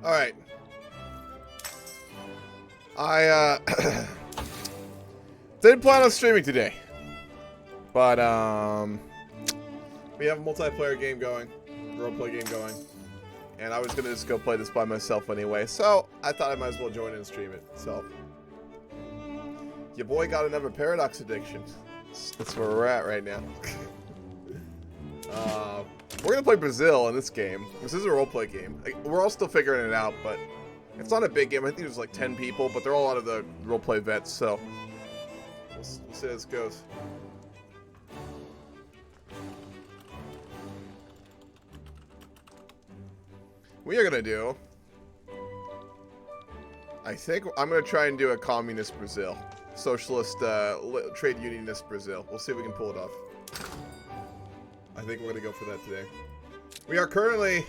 Alright. I, didn't plan on streaming today. But, we have a multiplayer game going. Roleplay game going. And I was gonna just go play this by myself anyway. So, I thought I might as well join in and stream it. So, your boy got another paradox addiction. That's where we're at right now. We're gonna play Brazil in this game. This is a roleplay game. We're all still figuring it out, but it's not a big game. I think there's like 10 people, but they're all out of the roleplay vets, so we'll see how this goes. We are gonna do. I think I'm gonna try and do a communist Brazil, socialist, trade unionist Brazil. We'll see if we can pull it off. I think we're gonna go for that today. We are currently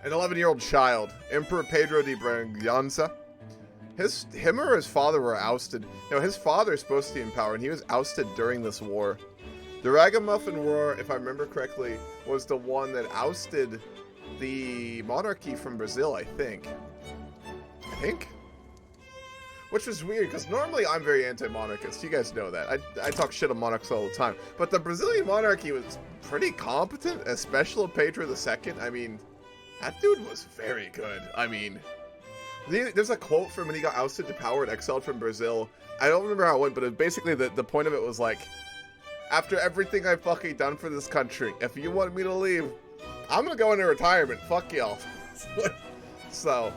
an 11-year-old child, Emperor Pedro de Bragança. Him or his father were ousted. You know, his father is supposed to be in power, and he was ousted during this war. The Ragamuffin War, if I remember correctly, was the one that ousted the monarchy from Brazil, I think. Which was weird, because normally I'm very anti-monarchist. You guys know that. I talk shit on monarchs all the time. But the Brazilian monarchy was pretty competent, especially Pedro II. I mean, that dude was very good. I mean, there's a quote from when he got ousted to power and exiled from Brazil. I don't remember how it went, but basically the point of it was like, after everything I've fucking done for this country, if you want me to leave, I'm gonna go into retirement. Fuck y'all. So,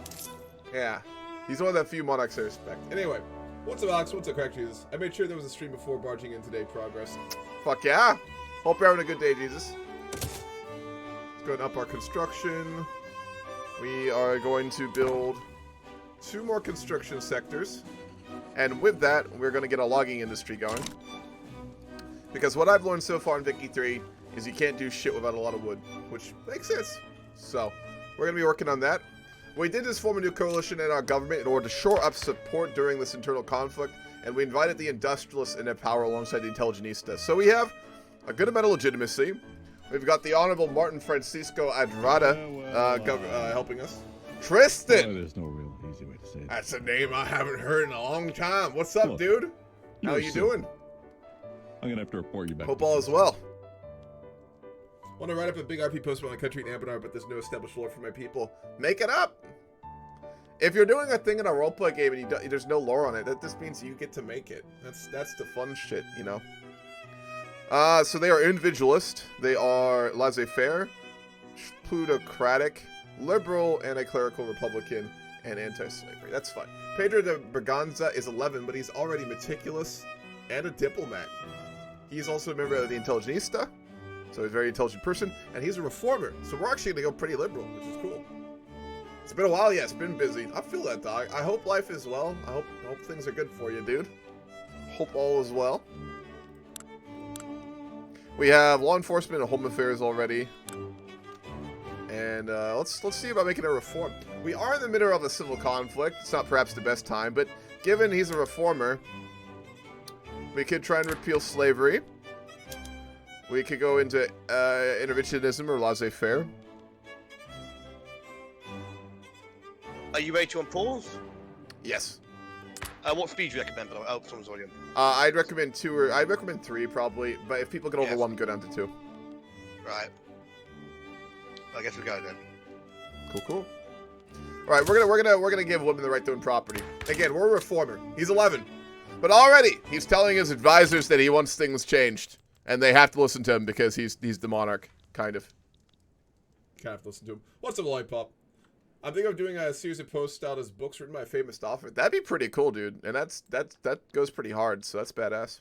yeah. He's one of the few monarchs I respect. Anyway, what's up, Alex? What's up, Crack Jesus? I made sure there was a stream before barging in today. Progress. Fuck yeah. Hope you're having a good day, Jesus. Let's go and up our construction. We are going to build 2 more construction sectors. And with that, we're going to get a logging industry going. Because what I've learned so far in Vicky 3 is you can't do shit without a lot of wood. Which makes sense. So, we're going to be working on that. We did just form a new coalition in our government in order to shore up support during this internal conflict, and we invited the industrialists into power alongside the intelligentistas. So we have a good amount of legitimacy. We've got the Honorable Martin Francisco Adrada helping us. Tristan! There's no real easy way to say it. That's a name I haven't heard in a long time. What's up, Look, dude? How you doing? I'm gonna have to report you back. Hope all is well. Want to write up a big RP post about my country in Ambinar, but there's no established lore for my people. Make it up! If you're doing a thing in a roleplay game and there's no lore on it, that just means you get to make it. That's the fun shit, you know? So they are individualist, they are laissez-faire, plutocratic, liberal, anti-clerical, republican, and anti-slavery. That's fine. Pedro de Bragança is 11, but he's already meticulous and a diplomat. He's also a member of the Intelligenista, so he's a very intelligent person, and he's a reformer. So we're actually going to go pretty liberal, which is cool. It's been a while, yeah, it's been busy. I feel that, dog. I hope life is well. I hope things are good for you, dude. Hope all is well. We have law enforcement and home affairs already. And let's see about making a reform. We are in the middle of a civil conflict. It's not perhaps the best time, but given he's a reformer, we could try and repeal slavery. We could go into interventionism or laissez-faire. Are you ready to unpause? Yes. What speed do you recommend? Oh, someone's already on. I'd recommend 2 or I'd recommend 3 probably, but if people get overwhelmed, go down to 2. Right. I guess we go then. Cool. All right, we're gonna give women the right to own property. Again, we're a reformer. He's 11, but already he's telling his advisors that he wants things changed, and they have to listen to him because he's the monarch, kind of. Kind of have to listen to him. What's up, Lollipop? I'm thinking of doing a series of posts out as books written by a famous author. That'd be pretty cool, dude. And that goes pretty hard, so that's badass.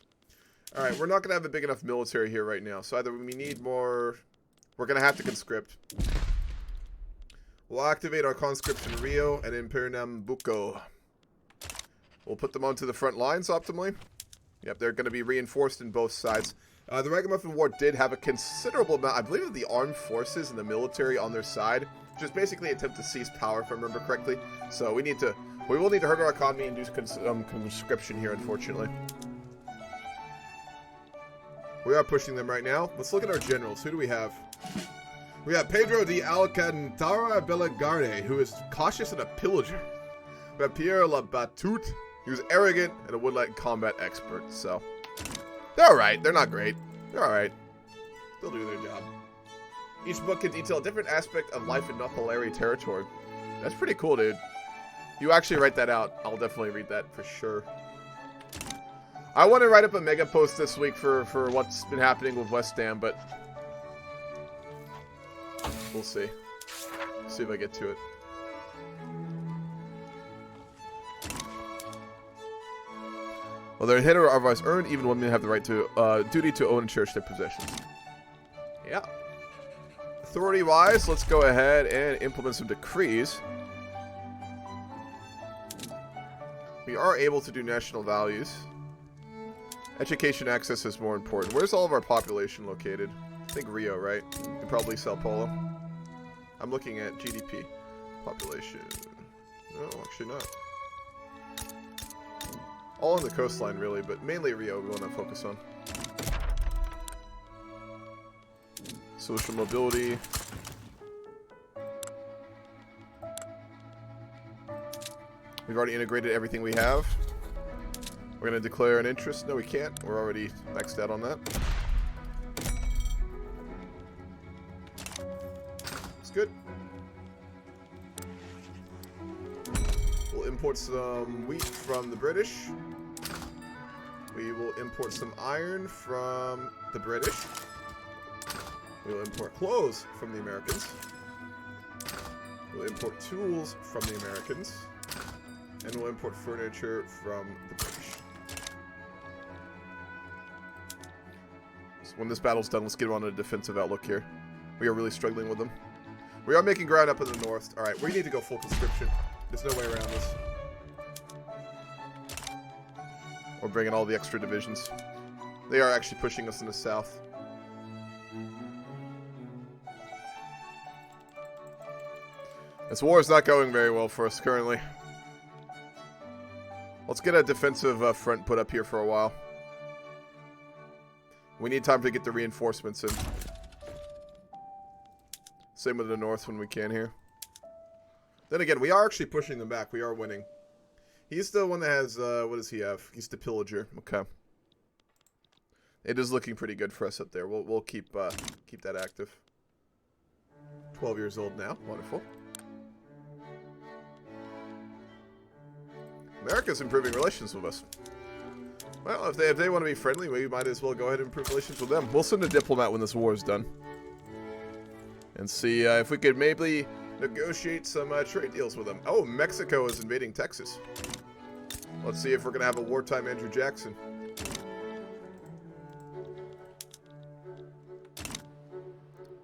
All right, we're not gonna have a big enough military here right now, so either we need more. We're gonna have to conscript. We'll activate our conscripts in Rio and in Pernambuco. We'll put them onto the front lines optimally. Yep, they're gonna be reinforced in both sides. The Ragamuffin War did have a considerable amount, I believe, of the armed forces and the military on their side, which is basically an attempt to seize power, if I remember correctly. So we will need to hurt our economy and do conscription here, unfortunately. We are pushing them right now. Let's look at our generals. Who do we have? We have Pedro de Alcantara Bellegarde, who is cautious and a pillager. We have Pierre Labatut, who's arrogant and a woodland combat expert. So, they're alright. They're not great. They're alright. They'll do their job. Each book can detail a different aspect of life in Naval territory. That's pretty cool, dude. You actually write that out. I'll definitely read that for sure. I want to write up a mega post this week for what's been happening with West Dam, but we'll see. See if I get to it. Well, their head or otherwise earned, even women have the right to duty to own and cherish their possessions. Yeah. Authority-wise, let's go ahead and implement some decrees. We are able to do national values. Education access is more important. Where's all of our population located? I think Rio, right? And probably Sao Paulo. I'm looking at GDP. Population. No, actually not. All on the coastline, really, but mainly Rio we want to focus on. Social mobility. We've already integrated everything we have. We're going to declare an interest. No, we can't. We're already maxed out on that. It's good. We'll import some wheat from the British. We will import some iron from the British. We'll import clothes from the Americans. We'll import tools from the Americans. And we'll import furniture from the British. So when this battle's done, let's get on a defensive outlook here. We are really struggling with them. We are making ground up in the north. Alright, we need to go full conscription. There's no way around this. Or bring in all the extra divisions. They are actually pushing us in the south. This war is not going very well for us currently. Let's get a defensive front put up here for a while. We need time to get the reinforcements in. Same with the north when we can here. Then again, we are actually pushing them back. We are winning. He's the one that has, what does he have? He's the pillager. Okay. It is looking pretty good for us up there. We'll keep that active. 12 years old now. Wonderful. America's improving relations with us. Well, if they want to be friendly, we might as well go ahead and improve relations with them. We'll send a diplomat when this war is done. And see if we could maybe negotiate some trade deals with them. Oh, Mexico is invading Texas. Let's see if we're going to have a wartime Andrew Jackson.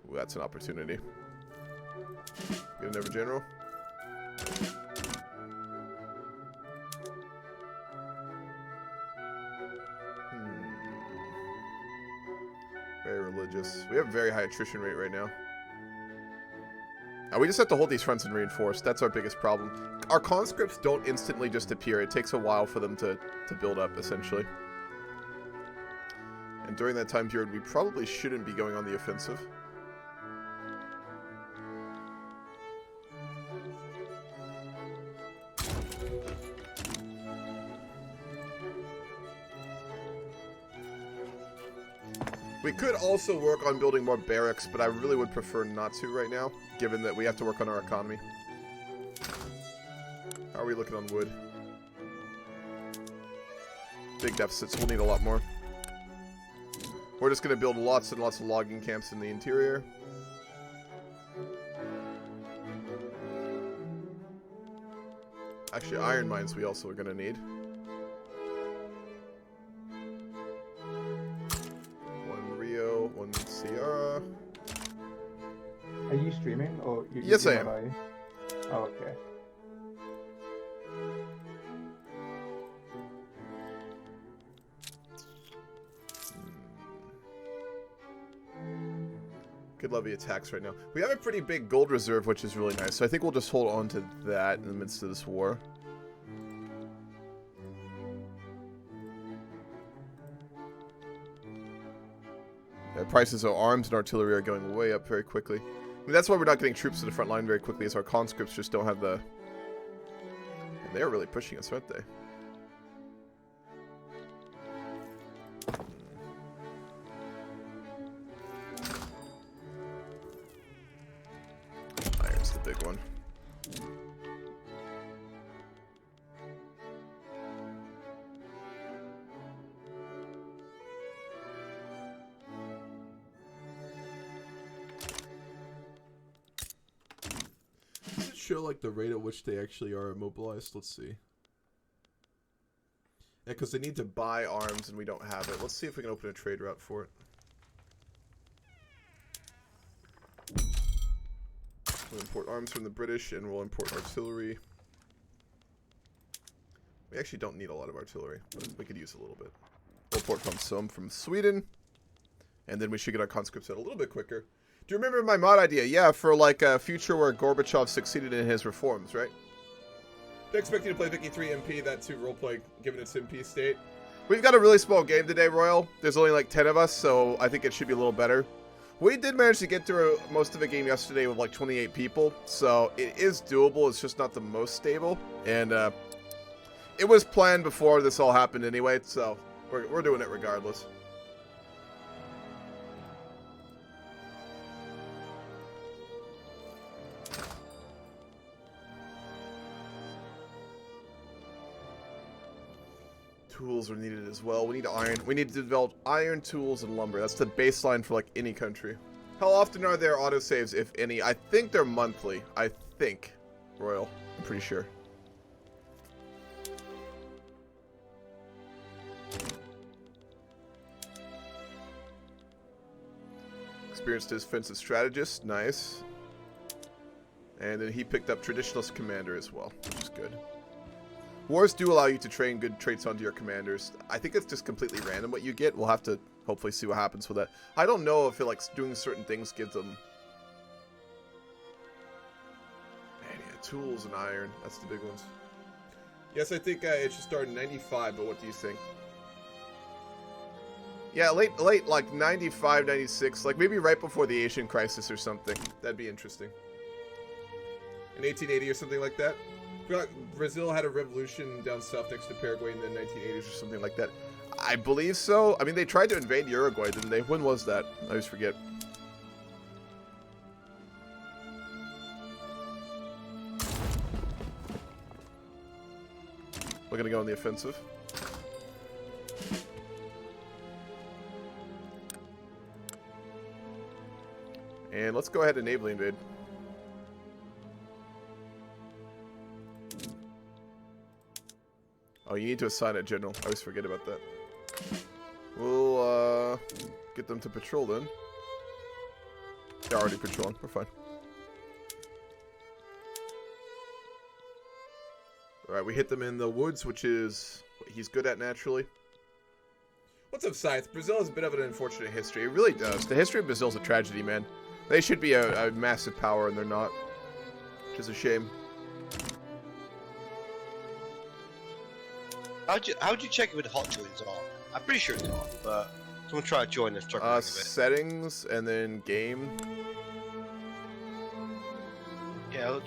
Ooh, that's an opportunity. Get another general. Very religious. We have a very high attrition rate right now. We just have to hold these fronts and reinforce. That's our biggest problem. Our conscripts don't instantly just appear. It takes a while for them to build up, essentially. And during that time period, we probably shouldn't be going on the offensive. We could also work on building more barracks, but I really would prefer not to right now, given that we have to work on our economy. How are we looking on wood? Big deficits. We'll need a lot more. We're just going to build lots and lots of logging camps in the interior. Actually, iron mines we also are going to need. One Sierra. Are you streaming? Or yes, I am. Oh, okay. Good levy attacks right now. We have a pretty big gold reserve, which is really nice. So I think we'll just hold on to that in the midst of this war. Prices of arms and artillery are going way up very quickly. mean, that's why we're not getting troops to the front line very quickly, is our conscripts just don't have the... And they're really pushing us, aren't they? Iron's the big one. Show like the rate at which they actually are immobilized. Let's see. Yeah, because they need to buy arms and we don't have it. Let's see if we can open a trade route for it. We'll import arms from the British and we'll import artillery. We actually don't need a lot of artillery, but we could use a little bit. We'll import some from Sweden, and then we should get our conscripts out a little bit quicker. Do you remember my mod idea? Yeah, for like a future where Gorbachev succeeded in his reforms, right? They expect you to play Vicky 3 MP, that too roleplay, given its MP state. We've got a really small game today, Royal. There's only like 10 of us, so I think it should be a little better. We did manage to get through most of the game yesterday with like 28 people, so it is doable. It's just not the most stable, and it was planned before this all happened anyway, so we're doing it regardless. Tools are needed as well. We need iron. We need to develop iron, tools, and lumber. That's the baseline for like any country. How often are there autosaves, if any? I think they're monthly. I think. Royal. I'm pretty sure. Experienced defensive strategist. Nice. And then he picked up traditionalist commander as well, which is good. Wars do allow you to train good traits onto your commanders. I think it's just completely random what you get. We'll have to hopefully see what happens with that. I don't know if it, like, doing certain things gives them... Man, yeah, tools and iron. That's the big ones. Yes, I think it should start in 95, but what do you think? Yeah, late, like, 95, 96. Like, maybe right before the Asian crisis or something. That'd be interesting. In 1880 or something like that. Brazil had a revolution down south next to Paraguay in the 1980s or something like that. I believe so. I mean, they tried to invade Uruguay, didn't they? When was that? I always forget. We're going to go on the offensive. And let's go ahead and navally invade. Oh, you need to assign a general. I always forget about that. We'll, get them to patrol then. They're already patrolling. We're fine. Alright, we hit them in the woods, which is what he's good at naturally. What's up, Scythe? Brazil has a bit of an unfortunate history. It really does. The history of Brazil is a tragedy, man. They should be a massive power, and they're not. Which is a shame. How'd you check if the hot joins on? I'm pretty sure it's on, but someone try to join and struggling a bit. Settings and then game. Yeah,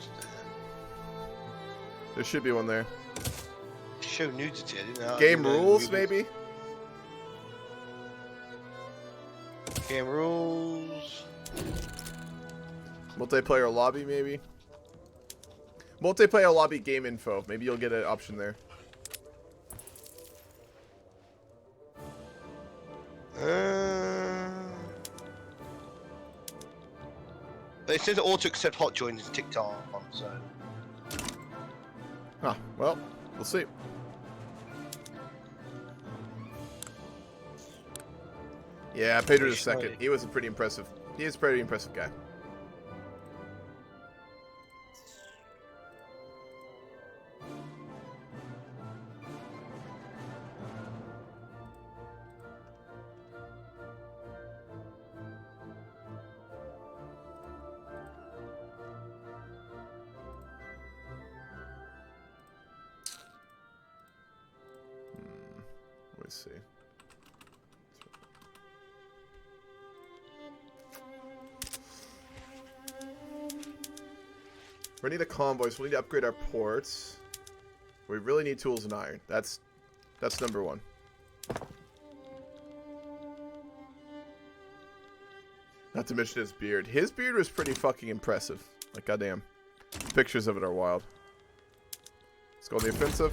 There should be one there. show nudity. I didn't know. Game rules, maybe? Game rules. Multiplayer lobby, maybe? Multiplayer lobby game info. Maybe you'll get an option there. It says auto accept hot joins is ticked on, so. Huh, well, we'll see. Yeah, Pedro II. He was a pretty impressive. He is a pretty impressive guy. Let me see. We need a convoy, so we need to upgrade our ports. We really need tools and iron. That's number one. Not to mention his beard. His beard was pretty fucking impressive. Like, goddamn. Pictures of it are wild. Let's go on the offensive.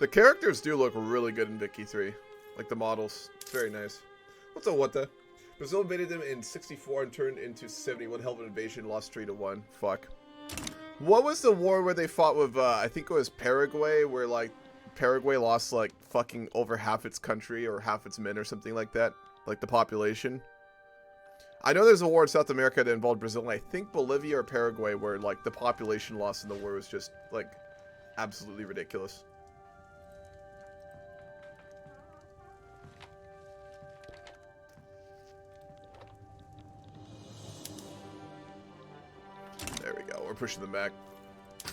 The characters do look really good in Vicky 3. Like the models. It's very nice. What's up, what the? Brazil invaded them in 64 and turned into 71. Hell of an invasion. Lost 3-1. Fuck. What was the war where they fought with, I think it was Paraguay, where, like, Paraguay lost, like, fucking over half its country or half its men or something like that? Like, the population. I know there's a war in South America that involved Brazil, and I think Bolivia or Paraguay, where, like, the population loss in the war was just, like, absolutely ridiculous. There we go. We're pushing them back. I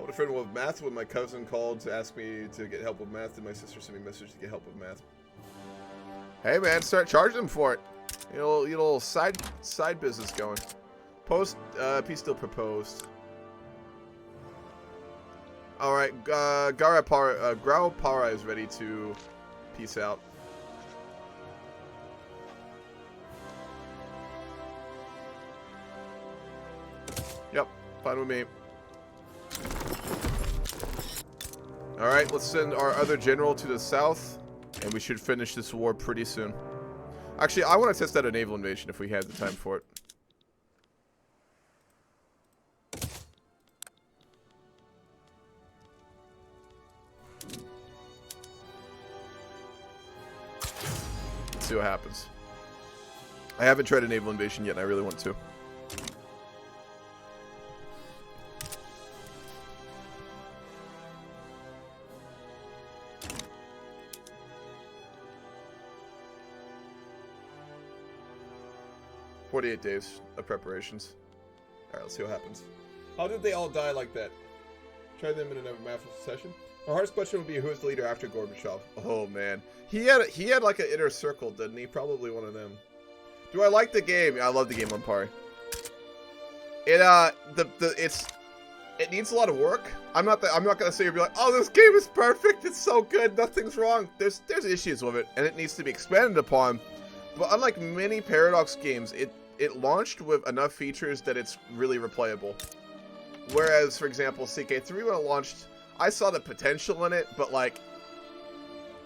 had a friend with math when my cousin called to ask me to get help with math, and my sister sent me a message to get help with math. Hey man, start charging them for it. You know, little side business going. Post peace deal proposed. All right, Grau Para is ready to peace out. Yep, fine with me. All right, let's send our other general to the south, and we should finish this war pretty soon. Actually, I want to test out a naval invasion if we had the time for it. Let's see what happens. I haven't tried a naval invasion yet, and I really want to. "48 days of preparations." Alright, let's see what happens. How did they all die like that? Try them in another math session. Our hardest question would be, who is the leader after Gorbachev? Oh man. He had like an inner circle, didn't he? Probably one of them. Do I like the game? I love the game on Pari. It needs a lot of work. I'm not gonna say you'll be like, oh, this game is perfect, it's so good, nothing's wrong. There's issues with it, and it needs to be expanded upon. But unlike many Paradox games, it launched with enough features that it's really replayable. Whereas, for example, CK3 when it launched, I saw the potential in it, but like,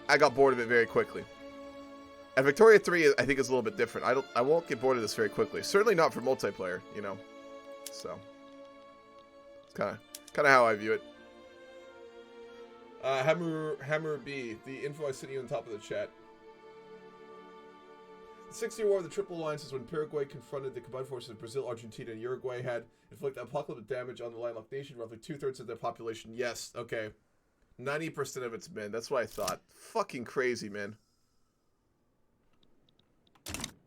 I got bored of it very quickly. And Victoria 3, I think, is a little bit different. I won't get bored of this very quickly. Certainly not for multiplayer, you know. So, it's kind of how I view it. Hammurabae, the info I sent you on top of the chat. The 6-year War of the Triple Alliance is when Paraguay confronted the combined forces of Brazil, Argentina, and Uruguay had inflicted apocalyptic damage on the landlocked nation, roughly 2/3 of their population. Yes, okay. 90% of its men. That's what I thought. Fucking crazy, man.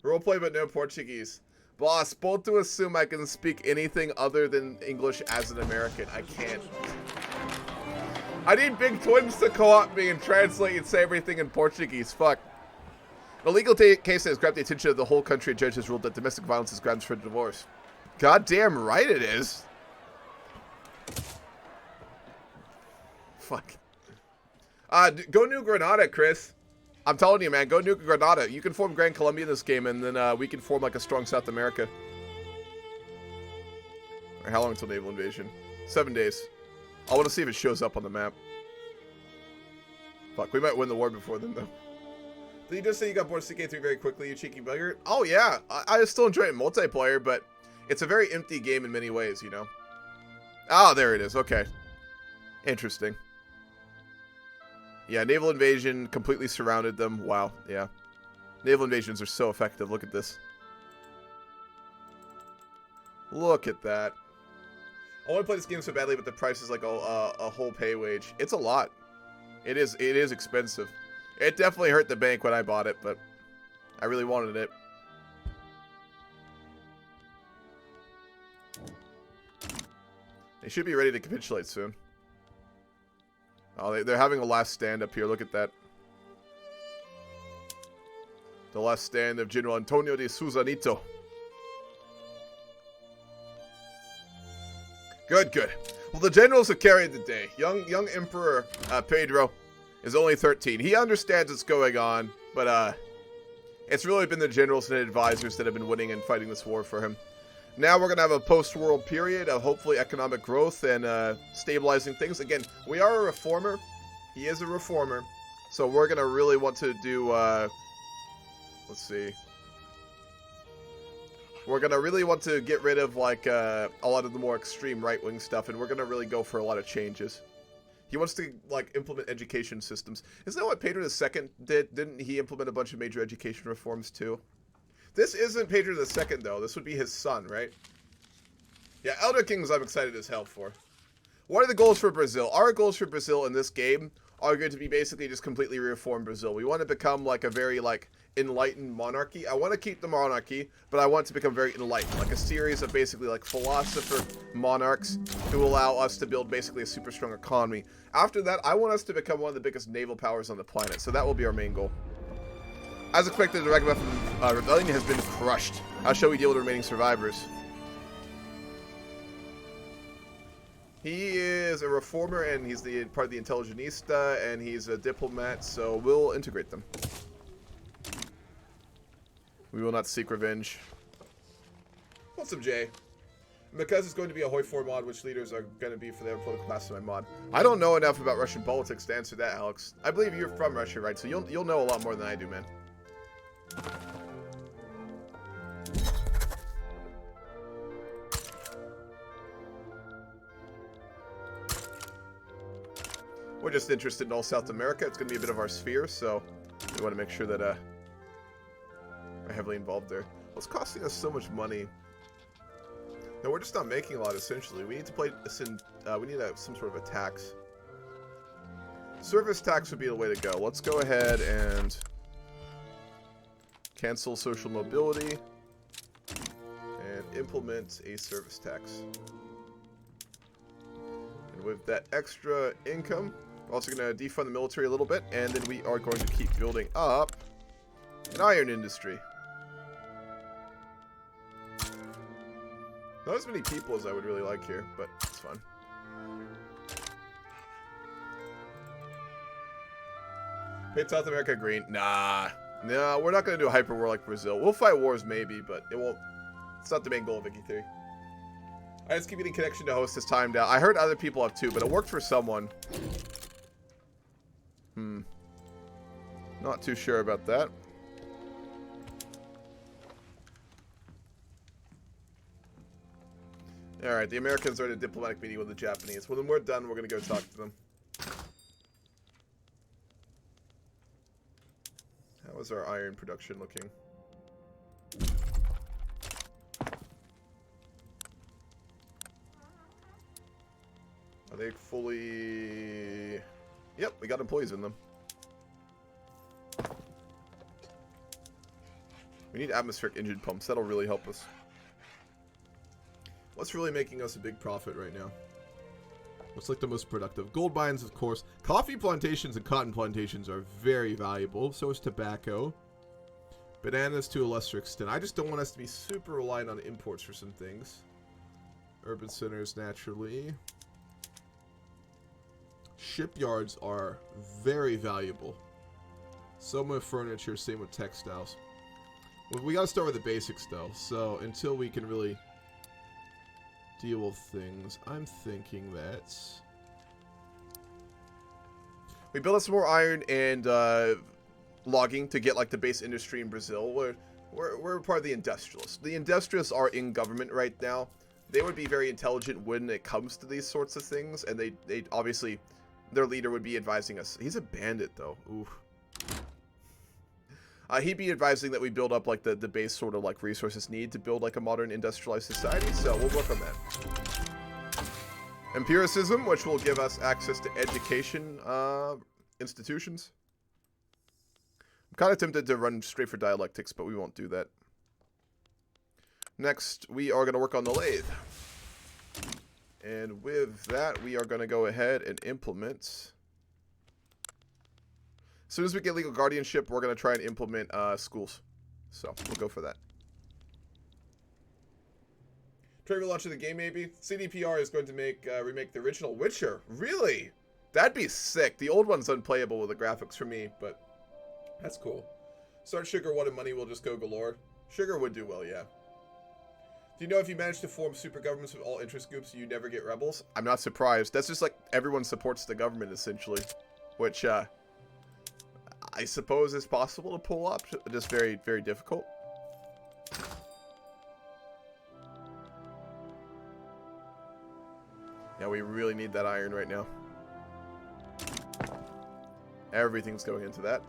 Roleplay but no Portuguese. Boss, bold to assume I can speak anything other than English as an American. I can't. I need big twins to co-op me and translate and say everything in Portuguese. Fuck. The legal case has grabbed the attention of the whole country. A judge has ruled that domestic violence is grounds for divorce. Goddamn right it is. Fuck. Go New Granada, Chris. I'm telling you, man. Go New Granada. You can form Grand Colombia in this game, and then we can form like a strong South America. Or how long until naval invasion? 7 days. I want to see if it shows up on the map. Fuck, we might win the war before then, though. Did you just say you got bored of CK3 very quickly, you cheeky bugger? Oh, yeah. I still enjoy it in multiplayer, but it's a very empty game in many ways, you know? Oh, there it is. Okay. Interesting. Yeah, naval invasion completely surrounded them. Wow, yeah. Naval invasions are so effective. Look at this. Look at that. I want to play this game so badly, but the price is like a whole pay wage. It's a lot. It is expensive. It definitely hurt the bank when I bought it, but I really wanted it. They should be ready to capitulate soon. Oh, they're having a last stand up here. Look at that. The last stand of General Antonio de Susanito. Good, good. Well, the generals have carried the day. Young Emperor Pedro is only 13. He understands what's going on, but it's really been the generals and advisors that have been winning and fighting this war for him. Now we're going to have a post-world period of hopefully economic growth and stabilizing things. Again, we are a reformer. He is a reformer. So we're going to really want to do, let's see. We're going to really want to get rid of, like, a lot of the more extreme right-wing stuff, and we're going to really go for a lot of changes. He wants to, like, implement education systems. Isn't that what Pedro II did? Didn't he implement a bunch of major education reforms, too? This isn't Pedro II, though. This would be his son, right? Yeah, Elder Kings I'm excited as hell for. What are the goals for Brazil? Our goals for Brazil in this game are going to be basically just completely reform Brazil. We want to become, like, a very, like, enlightened monarchy. I want to keep the monarchy, but I want it to become very enlightened, like a series of basically like philosopher monarchs who allow us to build basically a super strong economy. After that, I want us to become one of the biggest naval powers on the planet, so that will be our main goal. As expected, the Ragamuffin rebellion has been crushed. How shall we deal with the remaining survivors? He is a reformer, and he's part of the Intelligenista, and he's a diplomat, so we'll integrate them. We will not seek revenge. What's up, Jay? Because it's going to be a Hoi 4 mod, which leaders are going to be for their political class in my mod? I don't know enough about Russian politics to answer that, Alex. I believe you're from Russia, right? So you'll know a lot more than I do, man. We're just interested in all South America. It's going to be a bit of our sphere, so we want to make sure that we're heavily involved there. What's costing us so much money? No, we're just not making a lot, essentially. We need to play this in, we need some sort of a tax. Service tax would be the way to go. Let's go ahead and cancel social mobility and implement a service tax. And with that extra income, we're also going to defund the military a little bit, and then we are going to keep building up an iron industry. Not as many people as I would really like here, but it's fun. Paint South America green. Nah. No, we're not going to do a hyper war like Brazil. We'll fight wars maybe, but it won't. It's not the main goal of Vicky 3. I just keep getting connection to host this timed out. I heard other people have too, but it worked for someone. Not too sure about that. Alright, the Americans are at a diplomatic meeting with the Japanese. When we're done, we're going to go talk to them. How is our iron production looking? Are they fully... Yep, we got employees in them. We need atmospheric engine pumps. That'll really help us. What's really making us a big profit right now? What's like the most productive? Gold mines, of course. Coffee plantations and cotton plantations are very valuable. So is tobacco. Bananas to a lesser extent. I just don't want us to be super reliant on imports for some things. Urban centers, naturally. Shipyards are very valuable. Same with furniture, same with textiles. Well, we gotta start with the basics, though. So, until we can really deal with things, I'm thinking that we build up some more iron and logging to get like the base industry in Brazil. We're part of the industrialists. The industrialists are in government right now. They would be very intelligent when it comes to these sorts of things, and they obviously, their leader would be advising us. He's a bandit, though. Ooh. He'd be advising that we build up like the base sort of like resources needed to build like a modern industrialized society, so we'll work on that. Empiricism, which will give us access to education institutions. I'm kind of tempted to run straight for dialectics, but we won't do that. Next, we are going to work on the lathe. And with that, we are going to go ahead and implement As soon as we get legal guardianship, we're going to try and implement schools. So, we'll go for that. Trigger launch of the game, maybe? CDPR is going to remake the original Witcher. Really? That'd be sick. The old one's unplayable with the graphics for me, but that's cool. Start Sugar 1 and money will just go galore. Sugar would do well, yeah. Do you know if you manage to form super governments with all interest groups, you never get rebels? I'm not surprised. That's just like everyone supports the government, essentially. Which, I suppose is possible to pull up. Just very, very difficult. Yeah, we really need that iron right now. Everything's going into that.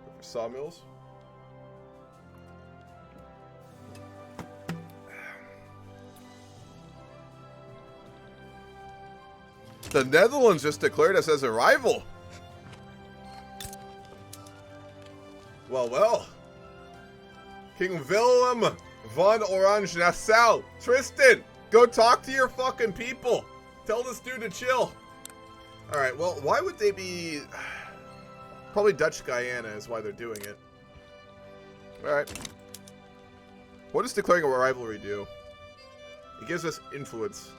Go for sawmills. The Netherlands just declared us as a rival. Well, well. King Willem von Orange-Nassau. Tristan, go talk to your fucking people. Tell this dude to chill. Alright, well, why would they be... Probably Dutch Guyana is why they're doing it. Alright. What does declaring a rivalry do? It gives us influence.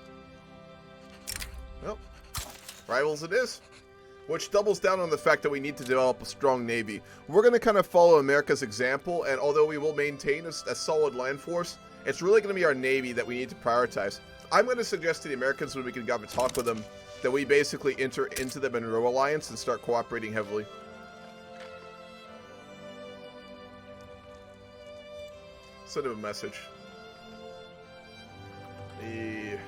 Well, rivals it is. Which doubles down on the fact that we need to develop a strong navy. We're going to kind of follow America's example, and although we will maintain a solid land force, it's really going to be our navy that we need to prioritize. I'm going to suggest to the Americans when we can have a talk with them that we basically enter into the Monroe Alliance and start cooperating heavily. Send him a message. The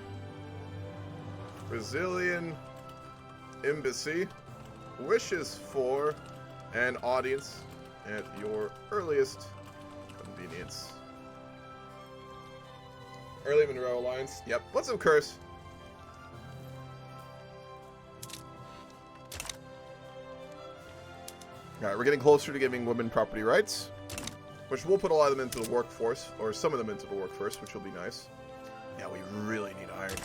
Brazilian Embassy wishes for an audience at your earliest convenience. Early Monroe Alliance. Yep. What's up, Curse? Alright, we're getting closer to giving women property rights, which will put a lot of them into the workforce, or some of them into the workforce, which will be nice. Yeah, we really need iron.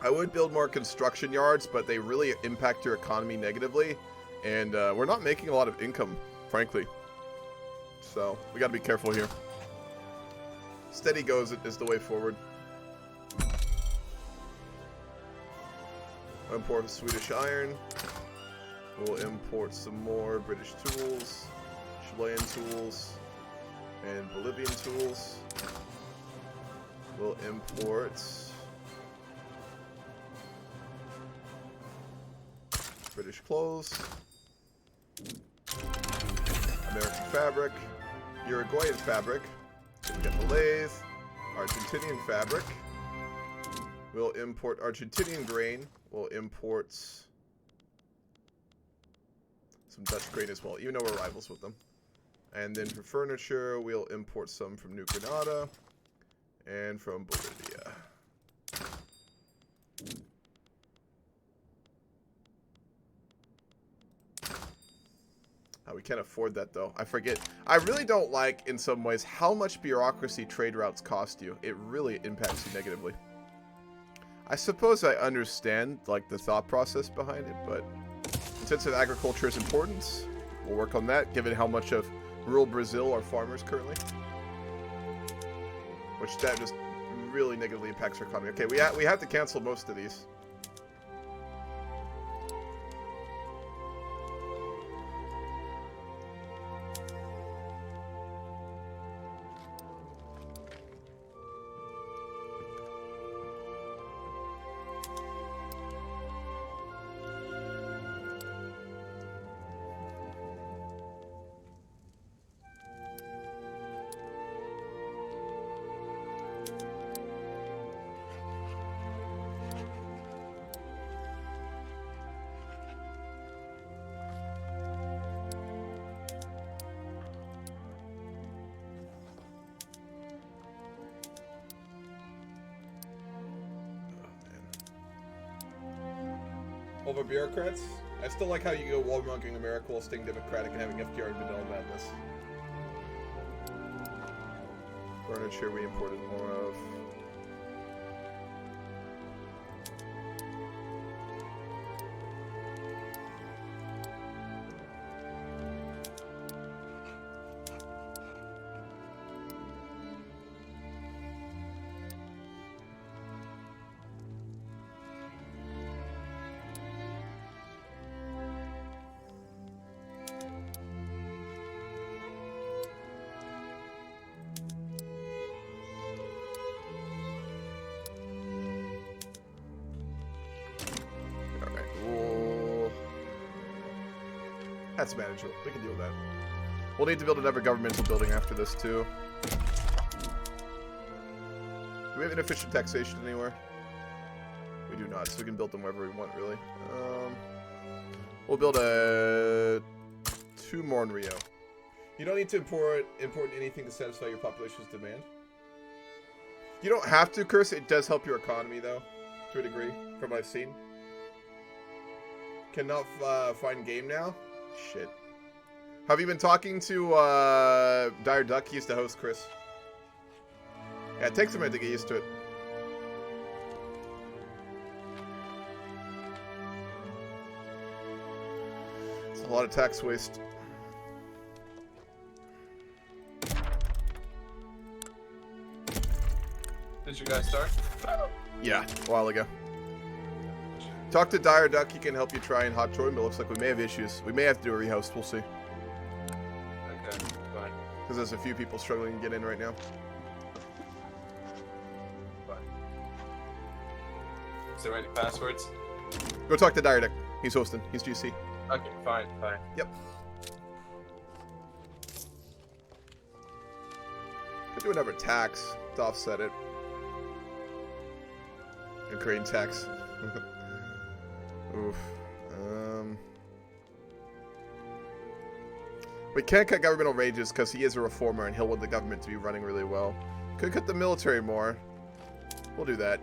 I would build more construction yards, but they really impact your economy negatively, and we're not making a lot of income, frankly. So, we gotta be careful here. Steady goes is the way forward. We'll import Swedish iron. We'll import some more British tools, Chilean tools, and Bolivian tools. We'll import British clothes, American fabric, Uruguayan fabric, we got the lathe, Argentinian fabric, we'll import Argentinian grain, we'll import some Dutch grain as well, even though we're rivals with them. And then for furniture, we'll import some from New Granada and from Bolivia. We can't afford that, though. I forget. I really don't like, in some ways, how much bureaucracy trade routes cost you. It really impacts you negatively. I suppose I understand, like, the thought process behind it, but intensive agriculture is important. We'll work on that, given how much of rural Brazil are farmers currently. Which that just really negatively impacts our economy. Okay, we have to cancel most of these. Over bureaucrats? I still like how you go warmongering America while staying democratic and having FDR in vanilla madness. Furniture we imported more of. That's manageable. We can deal with that. We'll need to build another governmental building after this, too. Do we have inefficient taxation anywhere? We do not, so we can build them wherever we want, really. We'll build 2 more in Rio. You don't need to import anything to satisfy your population's demand. You don't have to, Curse. It does help your economy, though, to a degree, from what I've seen. Cannot find game now? Shit. Have you been talking to Dire Duck? He used to host Chris. Yeah, it takes a minute to get used to it. It's a lot of tax waste. Did you guys start? Yeah, a while ago. Talk to Dire Duck. He can help you try and hot join, but it looks like we may have issues. We may have to do a rehost. We'll see. Okay, fine. Because there's a few people struggling to get in right now. Fine. Is there any passwords? Go talk to Dire Duck. He's hosting. He's GC. Okay, fine. Yep. Could do another tax to offset it. Ukraine tax. Oof. We can't cut governmental wages because he is a reformer and he'll want the government to be running really well. Could cut the military more. We'll do that.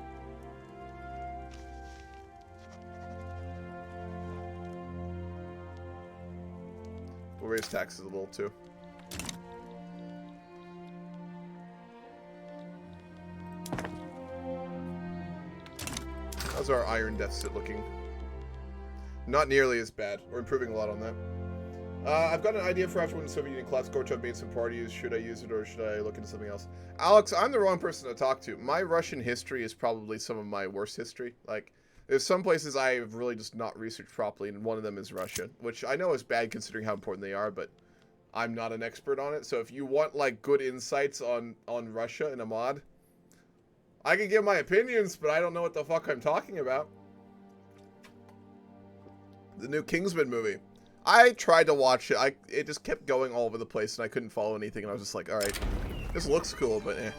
We'll raise taxes a little too. How's our iron deficit looking? Not nearly as bad. We're improving a lot on that. I've got an idea for after when the Soviet Union collapsed. Gorbachev made some parties. Should I use it or should I look into something else? Alex, I'm the wrong person to talk to. My Russian history is probably some of my worst history. Like, there's some places I've really just not researched properly, and one of them is Russia, which I know is bad considering how important they are, but I'm not an expert on it. So if you want, like, good insights on Russia in a mod, I can give my opinions, but I don't know what the fuck I'm talking about. The new Kingsman movie. I tried to watch it. It just kept going all over the place, and I couldn't follow anything, and I was just like, alright, this looks cool, but eh.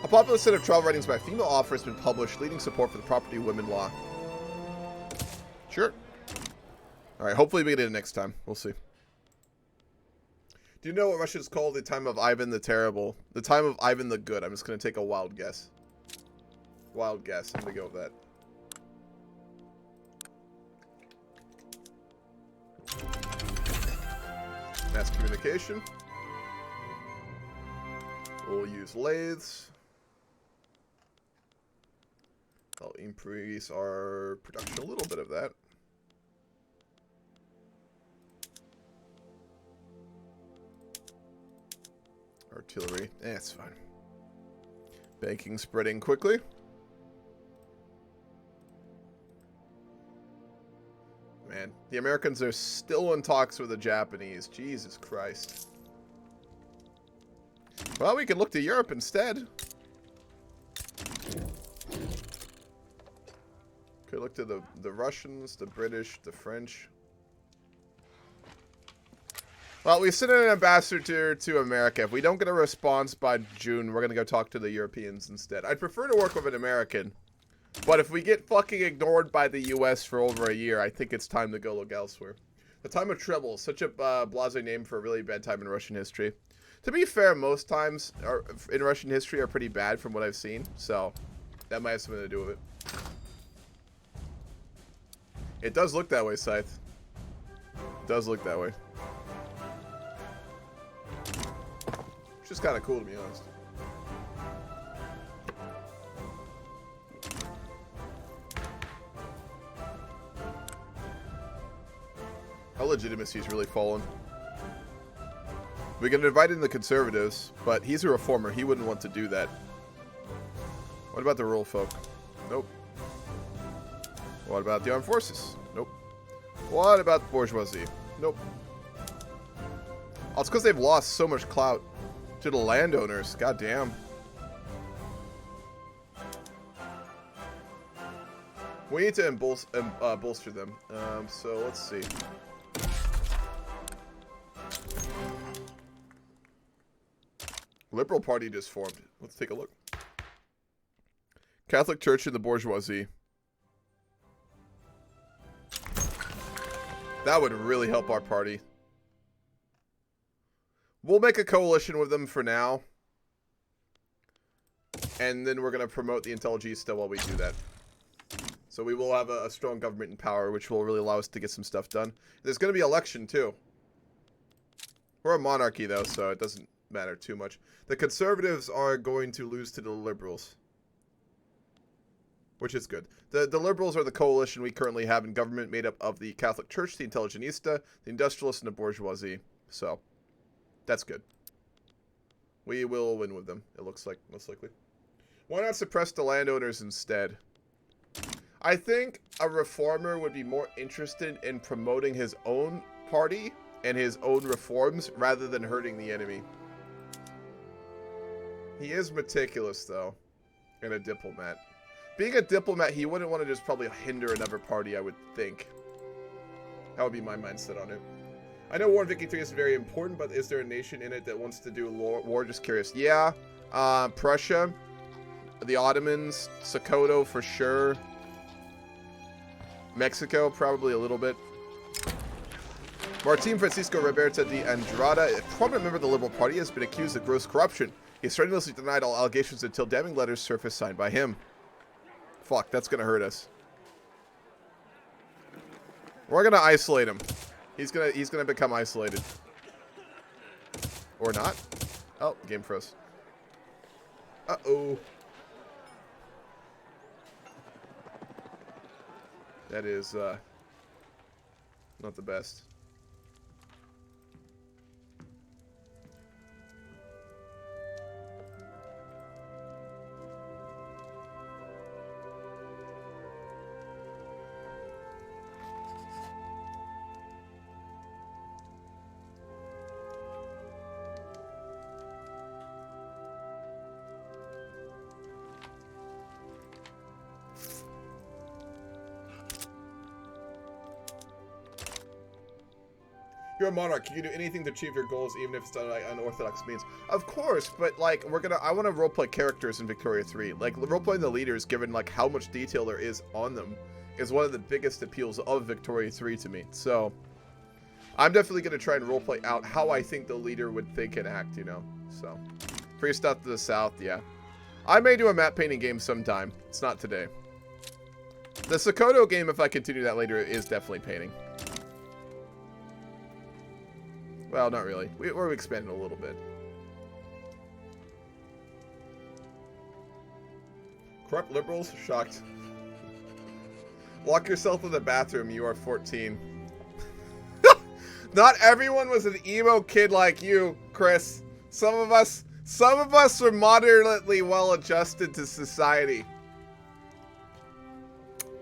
A popular set of travel writings by a female author has been published, leading support for the property of women law. Sure. Alright, hopefully we get it next time. We'll see. Do you know what Russia is called? The time of Ivan the Terrible. The time of Ivan the Good. I'm just going to take a wild guess. Wild guess. I'm going to go with that. Mass communication. We'll use lathes. I'll increase our production a little bit of that. Artillery. It's fine. Banking spreading quickly. Man, the Americans are still in talks with the Japanese. Jesus Christ. Well, we can look to Europe instead. Could look to the Russians, the British, the French. Well, we sent an ambassador to America. If we don't get a response by June, we're going to go talk to the Europeans instead. I'd prefer to work with an American. But if we get fucking ignored by the U.S. for over a year, I think it's time to go look elsewhere. The Time of Trouble, such a blasé name for a really bad time in Russian history. To be fair, most times in Russian history are pretty bad from what I've seen, so that might have something to do with it. It does look that way, Scythe. It does look that way. Which is kind of cool, to be honest. legitimacy's really fallen. We can invite in the conservatives, but he's a reformer. He wouldn't want to do that. What about the rural folk? Nope. What about the armed forces? Nope. What about the bourgeoisie? Nope. Oh, it's because they've lost so much clout to the landowners. God damn. We need to bolster them. So let's see. Liberal Party just formed. Let's take a look. Catholic Church and the bourgeoisie. That would really help our party. We'll make a coalition with them for now. And then we're going to promote the Intelligista while we do that. So we will have a strong government in power, which will really allow us to get some stuff done. There's going to be election, too. We're a monarchy, though, so it doesn't matter too much. The conservatives are going to lose to the liberals. Which is good. The liberals are the coalition we currently have in government, made up of the Catholic Church, the Intelligentista, the Industrialists, and the bourgeoisie. So, that's good. We will win with them, it looks like, most likely. Why not suppress the landowners instead? I think a reformer would be more interested in promoting his own party and his own reforms rather than hurting the enemy. He is meticulous, though, and a diplomat. Being a diplomat, he wouldn't want to just probably hinder another party, I would think. That would be my mindset on it. I know War in Viking 3 is very important, but is there a nation in it that wants to do war? Just curious. Yeah, Prussia, the Ottomans, Sokoto for sure. Mexico, probably a little bit. Martin Francisco Roberta de Andrada, a prominent member of the Liberal Party, has been accused of gross corruption. He strenuously denied all allegations until damning letters surfaced signed by him. Fuck, that's gonna hurt us. We're gonna isolate him. He's gonna become isolated. Or not. Oh, game froze. Uh-oh. That is, not the best. You're a monarch. You can do anything to achieve your goals, even if it's done by unorthodox means. Of course, but like I want to roleplay characters in Victoria 3. Like roleplaying the leaders, given like how much detail there is on them, is one of the biggest appeals of Victoria 3 to me. So, I'm definitely gonna try and roleplay out how I think the leader would think and act. You know. So, free stuff to the south. Yeah, I may do a map painting game sometime. It's not today. The Sokoto game, if I continue that later, is definitely painting. Well, not really. We're expanding a little bit. Corrupt liberals? Shocked. Lock yourself in the bathroom. You are 14. Not everyone was an emo kid like you, Chris. Some of us were moderately well adjusted to society.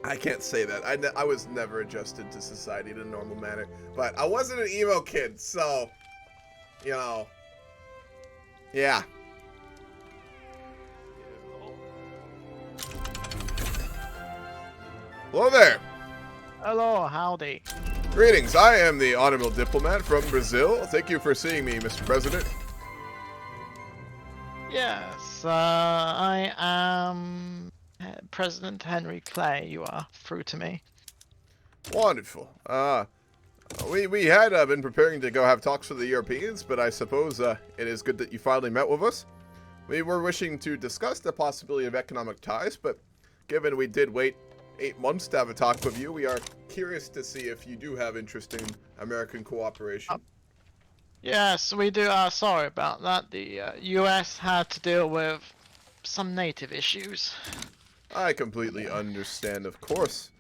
I can't say that. I was never adjusted to society in a normal manner. But I wasn't an emo kid, so, you know, yeah. Hello there. Hello, howdy. Greetings. I am the Honorable Diplomat from Brazil. Thank you for seeing me, Mr. President. Yes, I am President Henry Clay. You are through to me. Wonderful. We had been preparing to go have talks with the Europeans, but I suppose it is good that you finally met with us. We were wishing to discuss the possibility of economic ties, but given we did wait 8 months to have a talk with you, we are curious to see if you do have interest in American cooperation. Yes, we do. Sorry about that. The U.S. had to deal with some native issues. I completely understand, of course.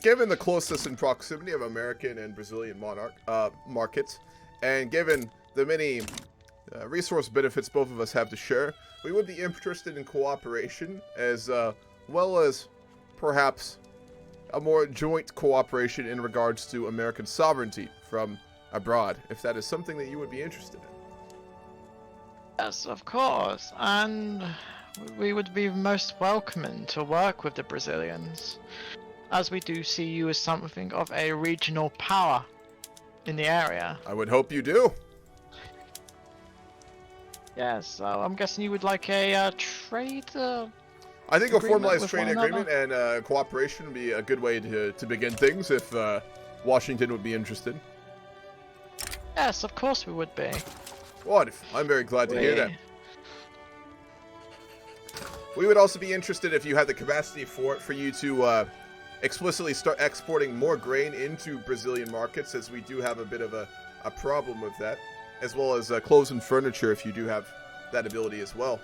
Given the closeness and proximity of American and Brazilian markets, and given the many resource benefits both of us have to share, we would be interested in cooperation as well as perhaps a more joint cooperation in regards to American sovereignty from abroad, if that is something that you would be interested in. Yes, of course, and we would be most welcoming to work with the Brazilians, as we do see you as something of a regional power in the area. I would hope you do. Yes, so I'm guessing you would like a trade. I think a Agreement formalized with trade one agreement and cooperation would be a good way to begin things if Washington would be interested. Yes, of course we would be. Wonderful. I'm very glad to hear that. We would also be interested if you had the capacity for you to explicitly start exporting more grain into Brazilian markets, as we do have a bit of a problem with that, as well as clothes and furniture if you do have that ability as well.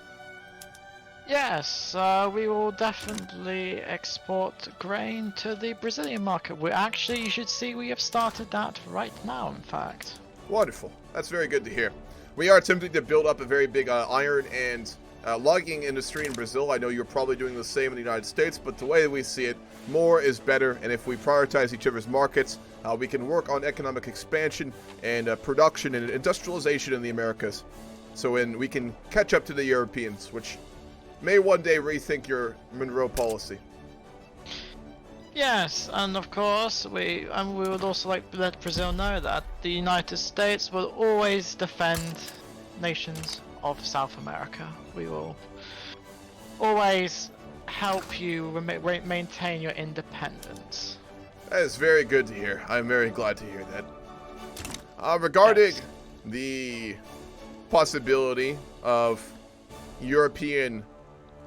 Yes, we will definitely export grain to the Brazilian market. You should see we have started that right now, in fact. Wonderful. That's very good to hear. We are attempting to build up a very big iron and logging industry in Brazil. I know you're probably doing the same in the United States, but the way we see it, more is better, and if we prioritize each other's markets, we can work on economic expansion and production and industrialization in the Americas. So we can catch up to the Europeans, which may one day rethink your Monroe policy. Yes, and of course, we would also like to let Brazil know that the United States will always defend nations of South America. We will always help you maintain your independence. That is very good to hear. I'm very glad to hear that. Regarding the possibility of European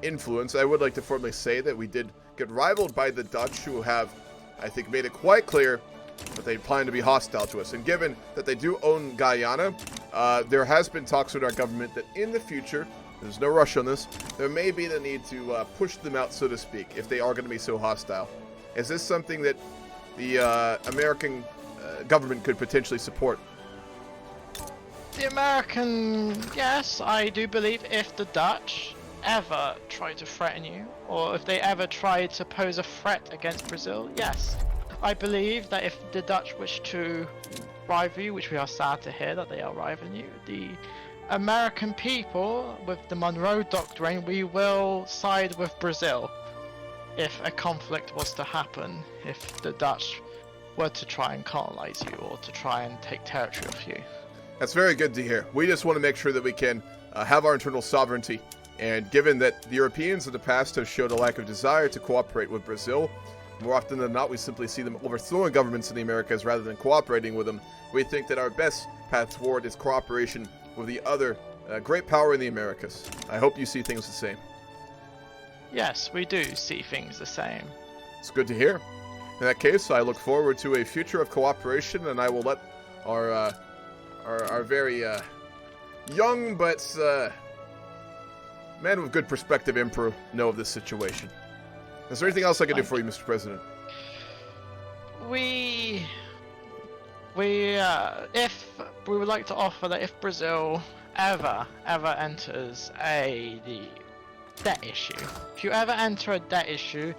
influence, I would like to formally say that we did get rivaled by the Dutch, who have, I think, made it quite clear that they plan to be hostile to us. And given that they do own Guyana, there has been talks with our government that in the future, there's no rush on this, there may be the need to push them out, so to speak, if they are going to be so hostile. Is this something that the American government could potentially support? The American, yes, I do believe if the Dutch ever try to threaten you, or if they ever try to pose a threat against Brazil, yes. I believe that if the Dutch wish to rival you, which we are sad to hear that they are rivaling you, the American people, with the Monroe Doctrine, we will side with Brazil if a conflict was to happen, if the Dutch were to try and colonize you or to try and take territory of you. That's very good to hear. We just want to make sure that we can have our internal sovereignty. And given that the Europeans of the past have showed a lack of desire to cooperate with Brazil, more often than not we simply see them overthrowing governments in the Americas rather than cooperating with them. We think that our best path forward is cooperation with the other great power in the Americas. I hope you see things the same. Yes, we do see things the same. It's good to hear. In that case, I look forward to a future of cooperation, and I will let our very young but man with good perspective Emperor know of this situation. Is there anything else I can do for you, Mr. President? If we would like to offer that if Brazil ever enters the debt issue, if you ever enter a debt issue,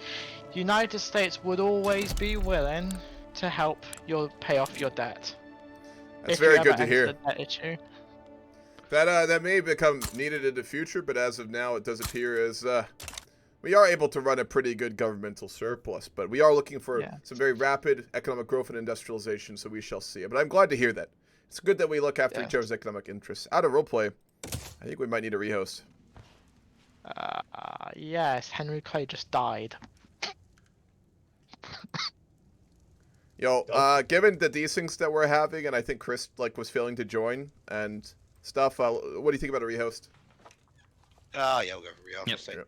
the United States would always be willing to help you pay off your debt. That's very good to hear. The debt issue. That may become needed in the future, but as of now, it does appear as we are able to run a pretty good governmental surplus. But we are looking for some very rapid economic growth and industrialization, so we shall see. But I'm glad to hear that. It's good that we look after each other's economic interests. Out of roleplay, I think we might need a rehost. Yes, Henry Clay just died. Yo, given the desyncs that we're having, and I think Chris was failing to join and stuff, what do you think about a rehost? Yeah, we'll go for rehost. Yep.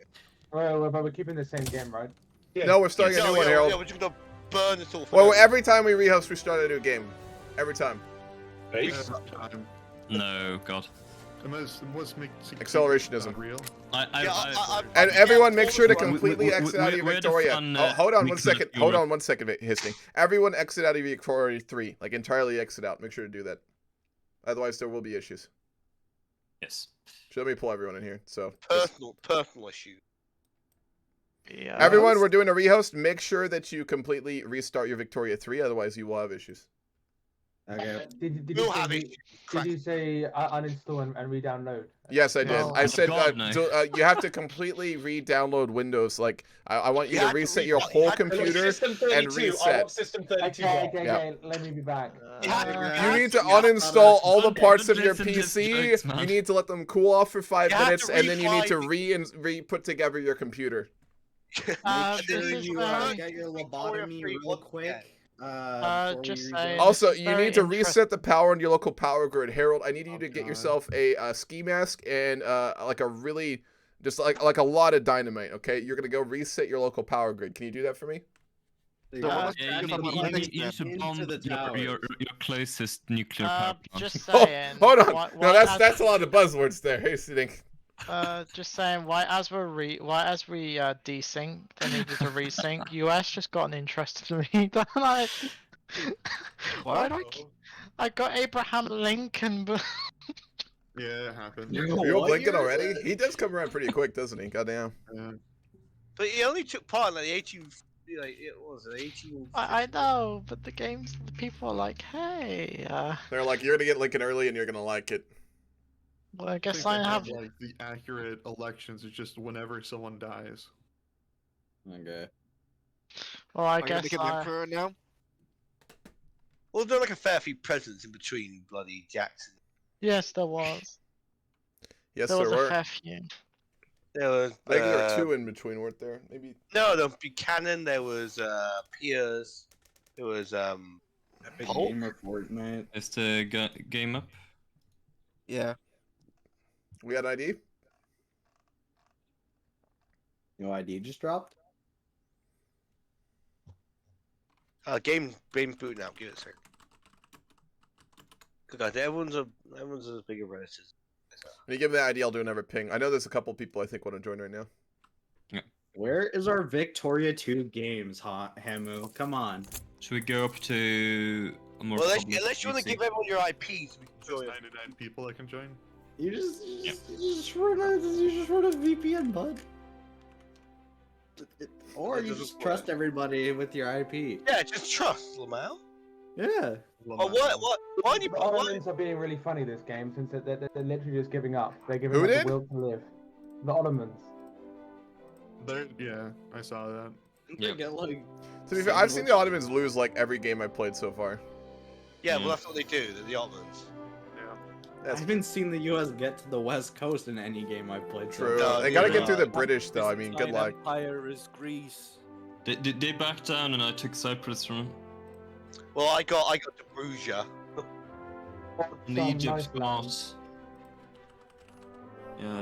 Well, but we're keeping the same game, right? Yeah. No, we're starting a new one, Harold. Yeah, we're just gonna burn this all. Well, every time we rehost, we start a new game. Every time. Base? No, God. Accelerationism. Real. And everyone, make sure to We- completely exit out of your we're the Victoria. fun, Oh, hold on we one could second. do Hold it. on one second, Histing. Everyone exit out of your Victoria 3. Like, entirely exit out. Make sure to do that. Otherwise, there will be issues. Yes. So let me pull everyone in here. So, Personal issue. Yeah. everyone, we're doing a rehost. Make sure that you completely restart your Victoria 3. Otherwise, you will have issues. Okay. Did We'll you have say, it. did you say uninstall and re-download? Yes, I did. No. I said God, no. you have to completely re-download Windows. Like, I want you You to have to reset your reboot- whole you have to- computer. System and 32. I reset. want System 32. Okay, let me be back. You need to uninstall all the parts of your Listen to PC. jokes, man. You need to let them cool off for 5 You have minutes, to and then you need to refly re-put together your computer. Make This sure is you very- get your lobotomy free real once quick. just before you saying. rejoin. Also, This is you very need to interesting. reset the power on your local power grid. Harold, I need you Oh, to get God. yourself a ski mask and like a really, just like a lot of dynamite. Okay, you're gonna go reset your local power grid. Can you do that for me? Yeah, you should into bomb the your towers. closest nuclear power plant. Just Oh, saying. hold on. why- No, why that's a lot of buzzwords there. Hey, sitting. Just saying, as we desync, they needed to resync. US just got an interest in me, don't I? Why do I got Abraham Lincoln, but Yeah, it happened. You're blinking already? He does come around pretty quick, doesn't he? Goddamn. But he only took part in like the 18. Like it was an 18. I know, but the people are like, hey, They're like, you're gonna get Lincoln early, and you're gonna like it. well, I I guess think I they have. like the accurate elections. It's just whenever someone dies. Okay. Well, I I'm gonna guess make an emperor now. Well, there like a fair few presidents in between bloody Jackson. Yes, there was. Yes, There there was a were. fair few. There was. I think there were 2 in between, weren't there? Maybe. No, there was Buchanan. There was Piers. There was A big Polk? game of Fortnite. Is the game up? Yeah. We got ID? No ID just dropped? game boot now. Give it a second. Good God, everyone's as big a race as. When you give me the ID, I'll do another ping. I know there's a couple people I think want to join right now. Where is our Victoria 2 games, Hamu? Come on. Should we go up to a more Well, public unless you want to PC? give everyone your IPs, we can There's join. 99 people that can join. You just run a VPN, bud. Or That you doesn't just work. trust everybody with your IP. Yeah, just trust, Lamau. Yeah. Oh, what? Why do you The put one? Ottomans are being really funny this game since they're literally just giving up. They're giving Who up did? the will to live. The Ottomans. Yeah, I saw that. Yeah. They get like To be fair, I've seen the Ottomans lose like every game I've played so far. Yeah, Mm. well, that's what they do. They're the Ottomans. Yeah. I That's haven't seen the US get to the West Coast in any game I've played. so true. No, They gotta neither get through do I. the British, though. I mean, good luck. Empire is Greece. They backed down and I took Cyprus from them. Well, I got to Bruges. And Some Egypt nice land. was. Yeah,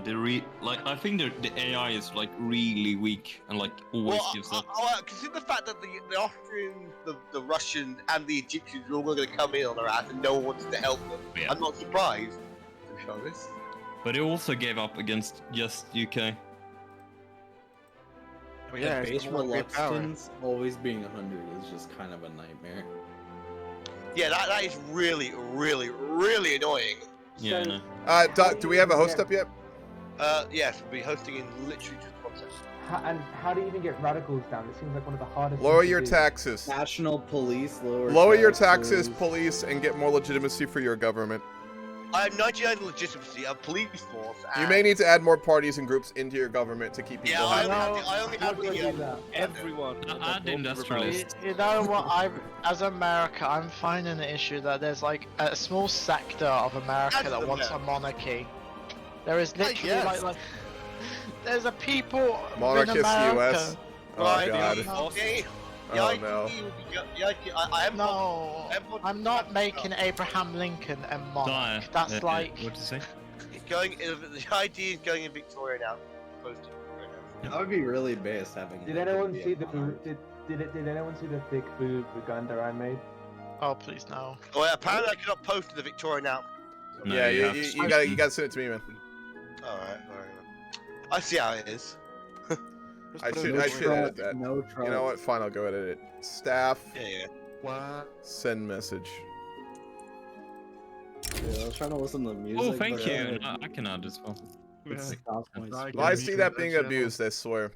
I think the AI is like really weak and like always Well, gives up. consider the fact that the Austrians, the Russians, and the Egyptians are all going to come in on their ass, and no one wants to help them. Yeah. I'm not surprised. To be honest. But it also gave up against just UK. Well, yeah, the it's base not great power. reluctance always being 100 is just kind of a nightmare. Yeah, that is really, really, really annoying. Yeah, I So- know. Doc, do we have a host up yet? Yes, we'll be hosting in literally just 1 second. And how do you even get radicals down? This seems like one of the hardest. Lower things to your do. taxes. National police Lower your taxes, police, and get more legitimacy for your government. I have 99 legitimacy, a police force. You and- may need to add more parties and groups into your government to keep Yeah, people I happy. only have How do I do the. that? Everyone. Add industrialists. You know what? As America, I'm finding the issue that there's like a small sector of America As that wants a America. monarchy. There is literally yes. like there's a people in Monarchist America. US. Oh Right, god. the- No. the- the Oh, idea no. would be go- the idea- I am No, Everyone- I'm not making Abraham Lincoln a monarch. That's like What to say? going. The idea is going in Victoria now. Close to Victoria now. That would be really based having. Did anyone see the did anyone see the thick boob Uganda I made? oh please no. Oh, yeah, apparently I cannot post to the Victoria now. No, Yeah, you have you to- gotta send it to me, man. Alright. I see how it is. I Just put should it in edit that. No You trust. know what? Fine, I'll go edit it. Staff, Yeah. What? send message. Dude, I was trying to listen to the music. Oh, thank but, you. I can add as well. it stops my Like, Well, I yeah, see me that too, being channel. abused, I swear.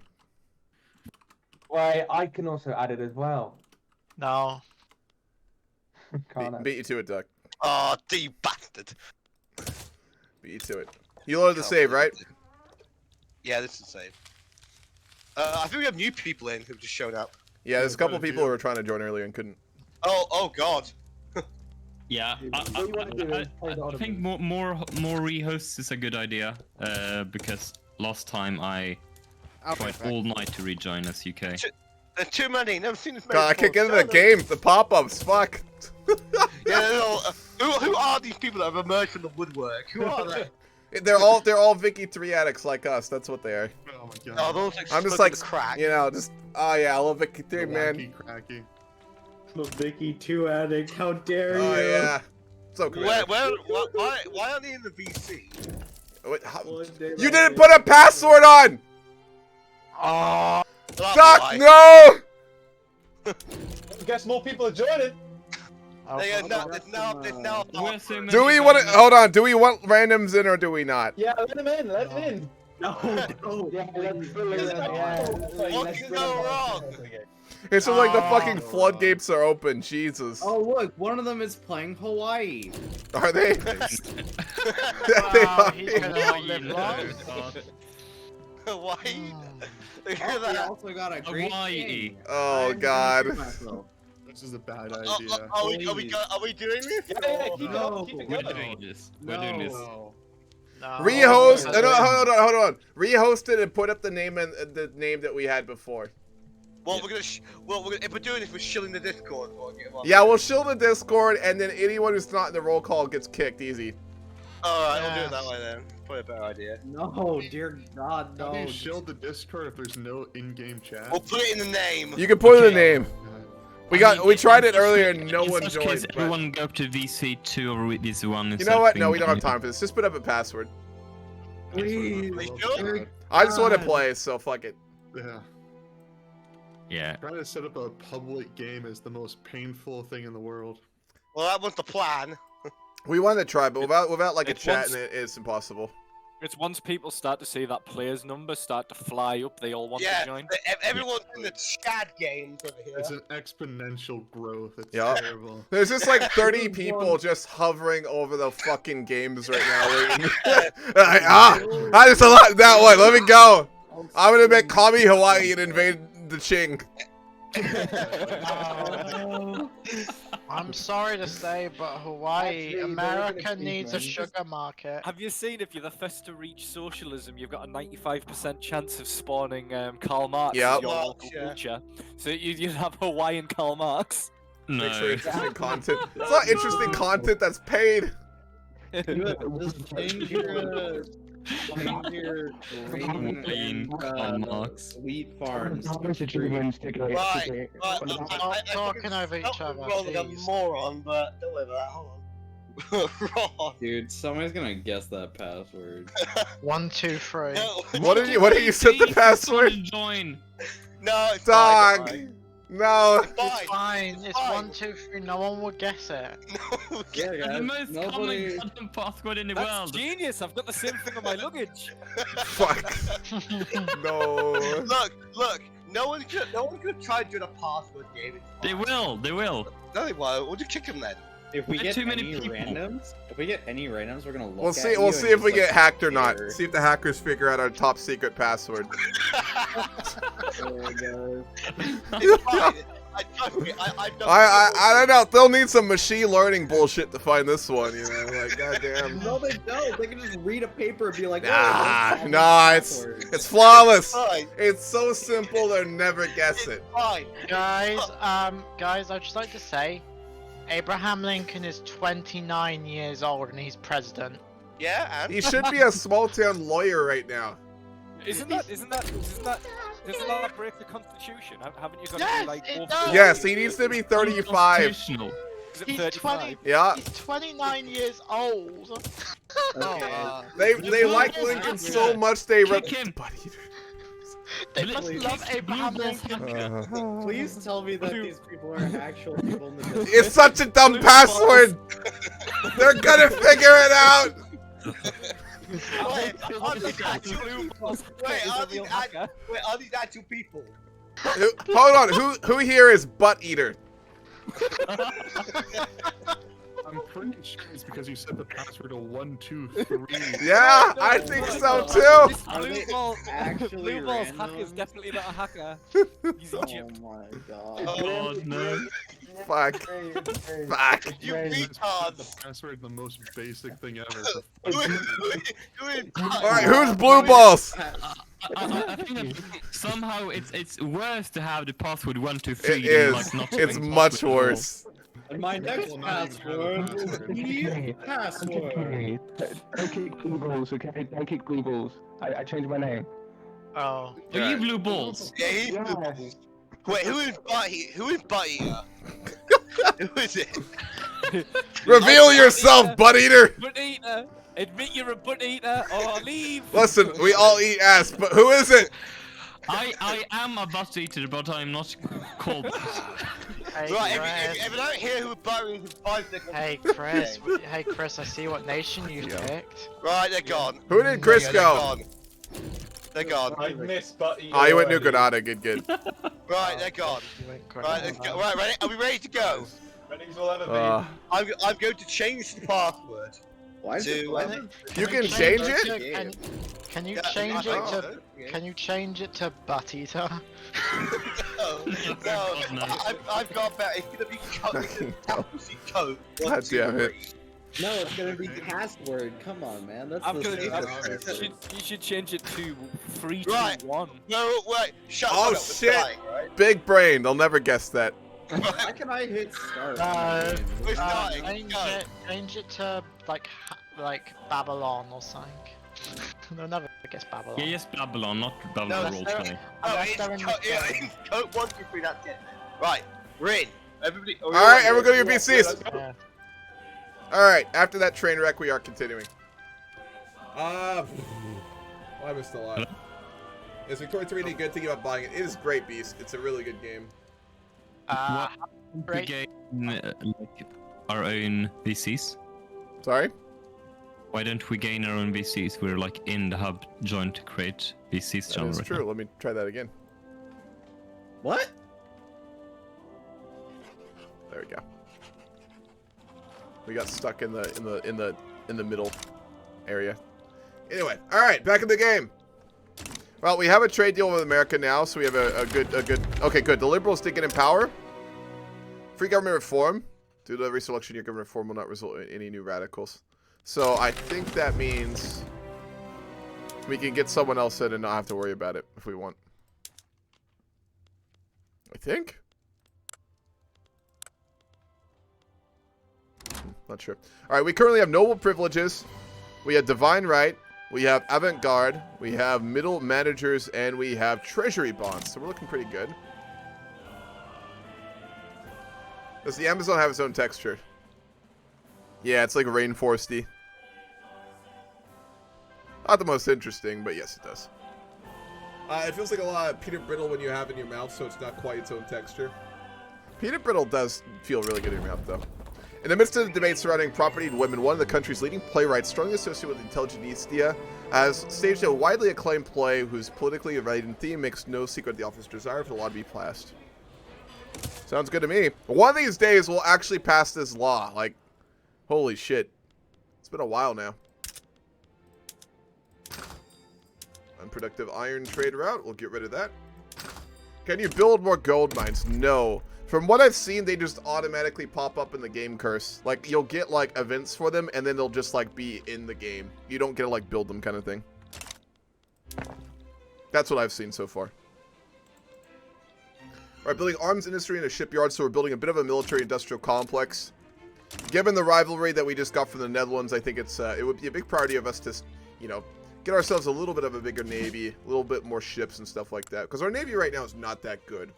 Wait, I can also add it as well. No. Can't I? Beat you to it, Duck. Oh, you bastard. Beat you to it. You loaded the save, right? Yeah, this is save. I think we have new people in who've just shown up. Yeah, there's a couple quite a people who few. were trying to join earlier and couldn't. Oh God. Yeah, What you wanna do is play the I other think ones. more rehosts is a good idea. Because last time I tried all night to rejoin us UK. There's too many. Never seen this many. God, I can't get before. into the game. The pop-ups, fuck. Yeah, no, who are these people that have emerged from the woodwork? Who are they? They're all Vicky 3 addicts like us. That's what they are. Oh my Oh, god. those like I'm just smoking like, crack. you know, just oh yeah, I love Vicky 3, man. Wacky, cracky. The Vicky 2 addict. How dare Oh you? yeah. So cool. Why are they in the VC? Wait, how- One day You that didn't day- put a password on! Oh. Duck, no! Guess more people are joining. There's now. We're so many Do we want to joiners. hold on? Do we want randoms in or do we not? Yeah, let them in. Let them in. No, no. Yeah, let's fill it in, yeah. What Let's can fill go it in. wrong? It's just like the Oh. fucking floodgates are open. Jesus. Oh look, one of them is playing Hawaii. Are they? They Wow, are. he's gonna outlive long. Hawaii. Look Oh, at we that. also got a great Hawaii. king. Oh I'm god. gonna do myself. This is a bad Oh, idea. are we doing this? Yeah, keep No. going. Keep it We're going. doing this. We're doing this. No. No. Rehost. Oh, No, hold on. Rehost it and put up the name and the name that we had before. Well, we're gonna. If we're doing this, we're shilling the Discord. Yeah, we'll shill the Discord, and then anyone who's not in the roll call gets kicked easy. All right, we'll do Yes. it that way then. Probably a better idea. No, dear God, How no. do you shield the Discord if there's no in-game chat? We'll put it in the name. You can put in the Okay. name. We tried it earlier and no in one such joined. Case, but- everyone go up to VC2 or VC1. You know what? No, we don't have time for this. Just put up a password. Please. Are you sure? dear I just want to God. play, so fuck it. Yeah. Yeah. Trying to set up a public game is the most painful thing in the world. Well, that was the plan. We wanted to try, but without like a it's chat once- in it, it's impossible. It's once people start to see that player's number start to fly up, they all want Yeah, to join. everyone's in the Chad games over here. It's an exponential growth. It's Yup. terrible. There's just like 30 people just hovering over the fucking games right now. Waiting. There's a lot. That one. Let me go. I'm gonna make Kami Hawaii and invade the Ching. I'm sorry to say, but Hawaii, Actually, America they're gonna needs a keep sugar market. Have you seen if you're the first to reach socialism, you've got a 95% chance of spawning Karl Marx Yep. in your Marx, local yeah. culture? So you'd have Hawaiian Karl Marx. Make sure No. interesting content. It's not interesting content that's paid. Just change your Hawaiian Karl Marx. wheat farms. Right. Stop talking over each other, Rolling like a please. moron, but don't worry about that. Hold on. Ron. Dude, somebody's gonna guess that password. 1, 2, 3. No. What did you set the password? Join. No, it's Dog. fine. It's No. It's fine. fine. It's fine. 1, 2, 3. No one would guess it. No, Yeah, The guys. most Nobody. common quantum password in the That's world. genius. I've got the same thing on my luggage. Fuck. No. Look. No one could try to do a password game. It's They fine. will. They will. No, they won't. We'll just kick them then. If we There are get too many any people. randoms, we're gonna look We'll at see. you We'll and see if just, we like, get hacked or not. stare. See if the hackers figure out our top secret password. Oh, God. It's fine. I trust me. I don't. I don't know. They'll need some machine learning bullshit to find this one. You know, like goddamn. No, they don't. They can just read a paper and be like, Nah, oh, nah, it's flawless. Fine. It's so simple they'll never guess It's it. fine. Guys, I'd just like to say, Abraham Lincoln is 29 years old and he's president. Yeah, and He should be a small town lawyer right now. Doesn't that break the constitution? Haven't you got to Yes, be like it over does. 40? Yes, he needs to be 35. Constitutional. Is it He's 35? 20. Yeah, He's 29 years old. they like Lincoln so much they Kick him. Butt eater. They must love Abraham Blue Lincoln. Please tell me that these people are actual people in the business. It's such a dumb password. They're gonna figure it out. Wait, are these actual people? Hold on, who here is butt eater? I'm pretty sure it's because you set the password to 1, 2, 3. Yeah, I think so too. This Are they actually Blue Ball's random? hacker's definitely not a hacker. He's Oh Egypt. my god. Oh no. Fuck. Fuck. You The retards! password, the most basic thing ever. Who is Alright, who's blue balls? I think that somehow it's worse to have the password 1, 2, 3 It than is. like not It's having much password at all. worse. And my next Well, now you have a password will password. be password. Don't kick blue balls, okay? Don't kick blue balls. I changed my name. Oh. Are you blue balls? Yeah, he's Yeah. Wait, who is Buddy? Who is Buddy? Who is it? Reveal yourself, butt eater. Butt eater! Admit you're a butt eater or leave! Listen, we all eat ass, but who is it? I am a butt eater, but I'm not called that. Hey, Right, Chris. if I don't hear who Buddy is in 5 seconds. Hey, Chris. Hey, Chris. I see what nation you Yeah. picked. Right, they're gone. Who did Chris They're go? gone. They're gone. I missed Buddy. Oh, you went New Granada, good. Right, they're gone. You went Right, let's go. Right, ready? Are we ready to go? Ready will ever be. I'm going to change the password. Why is it To, blank? You can change it? Can you Yeah, change I it to? don't. Yeah. Can you change it to butt eater? No, I've got better. It's gonna be coat. God damn it. No, it's gonna be password. Come on, man. That's I'm the gonna. same. You should change it to 3, 2, Right. 1. No, wait. Shut Oh, up. we're shit. starting, right? Big brain, they'll never guess that. Why can I hit start? We're starting. Change it to like Babylon or something. They'll never guess Babylon. Yeah, yes, Babylon, not Babylon No, roleplay. No, Unless it's they're in coat. the Yeah, game. it's coat 1, 2, 3. That's it. Right, we're in. Everybody. Alright, everyone go to your VCs. Yeah. Alright, after that train wreck, we are continuing. I missed a lot. Is Victoria 3D good thinking about buying it? It is great, Beast. It's a really good game. We Great. gain like, our own VCs. Sorry? Why don't we gain our own VCs? We're like in the hub joined to create VCs That channel is right true. Let me try that again. What? There we go. We got stuck in the middle area. Anyway, all right, back in the game. Well, we have a trade deal with America now, so we have a good. Okay, good. The Liberals did get in power. Free government reform. Due to every selection, your government reform will not result in any new radicals. So I think that means we can get someone else in and not have to worry about it if we want. I think. Not sure. All right, we currently have noble privileges. We have divine right. We have avant-garde. We have middle managers, and we have treasury bonds. So we're looking pretty good. Does the Amazon have its own texture? Yeah, it's like rainforesty. Not the most interesting, but yes, it does. It feels like a lot of peanut brittle when you have it in your mouth, so it's not quite its own texture. Peanut brittle does feel really good in your mouth, though. In the midst of the debate surrounding property and women, one of the country's leading playwrights, strongly associated with intelligentsia, has staged a widely acclaimed play whose politically related theme makes no secret the author's desire for the law to be passed. Sounds good to me. One of these days, we'll actually pass this law. Like, holy shit. It's been a while now. Unproductive iron trade route. We'll get rid of that. Can you build more gold mines? No. From what I've seen, they just automatically pop up in the game curse. Like, you'll get, like, events for them, and then they'll just, like, be in the game. You don't get to, like, build them kind of thing. That's what I've seen so far. Alright, building arms industry and a shipyard, so we're building a bit of a military-industrial complex. Given the rivalry that we just got from the Netherlands, I think it's it would be a big priority of us to, you know, get ourselves a little bit of a bigger navy, a little bit more ships and stuff like that. Because our navy right now is not that good.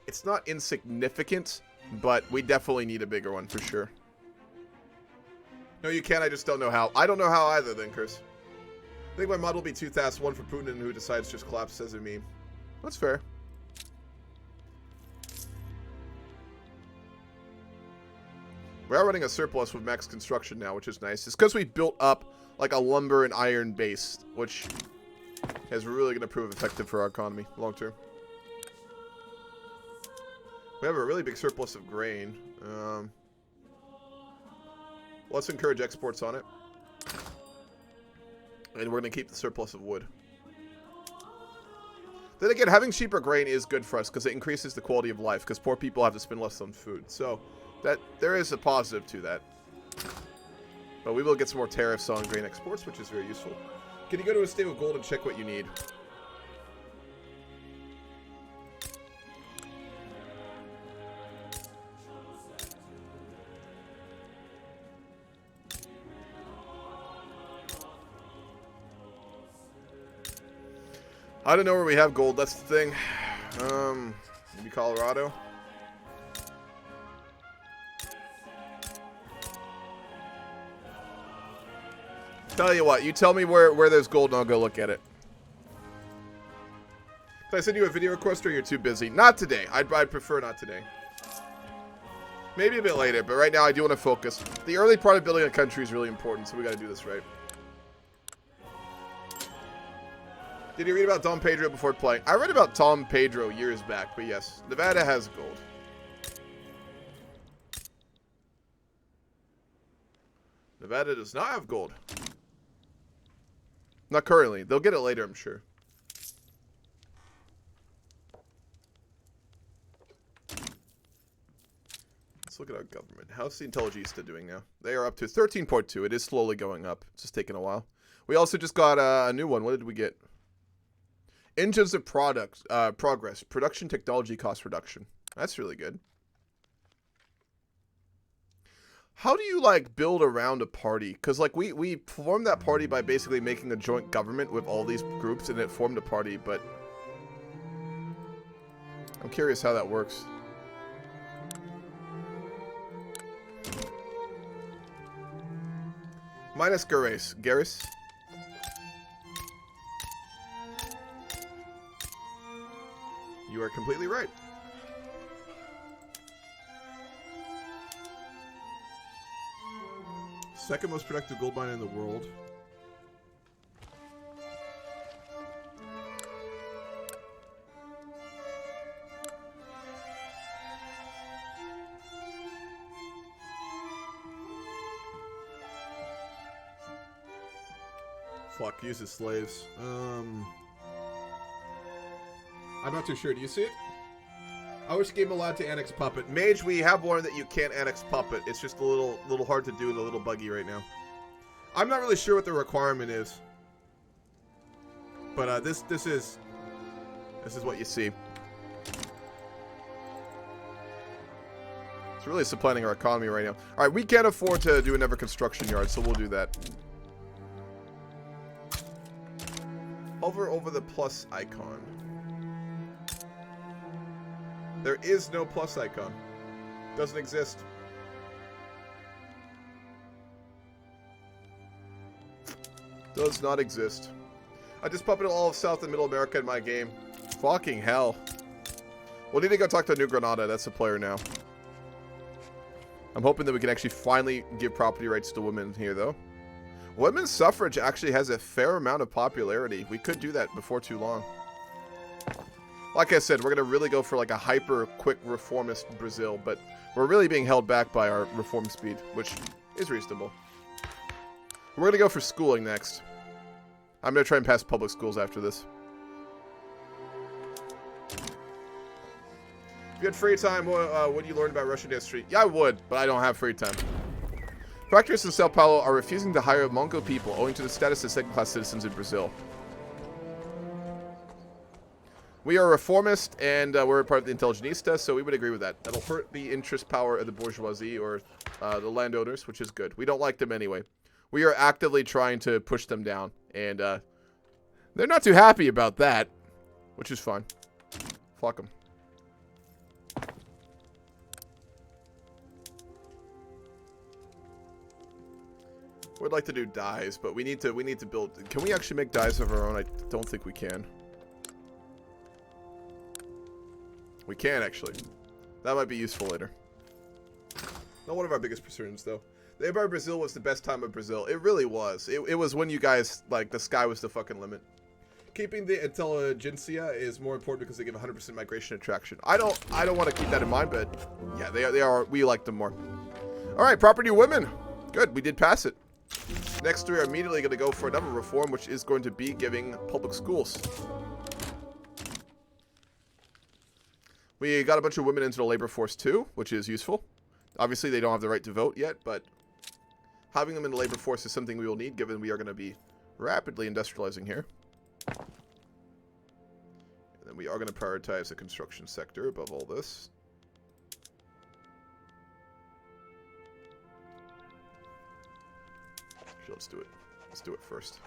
It's not insignificant, but we definitely need a bigger one for sure. No, you can. I just don't know how. I don't know how either, then, Chris. I think my mod will be 2 tasks, one for Putin, who decides to just collapse as a meme. That's fair. We are running a surplus with max construction now, which is nice. It's because we built up like a lumber and iron base, which is really going to prove effective for our economy long term. We have a really big surplus of grain. Let's encourage exports on it. And we're going to keep the surplus of wood. Then again, having cheaper grain is good for us because it increases the quality of life because poor people have to spend less on food. So that there is a positive to that. But we will get some more tariffs on grain exports, which is very useful. Can you go to a stable gold and check what you need? I don't know where we have gold, that's the thing. Maybe Colorado. Tell you what, you tell me where there's gold and I'll go look at it. Can I send you a video request or you're too busy? Not today. I'd prefer not today. Maybe a bit later, but right now I do want to focus. The early part of building a country is really important, so we got to do this right. Did you read about Dom Pedro before playing? I read about Dom Pedro years back, but yes, Nevada has gold. Nevada does not have gold. Not currently. They'll get it later, I'm sure. Let's look at our government. How's the Intelligista doing now? They are up to 13.2. It is slowly going up. It's just taking a while. We also just got a new one. What did we get? Engines of progress. Production technology cost reduction. That's really good. How do you, like, build around a party? Because, like, we formed that party by basically making a joint government with all these groups, and it formed a party, but I'm curious how that works. Minus Garis. Garis? You are completely right. Second most productive gold mine in the world. Fuck, uses slaves. I'm not too sure. Do you see it? I wish game allowed to annex Puppet. Mage, we have learned that you can't annex Puppet. It's just a little hard to do and a little buggy right now. I'm not really sure what the requirement is. But this is what you see. It's really supplanting our economy right now. All right, we can't afford to do another construction yard, so we'll do that. Hover over the plus icon. There is no plus icon. Doesn't exist. Does not exist. I just puppeted all of South and Middle America in my game. Fucking hell. We'll need to go talk to New Granada. That's the player now. I'm hoping that we can actually finally give property rights to women here, though. Women's suffrage actually has a fair amount of popularity. We could do that before too long. Like I said, we're going to really go for like a hyper-quick reformist Brazil, but we're really being held back by our reform speed, which is reasonable. We're going to go for schooling next. I'm going to try and pass public schools after this. If you had free time, would you learn about Russian history? Yeah, I would, but I don't have free time. Factories in Sao Paulo are refusing to hire Mongol people owing to the status of second-class citizens in Brazil. We are reformist, and we're part of the Intelligista, so we would agree with that. That'll hurt the interest power of the bourgeoisie or the landowners, which is good. We don't like them anyway. We are actively trying to push them down, and they're not too happy about that, which is fine. Fuck them. We'd like to do dyes, but we need to build. Can we actually make dyes of our own? I don't think we can. We can actually. That might be useful later. Not one of our biggest concerns though. The Empire of Brazil was the best time of Brazil. It really was. It was when you guys, like, the sky was the fucking limit. Keeping the intelligentsia is more important because they give 100% migration attraction. I don't want to keep that in mind, but yeah, they are. We like them more. All right, property women. Good, we did pass it. Next, we are immediately going to go for another reform, which is going to be giving public schools. We got a bunch of women into the labor force too, which is useful. Obviously, they don't have the right to vote yet, but having them in the labor force is something we will need, given we are going to be rapidly industrializing here. And then we are going to prioritize the construction sector above all this. Actually, let's do it. Let's do it first.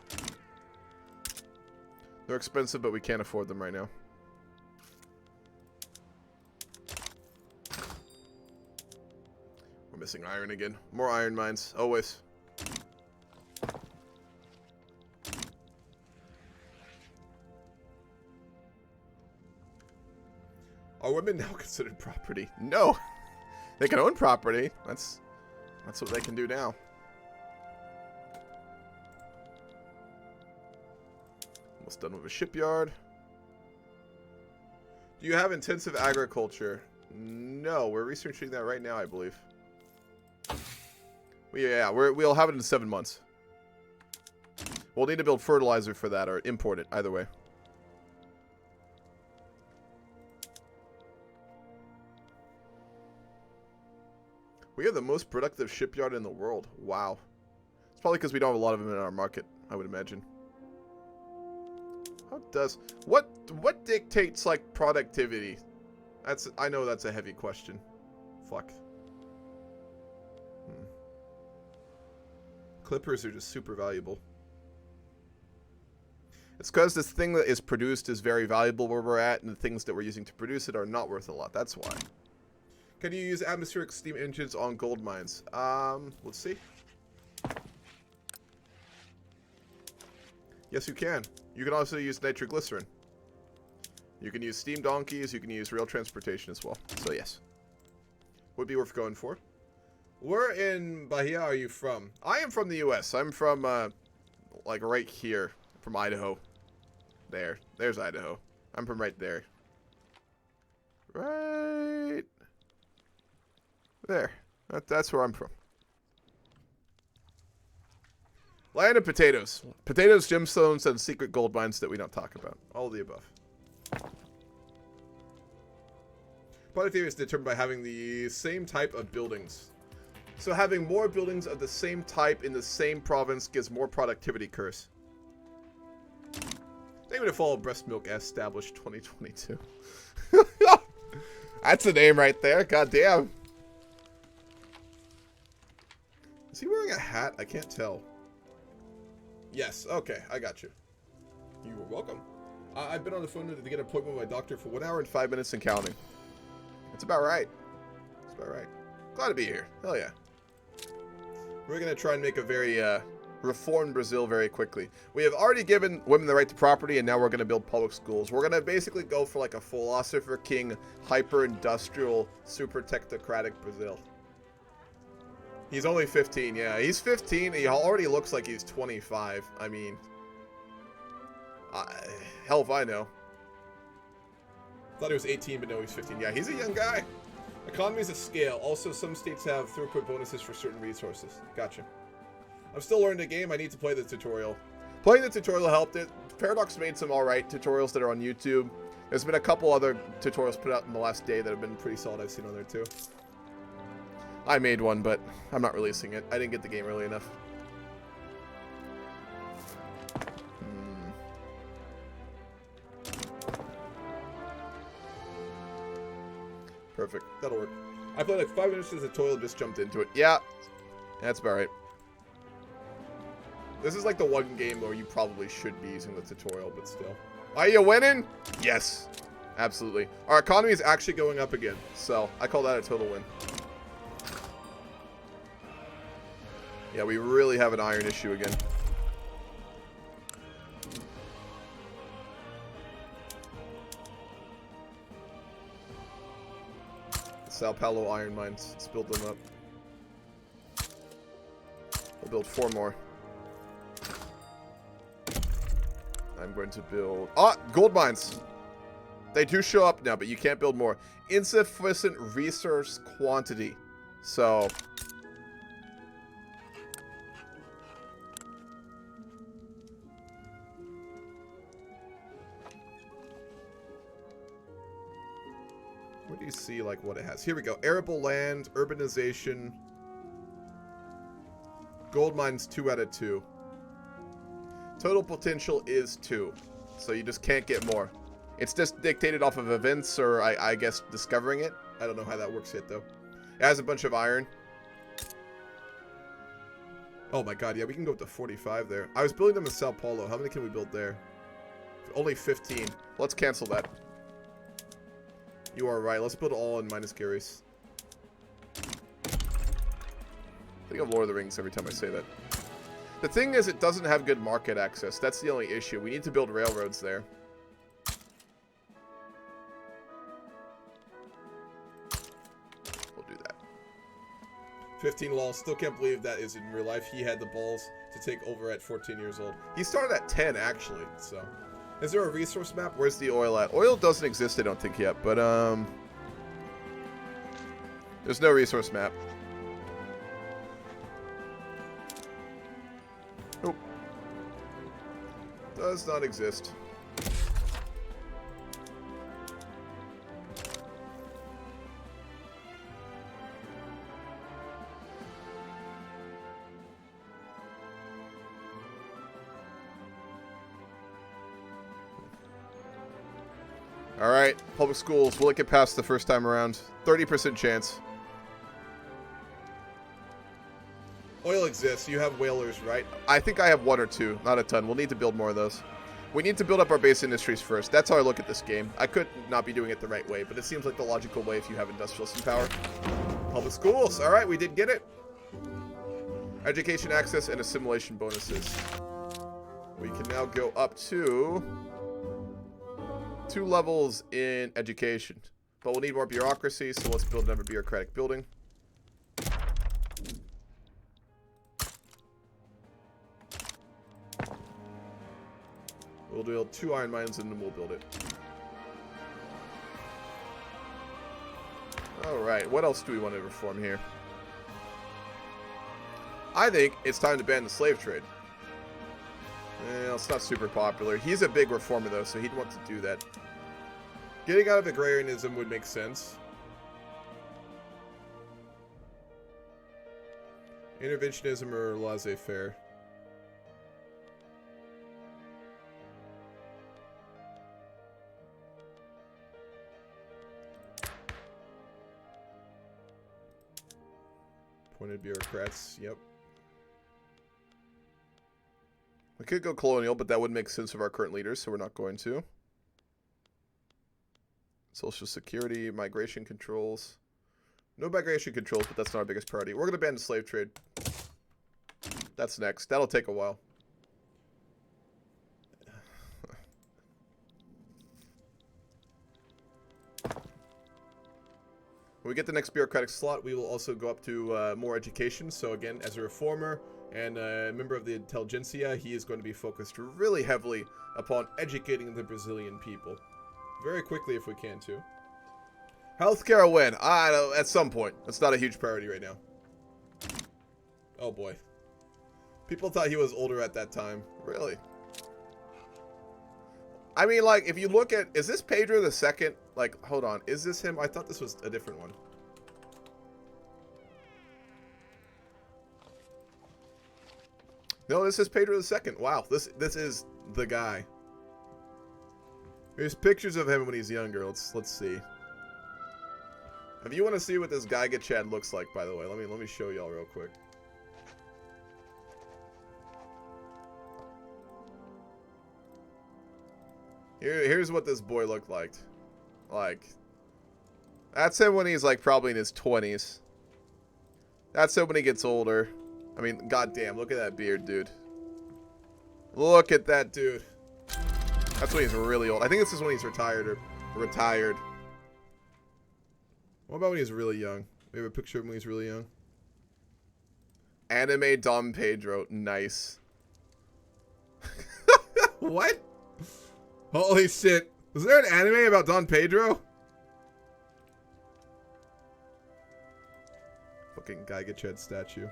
They're expensive, but we can't afford them right now. We're missing iron again. More iron mines, always. Are women now considered property? No. They can own property. That's what they can do now. Almost done with a shipyard. Do you have intensive agriculture? No, we're researching that right now, I believe. We'll have it in 7 months. We'll need to build fertilizer for that or import it, either way. We have the most productive shipyard in the world. Wow. It's probably because we don't have a lot of them in our market, I would imagine. How does... What dictates, like, productivity? I know that's a heavy question. Fuck. Clippers are just super valuable. It's because this thing that is produced is very valuable where we're at, and the things that we're using to produce it are not worth a lot. That's why. Can you use atmospheric steam engines on gold mines? Let's see. Yes, you can. You can also use nitroglycerin. You can use steam donkeys. You can use rail transportation as well. So, yes. Would be worth going for. Where in Bahia are you from? I am from the U.S. I'm from, like, right here. From Idaho. There's Idaho. I'm from right there. Right there. That's where I'm from. Land of potatoes. Potatoes, gemstones, and secret gold mines that we don't talk about. All of the above. Productivity is determined by having the same type of buildings. So having more buildings of the same type in the same province gives more productivity curse. Name it a follow breast milk established 2022. That's the name right there. God damn. Is he wearing a hat? I can't tell. Yes. Okay. I got you. You were welcome. I've been on the phone to get an appointment with my doctor for 1 hour and 5 minutes and counting. That's about right. That's about right. Glad to be here. Hell yeah. We're going to try and make a very reformed Brazil very quickly. We have already given women the right to property, and now we're going to build public schools. We're going to basically go for like a philosopher king, hyper-industrial, super technocratic Brazil. He's only 15, yeah. He's 15. He already looks like he's 25. I mean, hell if I know. Thought he was 18, but no, he's 15. Yeah, he's a young guy. Economies of scale. Also, some states have throughput bonuses for certain resources. Gotcha. I'm still learning the game. I need to play the tutorial. Playing the tutorial helped it. Paradox made some alright tutorials that are on YouTube. There's been a couple other tutorials put out in the last day that have been pretty solid I've seen on there too. I made one, but I'm not releasing it. I didn't get the game early enough. Perfect. That'll work. I played like 5 minutes as a tutorial, just jumped into it. Yeah. That's about right. This is like the one game where you probably should be using the tutorial, but still. Are you winning? Yes. Absolutely. Our economy is actually going up again, so I call that a total win. Yeah, we really have an iron issue again. Sao Paulo iron mines. Let's build them up. We'll build 4 more. I'm going to build... Ah! Gold mines! They do show up now, but you can't build more. Insufficient resource quantity. So... where do you see, like, what it has? Here we go. Arable land, urbanization... Gold mines 2 out of 2. Total potential is 2. So you just can't get more. It's just dictated off of events or, I guess, discovering it. I don't know how that works yet, though. It has a bunch of iron. Oh my god, yeah, we can go up to 45 there. I was building them in Sao Paulo. How many can we build there? Only 15. Let's cancel that. You are right. Let's build all in minus Gary's. I think of Lord of the Rings every time I say that. The thing is, it doesn't have good market access. That's the only issue. We need to build railroads there. We'll do that. 15 lol. Still can't believe that is in real life. He had the balls to take over at 14 years old. He started at 10, actually. So, is there a resource map? Where's the oil at? Oil doesn't exist, I don't think, yet. But, there's no resource map. Nope. Does not exist. Alright, public schools. Will it get past the first time around? 30% chance. Oil exists. You have whalers, right? I think I have 1 or 2. Not a ton. We'll need to build more of those. We need to build up our base industries first. That's how I look at this game. I could not be doing it the right way, but it seems like the logical way if you have industrialism power. Public schools. Alright, we did get it. Education access and assimilation bonuses. We can now go up to 2 levels in education. But we'll need more bureaucracy, so let's build another bureaucratic building. We'll build 2 iron mines and then we'll build it. Alright, what else do we want to reform here? I think it's time to ban the slave trade. It's not super popular. He's a big reformer though, so he'd want to do that. Getting out of agrarianism would make sense. Interventionism or laissez-faire. Appointed bureaucrats, yep. We could go colonial, but that would make sense of our current leaders, so we're not going to. Social security, migration controls. No migration controls, but that's not our biggest priority. We're going to ban the slave trade. That's next. That'll take a while. When we get the next bureaucratic slot, we will also go up to more education. So again, as a reformer and a member of the intelligentsia, he is going to be focused really heavily upon educating the Brazilian people. Very quickly if we can too. Healthcare will win. I don't know, at some point. That's not a huge priority right now. Oh boy. People thought he was older at that time. Really? I mean, like, if you look at... Is this Pedro II? Like, hold on. Is this him? I thought this was a different one. No, this is Pedro II. Wow, this is the guy. There's pictures of him when he's younger. Let's see. If you want to see what this Geiga Chad looks like, by the way, let me show y'all real quick. Here's what this boy looked like. Like, that's him when he's like probably in his 20s. That's him when he gets older. I mean, goddamn, look at that beard, dude. Look at that dude. That's when he's really old. I think this is when he's retired or retired. What about when he's really young? We have a picture of him when he's really young. Anime Dom Pedro. Nice. What? Holy shit. Was there an anime about Don Pedro? Fucking Giga Chad statue.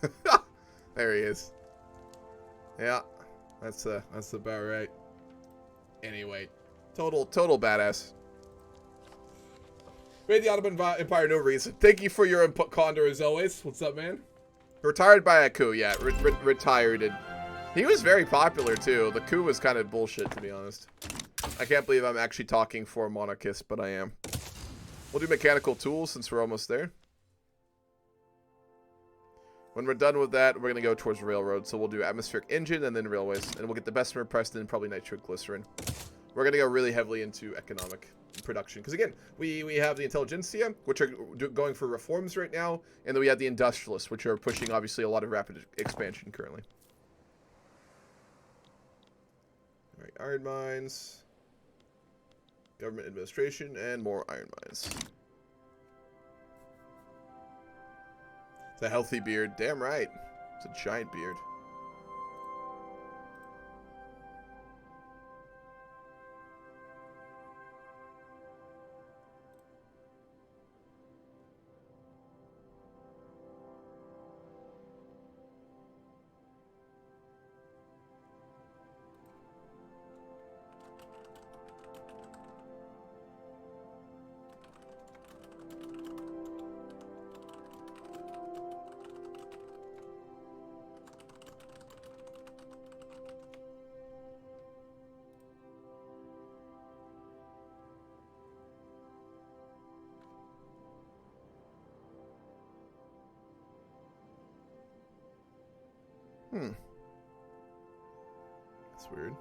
Young. There he is. Yeah. That's about right. Anyway. Total badass. Made the Ottoman Empire no reason. Thank you for your input, Condor, as always. What's up, man? Retired by a coup, yeah. Retired. He was very popular, too. The coup was kind of bullshit, to be honest. I can't believe I'm actually talking for a monarchist, but I am. We'll do mechanical tools since we're almost there. When we're done with that, we're going to go towards railroad. So we'll do atmospheric engine and then railways. And we'll get the Bessemer press and then probably nitroglycerin. We're going to go really heavily into economic production. Because again, we have the intelligentsia, which are going for reforms right now. And then we have the industrialists, which are pushing, obviously, a lot of rapid expansion currently. All right, iron mines. Government administration and more iron mines. It's a healthy beard. Damn right. It's a giant beard. That's weird.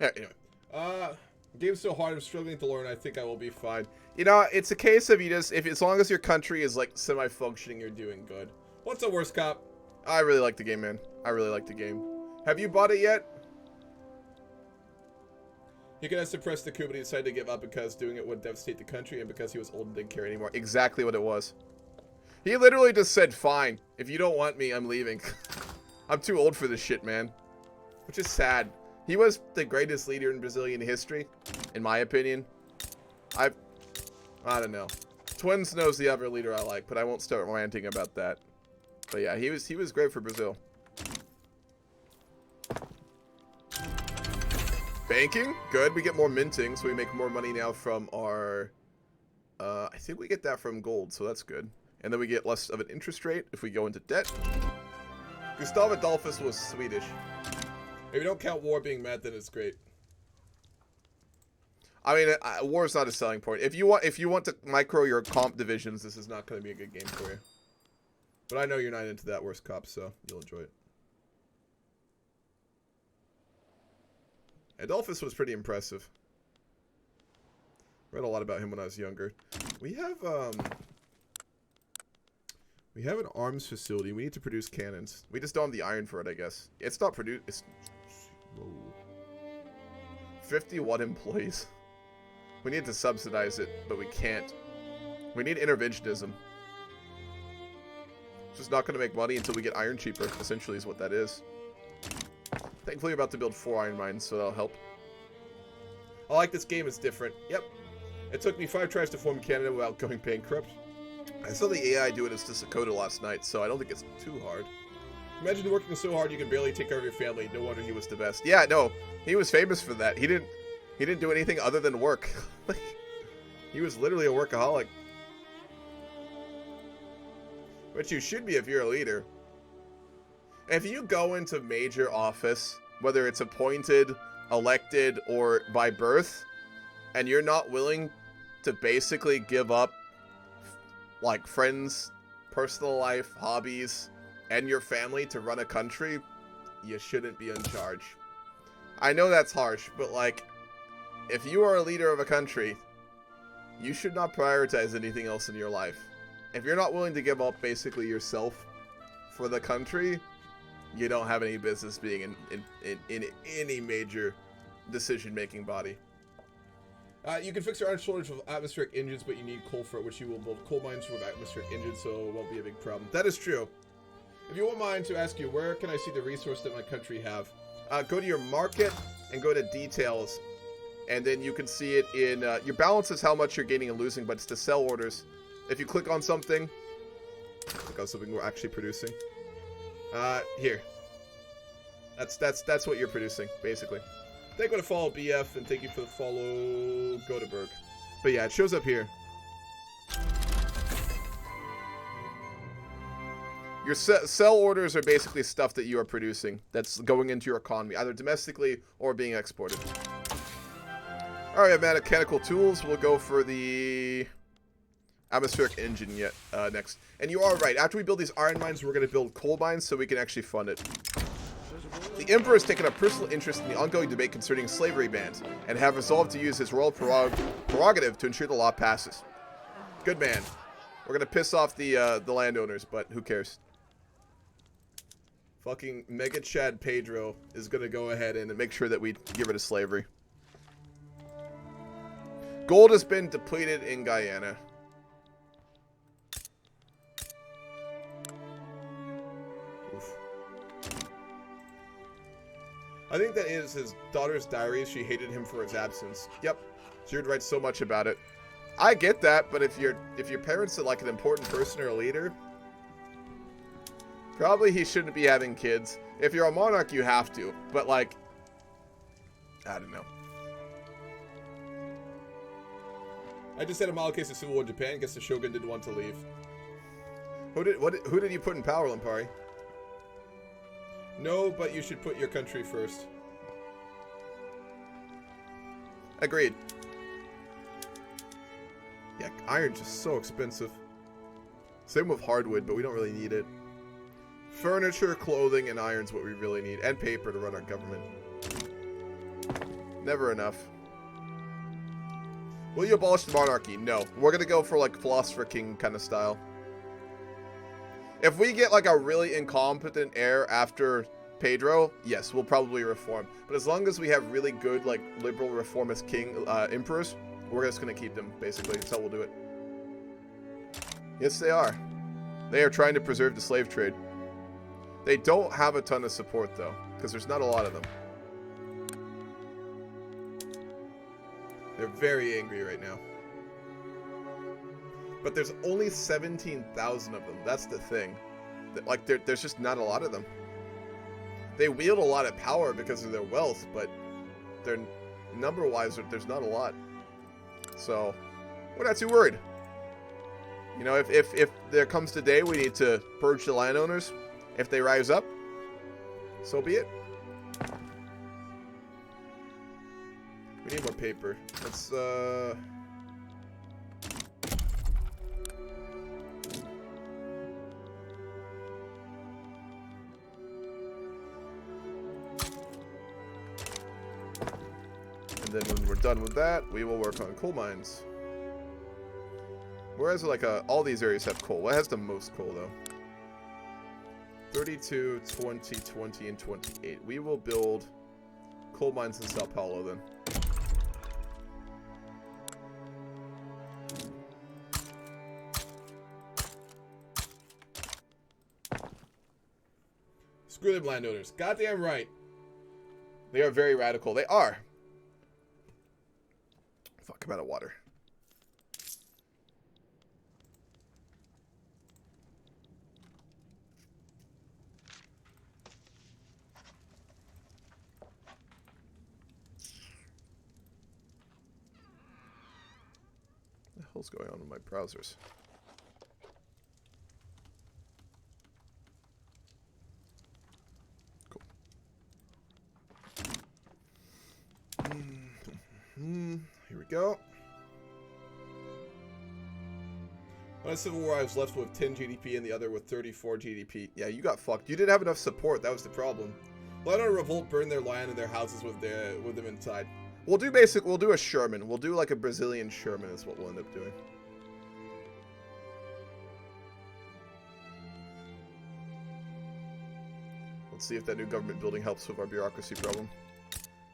Yeah, anyway. Game's so hard, I'm struggling to learn. I think I will be fine. You know, it's a case of you just, as long as your country is like semi-functioning, you're doing good. What's the worst cop? I really like the game, man. I really like the game. Have you bought it yet? He could have suppressed the coup, but he decided to give up because doing it would devastate the country and because he was old and didn't care anymore. Exactly what it was. He literally just said, fine. If you don't want me, I'm leaving. I'm too old for this shit, man. Which is sad. He was the greatest leader in Brazilian history, in my opinion. I don't know. Twins knows the other leader I like, but I won't start ranting about that. But yeah, he was great for Brazil. Banking, good. We get more minting, so we make more money now from our. I think we get that from gold, so that's good. And then we get less of an interest rate if we go into debt. Gustav Adolphus was Swedish. If you don't count war being mad, then it's great. I mean, war is not a selling point. If you want to micro your comp divisions, this is not going to be a good game for you. But I know you're not into that worst cop, so you'll enjoy it. Adolphus was pretty impressive. Read a lot about him when I was younger. We have an arms facility. We need to produce cannons. We just don't have the iron for it, I guess. It's not produced. It's whoa. 51 employees. We need to subsidize it, but we can't. We need interventionism. It's just not going to make money until we get iron cheaper, essentially is what that is. Thankfully, we're about to build 4 iron mines, so that'll help. I like this game. It's different. Yep. It took me 5 tries to form Canada without going bankrupt. I saw the AI do it as Dakota last night, so I don't think it's too hard. Imagine working so hard you can barely take care of your family. No wonder he was the best. Yeah, no, he was famous for that. He didn't do anything other than work. He was literally a workaholic. Which you should be if you're a leader. If you go into major office, whether it's appointed, elected, or by birth, and you're not willing to basically give up, like, friends, personal life, hobbies, and your family to run a country, you shouldn't be in charge. I know that's harsh, but, like, if you are a leader of a country, you should not prioritize anything else in your life. If you're not willing to give up basically yourself for the country, you don't have any business being in any major decision-making body. You can fix your iron shortage with atmospheric engines, but you need coal for it, which you will build coal mines with atmospheric engines, so it won't be a big problem. That is true. If you won't mind to ask you, where can I see the resource that my country have? Go to your market and go to details, and then you can see it in your balance is how much you're gaining and losing, but it's the sell orders. If you click on something we're actually producing. Here. That's what you're producing, basically. Thank you for the follow, BF, and thank you for the follow, Godeberg. But yeah, it shows up here. Your sell orders are basically stuff that you are producing that's going into your economy, either domestically or being exported. Alright, mechanical tools. We'll go for the atmospheric engine next. And you are right. After we build these iron mines, we're going to build coal mines so we can actually fund it. The Emperor has taken a personal interest in the ongoing debate concerning slavery bans and have resolved to use his royal prerogative to ensure the law passes. Good man. We're going to piss off the landowners, but who cares? Fucking Mega Chad Pedro is going to go ahead and make sure that we get rid of slavery. Gold has been depleted in Guyana. Oof. I think that is his daughter's diary. She hated him for his absence. Yep. She would write so much about it. I get that, but if your parents are like an important person or a leader, probably he shouldn't be having kids. If you're a monarch, you have to. But like, I don't know. I just had a mild case of civil war in Japan. Guess the shogun didn't want to leave. Who did you put in power, Lampari? No, but you should put your country first. Agreed. Yeah, iron's just so expensive. Same with hardwood, but we don't really need it. Furniture, clothing, and iron's what we really need. And paper to run our government. Never enough. Will you abolish the monarchy? No. We're gonna go for like Philosopher King kind of style. If we get like a really incompetent heir after Pedro, yes, we'll probably reform. But as long as we have really good like liberal reformist emperors, we're just gonna keep them, basically. That's how we'll do it. Yes, they are. They are trying to preserve the slave trade. They don't have a ton of support though, because there's not a lot of them. They're very angry right now. But there's only 17,000 of them. That's the thing. Like, there's just not a lot of them. They wield a lot of power because of their wealth, but they're number-wise, there's not a lot. So, we're not too worried. You know, if there comes a day we need to purge the landowners, if they rise up, so be it. We need more paper. Let's, and then when we're done with that, we will work on coal mines. Whereas, like, all these areas have coal. What has the most coal, though? 32, 20, 20, and 28. We will build coal mines in Sao Paulo, then. Screw them landowners. Goddamn right. They are very radical. They are. Fuck, I'm out of water. What the hell's going on with my browsers? One Civil War, I was left with 10 GDP and the other with 34 GDP. Yeah, you got fucked. You didn't have enough support. That was the problem. Let our revolt burn their land and their houses with them inside. We'll do a Sherman. We'll do like a Brazilian Sherman is what we'll end up doing. Let's see if that new government building helps with our bureaucracy problem.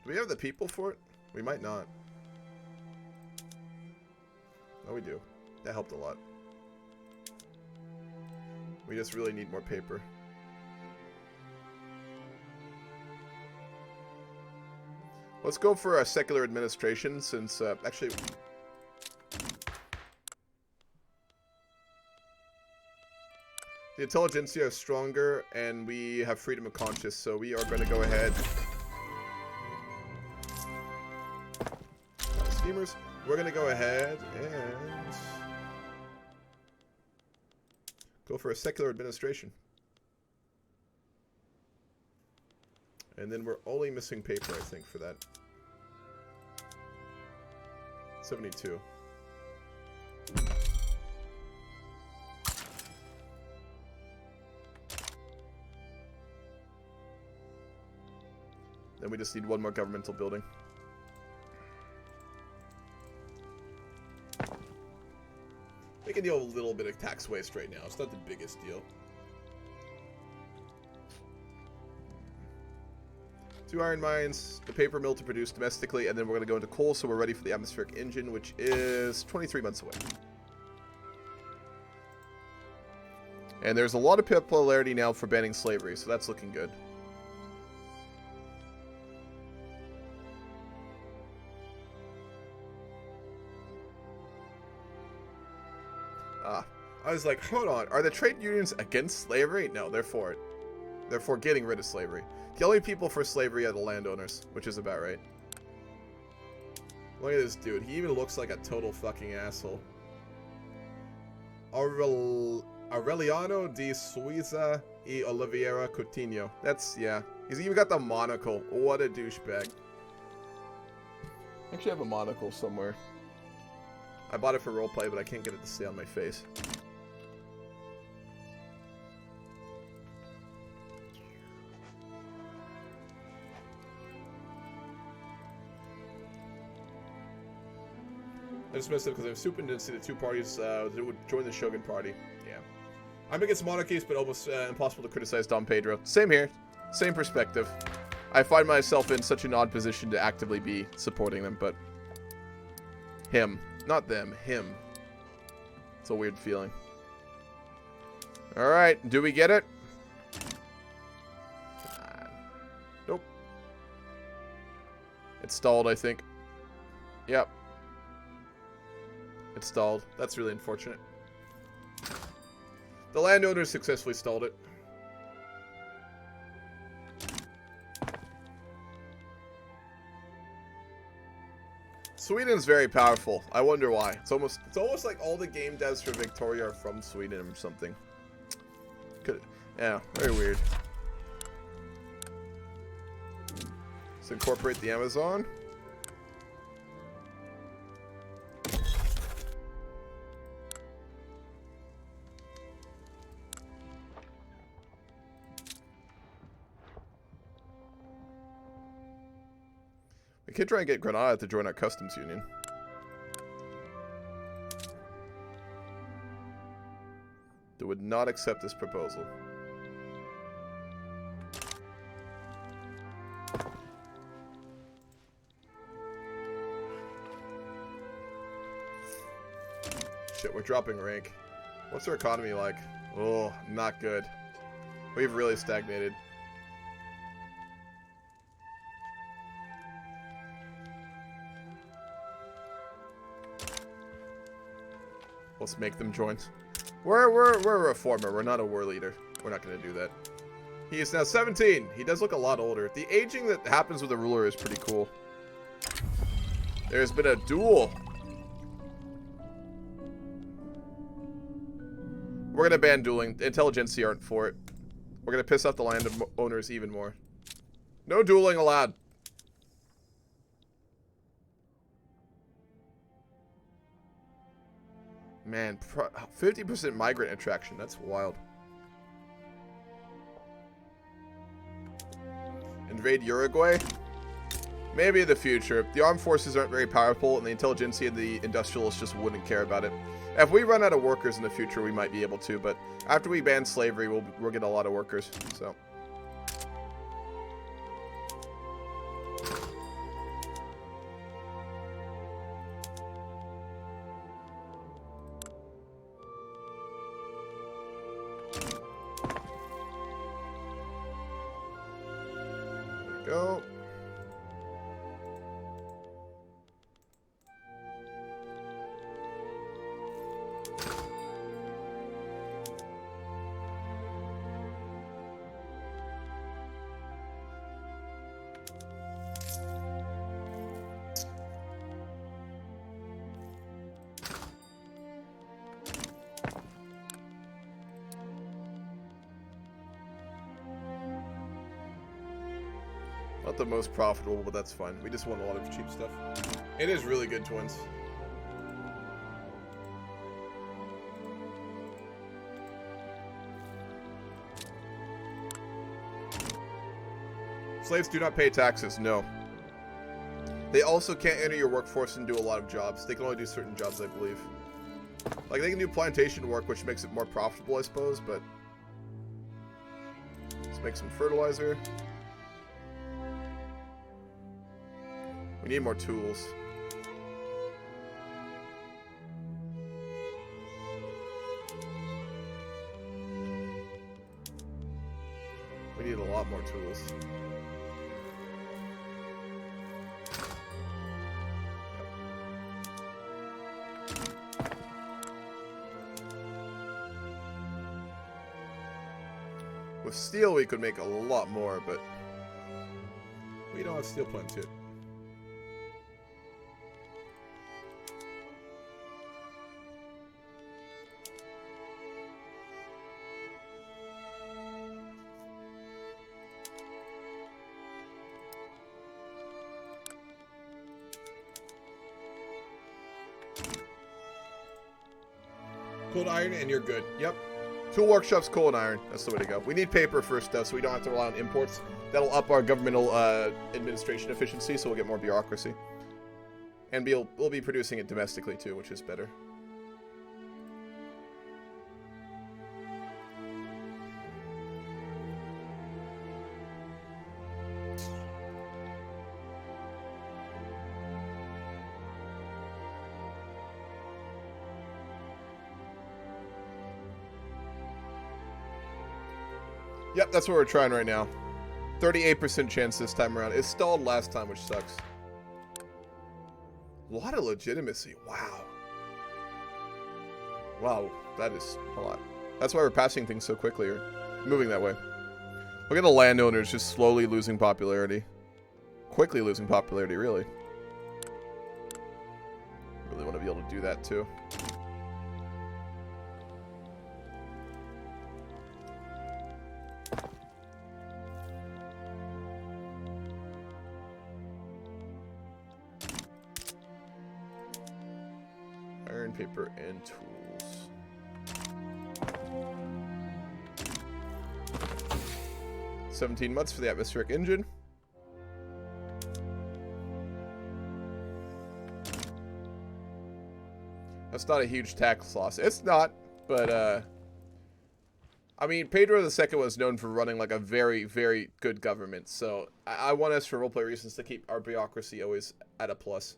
Do we have the people for it? We might not. No, we do. That helped a lot. We just really need more paper. Let's go for a secular administration since, actually... The intelligentsia is stronger and we have freedom of conscience, so we are going to go ahead... Steamers. We're going to go ahead and... go for a secular administration. And then we're only missing paper, I think, for that. 72. Then we just need one more governmental building. We can deal with a little bit of tax waste right now. It's not the biggest deal. 2 iron mines, the paper mill to produce domestically, and then we're going to go into coal, so we're ready for the atmospheric engine, which is 23 months away. And there's a lot of popularity now for banning slavery, so that's looking good. I was like, hold on, are the trade unions against slavery? No, they're for it. They're for getting rid of slavery. The only people for slavery are the landowners, which is about right. Look at this dude. He even looks like a total fucking asshole. Aureliano de Souza y Oliveira Coutinho. That's, yeah. He's even got the monocle. What a douchebag. Actually, I have a monocle somewhere. I bought it for roleplay, but I can't get it to stay on my face. I just messed up because I'm super didn't see the two parties that would join the Shogun party. Yeah. I'm against monarchies, but almost impossible to criticize Dom Pedro. Same here. Same perspective. I find myself in such an odd position to actively be supporting them, but... him. Not them. Him. It's a weird feeling. Alright, do we get it? Nope. It's stalled, I think. Yep. It stalled. That's really unfortunate. The landowners successfully stalled it. Sweden's very powerful. I wonder why. It's almost like all the game devs for Victoria are from Sweden or something. Yeah, very weird. Let's incorporate the Amazon. We could try and get Granada to join our customs union. They would not accept this proposal. Shit, we're dropping rank. What's our economy like? Oh, not good. We've really stagnated. Let's make them join. We're a reformer. We're not a war leader. We're not going to do that. He is now 17. He does look a lot older. The aging that happens with a ruler is pretty cool. There's been a duel. We're going to ban dueling. The intelligentsia aren't for it. We're going to piss off the land owners even more. No dueling allowed. Man, 50% migrant attraction. That's wild. Invade Uruguay? Maybe in the future. The armed forces aren't very powerful, and the intelligentsia and the industrialists just wouldn't care about it. If we run out of workers in the future, we might be able to, but after we ban slavery, we'll get a lot of workers, so. There we go. Not the most profitable, but that's fine. We just want a lot of cheap stuff. It is really good, twins. Slaves do not pay taxes, no. They also can't enter your workforce and do a lot of jobs. They can only do certain jobs, I believe. Like, they can do plantation work, which makes it more profitable, I suppose, but... Let's make some fertilizer. We need more tools. We need a lot more tools. With steel, we could make a lot more, but we don't have steel plants yet. Coal and iron, and you're good. Yep. Tool workshops, coal and iron. That's the way to go. We need paper first, though, so we don't have to rely on imports. That'll up our governmental administration efficiency, so we'll get more bureaucracy. And we'll be producing it domestically, too, which is better. Yep, that's what we're trying right now. 38% chance this time around. It stalled last time, which sucks. A lot of legitimacy. Wow. Wow, that is a lot. That's why we're passing things so quickly or moving that way. Look at the landowners just slowly losing popularity. Quickly losing popularity, really. Really want to be able to do that, too. Iron, paper, and tools. $17 months for the atmospheric engine. That's not a huge tax loss. It's not, but I mean, Pedro II was known for running like a very, very good government. So I want us, for roleplay reasons, to keep our bureaucracy always at a plus.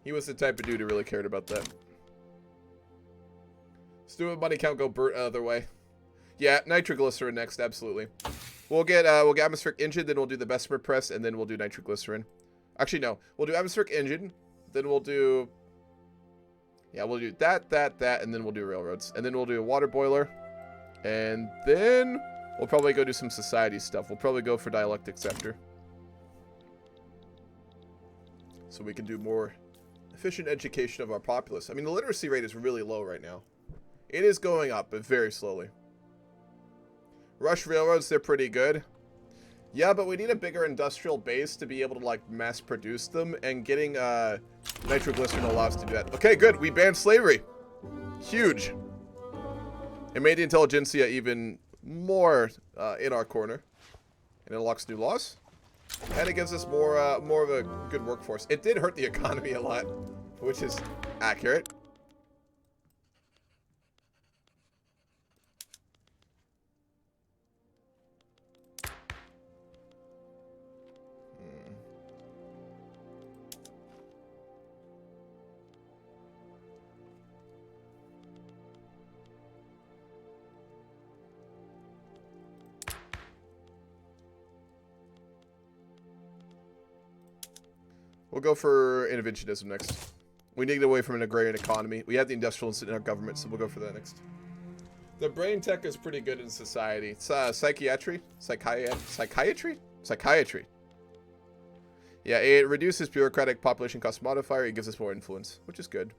He was the type of dude who really cared about that. Student money count go Bert other way. Yeah, nitroglycerin next, absolutely. We'll get atmospheric engine, then we'll do the Bessemer press, and then we'll do nitroglycerin. Actually, no. We'll do atmospheric engine, then we'll do... Yeah, we'll do that, and then we'll do railroads. And then we'll do a water boiler. And then we'll probably go do some society stuff. We'll probably go for dialectics after. So we can do more efficient education of our populace. I mean, the literacy rate is really low right now. It is going up, but very slowly. Rush railroads, they're pretty good. Yeah, but we need a bigger industrial base to be able to, like, mass produce them, and getting, nitroglycerin allows us to do that. Okay, good. We banned slavery. Huge. It made the intelligentsia even more, in our corner. And it unlocks new laws. And it gives us more of a good workforce. It did hurt the economy a lot, which is accurate. We'll go for interventionism next. We need to get away from an agrarian economy. We have the industrialists in our government, so we'll go for that next. The brain tech is pretty good in society. It's psychiatry? Psychiatry? Psychiatry. Yeah, it reduces bureaucratic population cost modifier. It gives us more influence, which is good.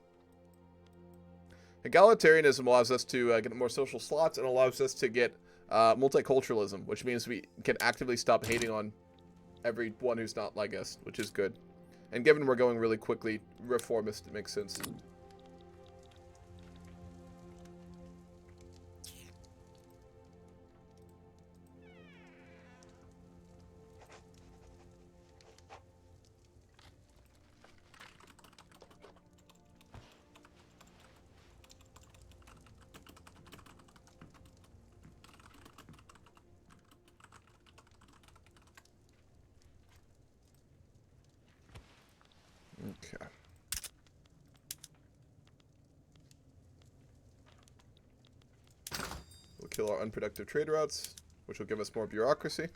Egalitarianism allows us to get more social slots and allows us to get multiculturalism, which means we can actively stop hating on everyone who's not like us, which is good. And given we're going really quickly, reformist, it makes sense. Okay. We'll kill our unproductive trade routes, which will give us more bureaucracy.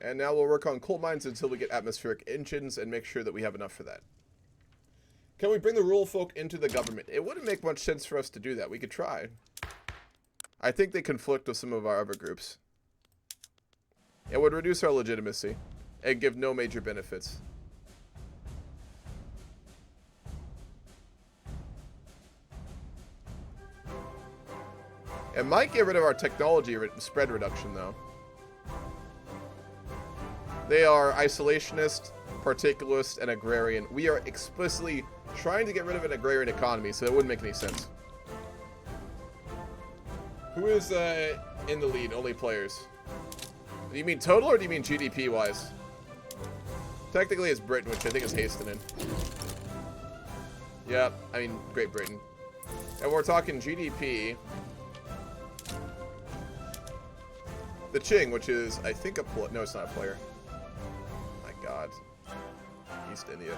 And now we'll work on coal mines until we get atmospheric engines and make sure that we have enough for that. Can we bring the rural folk into the government? It wouldn't make much sense for us to do that. We could try. I think they conflict with some of our other groups. It would reduce our legitimacy and give no major benefits. It might get rid of our technology spread reduction, though. They are isolationist, particularist, and agrarian. We are explicitly trying to get rid of an agrarian economy, so it wouldn't make any sense. Who is in the lead? Only players. Do you mean total, or do you mean GDP-wise? Technically, it's Britain, which I think is hastening. Yeah, I mean, Great Britain. And we're talking GDP. The Qing, which is, I think, no, it's not a player. My God. East India.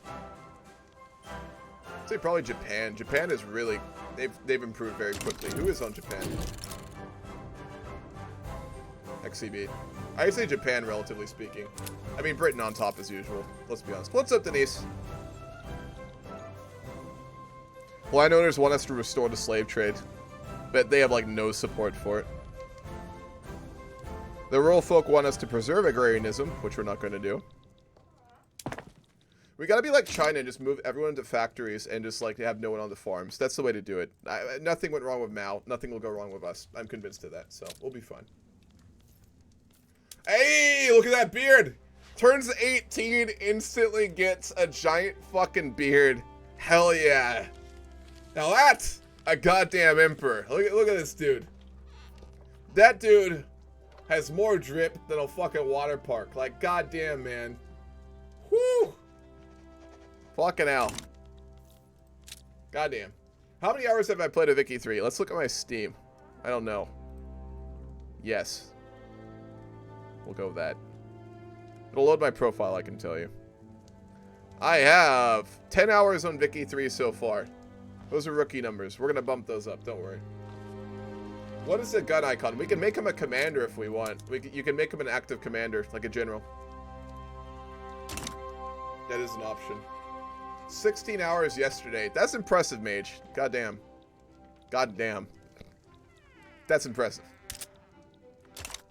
I'd say probably Japan. Japan is really, they've improved very quickly. Who is on Japan? XCB. I'd say Japan, relatively speaking. I mean, Britain on top as usual. Let's be honest. What's up, Denise? Landowners want us to restore the slave trade, but they have, like, no support for it. The rural folk want us to preserve agrarianism, which we're not going to do. We gotta be like China and just move everyone into factories and just, like, have no one on the farms. That's the way to do it. Nothing went wrong with Mao. Nothing will go wrong with us. I'm convinced of that, so we'll be fine. Hey, look at that beard! Turns 18, instantly gets a giant fucking beard. Hell yeah. Now that's a goddamn emperor. Look at this dude. That dude has more drip than a fucking water park. Like, goddamn, man. Whoo! Fucking hell. Goddamn. How many hours have I played of Vicky 3? Let's look at my Steam. I don't know. Yes. We'll go with that. It'll load my profile, I can tell you. I have 10 hours on Vicky 3 so far. Those are rookie numbers. We're going to bump those up. Don't worry. What is the gun icon? We can make him a commander if we want. You can make him an active commander, like a general. That is an option. 16 hours yesterday. That's impressive, Mage. Goddamn. Goddamn. That's impressive.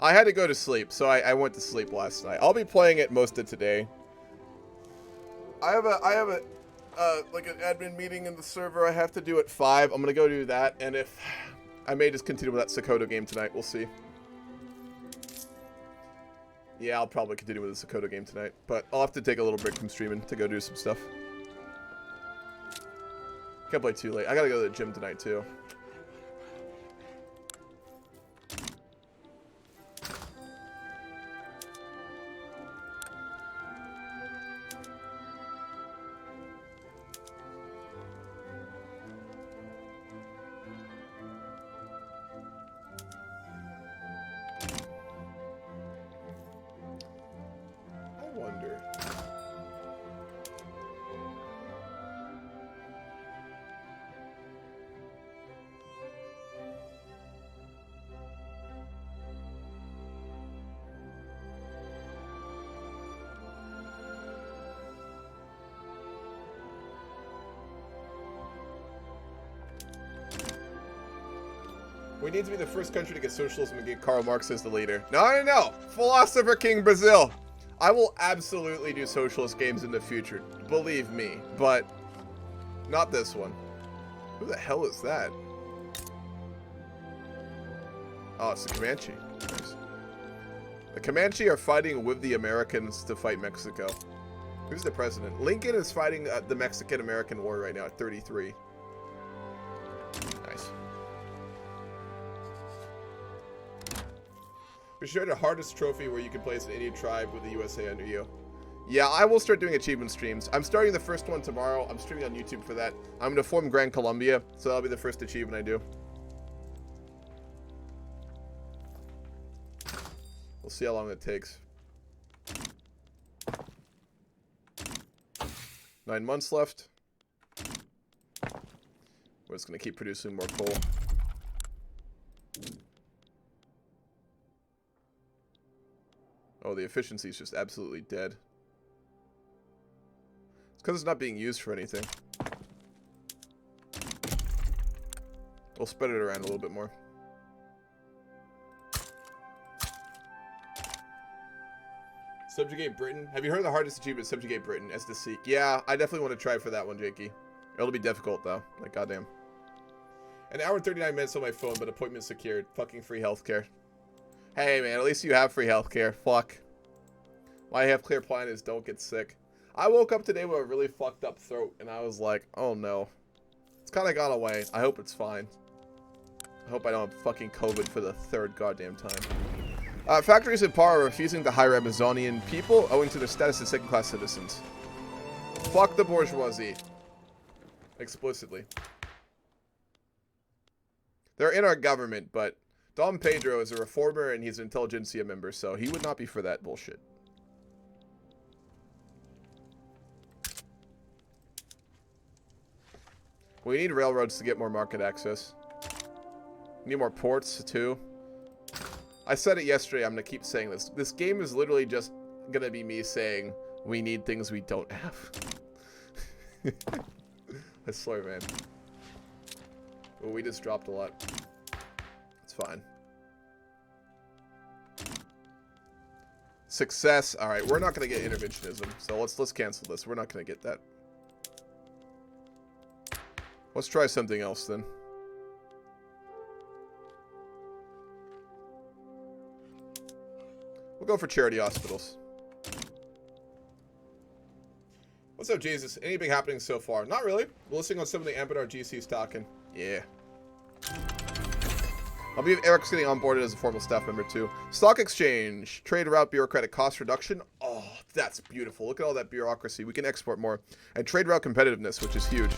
I had to go to sleep, so I went to sleep last night. I'll be playing it most of today. I have a like an admin meeting in the server I have to do at 5. I'm gonna go do that, and if I may just continue with that Sokoto game tonight. We'll see. Yeah, I'll probably continue with the Sokoto game tonight. But I'll have to take a little break from streaming to go do some stuff. Can't play too late. I gotta go to the gym tonight, too. We need to be the first country to get socialism and get Karl Marx as the leader. No. Philosopher King Brazil. I will absolutely do socialist games in the future. Believe me. But not this one. Who the hell is that? Oh, it's the Comanche. Nice. The Comanche are fighting with the Americans to fight Mexico. Who's the president? Lincoln is fighting the Mexican-American War right now at 33. Nice. We shared the hardest trophy where you can place an Indian tribe with the USA under you. Yeah, I will start doing achievement streams. I'm starting the first one tomorrow. I'm streaming on YouTube for that. I'm going to form Grand Columbia, so that'll be the first achievement I do. We'll see how long it takes. 9 months left. We're just going to keep producing more coal. Oh, the efficiency is just absolutely dead. It's because it's not being used for anything. We'll spread it around a little bit more. Subjugate Britain. Have you heard of the hardest achievement? Subjugate Britain as the Sikh. Yeah, I definitely want to try for that one, Jakey. It'll be difficult, though. Like, goddamn. An hour and 39 minutes on my phone, but appointment secured. Fucking free healthcare. Hey, man, at least you have free healthcare. Fuck. My clear plan is don't get sick. I woke up today with a really fucked up throat, and I was like, oh no. It's kind of gone away. I hope it's fine. I hope I don't have fucking COVID for the third goddamn time. Factories in power are refusing to hire Amazonian people owing to their status as second-class citizens. Fuck the bourgeoisie. Explicitly. They're in our government, but Dom Pedro is a reformer and he's an intelligentsia member, so he would not be for that bullshit. We need railroads to get more market access. We need more ports, too. I said it yesterday, I'm going to keep saying this. This game is literally just going to be me saying, we need things we don't have. I swear, man. Well, we just dropped a lot. It's fine. Success. All right, we're not going to get interventionism, so let's cancel this. We're not going to get that. Let's try something else then. We'll go for charity hospitals. What's up, Jesus? Anything happening so far? Not really. We're listening on some of the Ampedar GCs talking. Yeah. I'll be Eric's getting onboarded as a formal staff member too. Stock exchange, trade route, bureaucratic cost reduction. Oh, that's beautiful. Look at all that bureaucracy. We can export more. And trade route competitiveness, which is huge.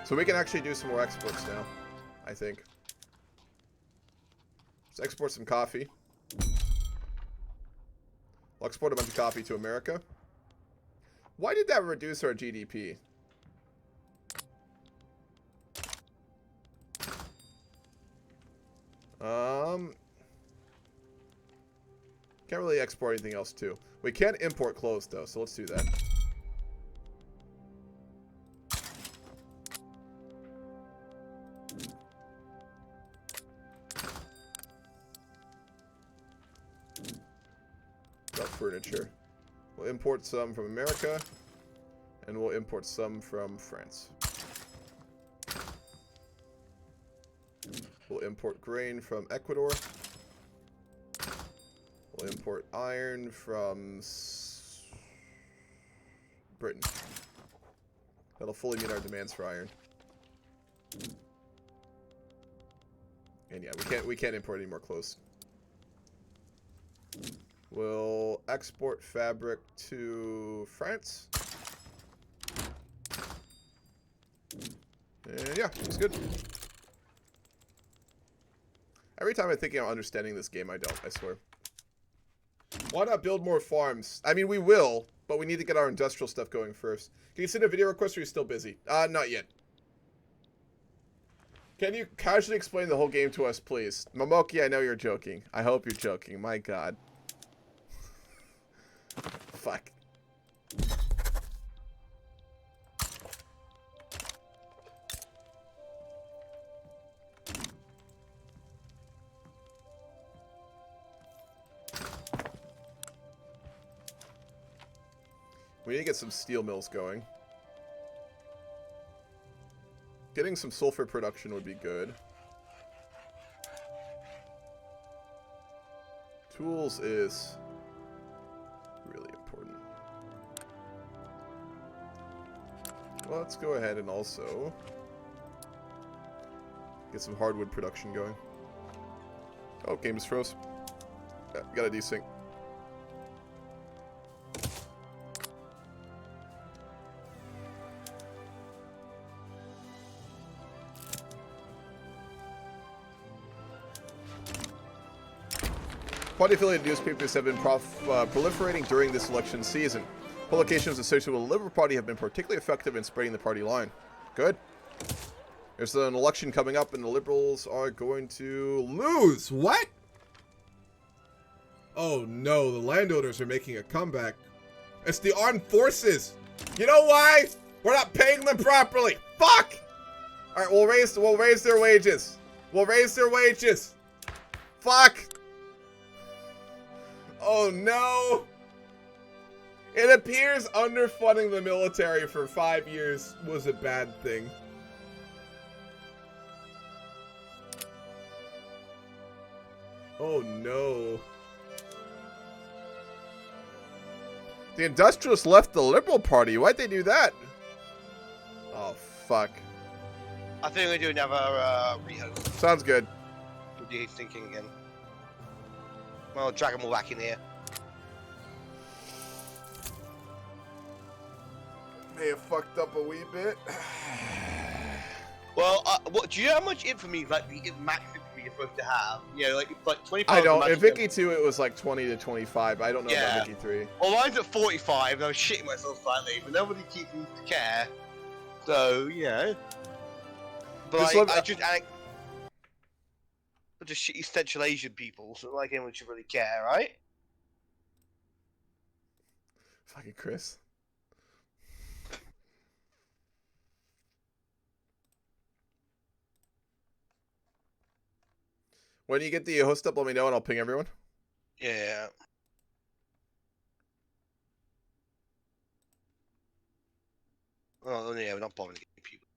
So we can actually do some more exports now, I think. Let's export some coffee. We'll export a bunch of coffee to America. Why did that reduce our GDP? Can't really export anything else too. We can import clothes though, so let's do that. Got furniture. We'll import some from America, and we'll import some from France. import grain from Ecuador. We'll import iron from Britain. That'll fully meet our demands for iron. And yeah, we can't import any more clothes. We'll export fabric to France. And yeah, it's good. Every time I think I'm understanding this game, I don't, I swear. Why not build more farms? I mean, we will, but we need to get our industrial stuff going first. Can you send a video request or are you still busy? Not yet. Can you casually explain the whole game to us, please? Momoki, I know you're joking. I hope you're joking. My god. Fuck. We need to get some steel mills going. Getting some sulfur production would be good. Tools is really important. Well, let's go ahead and also get some hardwood production going. Oh, game just froze. Yeah, got a desync. Party-affiliated newspapers have been proliferating during this election season. Publications associated with the Liberal Party have been particularly effective in spreading the party line. Good. There's an election coming up and the Liberals are going to Lose? What? Oh no, the landowners are making a comeback. It's the armed forces. You know why? We're not paying them properly. Fuck! Alright, we'll raise their wages. We'll raise their wages. Fuck! Oh no! It appears underfunding the military for 5 years was a bad thing. Oh no. The industrialists left the Liberal Party. Why'd they do that? Oh, fuck. I think we're doing another rehost. Sounds good. What are you thinking again? Well, drag them all back in here. May have fucked up a wee bit. Well, what do you know how much infamy, like the max infamy you're supposed to have? You know, like 25. I don't. In Vicky 2, it was like 20 to 25. I don't know about Vicky 3. Well, mine's at 45, and I was shitting myself slightly, but nobody seems to care. So, you know. But I just shitty Central Asian people, so like anyone should really care, right? Fucking Chris. When you get the host up, let me know and I'll ping everyone. Yeah. Oh, yeah, we're not bothering people.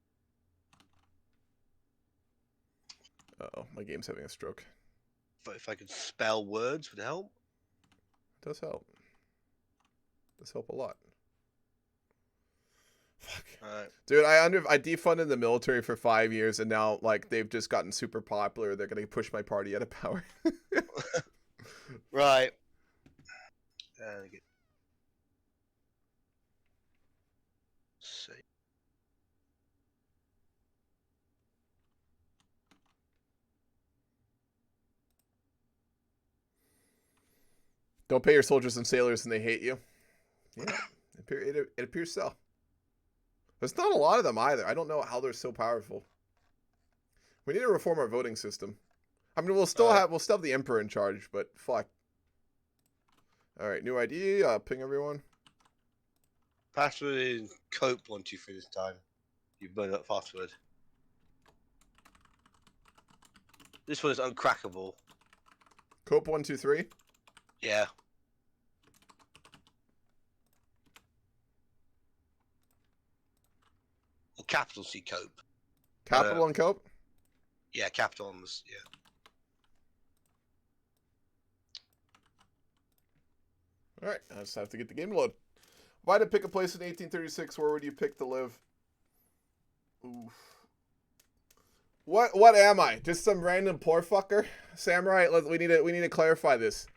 Uh-oh, my game's having a stroke. But if I could spell words, would it help? It does help. It does help a lot. Fuck. Alright. Dude, I defunded the military for 5 years, and now, like, they've just gotten super popular. They're gonna push my party out of power. Right. See. Don't pay your soldiers and sailors and they hate you. Yeah, it appears so. There's not a lot of them either. I don't know how they're so powerful. We need to reform our voting system. I mean, we'll still have the emperor in charge, but fuck. All right, new ID. Ping everyone. Password is cope123 this time. You've burned that password. This one is uncrackable. Cope123. Yeah. Or capital C cope. Capital and cope. Yeah, capital on this. Yeah. All right, I just have to get the game load. If I had to pick a place in 1836, where would you pick to live? Oof. What am I? Just some random poor fucker? Samurai, we need to clarify this.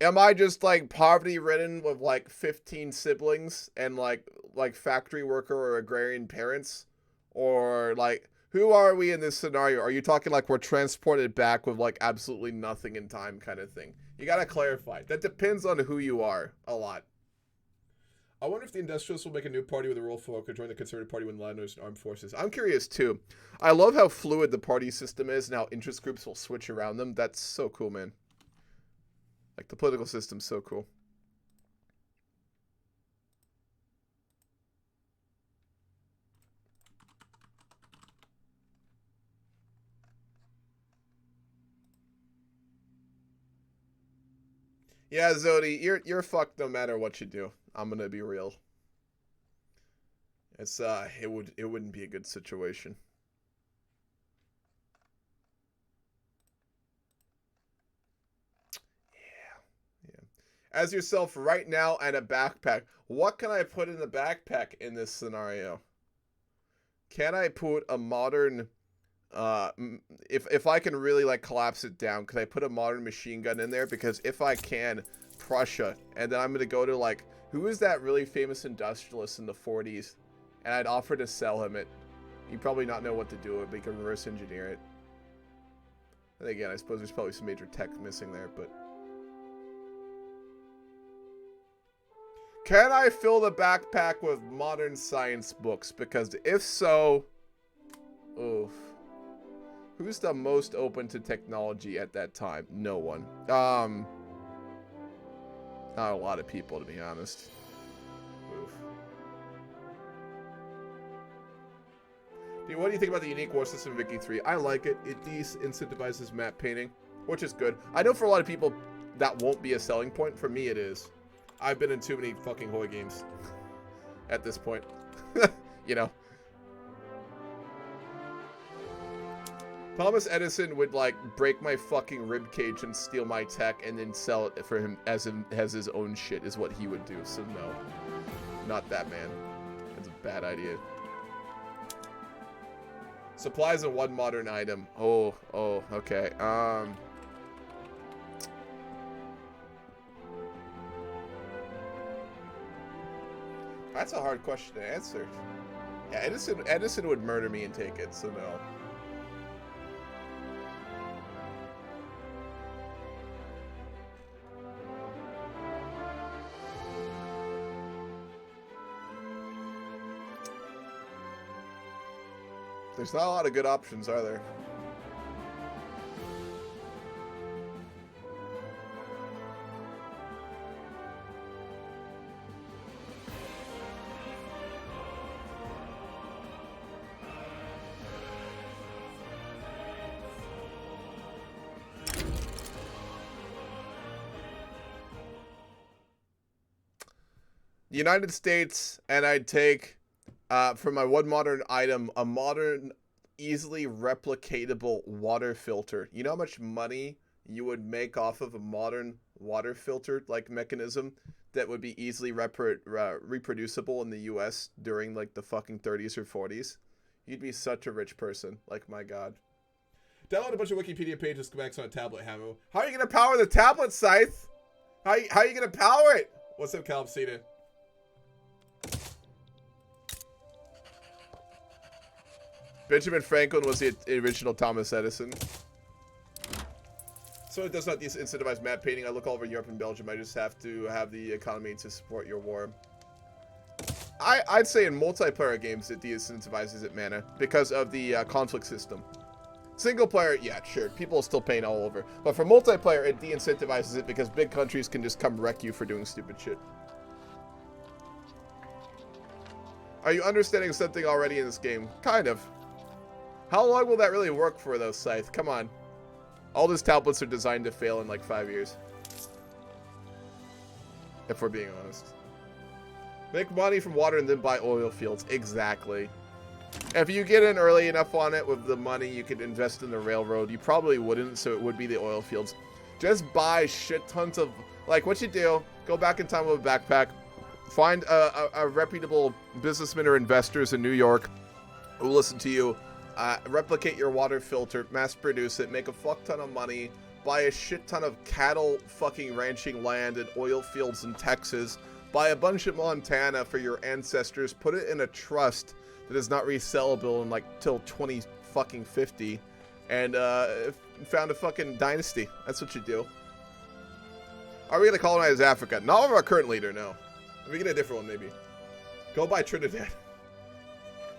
Am I just like poverty ridden with like 15 siblings and like factory worker or agrarian parents? Or like who are we in this scenario? Are you talking like we're transported back with like absolutely nothing in time kind of thing? You gotta clarify. That depends on who you are a lot. I wonder if the Industrialists will make a new party with a rural folk or join the Conservative Party when land and armed forces. I'm curious too. I love how fluid the party system is and how interest groups will switch around them. That's so cool, man. Like the political system's so cool. Yeah, Zodi, you're fucked no matter what you do. I'm gonna be real. It's it wouldn't be a good situation. Yeah. As yourself right now and a backpack. What can I put in the backpack in this scenario? Can I put a modern if I can really like collapse it down, could I put a modern machine gun in there? Because if I can, Prussia, and then I'm gonna go to like, who is that really famous industrialist in the 40s? And I'd offer to sell him it. He'd probably not know what to do with it, but he can reverse engineer it. And again, I suppose there's probably some major tech missing there, but... Can I fill the backpack with modern science books? Because if so... Oof. Who's the most open to technology at that time? No one. Not a lot of people, to be honest. Oof. Dude, what do you think about the unique war system in Vicky 3? I like it. It de-incentivizes map painting, which is good. I know for a lot of people that won't be a selling point. For me, it is. I've been in too many fucking Hoi games at this point. You know. Thomas Edison would like break my fucking rib cage and steal my tech and then sell it for him as his own shit is what he would do. So no, not that man. That's a bad idea. Supplies and one modern item. Oh, okay. That's a hard question to answer. Yeah, Edison would murder me and take it. So no. There's not a lot of good options, are there? The United States, and I'd take... for my one modern item, a modern, easily replicatable water filter. You know how much money you would make off of a modern water filter like mechanism that would be easily reproducible in the US during like the fucking 30s or 40s? You'd be such a rich person. Like, my God. Download a bunch of Wikipedia pages, schematics on a tablet, Hamu. How are you going to power the tablet, Scythe? How are you going to power it? What's up, Calipsita? Benjamin Franklin was the original Thomas Edison. So it does not incentivize map painting. I look all over Europe and Belgium. I just have to have the economy to support your war. I'd say in multiplayer games it de-incentivizes it, mana, because of the conflict system. Single player, yeah, sure. People still paint all over. But for multiplayer, it de-incentivizes it because big countries can just come wreck you for doing stupid shit. Are you understanding something already in this game? Kind of. How long will that really work for, though, Scythe? Come on. All these tablets are designed to fail in like 5 years. If we're being honest. Make money from water and then buy oil fields. Exactly. If you get in early enough on it with the money, you could invest in the railroad. You probably wouldn't, so it would be the oil fields. Just buy shit tons of, like, what you do, go back in time with a backpack, find a reputable businessman or investors in New York who listen to you, replicate your water filter, mass produce it, make a fuck ton of money, buy a shit ton of cattle fucking ranching land and oil fields in Texas, buy a bunch of Montana for your ancestors, put it in a trust that is not resellable in like till 2050, and found a fucking dynasty. That's what you do. Are we gonna colonize Africa? Not with our current leader, no. We get a different one, maybe. Go by Trinidad.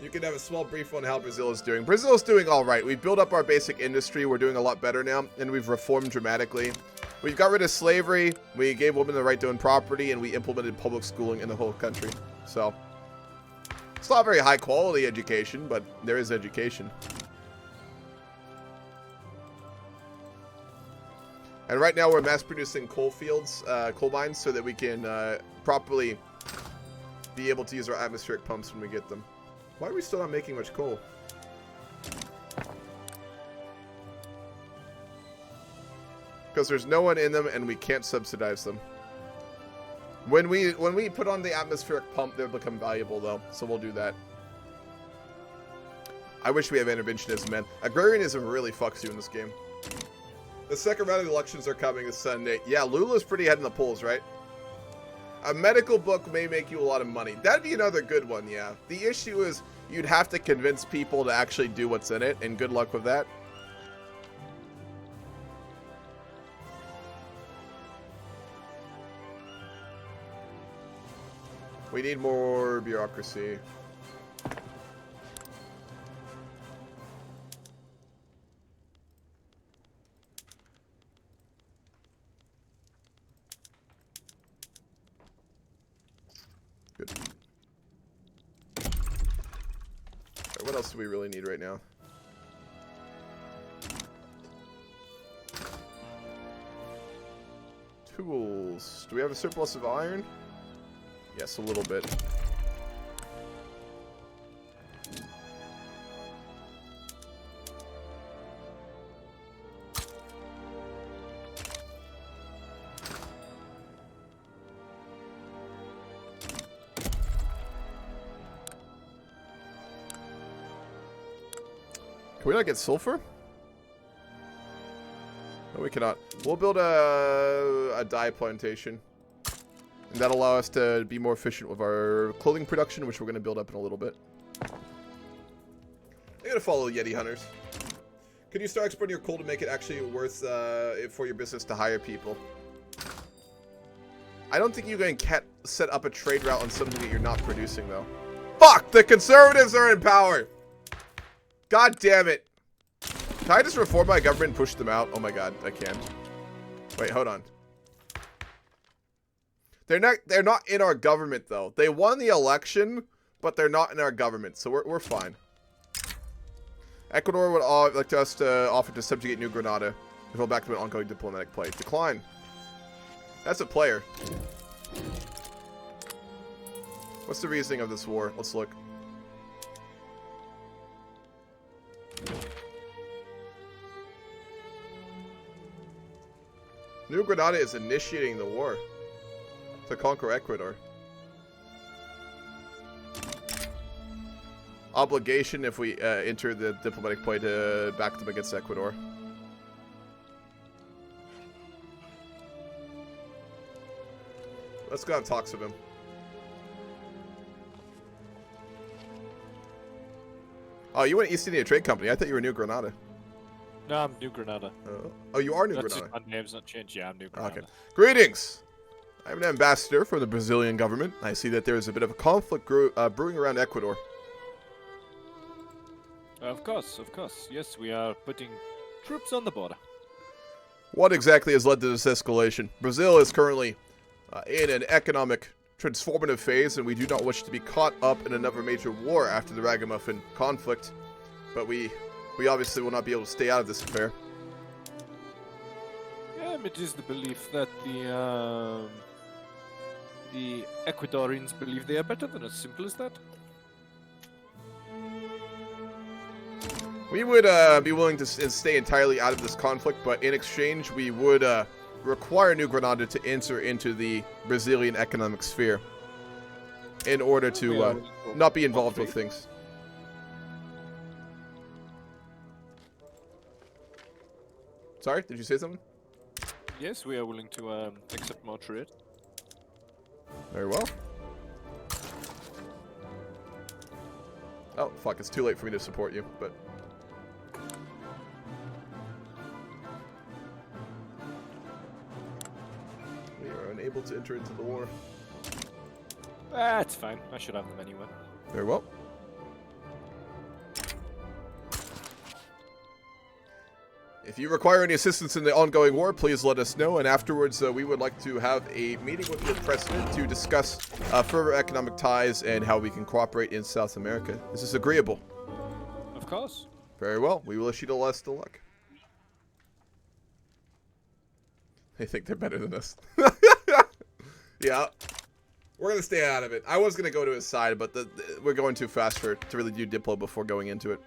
You can have a small brief on how Brazil is doing. Brazil is doing all right. We've built up our basic industry. We're doing a lot better now, and we've reformed dramatically. We've got rid of slavery. We gave women the right to own property, and we implemented public schooling in the whole country. So, it's not very high quality education, but there is education. And right now we're mass producing coal fields, coal mines, so that we can properly be able to use our atmospheric pumps when we get them. Why are we still not making much coal? Because there's no one in them and we can't subsidize them. When we put on the atmospheric pump, they'll become valuable though, so we'll do that. I wish we have interventionism, man. Agrarianism really fucks you in this game. The second round of the elections are coming this Sunday. Yeah, Lula's pretty ahead in the polls, right? A medical book may make you a lot of money. That'd be another good one, yeah. The issue is you'd have to convince people to actually do what's in it, and good luck with that. We need more bureaucracy. Good. Right, what else do we really need right now? Tools. Do we have a surplus of iron? Yes, a little bit. Can we not get sulfur? No, we cannot. We'll build a dye plantation. And that'll allow us to be more efficient with our clothing production, which we're going to build up in a little bit. I'm going to follow Yeti Hunters. Could you start exporting your coal to make it actually worth it for your business to hire people? I don't think you can set up a trade route on something that you're not producing, though. Fuck! The conservatives are in power! God damn it. Can I just reform my government and push them out? Oh my god, I can. Wait, hold on. They're not in our government though. They won the election, but they're not in our government, so we're fine. Ecuador would like us to offer to subjugate New Granada and roll back to an ongoing diplomatic play. Decline. That's a player. What's the reasoning of this war? Let's look. New Granada is initiating the war to conquer Ecuador. Obligation if we enter the diplomatic play to back them against Ecuador. Let's go have talks with him. Oh, you went East India Trade Company. I thought you were New Granada. No, I'm New Granada. Oh, you are New That's Granada. just, my name's not changed. Yeah, I'm New Granada. Okay. Greetings! I'm an ambassador from the Brazilian government. I see that there is a bit of a conflict brewing around Ecuador. Of course, of course. Yes, we are putting troops on the border. What exactly has led to this escalation? Brazil is currently in an economic transformative phase, and we do not wish to be caught up in another major war after the Ragamuffin conflict. But we obviously will not be able to stay out of this affair. It is the belief that the Ecuadorians believe they are better than as simple as that. We would be willing to stay entirely out of this conflict, but in exchange, we would require New Granada to enter into the Brazilian economic sphere in order to not be involved with things. Sorry, did you say something? Yes, we are willing to accept more trade. Very well. Oh, fuck, it's too late for me to support you, but... we are unable to enter into the war. That's fine. I should have them anyway. Very well. If you require any assistance in the ongoing war, please let us know, and afterwards we would like to have a meeting with the president to discuss further economic ties and how we can cooperate in South America. This is agreeable. Of course. Very well. We wish you the best of luck. They think they're better than us. Yeah. We're going to stay out of it. I was going to go to his side, but we're going too fast to really do Diplo before going into it.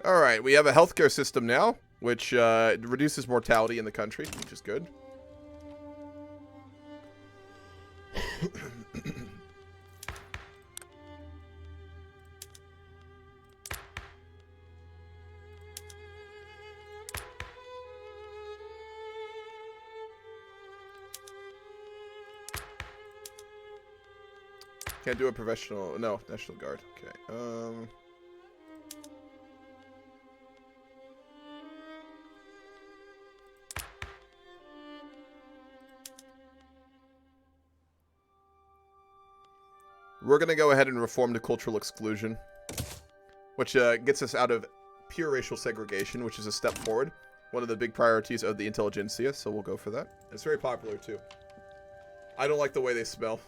Alright, we have a healthcare system now, which reduces mortality in the country, which is good. Can't do a professional... no, National Guard. Okay, we're going to go ahead and reform the cultural exclusion, which gets us out of pure racial segregation, which is a step forward. One of the big priorities of the intelligentsia, so we'll go for that. It's very popular, too. I don't like the way they smell.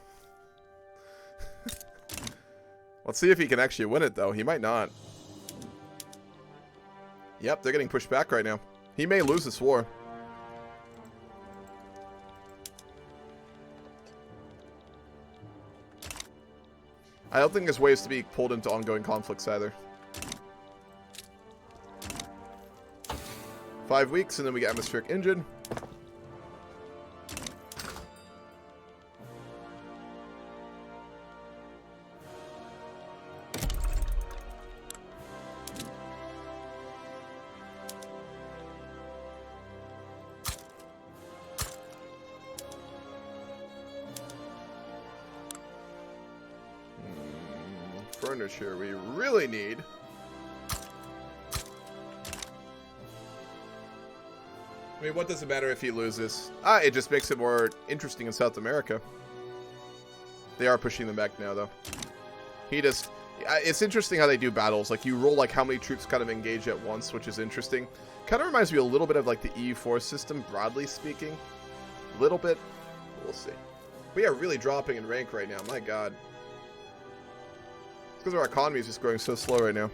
Let's see if he can actually win it, though. He might not. Yep, they're getting pushed back right now. He may lose this war. I don't think there's ways to be pulled into ongoing conflicts either. 5 weeks, and then we get atmospheric engine. Furniture we really need. I mean, what does it matter if he loses? It just makes it more interesting in South America. They are pushing them back now, though. He just... it's interesting how they do battles. Like, you roll, like, how many troops kind of engage at once, which is interesting. Kind of reminds me a little bit of, like, the EU4 system, broadly speaking. A little bit. We'll see. We are really dropping in rank right now. My god. It's because our economy is just growing so slow right now.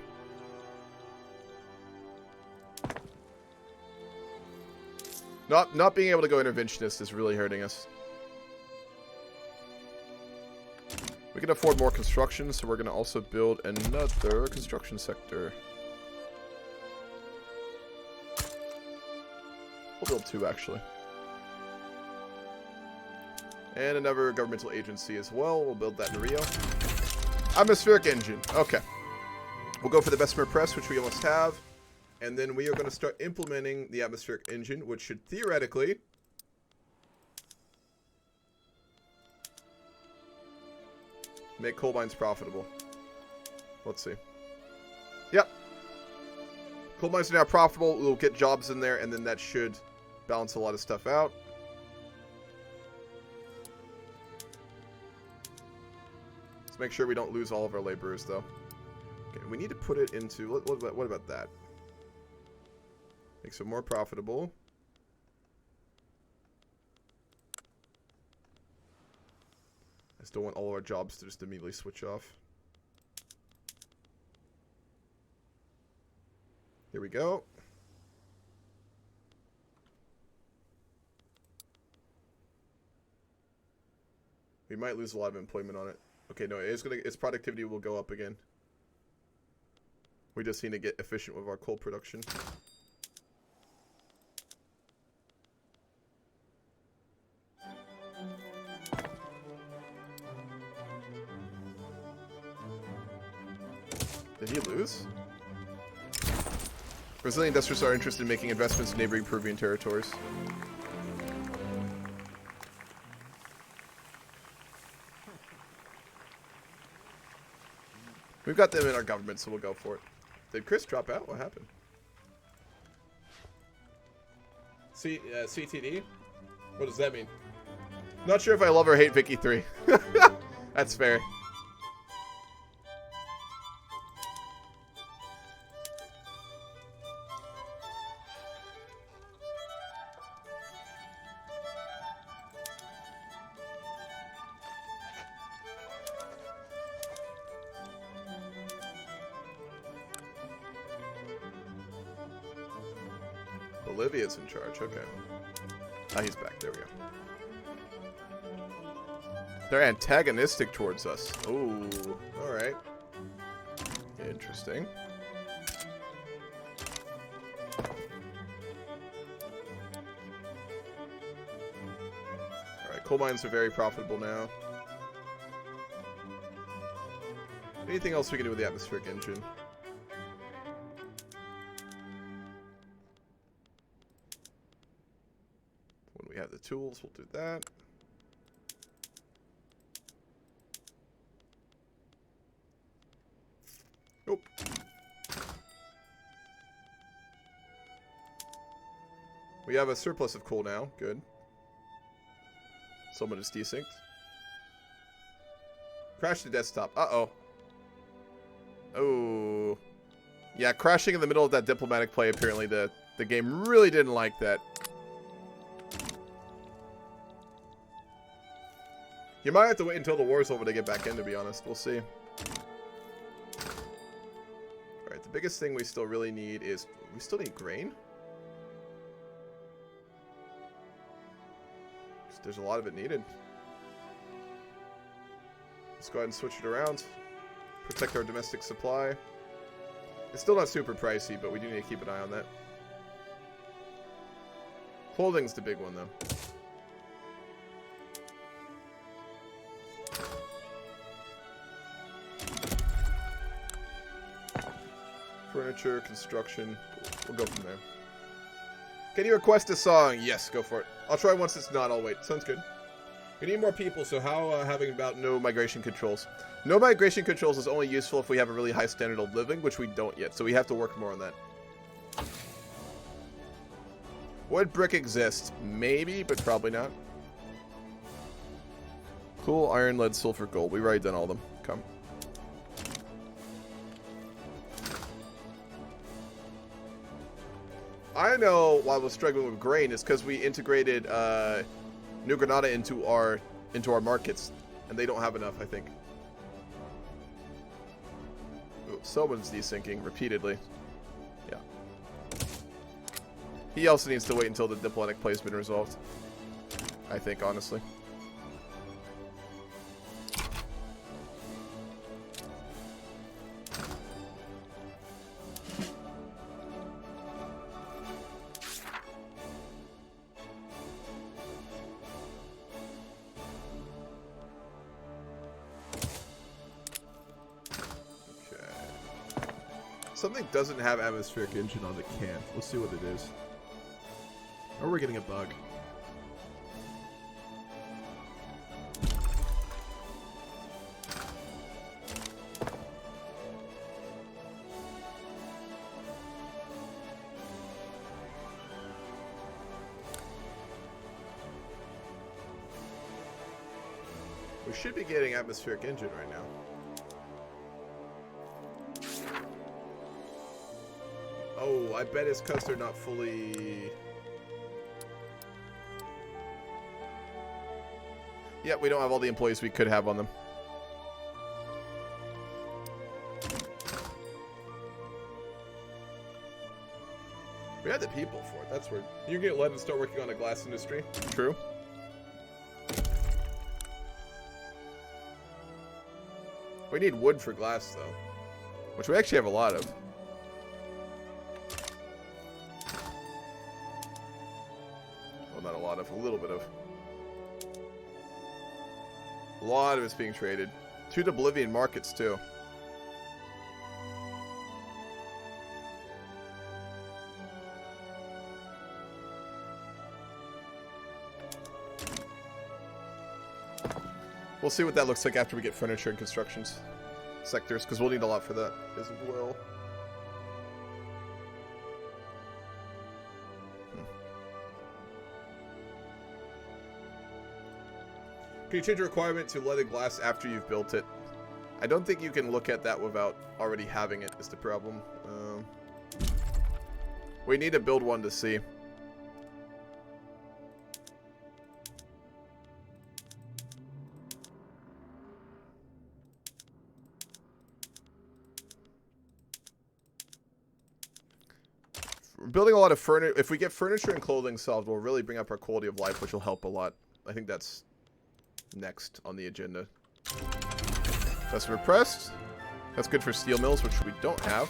Not being able to go interventionist is really hurting us. We can afford more construction, so we're going to also build another construction sector. We'll build 2, actually. And another governmental agency as well. We'll build that in Rio. Atmospheric engine. Okay. We'll go for the Bessemer press, which we almost have. And then we are going to start implementing the atmospheric engine, which should theoretically... make coal mines profitable. Let's see. Yep. Coal mines are now profitable. We'll get jobs in there, and then that should balance a lot of stuff out. Let's make sure we don't lose all of our laborers, though. Okay, we need to put it into... What about that? Makes it more profitable. I still want all of our jobs to just immediately switch off. Here we go. We might lose a lot of employment on it. Okay, no, its productivity will go up again. We just need to get efficient with our coal production. Did he lose? Brazilian industrialists are interested in making investments in neighboring Peruvian territories. We've got them in our government, so we'll go for it. Did Chris drop out? What happened? CTD? What does that mean? Not sure if I love or hate Vicky 3. That's fair. Bolivia's in charge, okay. Ah, he's back, there we go. They're antagonistic towards us. Oh, alright. Interesting. Alright, coal mines are very profitable now. Anything else we can do with the atmospheric engine? When we have the tools, we'll do that. Nope. We have a surplus of coal now. Good. Someone is desynced. Crash the desktop. Uh-oh. Oh. Yeah, crashing in the middle of that diplomatic play, apparently the game really didn't like that. You might have to wait until the war's over to get back in, to be honest. We'll see. Alright, the biggest thing we still really need is... We still need grain? There's a lot of it needed. Let's go ahead and switch it around. Protect our domestic supply. It's still not super pricey, but we do need to keep an eye on that. Clothing's the big one, though. Furniture, construction. We'll go from there. Can you request a song? Yes, go for it. I'll try once it's not, I'll wait. Sounds good. We need more people, so how having about No migration controls. No migration controls is only useful if we have a really high standard of living, which we don't yet, so we have to work more on that. Would brick exist? Maybe, but probably not. Cool, iron, lead, sulfur, gold. We've already done all of them. Come. I know why we're struggling with grain is because we integrated New Granada into our markets, and they don't have enough, I think. Ooh, someone's desyncing repeatedly. Yeah. He also needs to wait until the diplomatic play's been resolved. I think, honestly. Something doesn't have atmospheric engine on the can. Let's see what it is. Or we're getting a bug. We should be getting atmospheric engine right now. Oh, I bet it's because they're not fully... Yeah, we don't have all the employees we could have on them. We had the people for it, that's weird. You get lead and start working on a glass industry. True. We need wood for glass, though. Which we actually have a lot of. Well, not a lot of. A little bit of. A lot of it's being traded. 2 Bolivian markets, too. We'll see what that looks like after we get furniture and constructions sectors, because we'll need a lot for that as well. Can you change a requirement to leaded glass after you've built it? I don't think you can look at that without already having it, is the problem. We need to build one to see. We're building a lot of furniture. If we get furniture and clothing solved, we'll really bring up our quality of life, which will help a lot. I think that's next on the agenda. Customer pressed. That's good for steel mills, which we don't have.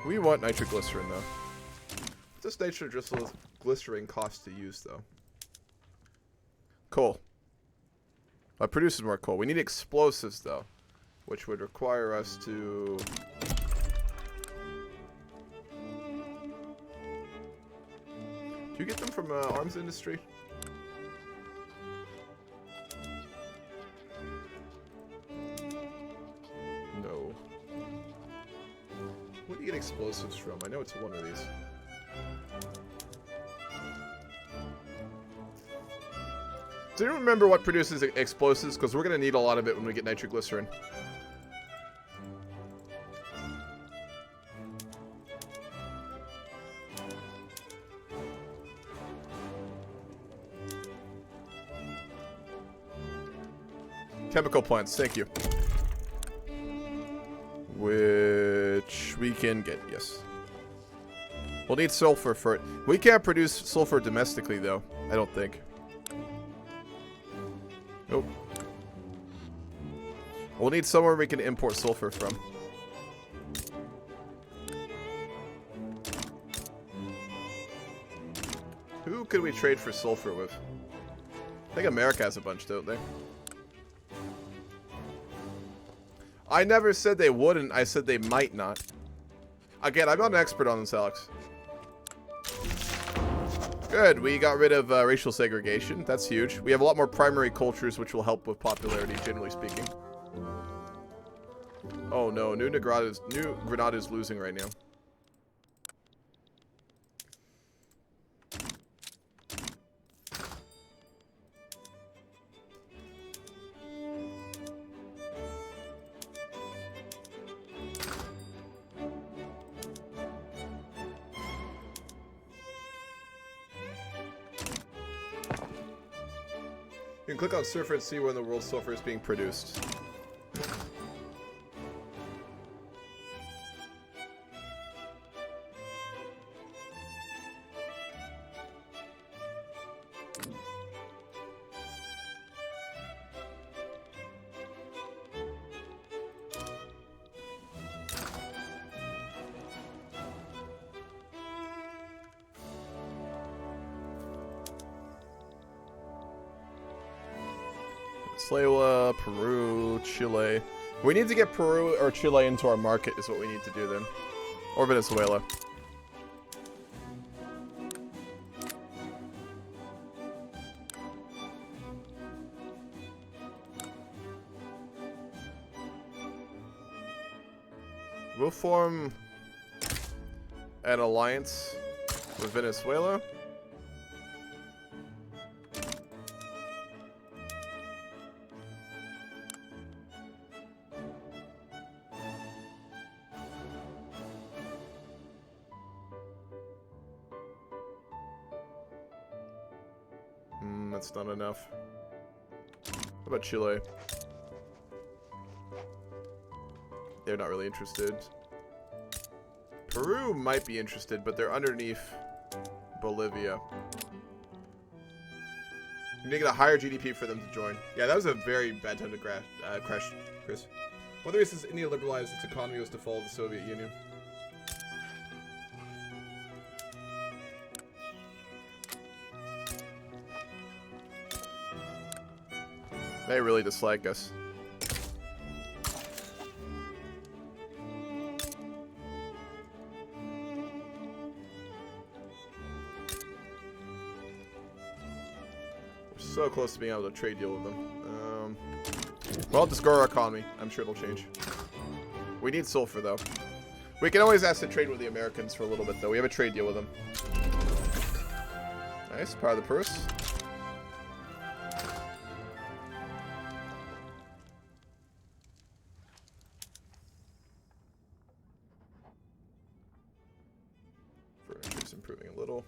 We want nitroglycerin, though. What does nitroglycerin cost to use, though? Coal. That produces more coal. We need explosives, though, which would require us to... Do you get them from arms industry? No. Where do you get explosives from? I know it's one of these. Do you remember what produces explosives? Because we're going to need a lot of it when we get nitroglycerin. Chemical plants, thank you. Which we can get, yes. We'll need sulfur for it. We can't produce sulfur domestically, though. I don't think. Nope. We'll need somewhere we can import sulfur from. Who could we trade for sulfur with? I think America has a bunch, don't they? I never said they wouldn't. I said they might not. Again, I'm not an expert on this, Alex. Good. We got rid of racial segregation. That's huge. We have a lot more primary cultures, which will help with popularity, generally speaking. Oh no, New Granada is losing right now. You can click on sulfur and see when the world's sulfur is being produced. Venezuela, Peru, Chile. We need to get Peru or Chile into our market is what we need to do then. Or Venezuela. We'll form an alliance with Venezuela. That's not enough. How about Chile? They're not really interested. Peru might be interested, but they're underneath Bolivia. You need to get a higher GDP for them to join. Yeah, that was a very bad time to crash, Chris. One of the reasons India liberalized its economy was to follow the Soviet Union. They really dislike us. We're so close to being able to trade deal with them. Well, just grow our economy. I'm sure it'll change. We need sulfur, though. We can always ask to trade with the Americans for a little bit, though. We have a trade deal with them. Nice. Part of the purse. Furniture's improving a little.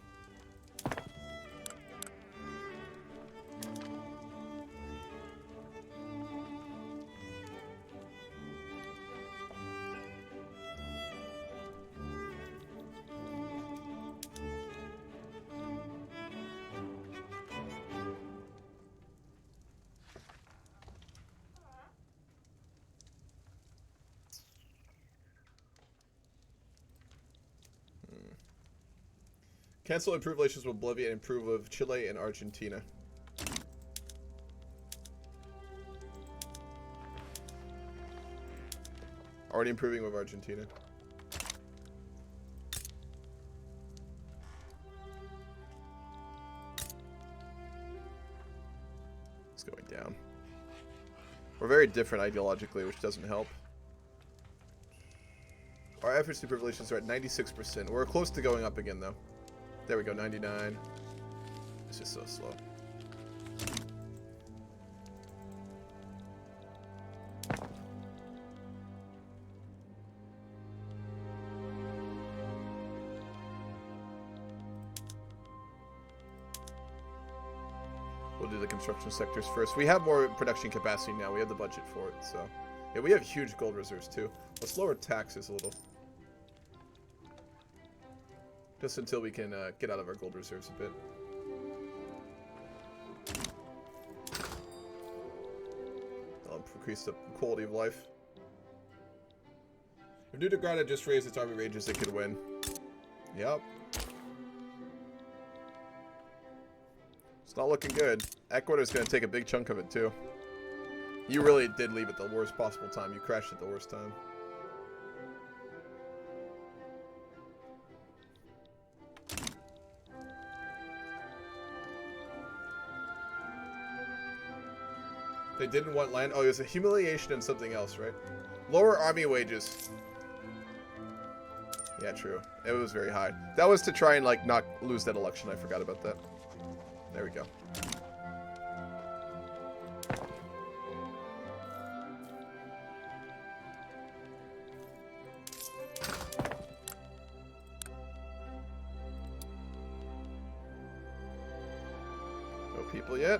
Cancel improved relations with Bolivia and improve with Chile and Argentina. Already improving with Argentina. It's going down. We're very different ideologically, which doesn't help. Our efforts to improve relations are at 96%. We're close to going up again, though. There we go, 99. It's just so slow. We'll do the construction sectors first. We have more production capacity now. We have the budget for it, so... Yeah, we have huge gold reserves, too. Let's lower taxes a little. Just until we can get out of our gold reserves a bit. That'll increase the quality of life. If New Degrad had just raised its army ranges, it could win. Yep. It's not looking good. Ecuador's going to take a big chunk of it, too. You really did leave at the worst possible time. You crashed at the worst time. They didn't want land. Oh, it was a humiliation and something else, right? Lower army wages. Yeah, true. It was very high. That was to try and, like, not lose that election. I forgot about that. There we go. No people yet.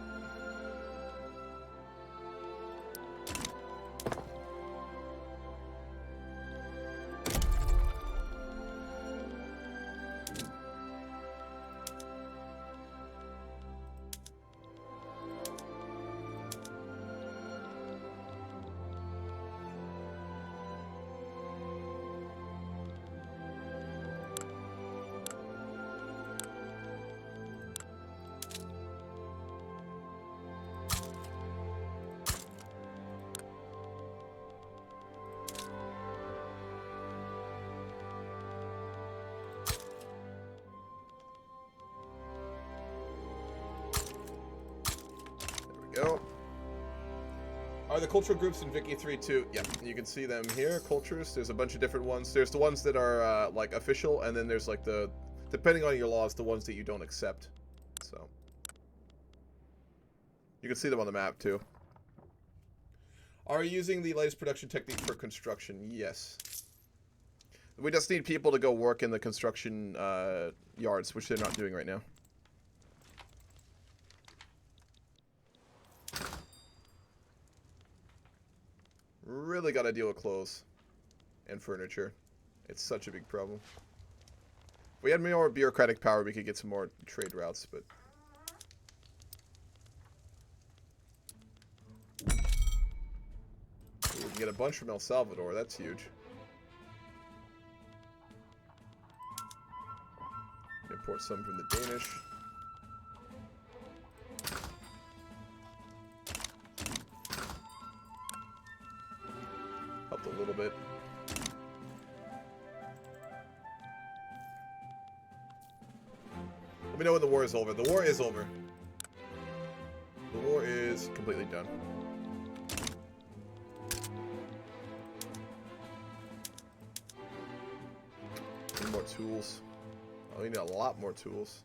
Go. Are the cultural groups in Wiki 3.2? Yeah, you can see them here. Cultures. There's a bunch of different ones. There's the ones that are like official, and then there's like the, depending on your laws, the ones that you don't accept. So you can see them on the map too. Are you using the latest production technique for construction? Yes. We just need people to go work in the construction yards, which they're not doing right now. Really got to deal with clothes and furniture. It's such a big problem. If we had more bureaucratic power, we could get some more trade routes, but... Ooh, we get a bunch from El Salvador. That's huge. Import some from the Danish. Helped a little bit. Let me know when the war is over. The war is over. The war is completely done. Need more tools. Oh, we need a lot more tools.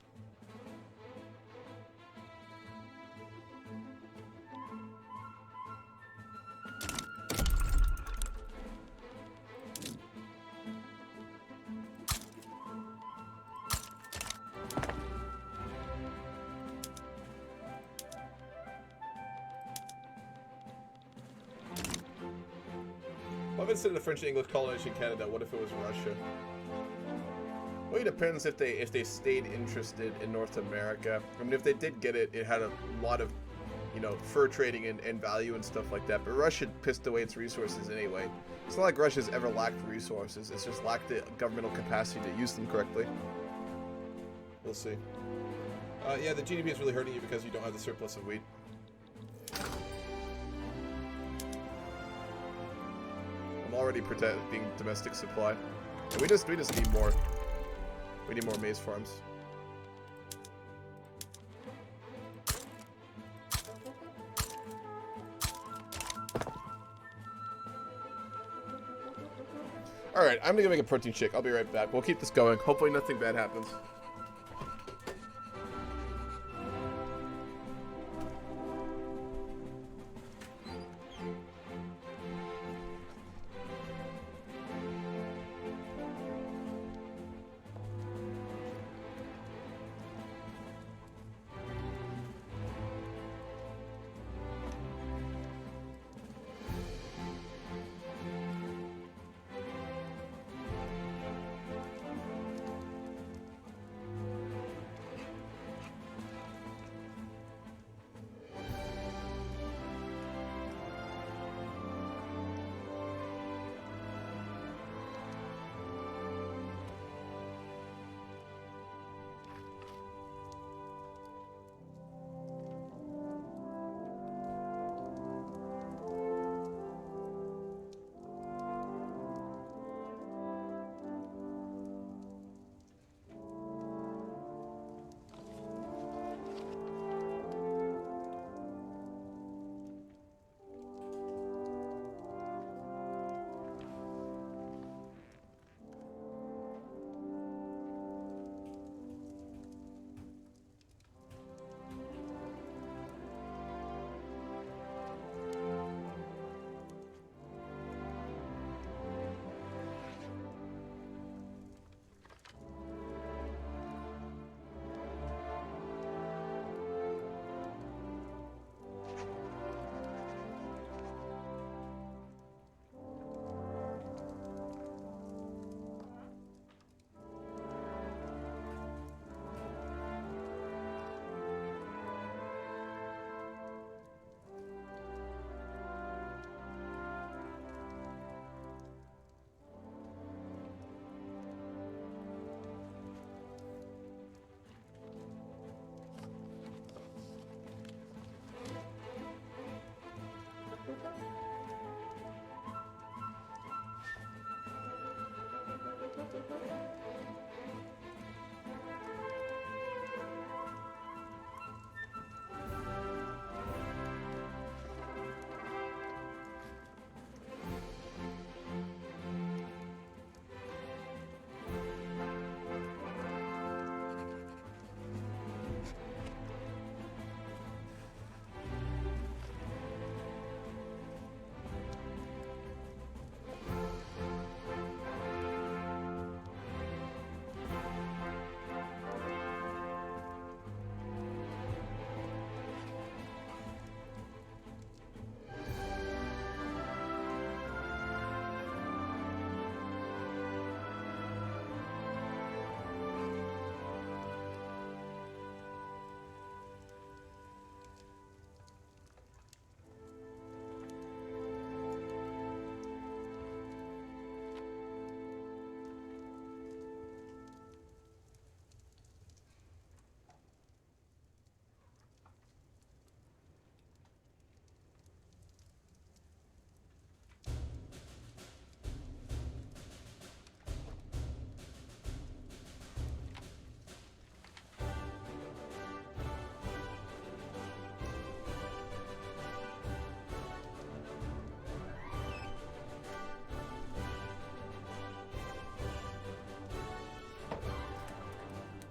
What if instead of the French and English colonization Canada, what if it was Russia? Well, it depends if they stayed interested in North America. I mean, if they did get it, it had a lot of, you know, fur trading and value and stuff like that. But Russia pissed away its resources anyway. It's not like Russia's ever lacked resources. It's just lacked the governmental capacity to use them correctly. We'll see. Yeah, the GDP is really hurting you because you don't have the surplus of wheat. I'm already protecting domestic supply. And we just need more. We need more maize farms. Alright, I'm gonna go make a protein shake. I'll be right back. We'll keep this going. Hopefully nothing bad happens.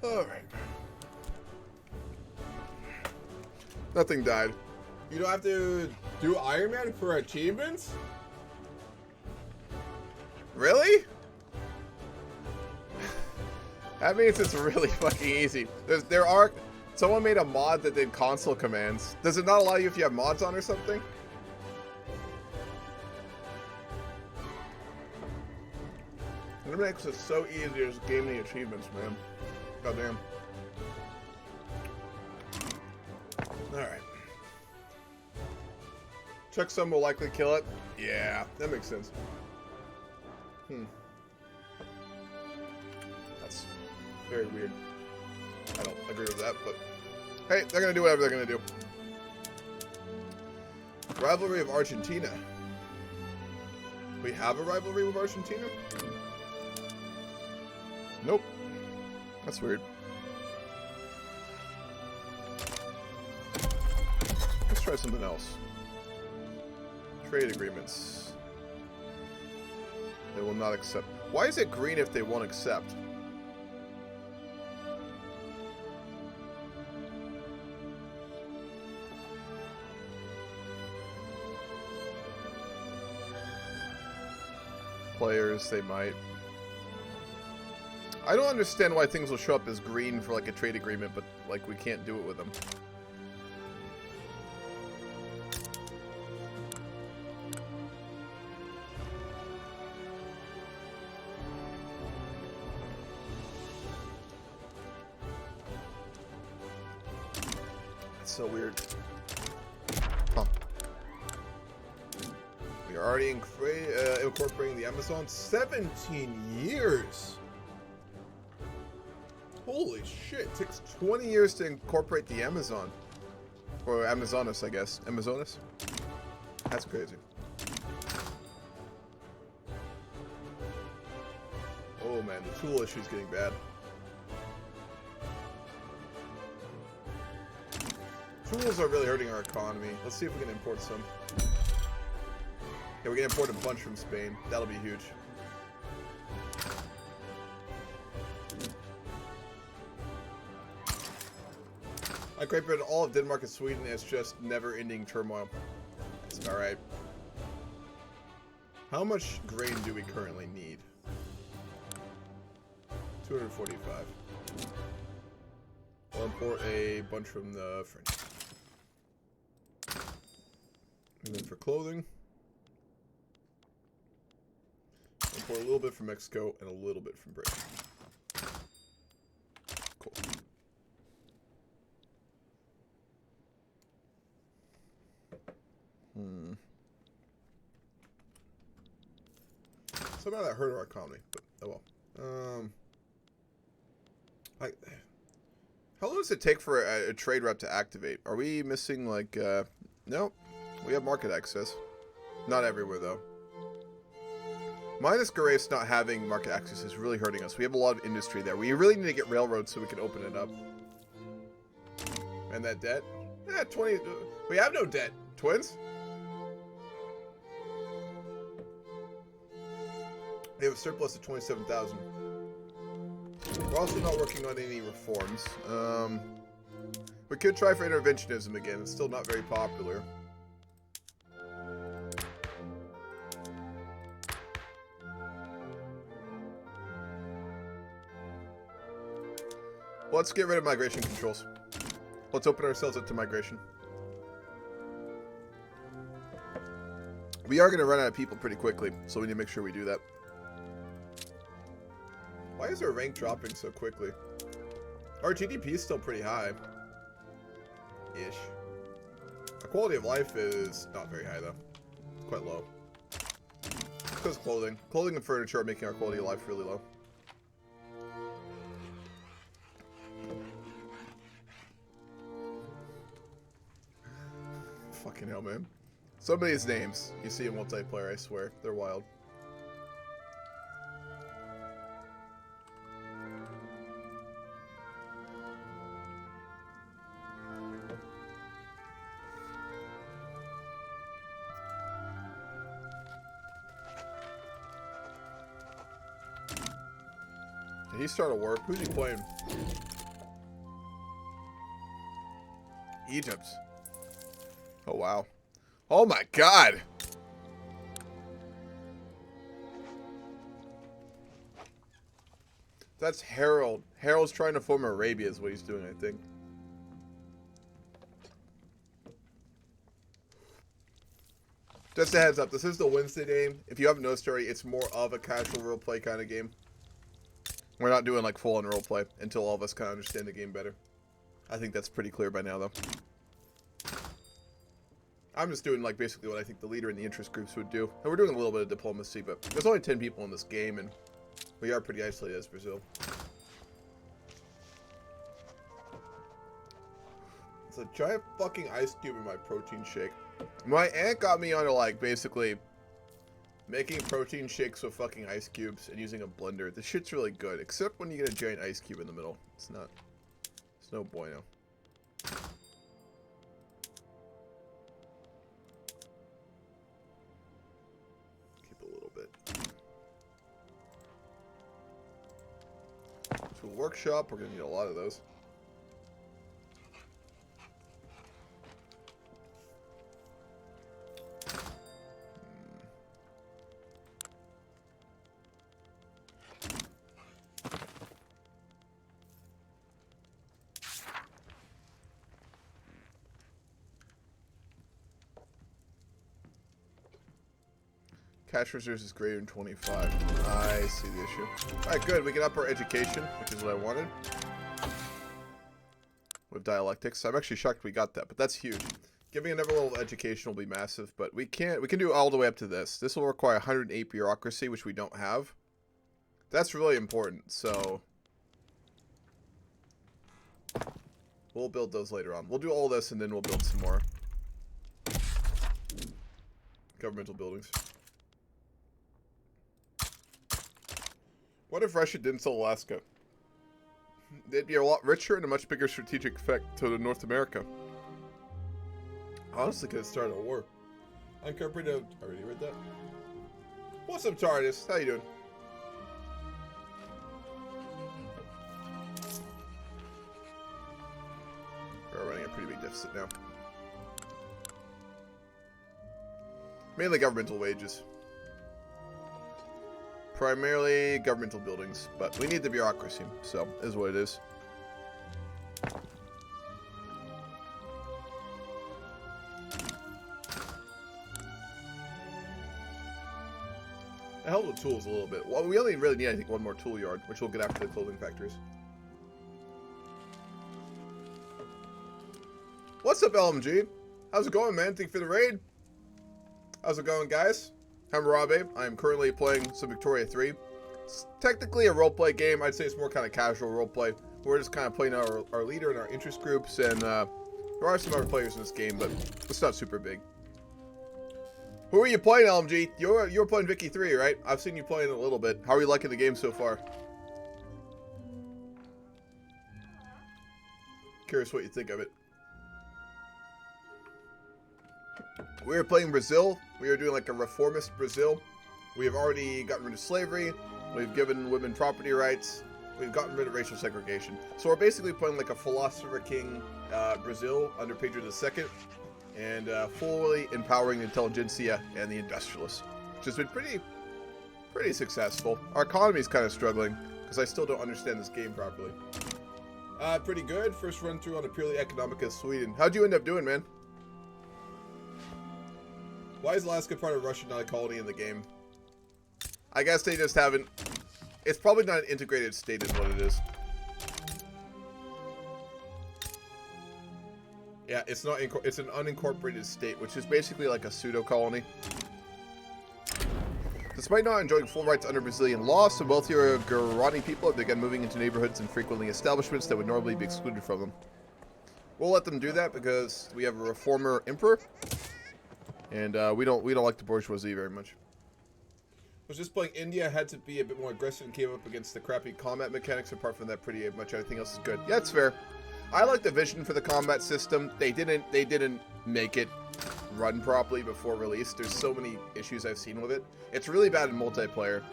Alright. Nothing died. You don't have to do Iron Man for achievements? Really? That means it's really fucking easy. Someone made a mod that did console commands. Does it not allow you if you have mods on or something? It makes it so easy to just game the achievements, man. Goddamn. Alright. Checksum will likely kill it. Yeah, that makes sense. That's very weird. I don't agree with that, but hey, they're gonna do whatever they're gonna do. Rivalry of Argentina. We have a rivalry with Argentina? Nope. That's weird. Let's try something else. Trade agreements. They will not accept. Why is it green if they won't accept? Players, they might. I don't understand why things will show up as green for like a trade agreement, but like we can't do it with them. That's so weird. Huh. We are already incorporating the Amazon. 17 years! Holy shit, it takes 20 years to incorporate the Amazon. Or Amazonas, I guess. Amazonas? That's crazy. Oh man, the tool issue is getting bad. Tools are really hurting our economy. Let's see if we can import some. Yeah, we can import a bunch from Spain. That'll be huge. Like Great Britain, all of Denmark and Sweden is just never-ending turmoil. That's alright. How much grain do we currently need? 245. We'll import a bunch from the French. And then for clothing, import a little bit from Mexico and a little bit from Britain. Cool. Somehow that hurt our economy, but oh well. How long does it take for a trade rep to activate? Are we missing like nope. We have market access. Not everywhere though. Minus Grace not having market access is really hurting us. We have a lot of industry there. We really need to get railroads so we can open it up. And that debt? 20. We have no debt. Twins? We have a surplus of 27,000. We're also not working on any reforms. We could try for interventionism again. It's still not very popular. Let's get rid of migration controls. Let's open ourselves up to migration. We are going to run out of people pretty quickly, so we need to make sure we do that. Why is our rank dropping so quickly? Our GDP is still pretty high. Ish. Our quality of life is not very high, though. It's quite low. It's because clothing. Clothing and furniture are making our quality of life really low. Fucking hell, man. Some of these names you see in multiplayer, I swear. They're wild. Did he start a warp? Who's he playing? Egypt. Oh, wow. Oh, my God. That's Harold. Harold's trying to form Arabia is what he's doing, I think. Just a heads up, this is the Wednesday game. If you haven't noticed already, it's more of a casual roleplay kind of game. We're not doing like full-on roleplay until all of us kind of understand the game better. I think that's pretty clear by now, though. I'm just doing like basically what I think the leader in the interest groups would do. And we're doing a little bit of diplomacy, but there's only 10 people in this game, and we are pretty isolated as Brazil. It's a giant fucking ice cube in my protein shake. My aunt got me onto like basically making protein shakes with fucking ice cubes and using a blender. The shit's really good, except when you get a giant ice cube in the middle. It's not. It's no bueno. Keep a little bit. To a workshop, we're gonna need a lot of those. Cash reserves is greater than 25. I see the issue. Alright, good. We can up our education, which is what I wanted. With dialectics. I'm actually shocked we got that, but that's huge. Giving another level of education will be massive, but we can do all the way up to this. This will require 108 bureaucracy, which we don't have. That's really important, so we'll build those later on. We'll do all this and then we'll build some more governmental buildings. What if Russia didn't sell Alaska? They'd be a lot richer and a much bigger strategic effect to North America. Honestly, could have started a war. Uncooperative. Already read that. What's up, TARDIS? How you doing? We're running a pretty big deficit now. Mainly governmental wages. Primarily governmental buildings, but we need the bureaucracy, so is what it is. I help with tools a little bit. Well, we only really need, I think, one more tool yard, which we'll get after the clothing factories. What's up, LMG? How's it going, man? Thank you for the raid. How's it going, guys? Hammurabae. I am currently playing some Victoria 3. It's technically a roleplay game. I'd say it's more kind of casual roleplay. We're just kind of playing our leader in our interest groups, and there are some other players in this game, but it's not super big. Who are you playing, LMG? You're playing Vicky 3, right? I've seen you playing a little bit. How are you liking the game so far? Curious what you think of it. We are playing Brazil. We are doing like a reformist Brazil. We have already gotten rid of slavery. We've given women property rights. We've gotten rid of racial segregation. So we're basically playing like a philosopher king Brazil under Pedro II. And fully empowering the intelligentsia and the industrialists. Which has been pretty successful. Our economy is kind of struggling because I still don't understand this game properly. Pretty good. First run through on a purely economic as Sweden. How'd you end up doing, man? Why is Alaska part of Russia, not a colony in the game? I guess they just haven't. It's probably not an integrated state is what it is. Yeah, it's not. It's an unincorporated state, which is basically like a pseudo-colony. Despite not enjoying full rights under Brazilian law, some wealthier Guarani people have begun moving into neighborhoods and frequently establishments that would normally be excluded from them. We'll let them do that because we have a reformer emperor. And we don't like the bourgeoisie very much. Was just playing India, had to be a bit more aggressive and came up against the crappy combat mechanics. Apart from that, pretty much everything else is good. Yeah, it's fair. I like the vision for the combat system. They didn't make it run properly before release. There's so many issues I've seen with it. It's really bad in multiplayer.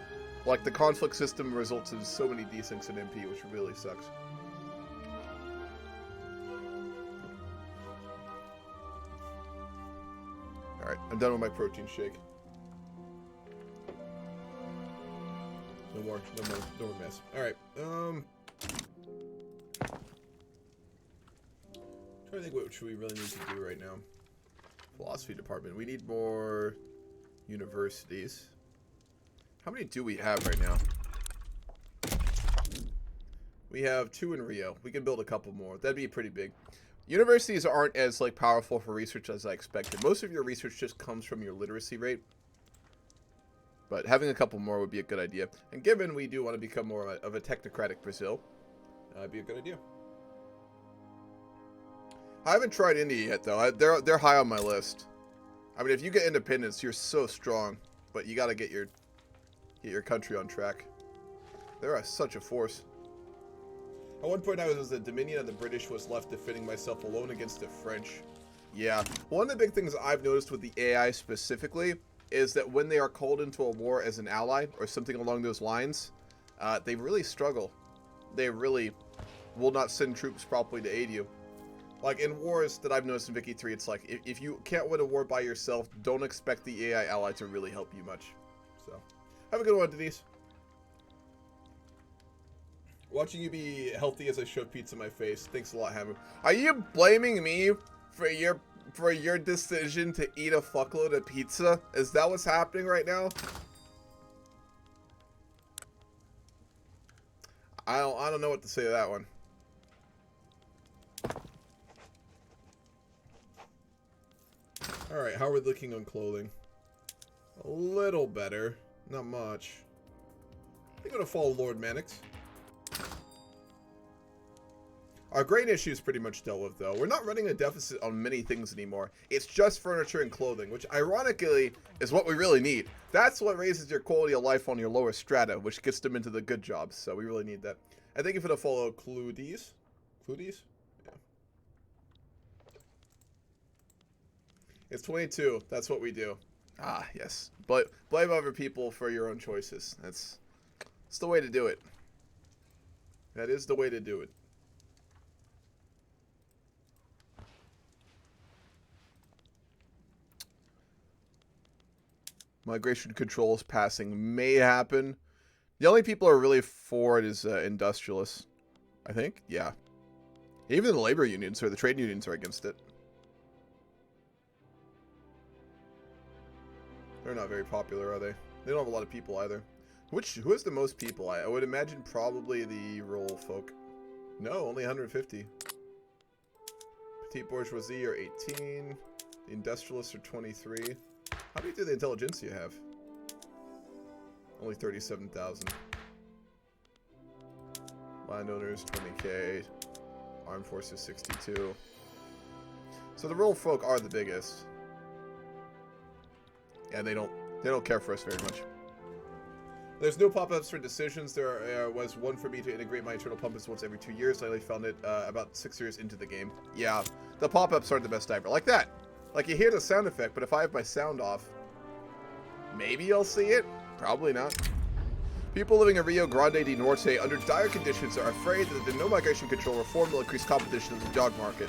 Like the conflict system results in so many desyncs in MP, which really sucks. Alright, I'm done with my protein shake. No more mess. Alright, trying to think what we really need to do right now. Philosophy department. We need more universities. How many do we have right now? We have 2 in Rio. We can build a couple more. That'd be pretty big. Universities aren't as like powerful for research as I expected. Most of your research just comes from your literacy rate. But having a couple more would be a good idea. And given we do want to become more of a technocratic Brazil, that'd be a good idea. I haven't tried India yet, though. They're high on my list. I mean, if you get independence, you're so strong. But you got to get your country on track. They're such a force. At one point, I was the Dominion and the British was left defending myself alone against the French. Yeah. One of the big things I've noticed with the AI specifically is that when they are called into a war as an ally or something along those lines, they really struggle. They really will not send troops properly to aid you. Like in wars that I've noticed in Vicky 3, it's like if you can't win a war by yourself, don't expect the AI ally to really help you much. So, have a good one, Denise. Watching you be healthy as I shove pizza in my face. Thanks a lot, Hammer. Are you blaming me for your decision to eat a fuckload of pizza? Is that what's happening right now? I don't know what to say to that one. Alright, how are we looking on clothing? A little better. Not much. I think I'm gonna follow Lord Mannix. Our grain issue is pretty much dealt with, though. We're not running a deficit on many things anymore. It's just furniture and clothing, which ironically is what we really need. That's what raises your quality of life on your lower strata, which gets them into the good jobs. So we really need that. I think if it'll follow Cludes. Cludes? Yeah. It's 22. That's what we do. Ah, yes. But blame other people for your own choices. That's the way to do it. That is the way to do it. Migration controls passing may happen. The only people who are really for it is industrialists, I think. Yeah. Even the labor unions or the trade unions are against it. They're not very popular, are they? They don't have a lot of people either. Who has the most people? I would imagine probably the rural folk. No, only 150. Petite bourgeoisie are 18. The industrialists are 23. How many do the intelligentsia have? Only 37,000. Landowners 20k. Armed forces 62. So the rural folk are the biggest. And they don't care for us very much. There's no pop-ups for decisions. There was one for me to integrate my internal pumps once every 2 years. I only found it about 6 years into the game. Yeah, the pop-ups aren't the best ever. Like that. Like you hear the sound effect, but if I have my sound off, maybe you'll see it. Probably not. People living in Rio Grande do Norte under dire conditions are afraid that the no migration control reform will increase competition in the dog market.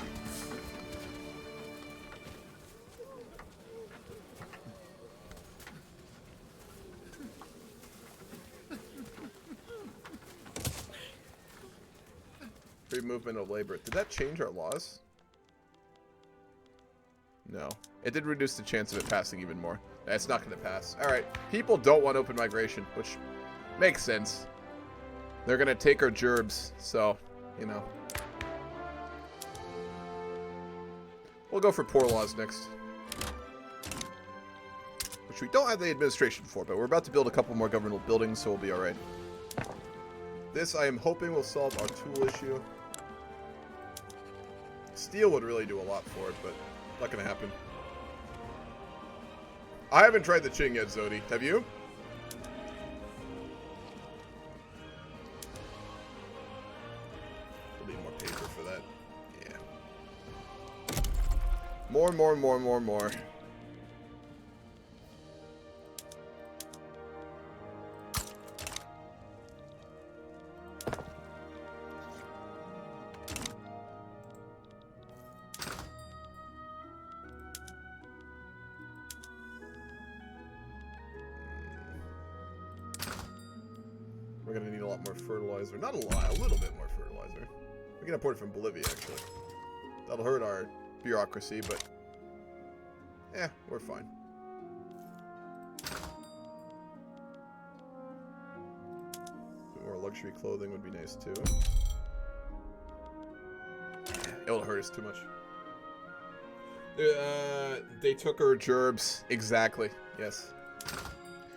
Free movement of labor. Did that change our laws? No. It did reduce the chance of it passing even more. It's not going to pass. Alright. People don't want open migration, which makes sense. They're going to take our gerbs, so, you know. We'll go for poor laws next. Which we don't have the administration for, but we're about to build a couple more governmental buildings, so we'll be alright. This, I am hoping, will solve our tool issue. Steel would really do a lot for it, but not going to happen. I haven't tried the Ching yet, Zodi. Have you? We'll need more paper for that. Yeah. More. We're gonna need a lot more fertilizer. Not a lot, a little bit more fertilizer. We can import it from Bolivia, actually. That'll hurt our bureaucracy, but... yeah, we're fine. Some more luxury clothing would be nice, too. It'll hurt us too much. They took our gerbs. Exactly. Yes.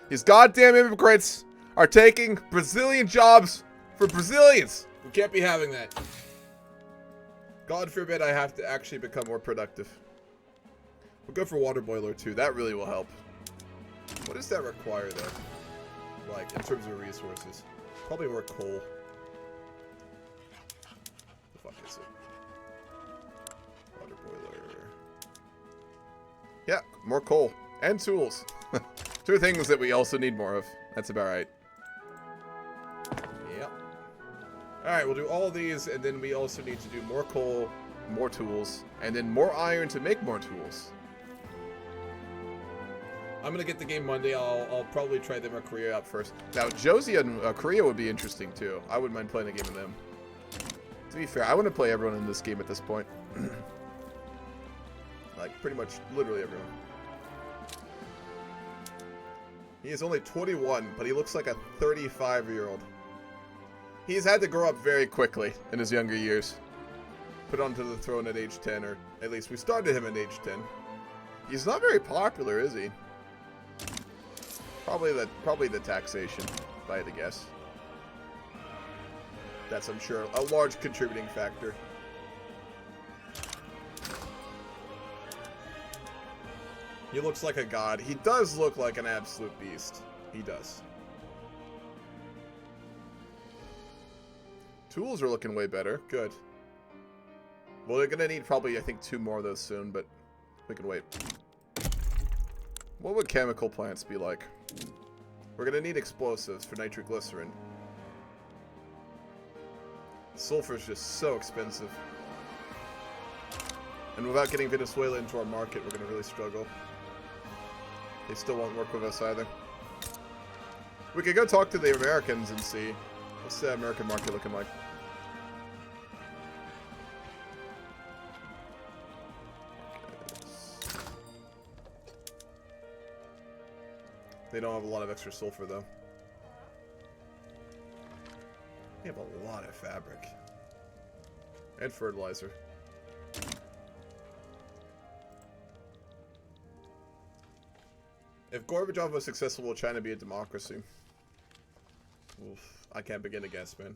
These goddamn immigrants are taking Brazilian jobs for Brazilians. We can't be having that. God forbid I have to actually become more productive. We'll go for water boiler too. That really will help. What does that require though? Like in terms of resources? Probably more coal. The fuck is it? Water boiler. Yeah, more coal and tools. Two things that we also need more of. That's about right. Yep. Alright, we'll do all these, and then we also need to do more coal, more tools, and then more iron to make more tools. I'm gonna get the game Monday. I'll probably try them or Korea out first. Now, Josie and Korea would be interesting, too. I wouldn't mind playing a game with them. To be fair, I want to play everyone in this game at this point. Like, pretty much, literally everyone. He is only 21, but he looks like a 35-year-old. He's had to grow up very quickly in his younger years. Put onto the throne at age 10, or at least we started him at age 10. He's not very popular, is he? Probably the taxation, if I had to guess. That's, I'm sure, a large contributing factor. He looks like a god. He does look like an absolute beast. He does. Tools are looking way better. Good. Well, they're going to need probably, I think, 2 more of those soon, but we can wait. What would chemical plants be like? We're going to need explosives for nitroglycerin. Sulfur is just so expensive. And without getting Venezuela into our market, we're going to really struggle. They still won't work with us either. We could go talk to the Americans and see. What's the American market looking like? They don't have a lot of extra sulfur, though. They have a lot of fabric. And fertilizer. If Gorbachev was successful, will China be a democracy? Oof, I can't begin to guess, man.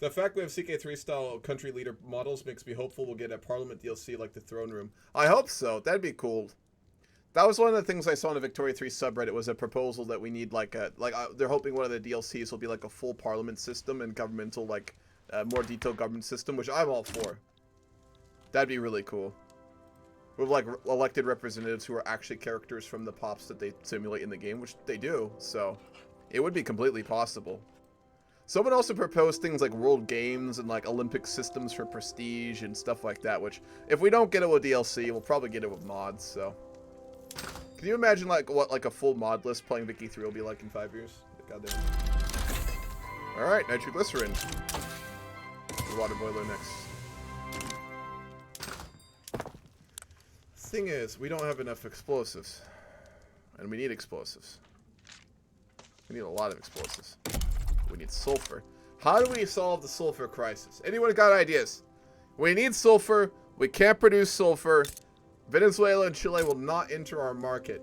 The fact we have CK3 style country leader models makes me hopeful we'll get a Parliament DLC like the Throne Room. I hope so. That'd be cool. That was one of the things I saw on the Victoria 3 subreddit, was a proposal that we need they're hoping one of the DLCs will be like a full Parliament system and governmental, more detailed government system, which I'm all for. That'd be really cool. With elected representatives who are actually characters from the pops that they simulate in the game, which they do, so it would be completely possible. Someone also proposed things like world games and Olympic systems for prestige and stuff like that, which if we don't get it with DLC, we'll probably get it with mods, so. Can you imagine what a full mod list playing Vicky 3 will be like in 5 years? Goddamn. Alright, nitroglycerin. The water boiler next. Thing is, we don't have enough explosives. And we need explosives. We need a lot of explosives. We need sulfur. How do we solve the sulfur crisis? Anyone got ideas? We need sulfur. We can't produce sulfur. Venezuela and Chile will not enter our market.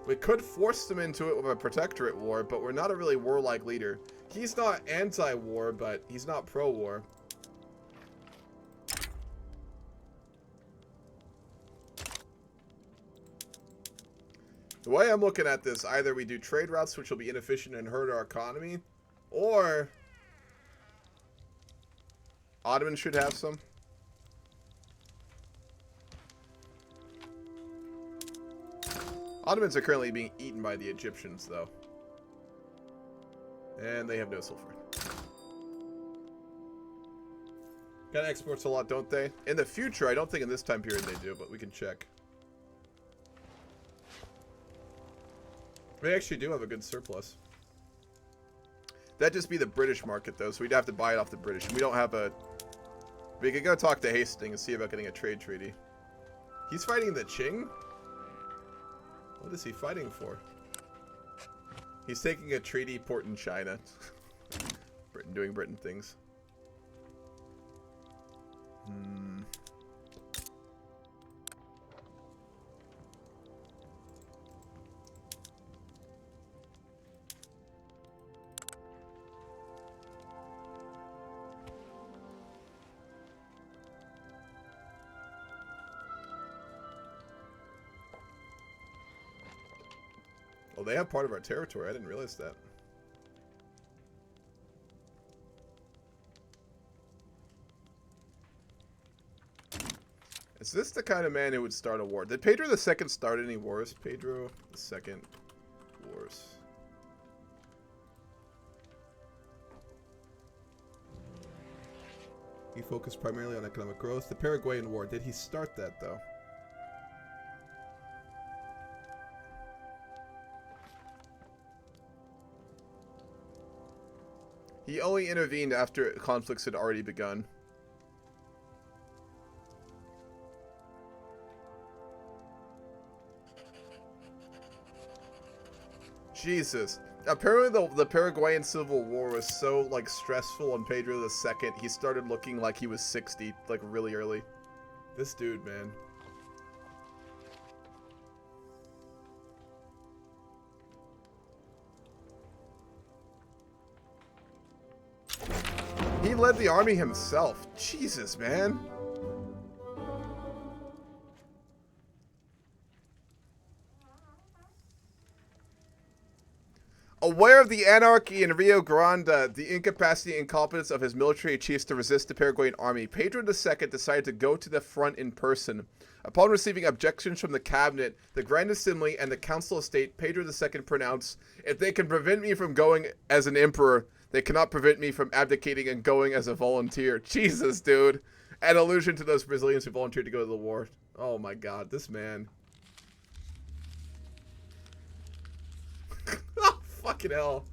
We could force them into it with a protectorate war, but we're not a really warlike leader. He's not anti-war, but he's not pro-war. The way I'm looking at this, either we do trade routes, which will be inefficient and hurt our economy, or Ottomans should have some. Ottomans are currently being eaten by the Egyptians, though. And they have no sulfur. Got exports a lot, don't they? In the future, I don't think in this time period they do, but we can check. They actually do have a good surplus. That'd just be the British market, though, so we'd have to buy it off the British. And we don't have a... We could go talk to Hastings and see about getting a trade treaty. He's fighting the Qing? What is he fighting for? He's taking a treaty port in China. Britain doing Britain things. Oh, they have part of our territory. I didn't realize that. Is this the kind of man who would start a war? Did Pedro II start any wars? Pedro II wars. He focused primarily on economic growth. The Paraguayan War. Did he start that, though? He only intervened after conflicts had already begun. Jesus. Apparently the Paraguayan Civil War was so, like, stressful on Pedro II, he started looking like he was 60, like, really early. This dude, man. He led the army himself. Jesus, man. Aware of the anarchy in Rio Grande, the incapacity and incompetence of his military chiefs to resist the Paraguayan army, Pedro II decided to go to the front in person. Upon receiving objections from the cabinet, the Grand Assembly, and the Council of State, Pedro II pronounced, "If they can prevent me from going as an emperor, they cannot prevent me from abdicating and going as a volunteer." Jesus, dude. An allusion to those Brazilians who volunteered to go to the war. Oh my god, this man. Oh, fucking hell.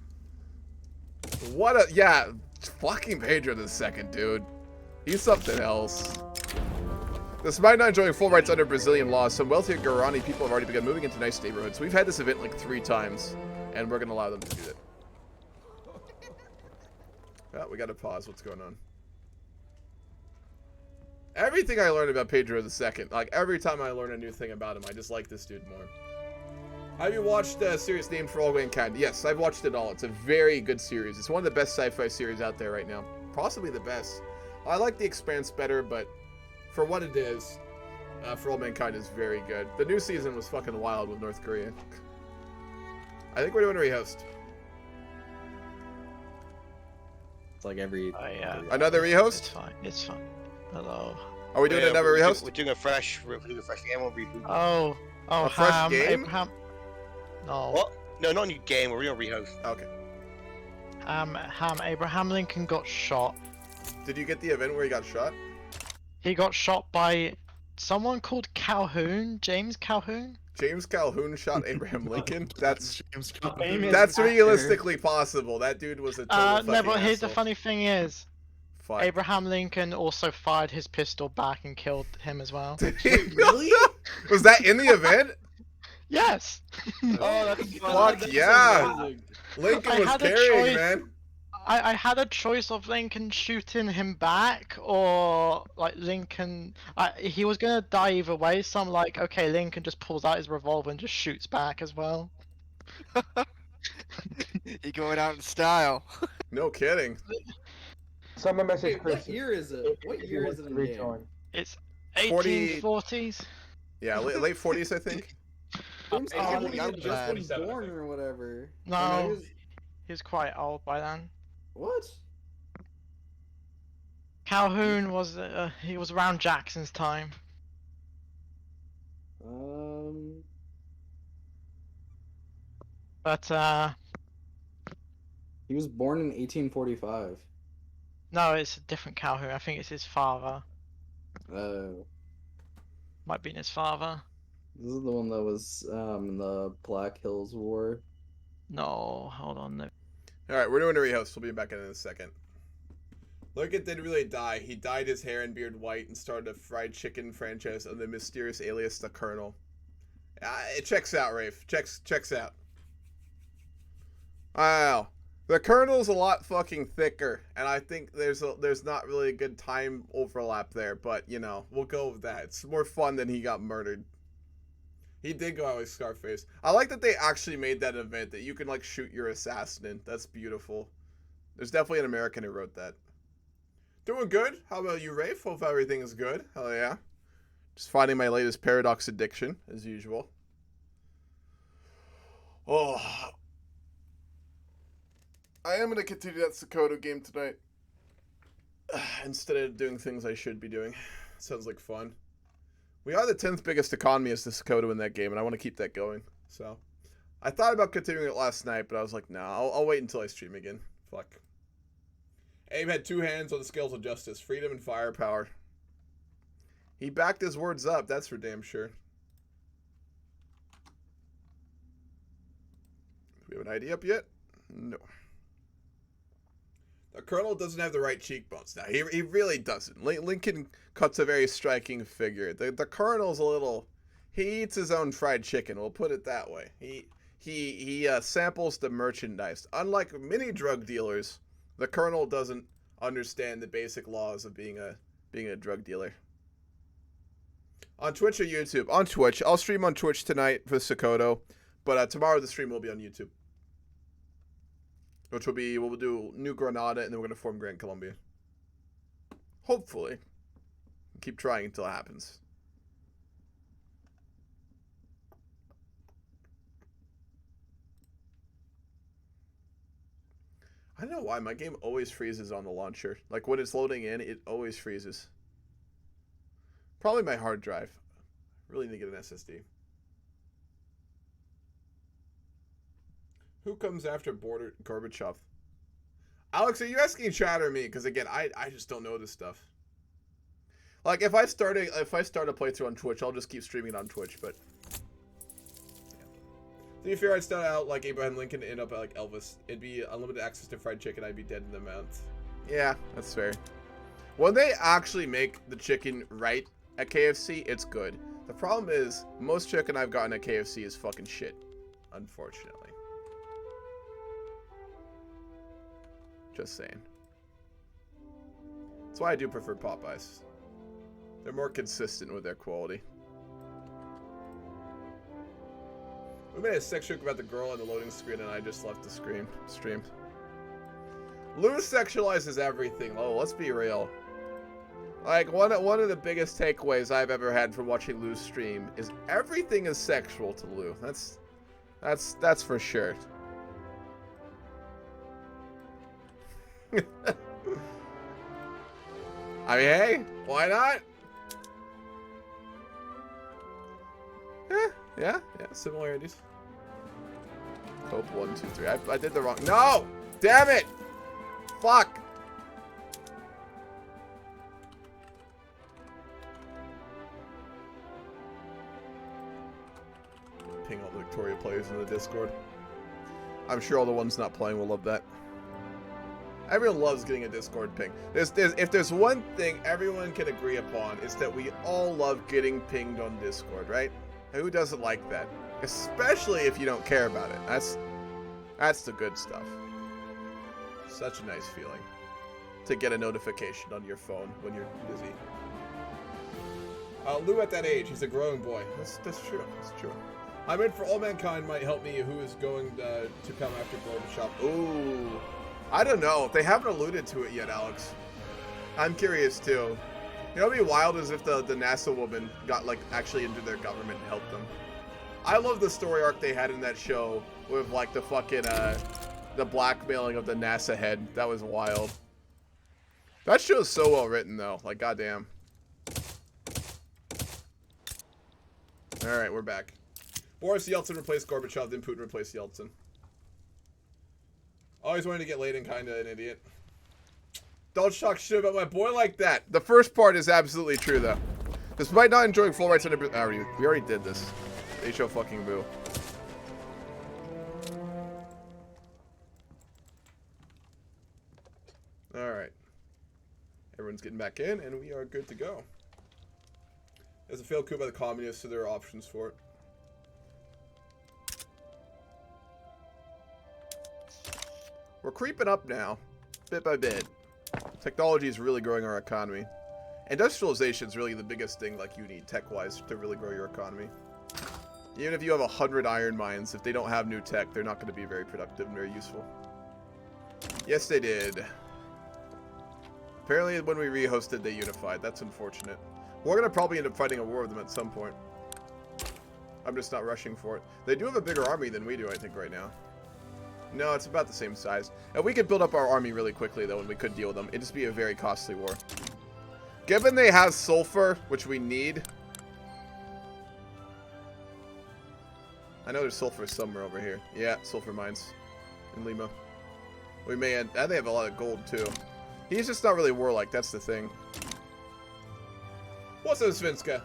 What a... Yeah, fucking Pedro II, dude. He's something else. Despite not enjoying full rights under Brazilian law, some wealthier Guarani people have already begun moving into nice neighborhoods. We've had this event like 3 times, and we're going to allow them to do it. Oh, we got to pause. What's going on? Everything I learned about Pedro II, like every time I learn a new thing about him, I just like this dude more. Have you watched a series named For All Mankind? Yes, I've watched it all. It's a very good series. It's one of the best sci-fi series out there right now. Possibly the best. I like The Expanse better, but for what it is, For All Mankind is very good. The new season was fucking wild with North Korea. I think we're doing a rehost. It's like every... Another rehost? It's fine. It's fine. Hello. Are we doing another rehost? We're doing a fresh game. We'll reboot. Oh, A fresh game? Abraham. No. What? No, not a new game. We're gonna rehost. Okay. Abraham Lincoln got shot. Did you get the event where he got shot? He got shot by someone called Calhoun, James Calhoun. James Calhoun shot Abraham Lincoln? That's Famous that's actor. realistically possible. That dude was a total No, but here's the asshole. funny thing is, Fuck. Abraham Lincoln also fired his pistol back and killed him as well. Did he really? Was that in the event? Yes. Oh, that's Fuck yeah. Lincoln I was had a carrying, choice. man. I had a choice of Lincoln shooting him back or like Lincoln. He was gonna die either way, so I'm like, okay, Lincoln just pulls out his revolver and just shoots back as well. You're going out in style. No kidding. Someone message Wait, Chris. what year is it? What if he year wants is it to in the game? rejoin. It's 40 1840s. Yeah, late 40s, I think. James Oh, Cameron young was just lad. been born or whatever. No. And he was- He was quite old by then. What? Calhoun was he was around Jackson's time. But He was born in 1845. no, it's a different Calhoun. I think it's his father. Oh. Might be his father. This is the one that was in the Black Hills War. No, hold on. No. Alright, we're doing a rehost. We'll be back in a second. Lincoln didn't really die. He dyed his hair and beard white and started a fried chicken franchise under the mysterious alias The Colonel. It checks out, Rafe. Checks out. Wow. The Colonel's a lot fucking thicker, and I think there's not really a good time overlap there, but, you know, we'll go with that. It's more fun than he got murdered. He did go out with Scarface. I like that they actually made that event that you can, like, shoot your assassin in. That's beautiful. There's definitely an American who wrote that. Doing good. How about you, Rafe? Hope everything is good. Hell yeah. Just finding my latest paradox addiction, as usual. Oh. I am going to continue that Sokoto game tonight. Instead of doing things I should be doing. Sounds like fun. We are the 10th biggest economy as the Sokoto in that game, and I want to keep that going. So, I thought about continuing it last night, but I was like, nah, I'll wait until I stream again. Fuck. Abe had two hands on the scales of justice, freedom and firepower. He backed his words up, that's for damn sure. Do we have an ID up yet? No. The Colonel doesn't have the right cheekbones. Now, he really doesn't. Lincoln cuts a very striking figure. The Colonel's a little... He eats his own fried chicken, we'll put it that way. He samples the merchandise. Unlike many drug dealers, the Colonel doesn't understand the basic laws of being a drug dealer. On Twitch or YouTube? On Twitch. I'll stream on Twitch tonight for Sokoto, but tomorrow the stream will be on YouTube. Which will be, we'll do New Granada, and then we're going to form Grand Colombia. Hopefully. Keep trying until it happens. I don't know why, my game always freezes on the launcher. Like, when it's loading in, it always freezes. Probably my hard drive. Really need to get an SSD. Who comes after Gorbachev? Alex, are you asking chat or me? Because again, I just don't know this stuff. Like if I start a playthrough on Twitch, I'll just keep streaming on Twitch. But yeah. To be fair, I'd start out like Abraham Lincoln and end up like Elvis. It'd be unlimited access to fried chicken. I'd be dead in a month. Yeah, that's fair. When they actually make the chicken right at KFC, it's good. The problem is most chicken I've gotten at KFC is fucking shit, unfortunately. Just saying. That's why I do prefer Popeyes. They're more consistent with their quality. We made a sex joke about the girl on the loading screen and I just left the stream. Lou sexualizes everything. Oh, let's be real. Like, one of the biggest takeaways I've ever had from watching Lou's stream is everything is sexual to Lou. That's for sure. I mean, hey, why not? Yeah, similarities. Hope 1, 2, 3. I did the wrong. No! Damn it! Fuck! Ping all the Victoria players in the Discord. I'm sure all the ones not playing will love that. Everyone loves getting a Discord ping. If there's one thing everyone can agree upon, it's that we all love getting pinged on Discord, right? Who doesn't like that? Especially if you don't care about it. That's the good stuff. Such a nice feeling to get a notification on your phone when you're busy. Lou at that age, he's a growing boy. That's true. That's true. I meant for all mankind might help me who is going to come after Gorbachev. Ooh. I don't know. They haven't alluded to it yet, Alex. I'm curious too. You know, what'd be wild is if the NASA woman got like actually into their government and helped them. I love the story arc they had in that show with like the fucking the blackmailing of the NASA head. That was wild. That show's so well written though. Like goddamn. All right, we're back. Boris Yeltsin replaced Gorbachev, then Putin replaced Yeltsin. Always wanted to get laid and kinda an idiot. Don't talk shit about my boy like that. The first part is absolutely true though. Despite not enjoying full rights under we already did this. H.O. fucking boo. getting back in, and we are good to go. It's a failed coup by the communists, so there are options for it. We're creeping up now, bit by bit. Technology is really growing our economy. Industrialization is really the biggest thing like you need tech-wise to really grow your economy. Even if you have 100 iron mines, if they don't have new tech, they're not going to be very productive and very useful. Yes, they did. Apparently, when we rehosted, they unified. That's unfortunate. We're going to probably end up fighting a war with them at some point. I'm just not rushing for it. They do have a bigger army than we do, I think, right now. No, it's about the same size. And we could build up our army really quickly, though, and we could deal with them. It'd just be a very costly war. Given they have sulfur, which we need... I know there's sulfur somewhere over here. Yeah, sulfur mines in Lima. We may end... And they have a lot of gold, too. He's just not really warlike, that's the thing. What's up, Svenska?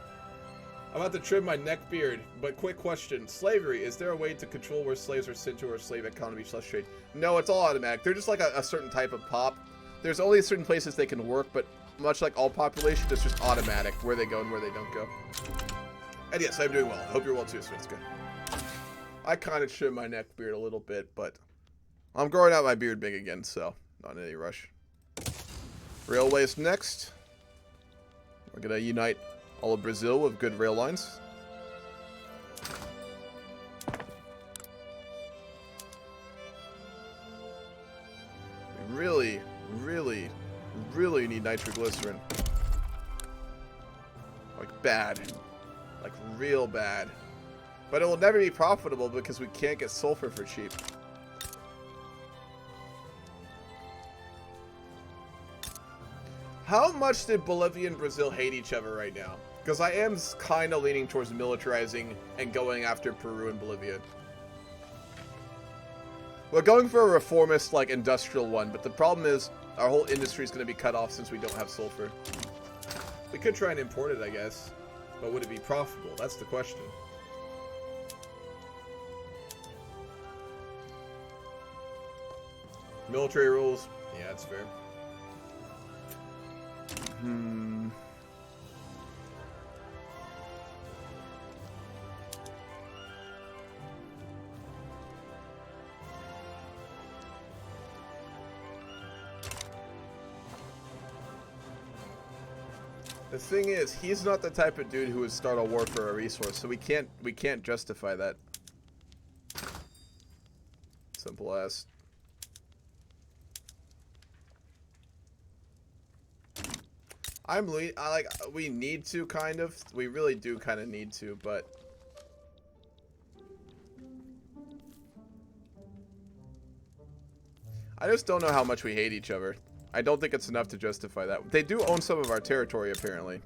I'm about to trim my neck beard, but quick question. Slavery, is there a way to control where slaves are sent to or slave economy / trade? No, it's all automatic. They're just like a certain type of pop. There's only certain places they can work, but much like all population, it's just automatic where they go and where they don't go. And yes, I'm doing well. I hope you're well too, Svenska. I kind of trim my neck beard a little bit, but I'm growing out my beard big again, so not in any rush. Railways next. We're going to unite all of Brazil with good rail lines. We really, really, really need nitroglycerin. Like bad. Like real bad. But it will never be profitable because we can't get sulfur for cheap. How much did Bolivia and Brazil hate each other right now? Because I am kind of leaning towards militarizing and going after Peru and Bolivia. We're going for a reformist, like, industrial one, but the problem is our whole industry is going to be cut off since we don't have sulfur. We could try and import it, I guess. But would it be profitable? That's the question. Military rules. Yeah, that's fair. The thing is, he's not the type of dude who would start a war for a resource, so we can't justify that. Simple as. We need to, kind of. We really do kind of need to, but... I just don't know how much we hate each other. I don't think it's enough to justify that. They do own some of our territory, apparently.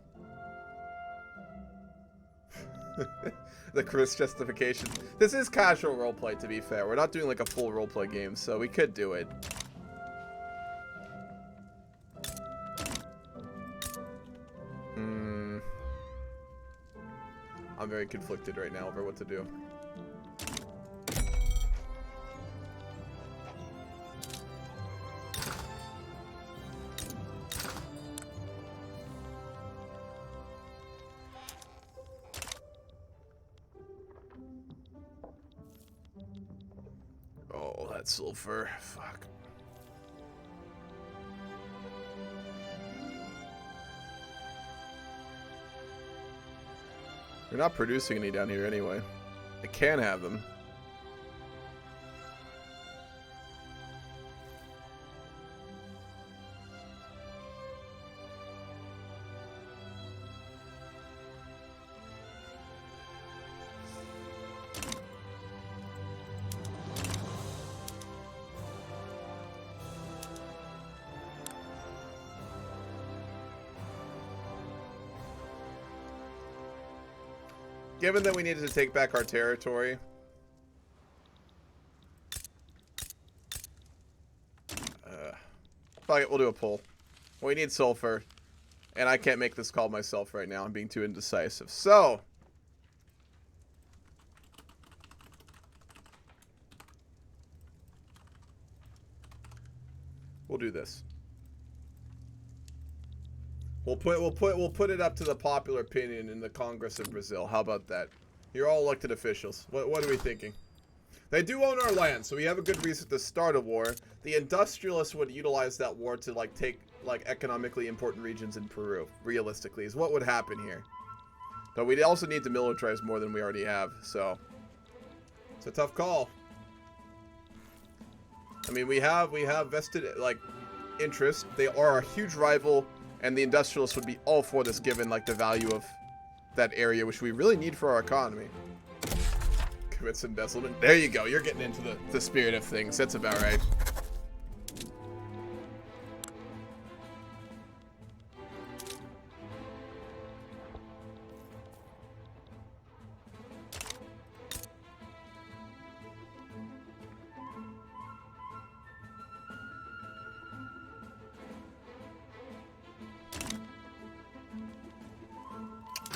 The Chris justification. This is casual roleplay, to be fair. We're not doing like a full roleplay game, so we could do it. I'm very conflicted right now over what to do. Oh, that sulfur. Fuck. They're not producing any down here anyway. I can have them. Given that we needed to take back our territory, fuck it, we'll do a poll. We need sulfur, and I can't make this call myself right now. I'm being too indecisive. So, we'll do this. We'll put it up to the popular opinion in the Congress of Brazil. How about that? You're all elected officials. What are we thinking? They do own our land, so we have a good reason to start a war. The industrialists would utilize that war to like take like economically important regions in Peru. Realistically, is what would happen here. But we also need to militarize more than we already have, so it's a tough call. I mean, we have vested like interest. They are a huge rival, and the industrialists would be all for this, given like the value of that area, which we really need for our economy. Commits embezzlement. There you go. You're getting into the spirit of things. That's about right.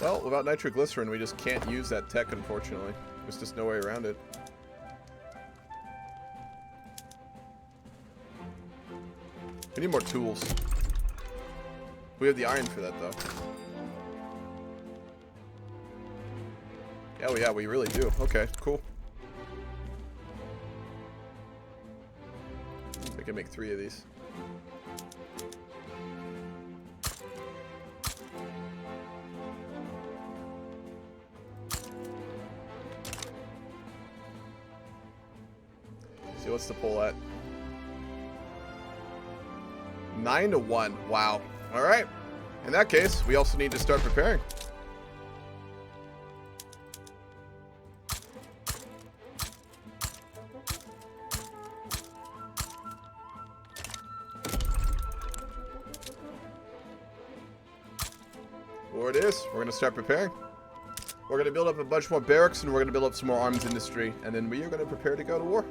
Well, without nitroglycerin, we just can't use that tech, unfortunately. There's just no way around it. We need more tools. We have the iron for that, though. Oh, yeah, we really do. Okay, cool. I can make 3 of these. What's the poll at? 9-1. Wow. All right. In that case, we also need to start preparing. War it is. We're going to start preparing. We're going to build up a bunch more barracks, and we're going to build up some more arms industry, and then we are going to prepare to go to war.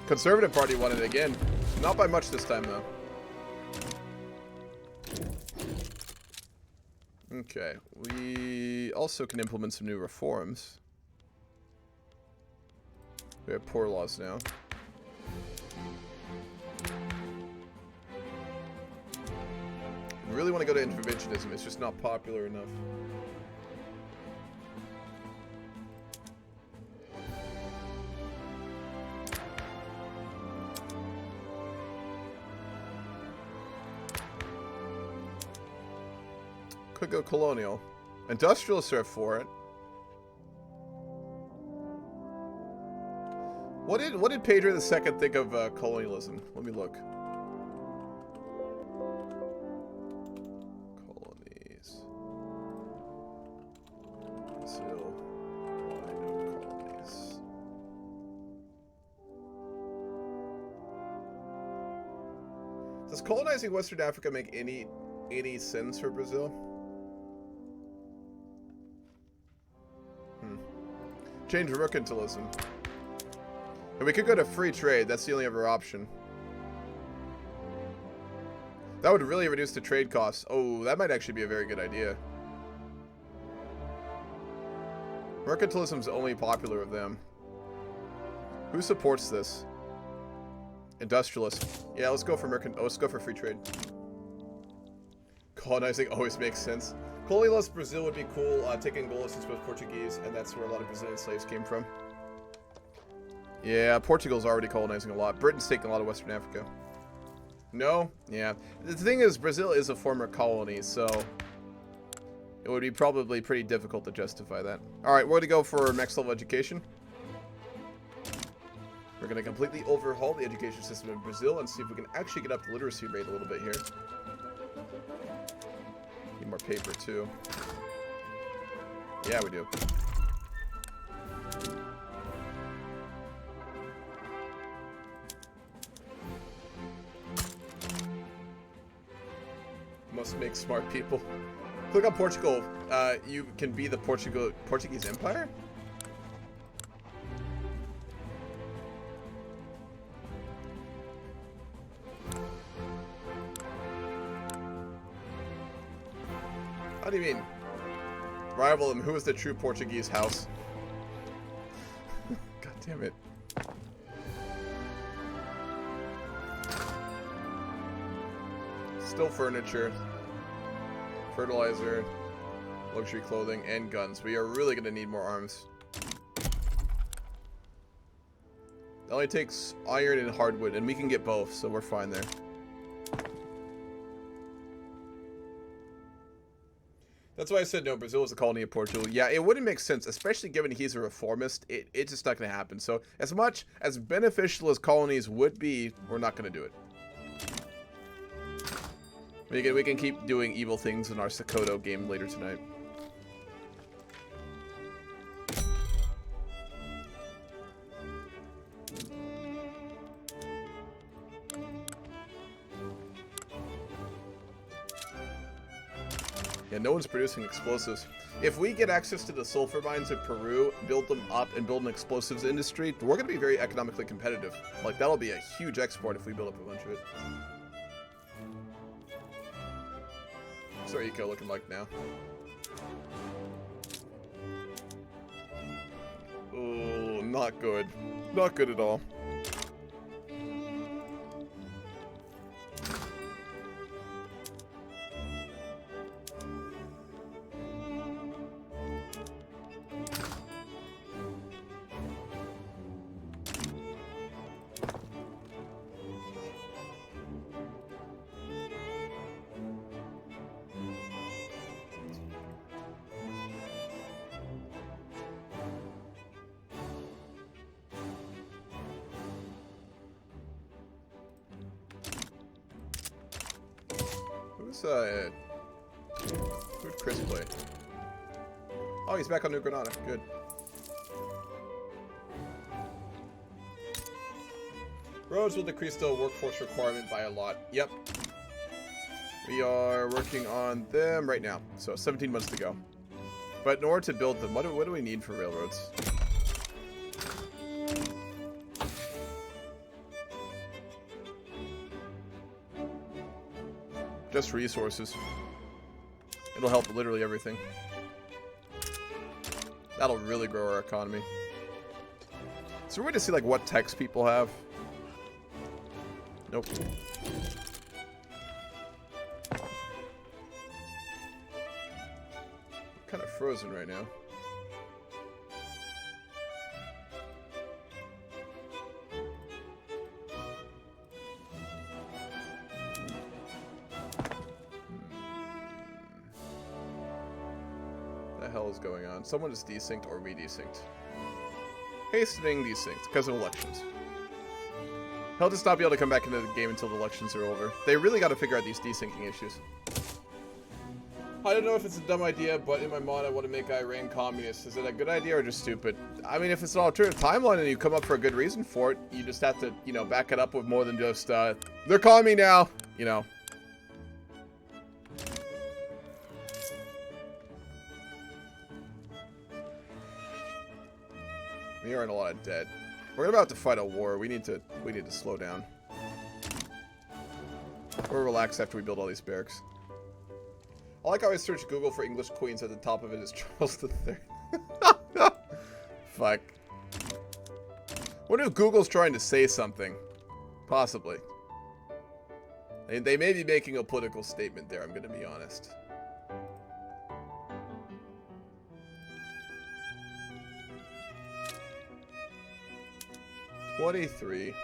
Conservative Party won it again. Not by much this time, though. Okay. We also can implement some new reforms. We have poor laws now. We really want to go to interventionism. It's just not popular enough. Could go colonial. Industrialists are for it. What did Pedro II think of colonialism? Let me look. Colonies. Brazil. Why no colonies? Does colonizing Western Africa make any sense for Brazil? Change mercantilism. And we could go to free trade. That's the only other option. That would really reduce the trade costs. Oh, that might actually be a very good idea. Mercantilism's only popular of them. Who supports this? Industrialists. Yeah, let's go for let's go for free trade. Colonizing always makes sense. Colonialist Brazil would be cool. Taking Angola since it was Portuguese, and that's where a lot of Brazilian slaves came from. Yeah, Portugal's already colonizing a lot. Britain's taking a lot of Western Africa. No? Yeah. The thing is, Brazil is a former colony, so it would be probably pretty difficult to justify that. Alright, we're going to go for next level education. We're going to completely overhaul the education system in Brazil and see if we can actually get up the literacy rate a little bit here. Need more paper, too. Yeah, we do. Must make smart people. Click on Portugal. You can be the Portuguese Empire? How do you mean? Rival them. Who is the true Portuguese house? God damn it. Still furniture, fertilizer, luxury clothing, and guns. We are really going to need more arms. It only takes iron and hardwood, and we can get both, so we're fine there. That's why I said no, Brazil is a colony of Portugal. Yeah, it wouldn't make sense, especially given he's a reformist. It's just not going to happen. So as much as beneficial as colonies would be, we're not going to do it. We can keep doing evil things in our Sokoto game later tonight. Yeah, no one's producing explosives. If we get access to the sulfur mines in Peru, build them up, and build an explosives industry, we're going to be very economically competitive. Like, that'll be a huge export if we build up a bunch of it. What's our eco looking like now? Oh, not good. Not good at all. Who'd Chris play? Oh, he's back on New Granada. Good. Roads will decrease the workforce requirement by a lot. Yep. We are working on them right now. So 17 months to go. But in order to build them, what do we need for railroads? Just resources. It'll help literally everything. That'll really grow our economy. So we're going to see like what techs people have. Nope. We're kind of frozen right now. Is going on. Someone is desynced or we desynced. Hastening desynced because of elections. He'll just not be able to come back into the game until the elections are over. They really got to figure out these desyncing issues. I don't know if it's a dumb idea, but in my mod I want to make Iran communist. Is it a good idea or just stupid? I mean, if it's an alternative timeline and you come up for a good reason for it, you just have to, you know, back it up with more than just, they're calling me now, you know. We are in a lot of debt. We're about to fight a war. We need to slow down. Or relax after we build all these barracks. I like how I search Google for English queens. At the top of it is Charles III. Fuck. What if Google's trying to say something? Possibly. They may be making a political statement there, I'm going to be honest. $23.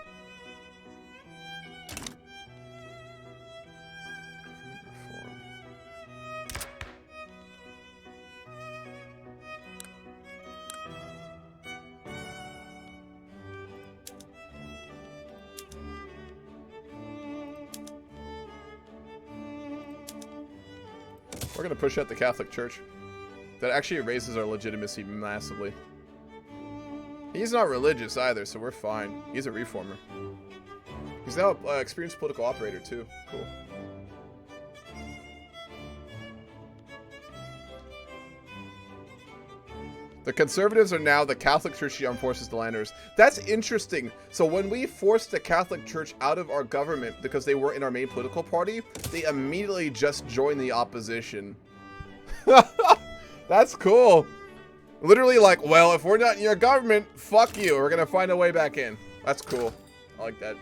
We're going to push out the Catholic Church. That actually raises our legitimacy massively. He's not religious either, so we're fine. He's a reformer. He's now an experienced political operator, too. Cool. The conservatives are now the Catholic Church, the armed forces, the landers. That's interesting. So when we forced the Catholic Church out of our government because they were in our main political party, they immediately just joined the opposition. That's cool. Literally like, well, if we're not in your government, fuck you. We're gonna find a way back in. That's cool. I like that.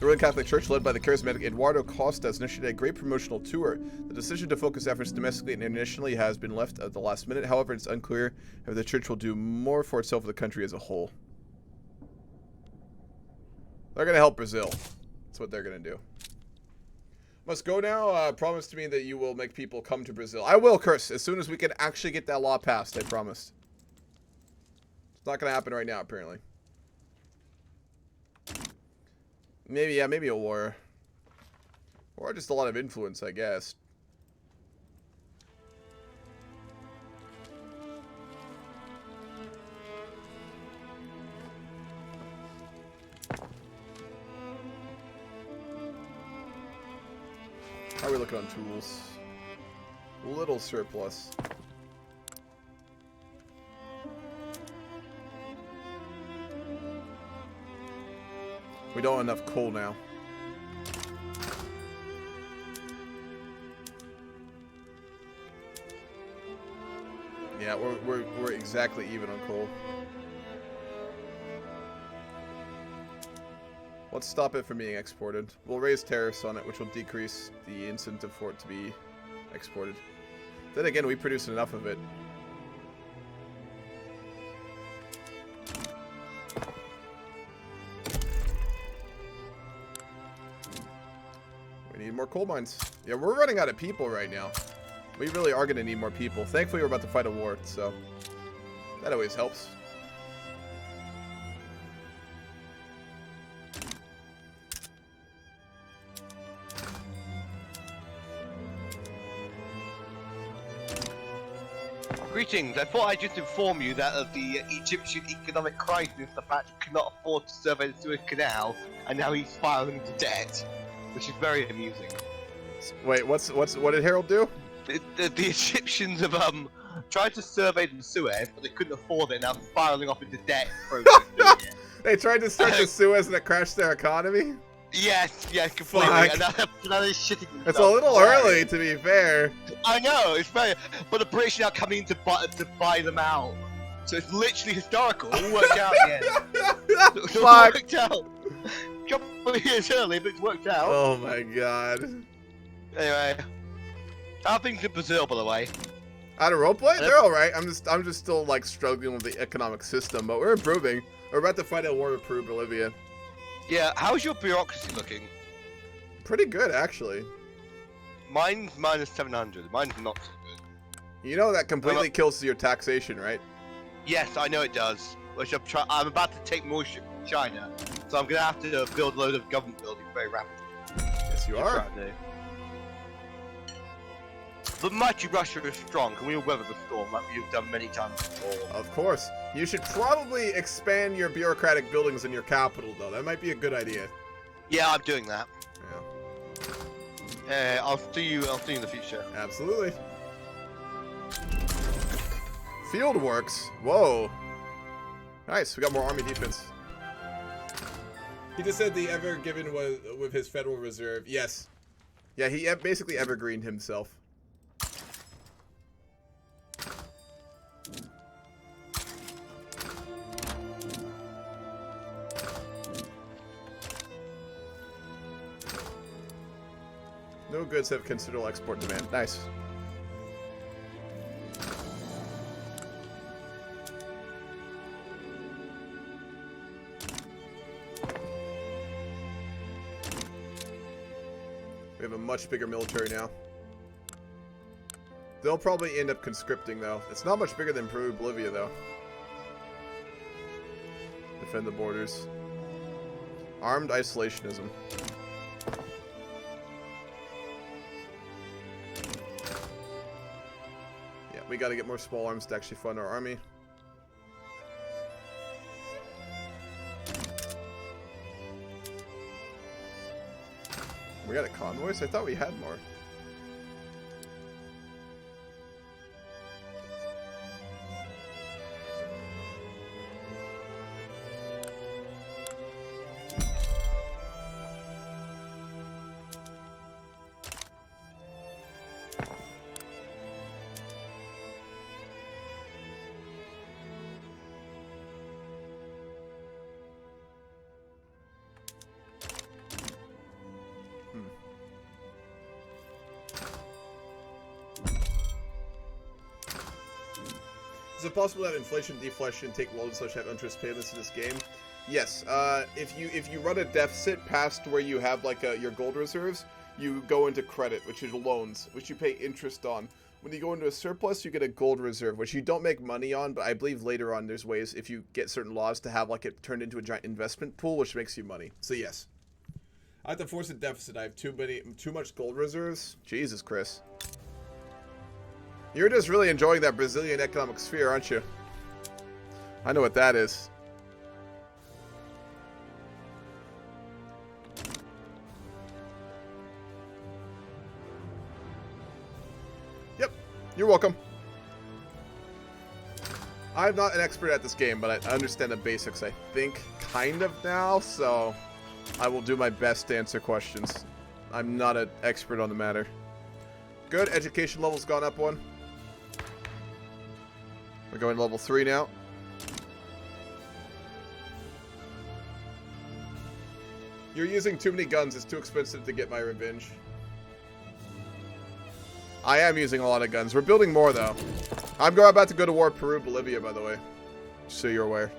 The Roman Catholic Church, led by the charismatic Eduardo Costa, has initiated a great promotional tour. The decision to focus efforts domestically and internationally has been left at the last minute. However, it's unclear if the church will do more for itself or the country as a whole. They're going to help Brazil. That's what they're going to do. Must go now. Promise to me that you will make people come to Brazil. I will, Curse, as soon as we can actually get that law passed. I promise. It's not going to happen right now, apparently. Maybe, yeah, maybe a war. Or just a lot of influence, I guess. How are we looking on tools? Little surplus. We don't have enough coal now. Yeah, we're exactly even on coal. Let's stop it from being exported. We'll raise tariffs on it, which will decrease the incentive for it to be exported. Then again, we produce enough of it. We need more coal mines. Yeah, we're running out of people right now. We really are going to need more people. Thankfully, we're about to fight a war, so that always helps. Greetings, I thought I'd just inform you that of the Egyptian economic crisis, the fact he could not afford to survey the Suez Canal, and now he's spiraling into debt, which is very amusing. Wait, what did Harold do? The Egyptians have tried to survey the Suez, but they couldn't afford it, now spiraling off into debt. They tried to start the Suez and it crashed their economy? Yes, completely. Fuck. And now they're shitting themselves. It's a little early, to be fair. I know, it's very. But the British are now coming in to buy them out. So it's literally historical. It all worked out in the end. It all worked out. A couple of years early, but it's worked out. Oh my god. Anyway, how are things in Brazil, by the way? Out of roleplay? They're alright. I'm just still like struggling with the economic system, but we're improving. We're about to fight a war with Peru, Bolivia. Yeah, how's your bureaucracy looking? Pretty good, actually. Mine's minus 700. Mine's not so good. You know that completely kills your taxation, right? Yes, I know it does. Which I'm about to take more shit from China, so I'm gonna have to build a load of government buildings very rapidly. Yes, you are. But mighty Russia is strong, and we will weather the storm like we've done many times before. Of course. You should probably expand your bureaucratic buildings in your capital, though. That might be a good idea. Yeah, I'm doing that. Yeah. I'll see you in the future. Absolutely. Field works. Whoa. Nice. We got more army defense. He just said the ever given was with his Federal Reserve. Yes. Yeah, he basically evergreened himself. No goods have considerable export demand. Nice. We have a much bigger military now. They'll probably end up conscripting, though. It's not much bigger than Peru, Bolivia, though. Defend the borders. Armed isolationism. Yeah, we gotta get more small arms to actually fund our army. We got a convoys? I thought we had more. Is it possible to have inflation, deflation, take loans, / have interest payments in this game? Yes. If you run a deficit past where you have like your gold reserves, you go into credit, which is loans, which you pay interest on. When you go into a surplus, you get a gold reserve, which you don't make money on, but I believe later on there's ways, if you get certain laws, to have like it turned into a giant investment pool, which makes you money. So yes. I have to force a deficit. I have too much gold reserves. Jesus, Chris. You're just really enjoying that Brazilian economic sphere, aren't you? I know what that is. Yep, you're welcome. I'm not an expert at this game, but I understand the basics, I think, kind of now, so I will do my best to answer questions. I'm not an expert on the matter. Good, education level's gone up one. We're going to level 3 now. You're using too many guns. It's too expensive to get my revenge. I am using a lot of guns. We're building more, though. I'm about to go to war with Peru, Bolivia, by the way. Just so you're aware.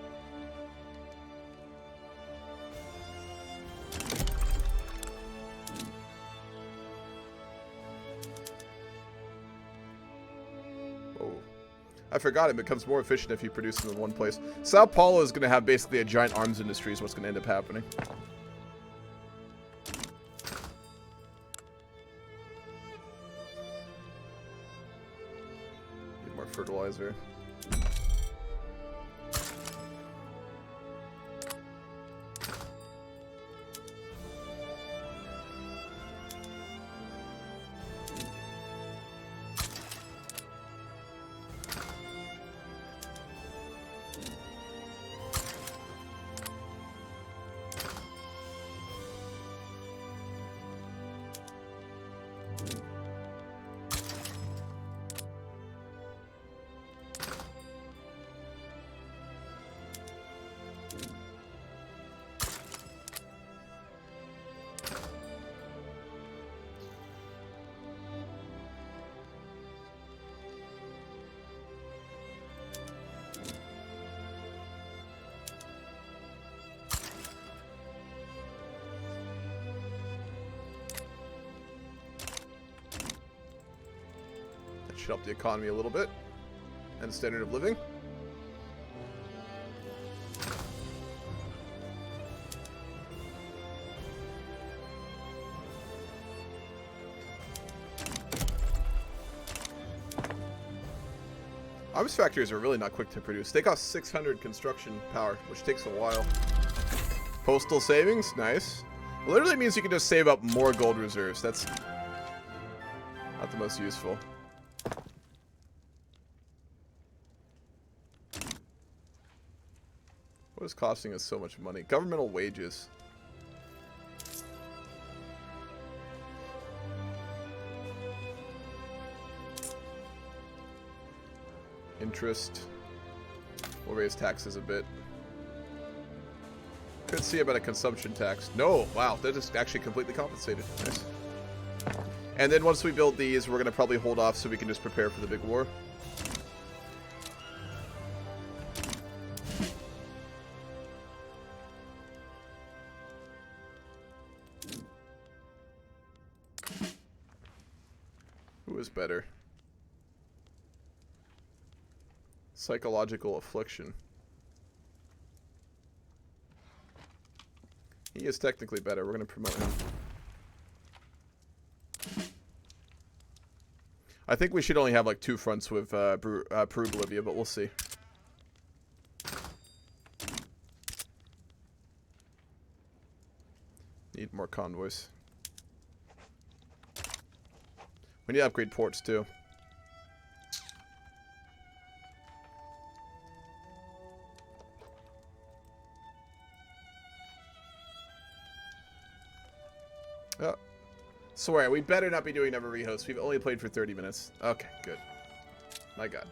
I forgot it becomes more efficient if you produce them in one place. Sao Paulo is going to have basically a giant arms industry is what's going to end up happening. Need more fertilizer. Should help the economy a little bit. And the standard of living. Arms factories are really not quick to produce. They cost 600 construction power, which takes a while. Postal savings, nice. Literally means you can just save up more gold reserves. That's not the most useful. What is costing us so much money? Governmental wages. Interest. We'll raise taxes a bit. Could see about a consumption tax. No, wow, they're just actually completely compensated. Nice. And then once we build these, we're going to probably hold off so we can just prepare for the big war. Who is better? Psychological affliction. He is technically better. We're going to promote him. I think we should only have like 2 fronts with Peru, Bolivia, but we'll see. Need more convoys. We need to upgrade ports too. Oh. Swear, we better not be doing another rehost. We've only played for 30 minutes. Okay, good. My god.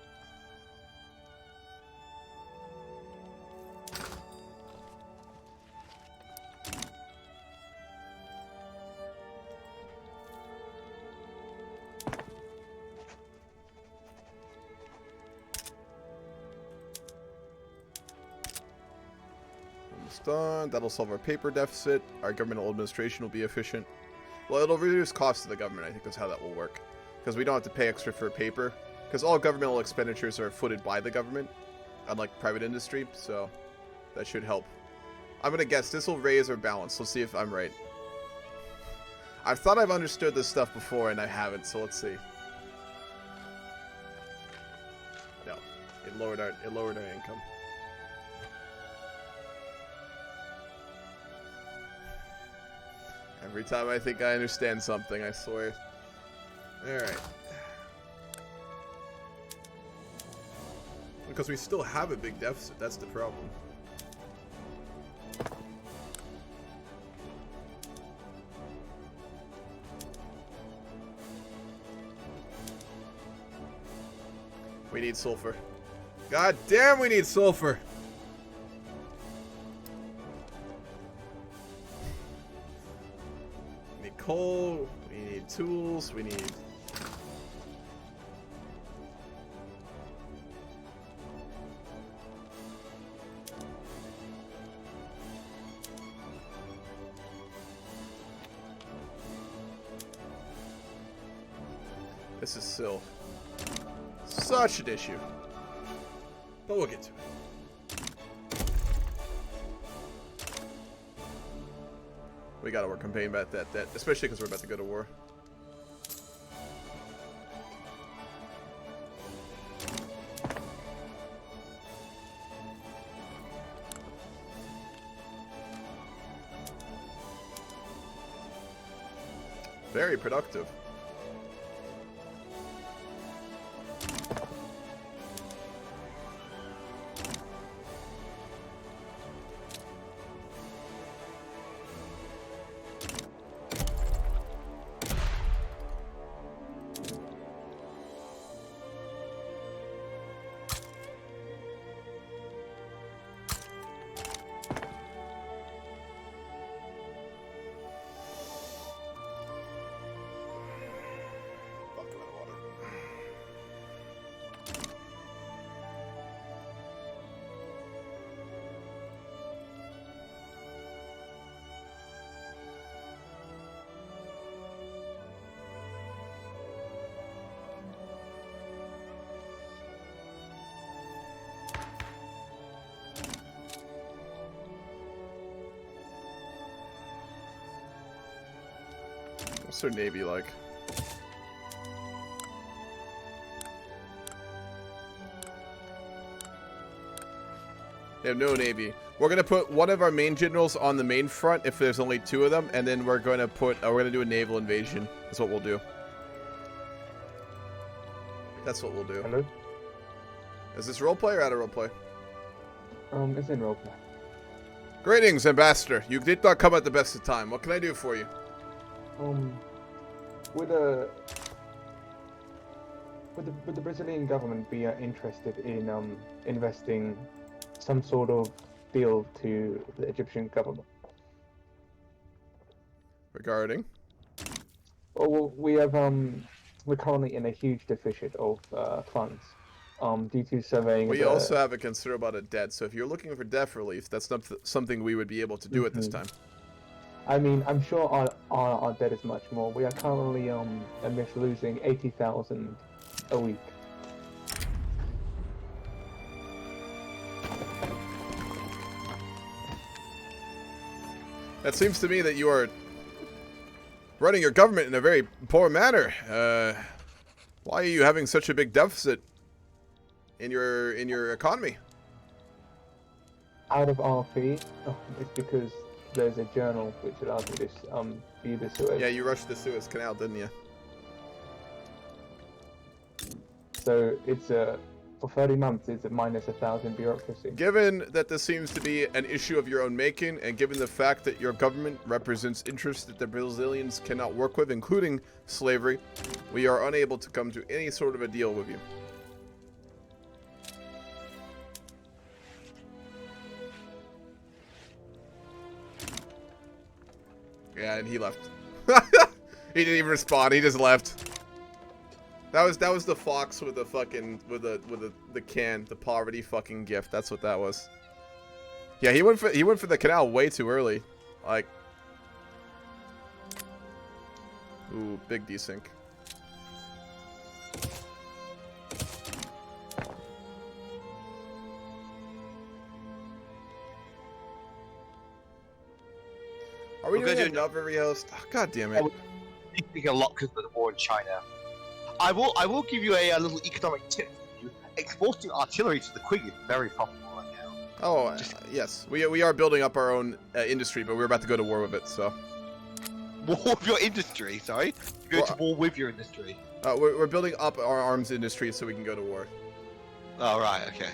almost done. That'll solve our paper deficit. Our governmental administration will be efficient. Well, it'll reduce costs to the government. I think that's how that will work. Because we don't have to pay extra for paper. Because all governmental expenditures are footed by the government, unlike private industry. So that should help. I'm going to guess this will raise our balance. Let's see if I'm right. I've thought I've understood this stuff before, and I haven't. So let's see. No. It lowered our income. Every time I think I understand something, I swear. Alright. Because we still have a big deficit, that's the problem. We need sulfur. God damn, we need sulfur! We need coal, we need tools, we need... This is still such an issue. But we'll get to it. We gotta work on paying back that debt, especially because we're about to go to war. Very productive. What's their navy like? They have no navy. We're gonna put one of our main generals on the main front if there's only 2 of them, and then we're gonna put we're gonna do a naval invasion. That's what we'll do. That's what we'll do. Hello? Is this roleplay or out of roleplay? It's in roleplay. Greetings, Ambassador. You did not come at the best of time. What can I do for you? Would the Brazilian government be interested in investing some sort of deal to the Egyptian government? Regarding? Well, we have we're currently in a huge deficit of funds due to surveying. We also have a considerable amount of debt, so if you're looking for debt relief, that's not something we would be able to do at this time. I mean, I'm sure our debt is much more. We are currently amidst losing 80,000 a week. That seems to me that you are running your government in a very poor manner. Why are you having such a big deficit in your economy? Out of our fee, it's because there's a journal which allows me to view the Suez. Yeah, you rushed the Suez Canal, didn't you? So it's for 30 months it's a minus 1,000 bureaucracy. Given that this seems to be an issue of your own making, and given the fact that your government represents interests that the Brazilians cannot work with, including slavery, we are unable to come to any sort of a deal with you. Yeah, and he left. He didn't even respond. He just left. That was the fox with the fucking with the can, the poverty fucking gift. That's what that was. Yeah, he went for the canal way too early. Like, ooh, big desync. Are we We're doing gonna do another rehost? Oh, God damn it. I think a lot because of the war in China. I will give you a little economic tip for you. Exporting artillery to the Queen is very profitable right now. Oh, yes. We are building up our own industry, but we're about to go to war with it, so. War with your industry, sorry? You're going to war with your industry. We're building up our arms industry so we can go to war. Oh, right, okay.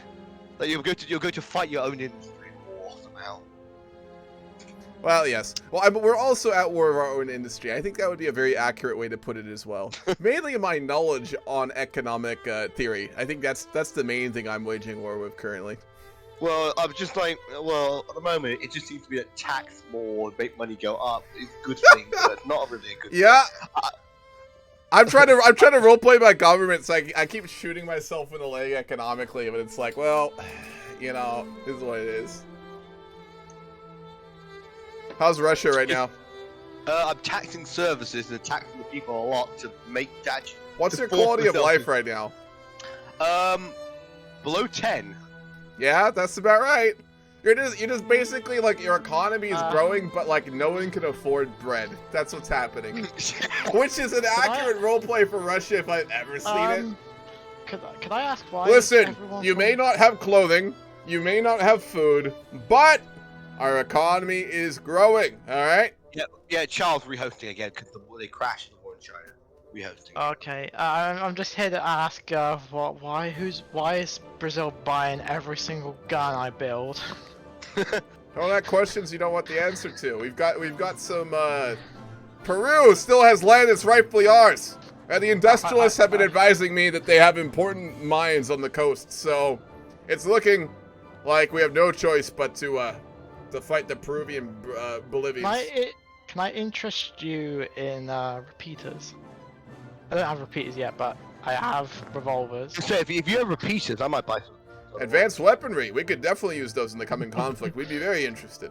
Like you're going to fight your own industry in war somehow. Well, yes. Well, we're also at war with our own industry. I think that would be a very accurate way to put it as well. Mainly my knowledge on economic theory. I think that's the main thing I'm waging war with currently. Well, I'm just like, well, at the moment, it just seems to be that tax more, make money go up is a good thing, but it's not really a good thing. Yeah. I'm trying to roleplay my government, so I keep shooting myself in the leg economically, but it's like, well, you know, this is what it is. How's Russia right now? I'm taxing services and taxing the people a lot to make that. What's your quality of life right now? Below 10. Yeah, that's about right. You're just basically like your economy is growing, but like no one can afford bread. That's what's happening. Which is an accurate roleplay for Russia if I've ever seen it. Could I ask why? Listen, you may not have clothing, you may not have food, but our economy is growing. All right. Yeah. Charles rehosting again because they crashed the war in China. Rehosting. Okay. I'm just here to ask, why is Brazil buying every single gun I build? All that questions you don't want the answer to. We've got some. Peru still has land that's rightfully ours, and the industrialists have been advising me that they have important mines on the coast. So, it's looking like we have no choice but to fight the Peruvian Bolivians. Can I interest you in repeaters? I don't have repeaters yet, but I have revolvers. So if you have repeaters, I might buy some. Advanced weaponry. We could definitely use those in the coming conflict. We'd be very interested.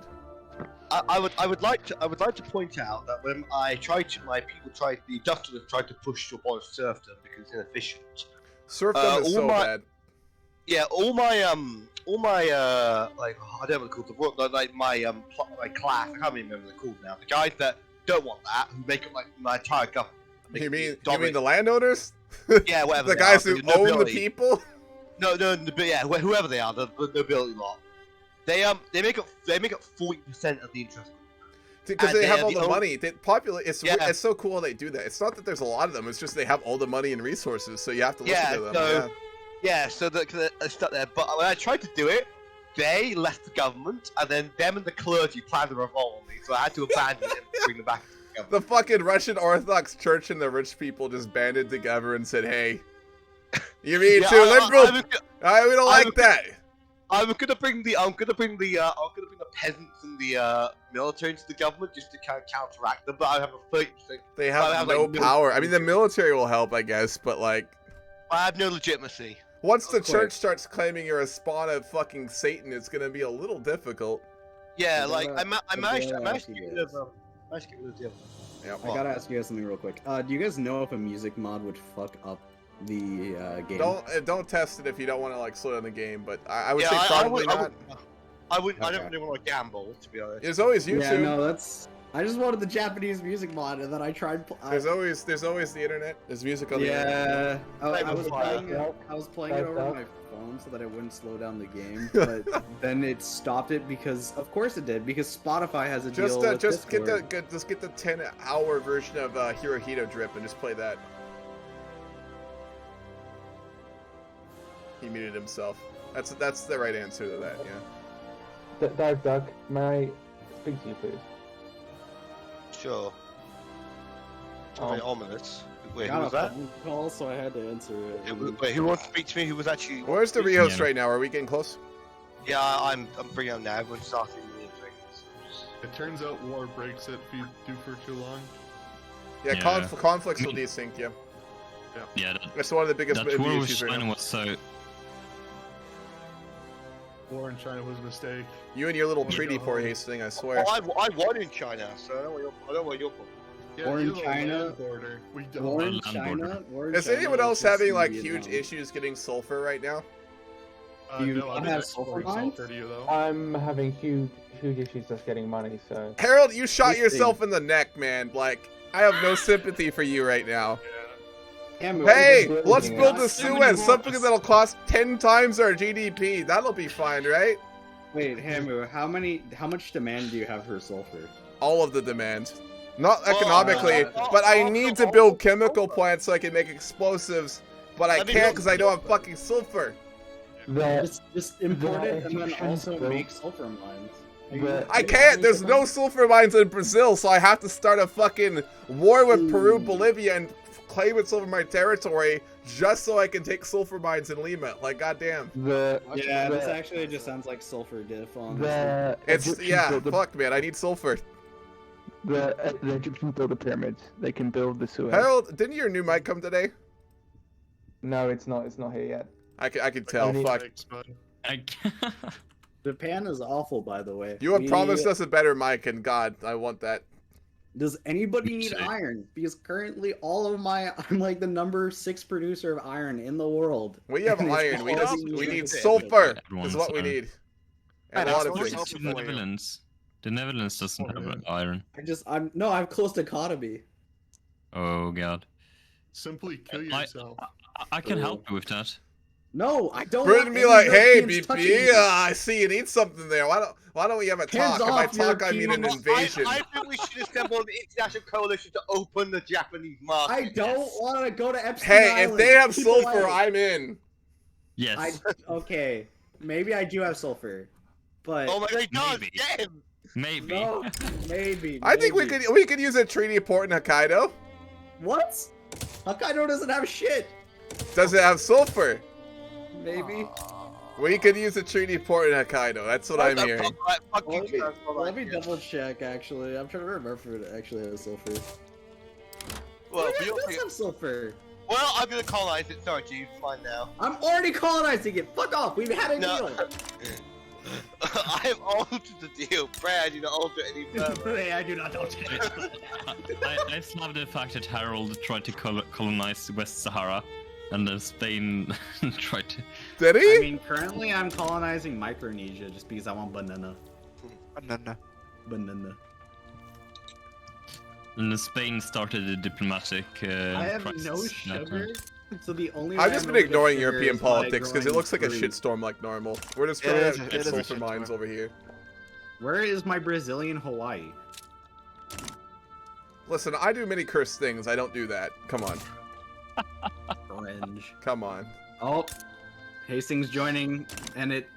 I would like to point out that when the industrialists tried to push to abolish serfdom because it's inefficient. Serfdom is so bad. Yeah, all my like I don't know what they're called. Like my class. I can't remember what they're called now. The guys that don't want that, who make up like my entire government. You mean the landowners? Yeah, whatever. The guys who own the people. No, yeah, whoever they are, the nobility lot. They make up 40% of the interest. Because they have all the money. It's so cool they do that. It's not that there's a lot of them. It's just they have all the money and resources, so you have to listen to them. So they're stuck there. But when I tried to do it, they left the government, and then them and the clergy planned a revolt on me, so I had to abandon it and bring them back to the government. The fucking Russian Orthodox Church and the rich people just banded together and said, "Hey, you mean too liberal? We don't like that." I'm gonna bring the peasants and the military into the government just to kind of counteract them, but I have a 30%. They have no power. I mean, the military will help, I guess, but like, I have no legitimacy. Once the church starts claiming you're a spawn of fucking Satan, it's gonna be a little difficult. Yeah, like I managed to get rid of the other. Yeah, I gotta ask you guys something real quick. Do you guys know if a music mod would fuck up the game? Don't test it if you don't want to like slow down the game, but I would say probably not. I don't really want to gamble, to be honest. There's always YouTube. Yeah, no, I just wanted the Japanese music mod, and then I tried. There's always the internet. There's music on the internet. Yeah, I was playing it over my phone so that it wouldn't slow down the game, but then it stopped it because, of course, it did because Spotify has a deal with Discord. Get the 10-hour version of Hirohito Drip and just play that. He muted himself. That's the right answer to that. Yeah. Doug, may I speak to you, please? Sure. Very ominous. Wait, got who was that? Call, so I had to answer it. Wait, who wants to speak to me? Who was actually? Where's the rehost right now? Are we getting close? Yeah, I'm bringing up now. Everyone's starting the drinks. It turns out war breaks it if you do for too long. Yeah. Conflicts will desync. Yeah. That's one of the biggest that war with issues right China now. was so. War in China was a mistake. You and your little treaty port hastening, I swear. Oh, I won in China, so I don't know what you're from. Yeah, War in you have a China. land border. We don't. War in Land China. War in Is China anyone else just having in like Vietnam. huge issues getting sulfur right now? Do you No, I've been have sulfur exporting mines? sulfur to you though. I'm having huge issues just getting money. So Harold, you shot This yourself in the neck, man. Like, I have no sympathy for you right now. Damn, Hey, building let's it. build a So many Suez, something wars. that'll cost 10 times our GDP. That'll be fine, right? Wait, Hamu, how much demand do you have for sulfur? All of the demand. Not Well, economically, but I need to build chemical plants so I can make explosives. But I Let me can't build- because I don't have fucking sulfur. Just import the it and then Egyptians also built- make sulfur mines. I can't. There's no sulfur mines in Brazil, so I have to start a fucking war with Peru, Bolivia, and claim it's over my territory just so I can take sulfur mines in Lima. Like, goddamn. Yeah, this actually just sounds like sulfur diff on It's fuck, man. I need sulfur. The Egyptians build the pyramids. They can build the Suez. Harold, didn't your new mic come today? No, it's not. It's not here yet. I can tell. Only- Fuck. Thanks, bud. Japan is awful, by the way. You have We- promised us a better mic, and God, I want that. Does anybody Me need too. iron? Because currently I'm like the number 6 producer of iron in the world. We have And it's iron. We all need being sulfur. Everyone's Is what we iron. need. And a lot of that's things. also The Netherlands. The Netherlands doesn't Oh, have yeah. iron. I have close economy. Oh god. Simply kill yourself. I can help you with that. No, I don't. Britain want be any like, hey, Europeans touching BP, me." I see you need something there. Why don't we have a Hands talk? If I off, talk, I mean an European- invasion. I think we should assemble an international coalition to open the Japanese market. I don't want to go to Epstein Hey, Island. if they have Keep it sulfur, away. I'm in. Yes. Okay, maybe I do have sulfur, but Oh my god, he does! Maybe. Get him! Maybe. no, maybe. I think we maybe. could use a treaty port in Hokkaido. What? Hokkaido doesn't have shit. Does it have sulfur? Maybe. We could use a treaty port in Hokkaido. That's what I'm hearing. Fuck you, Let me, Trevor. let me double check. Actually, I'm trying to remember if it actually has sulfur. Well, It for your does have sulfur. well, I'm gonna colonize it. Sorry, G. Fine now. I'm already colonizing it. Fuck off. We've had a No. deal. I have altered the deal. Pray I do not alter it any further. Hey, I do not know. I just love the fact that Harold tried to colonize West Sahara, and then Spain tried to. Did I he? mean, currently I'm colonizing Micronesia just because I want banana. Banana. Banana. And then Spain started a diplomatic. I have crisis no at that sugar, time. so the only. I've way just I'm been gonna get ignoring sugar European is by politics because it growing looks like a fruit. shitstorm like normal. We're just Yeah, trying it to is get a sulfur shitstorm. mines over here. Where is my Brazilian Hawaii? Listen, I do many cursed things. I don't do that. Come on. Orange. Come on. Oh, Hastings joining, and it.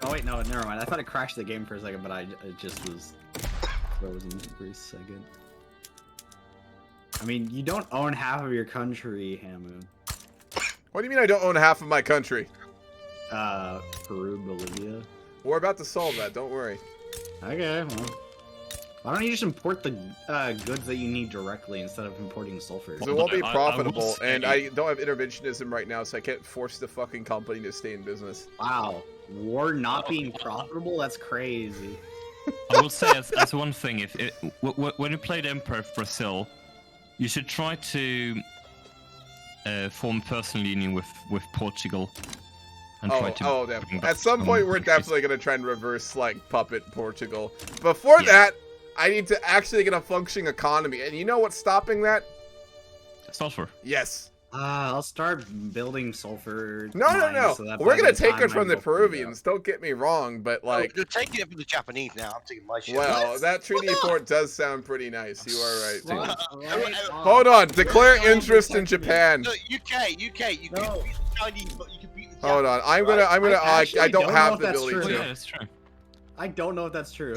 Oh wait, no, never mind. I thought it crashed the game for a second, but it just was frozen for a second. I mean, you don't own half of your country, Hamu. What do you mean I don't own half of my country? Peru, Bolivia. We're about to solve that. Don't worry. Okay, well. Why don't you just import the goods that you need directly instead of importing sulfur? Because it won't be I will profitable, say- and I don't have interventionism right now, so I can't force the fucking company to stay in business. Wow, war not being profitable? That's crazy. I will say as one thing, if when you play the Emperor of Brazil, you should try to form personal union with Portugal. And try to bring definitely. back At some some point, we're countries. definitely gonna try and reverse like puppet Portugal. Before Yeah. that, I need to actually get a functioning economy, and you know what's stopping that? Sulfur. Yes. I'll start building sulfur. No. mines so that We're by gonna the take time it from I the go Peruvians. Don't get me wrong, but like, You're taking it from the Japanese now. I'm taking my shit. well, that treaty port does sound pretty nice. You are right. Right on. Hold on. Declare Right on, interest in protect me. Japan. No, UK. You can No. beat the Chinese, but you can beat the Hold Japanese. on. I'm right? gonna. I actually I don't don't know have if the that's ability true. Oh, to. yeah, that's true. I don't know if that's true.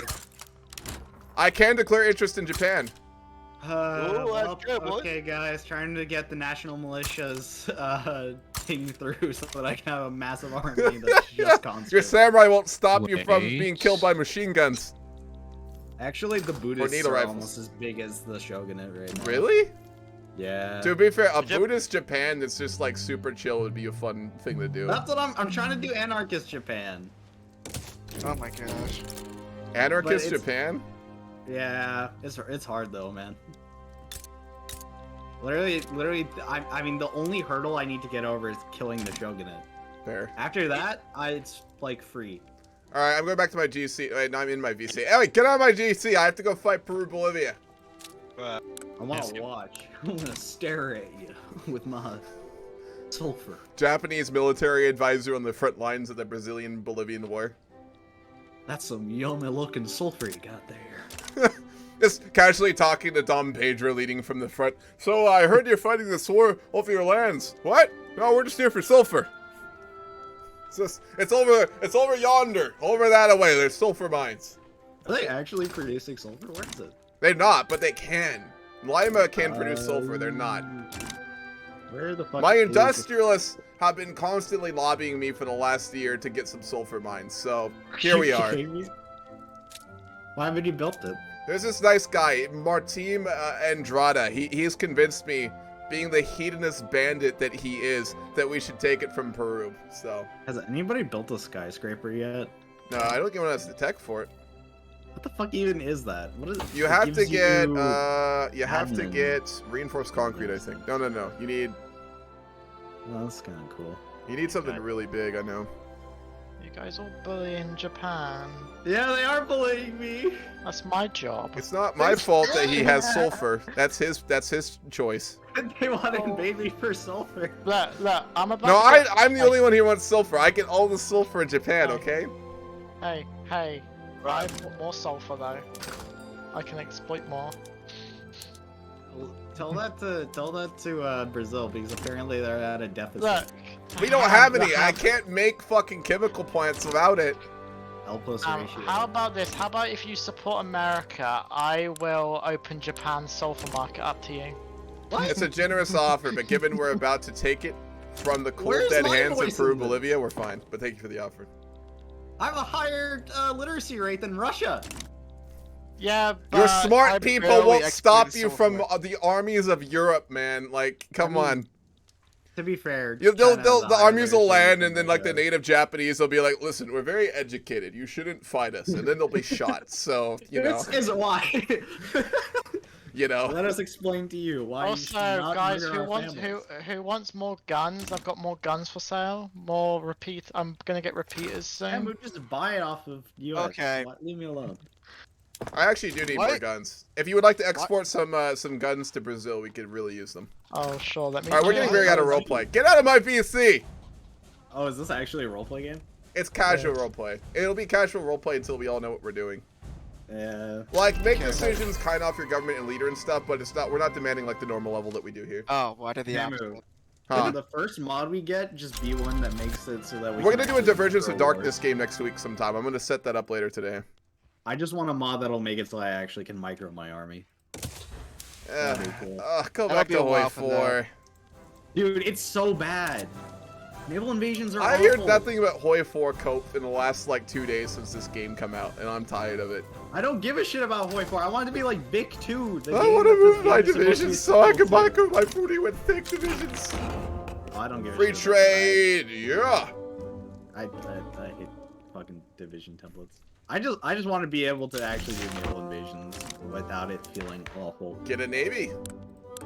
I can declare interest in Japan. that's good, boy. Okay, guys, trying to get the national militias thing through so that I can have a massive army that's just constant. Your samurai won't stop you from Wait. being killed by machine guns. Actually, the Buddhists needle are rifles. almost as big as the shogunate right now. Really? Yeah. To be fair, a Buddhist Japan that's just like super chill would be a fun thing to do. That's what I'm trying to do. Anarchist Japan. Oh my gosh. Anarchist it's- Japan? Yeah, it's hard though, man. Literally, I mean, the only hurdle I need to get over is killing the shogunate. Fair. After that, it's like free. Alright, I'm going back to my GC. Wait, no, I'm in my VC. Anyway, get out of my GC. I have to go fight Peru, Bolivia. I want to watch. I'm gonna stare at you with my sulfur. Japanese military advisor on the front lines of the Brazilian-Bolivian war. That's some yummy looking sulfur you got there. Just casually talking to Dom Pedro leading from the front. So I heard you're fighting this war over your lands. What? No, we're just here for sulfur. It's over yonder. Over that away. There's sulfur mines. Are they actually producing sulfur? Where is it? They're not, but they can. Lima can produce sulfur. They're not. Where the fuck My is industrialists have been constantly lobbying me for the last year to get some sulfur mines. So here we are. Why haven't you built it? There's this nice guy, Martim Andrada. He's convinced me, being the hedonist bandit that he is, that we should take it from Peru. So. Has anybody built a skyscraper yet? No, I don't think anyone has the tech for it. What the fuck even is that? What is? You have to get reinforced concrete, I think. No. You need. Oh, that's kind of cool. You need something really big. I know. You guys all bullying Japan. Yeah, they are bullying me. That's my job. It's not my fault that he has sulfur. That's his choice. They want to invade me for sulfur. Look, I'm about. No, to I'm the only one here who wants sulfur. I get all the sulfur in Japan. Okay. Hey. I want more sulfur though. I can exploit more. Tell that to Brazil because apparently they're at a deficit. Look. We don't have any. I can't make fucking chemical plants without it. L plus ratio. How about this? How about if you support America, I will open Japan's sulfur market up to you. What? It's a generous offer, but given we're about to take it from the cold Where's dead my hands of voice Peru, in this? Bolivia, we're fine. But thank you for the offer. I have a higher literacy rate than Russia. Yeah, but Your smart I people barely won't stop exported you from sulfur. the armies of Europe, man. Like, come on. To be fair, The armies will land, and then like the native Japanese will be like, "Listen, we're very educated. You shouldn't fight us," and then they'll be shot. So you know, This is why. you know. Let us explain to you why. Also, you should not guys, murder our families. who wants more guns? I've got more guns for sale. More repeat. I'm gonna get repeaters Yeah, soon. we just buy it off of US. Okay. Leave me alone. I actually do need more What? guns. If you would like to export some guns to Brazil, we could really use them. Oh, sure. Let me. All right, we're getting very out of roleplay. Get out of my VC. Oh, is this actually a roleplay game? It's casual roleplay. It'll be casual roleplay until we all know what we're doing. Yeah. Like, make decisions kind of off your government and leader and stuff, but it's not. We're not demanding like the normal level that we do here. Oh, why did the Camu. opposite? Huh. Could the first mod we get just be one that makes it so that we We're can gonna do a actually Divergence of control Darkness game next week sometime. I'm gonna set that up later today. I just want a mod that'll make it so I actually can micro my army. That'd be cool. Go That'll back be to a while Hoi from 4. Dude, it's so bad. Naval invasions are I awful. heard nothing about Hoi 4 cope in the last like 2 days since this game come out, and I'm tired of it. I don't give a shit about Hoi 4. I want it to be like Vic 2. I want to move my divisions so I can micro my fruity with thick divisions. Oh, I don't give a Free shit. trade, yeah. I hate fucking division templates. I just want to be able to actually do naval invasions without it feeling awful. Get a navy.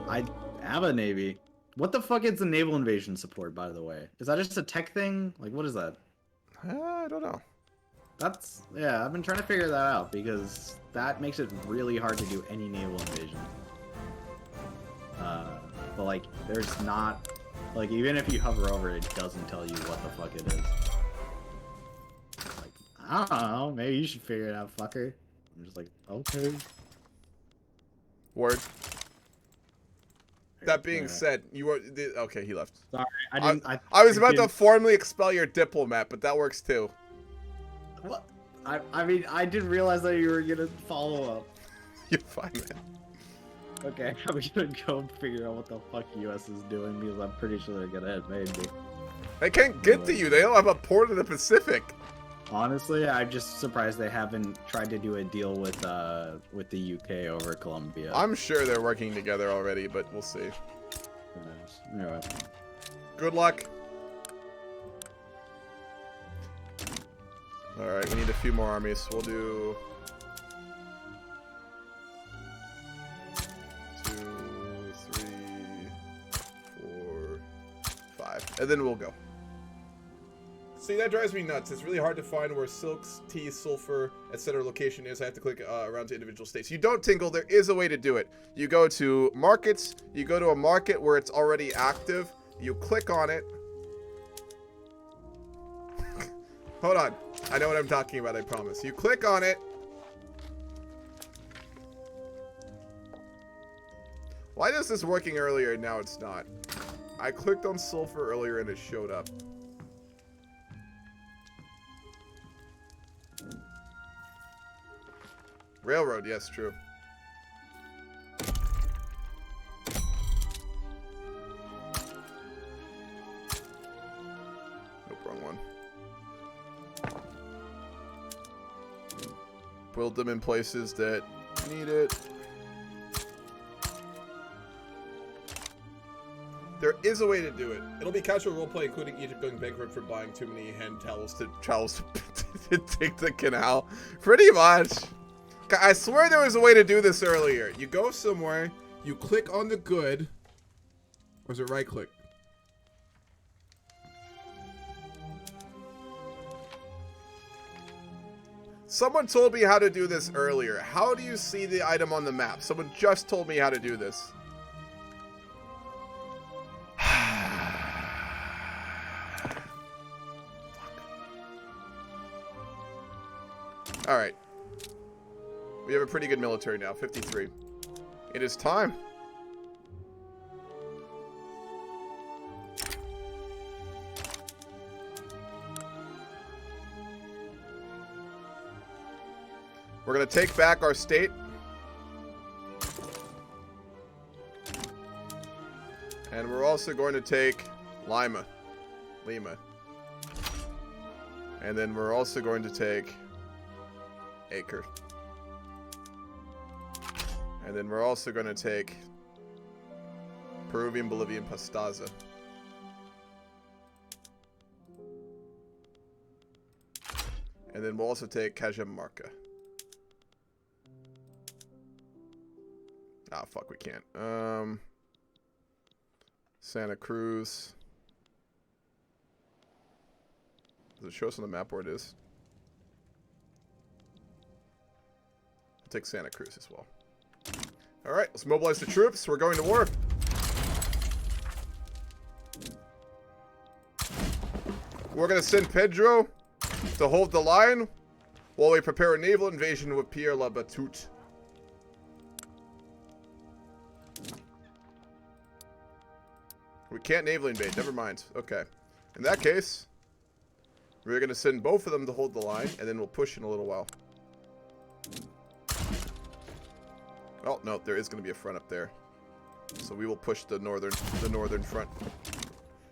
I have a navy. What the fuck is the naval invasion support, by the way? Is that just a tech thing? Like, what is that? I don't know. That's, yeah, I've been trying to figure that out because that makes it really hard to do any naval invasion. But like, there's not, like, even if you hover over it, it doesn't tell you what the fuck it is. Like, I don't know, maybe you should figure it out, fucker. I'm just like, okay. Word. That being said, you were okay. He left. Sorry, I didn't. I was about to formally expel your diplomat, but that works too. What? I mean, I didn't realize that you were gonna follow up. You're fine, man. Okay, I'm gonna go figure out what the fuck US is doing because I'm pretty sure they're gonna invade me. They can't get to you. They don't have a port in the Pacific. Honestly, I'm just surprised they haven't tried to do a deal with the UK over Colombia. I'm sure they're working together already, but we'll see. Who knows? Anyway. Good luck. Alright, we need a few more armies. We'll do 2, 3, 4, 5. And then we'll go. See, that drives me nuts. It's really hard to find where silks, tea, sulfur, etc. location is. I have to click around to individual states. You don't tingle. There is a way to do it. You go to markets. You go to a market where it's already active. You click on it. Hold on. I know what I'm talking about, I promise. You click on it. Why is this working earlier and now it's not? I clicked on sulfur earlier and it showed up. Railroad, yes, true. Nope, wrong one. Build them in places that need it. There is a way to do it. It'll be casual roleplay, including Egypt going bankrupt for buying too many hand towels to Take the canal. Pretty much. I swear there was a way to do this earlier. You go somewhere, you click on the good, or is it right click? Someone told me how to do this earlier. How do you see the item on the map? Someone just told me how to do this. Alright. We have a pretty good military now, 53. It is time. We're going to take back our state. And we're also going to take Lima. And then we're also going to take Acre. And then we're also going to take Peruvian, Bolivian, Pastaza. And then we'll also take Cajamarca. Ah, fuck, we can't. Santa Cruz. Does it show us on the map where it is? I'll take Santa Cruz as well. Alright, let's mobilize the troops. We're going to war. We're going to send Pedro to hold the line while we prepare a naval invasion with Pierre Labatut. We can't naval invade. Never mind. Okay. In that case, we're going to send both of them to hold the line, and then we'll push in a little while. Oh, no, there is going to be a front up there. So we will push the northern front.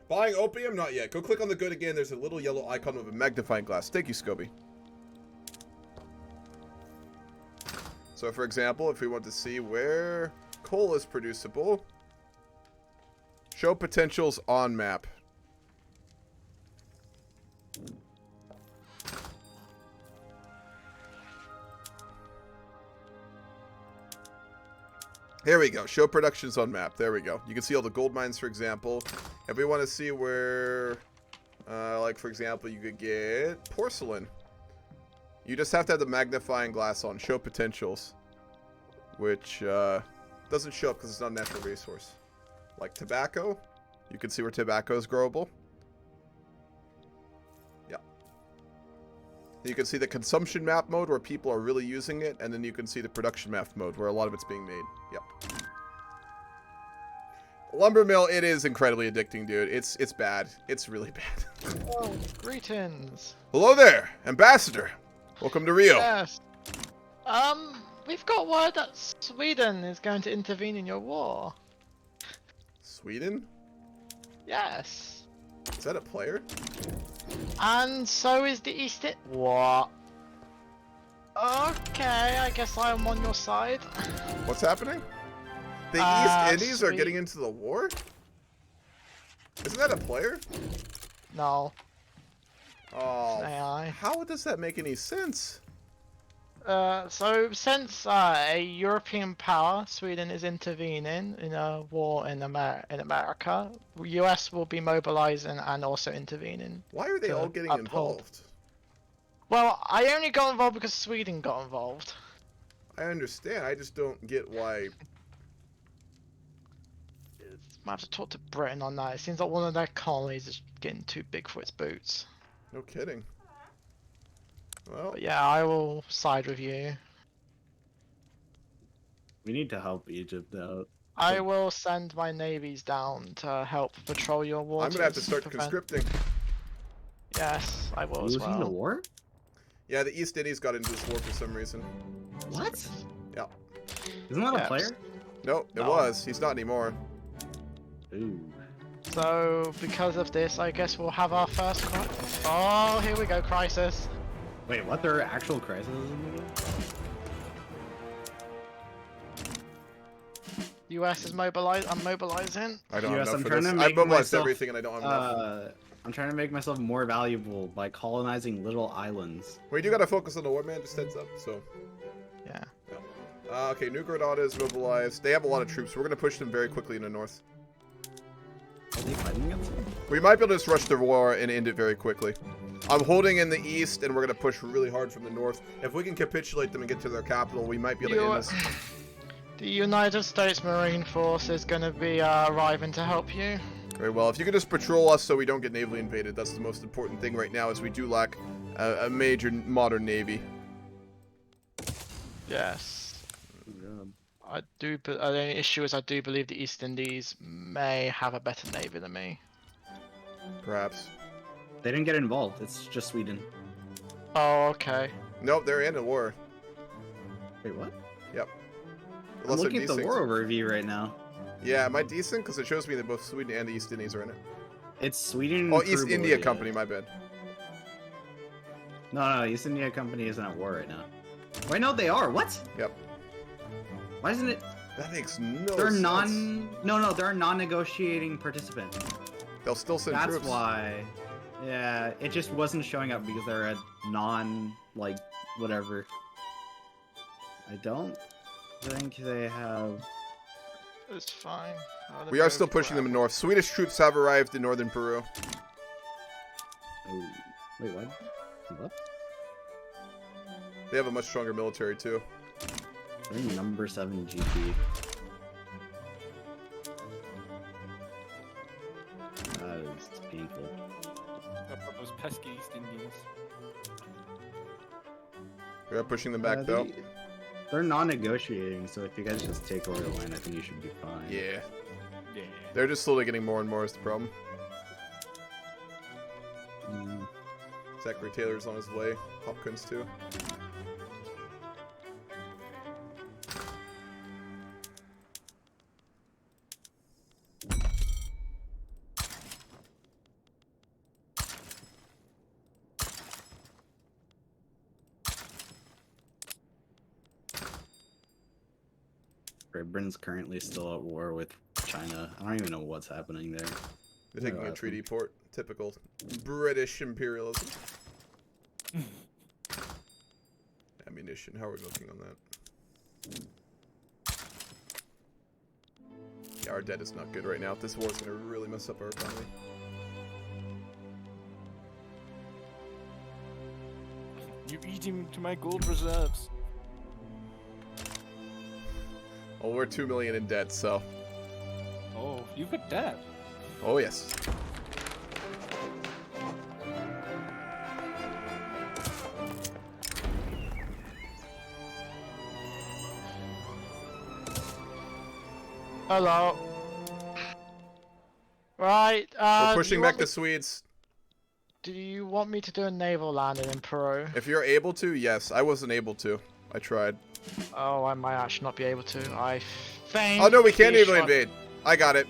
Buying opium? Not yet. Go click on the good again. There's a little yellow icon with a Magnifying glass. Thank you, Scobie. So, for example, if we want to see where coal is producible, show potentials on map. Here we go. Show productions on map. There we go. You can see all the gold mines, for example. If we want to see where, like, for example, you could get porcelain. You just have to have the magnifying glass on. Show potentials. Which doesn't show up because it's not a natural resource. Like tobacco. You can see where tobacco is growable. Yeah. You can see the consumption map mode where people are really using it. And then you can see the production map mode where a lot of it's being made. Yep. Lumber mill, it is incredibly addicting, dude. It's bad. It's really bad. Oh, greetings. Hello there, Ambassador. Welcome to Rio. Yes. We've got word that Sweden is going to intervene in your war. Sweden? Yes. Is that a player? And so is the East. What? Okay, I guess I'm on your side. What's happening? The East Indies are sweet. getting into the war? Isn't that a player? No. Oh, AI. how does that make any sense? So since a European power, Sweden, is intervening in a war in America, US will be mobilizing and also intervening. Why are they to all getting uphold. involved? Well, I only got involved because Sweden got involved. I understand. I just don't get why. I have to talk to Britain on that. It seems like one of their colonies is getting too big for its boots. No kidding. Well, But yeah, I will side with you. We need to help Egypt out. I will send my navies down to help patrol your waters. I'm gonna have to start prevent- conscripting. Yes, I will as Losing the well. war? Yeah, the East Indies got into this war for some reason. What? Yeah. Isn't that Yes. a player? Nope, it No. was. He's not anymore. Ooh. So, because of this, I guess we'll have our first Oh, here we go, crisis. Wait, what? There are actual crises in the game? US is mobilized. I'm mobilizing. I don't Yes, have I'm enough for trying this. to I've make mobilized myself, everything and I don't have enough. I'm trying to make myself more valuable by colonizing little islands. We do gotta focus on the war, man. Just heads up. So. Yeah. Okay, New Granada is mobilized. They have a lot of troops. So we're gonna push them very quickly in the north. Are they fighting against them? We might be able to just rush the war and end it very quickly. I'm holding in the east, and we're gonna push really hard from the north. If we can capitulate them and get to their capital, we might be able to end this. The United States Marine Force is going to be arriving to help you. Very well. If you could just patrol us so we don't get navally invaded, that's the most important thing right now, as we do lack a major modern navy. Yes. I do. But the only issue is I do believe the East Indies may have a better navy than me. Perhaps. They didn't get involved. It's just Sweden. Oh, okay. Nope, they're in the war. Wait, what? Yep. I'm looking at the war overview right now. Yeah, am I decent? Because it shows me that both Sweden and the East Indies are in it. It's Sweden. Oh, and East Peru, India yeah. Company, my bad. No, East India Company isn't at war right now. Wait, no, they are. What? Yep. Why isn't it? That makes no They're sense. No, they're a non-negotiating participant. They'll still send That's troops. why. Yeah, it just wasn't showing up because they're a like, whatever. I don't think they have... It's fine. We are still pushing them north. Swedish troops have arrived in northern Peru. Oh, wait, what? What? They have a much stronger military, too. They're number 7 GP. That is painful. Those pesky East Indians. We are pushing them back, though. They're non-negotiating, so if you guys just take over the land, I think you should be fine. Yeah. Yeah. They're just slowly getting more and more is the problem. Zachary Taylor's on his way. Hopkins, too. Britain's currently still at war with China. I don't even know what's happening there. They're taking a treaty port. Typical British imperialism. Ammunition. How are we looking on that? Yeah, our debt is not good right now. This war is going to really mess up our economy. You eat him to my gold reserves. Well, we're 2 million in debt, so. Oh, you've got debt. Oh, yes. Hello. Right. We're do pushing you back want the me- Swedes. Do you want me to do a naval landing in Peru? If you're able to, yes. I wasn't able to. I tried. Oh, I might actually not be able to. I think. Oh, no, we can't be even shot- invade. I got it.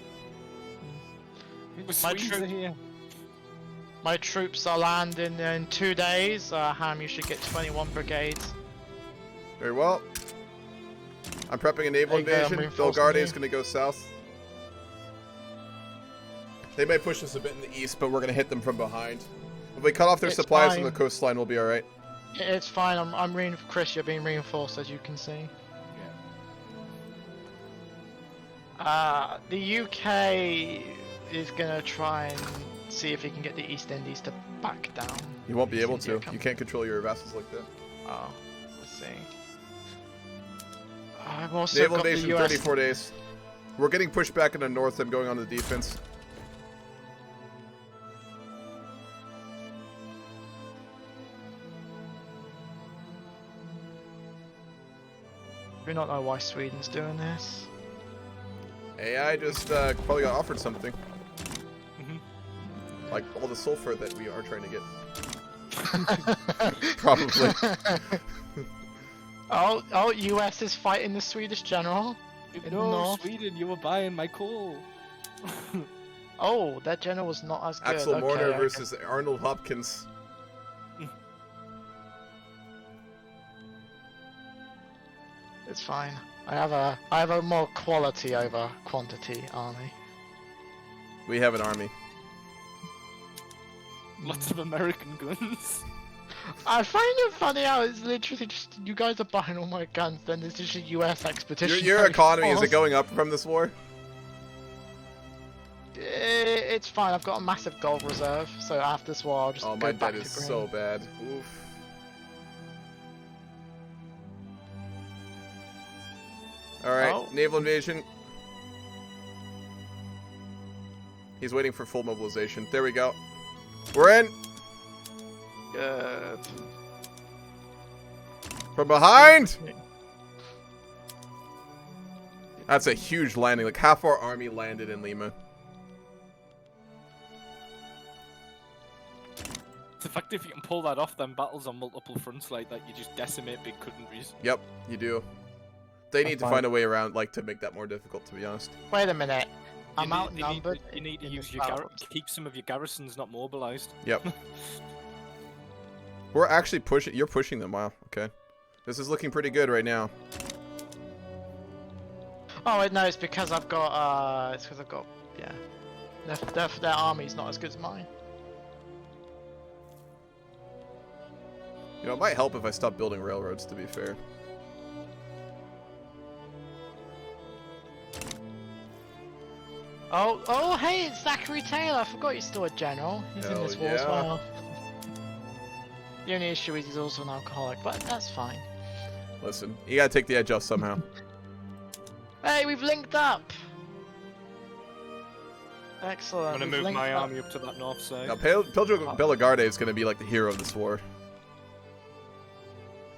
My troops are landing in 2 days. Ham, you should get 21 brigades. Very well. I'm prepping a naval There you go, I'm invasion. reinforcing Belgarde you. is going to go south. They may push us a bit in the east, but we're going to hit them from behind. If we cut off their It's supplies fine. from the coastline, we'll be alright. It's fine. Chris, you're being reinforced, as you can see. The UK is gonna try and see if he can get the East Indies to back down. You won't be able East to. India You can't control your vassals like that. Oh, let's see. I've also Naval got the invasion, US. 34 days. We're getting pushed back in the north. I'm going on the defense. Do not know why Sweden's doing this. AI just probably got offered something. Mm-hmm. Like all the sulfur that we are trying to get. Probably. Oh, US is fighting the Swedish general. In the No, north. Sweden, you were buying my coal. Oh, that general was not as good. Axel okay, Morner okay. versus Arnold Hopkins. It's fine. I have a more quality over quantity army. We have an army. Lots of American guns. I find it funny how it's literally just you guys are buying all my guns, then there's just a US expedition. Your economy, is it going up from this war? It's fine. I've got a massive gold reserve, so after this war, I'll just Oh, go my back debt to is green. so bad. Oof. Alright, Oh. naval invasion. He's waiting for full mobilization. There we go. We're in! Good. From behind! That's a huge landing. Like, half our army landed in Lima. The fact if you can pull that off, then battles on multiple fronts like that, you just decimate big countries. Yep, you do. They need to fine. find a way around, like, to make that more difficult, to be honest. Wait a minute. I'm You need- outnumbered. You need to in use this your battle. keep some of your garrisons not mobilized. Yep. We're actually pushing. You're pushing them. Wow. Okay. This is looking pretty good right now. Oh wait, no, it's because I've got. It's because I've got. Yeah. Their army's not as good as mine. You know, it might help if I stop building railroads, to be fair. Oh, hey, it's Zachary Taylor. I forgot he's still a general. He's in Hell this war as yeah. well. The only issue is he's also an alcoholic, but that's fine. Listen, you gotta take the edge off somehow. Hey, we've linked up. Excellent. I'm gonna we've move linked my up. army up to that north side. Now, Pedro Bellegarde is gonna be like the hero of this war.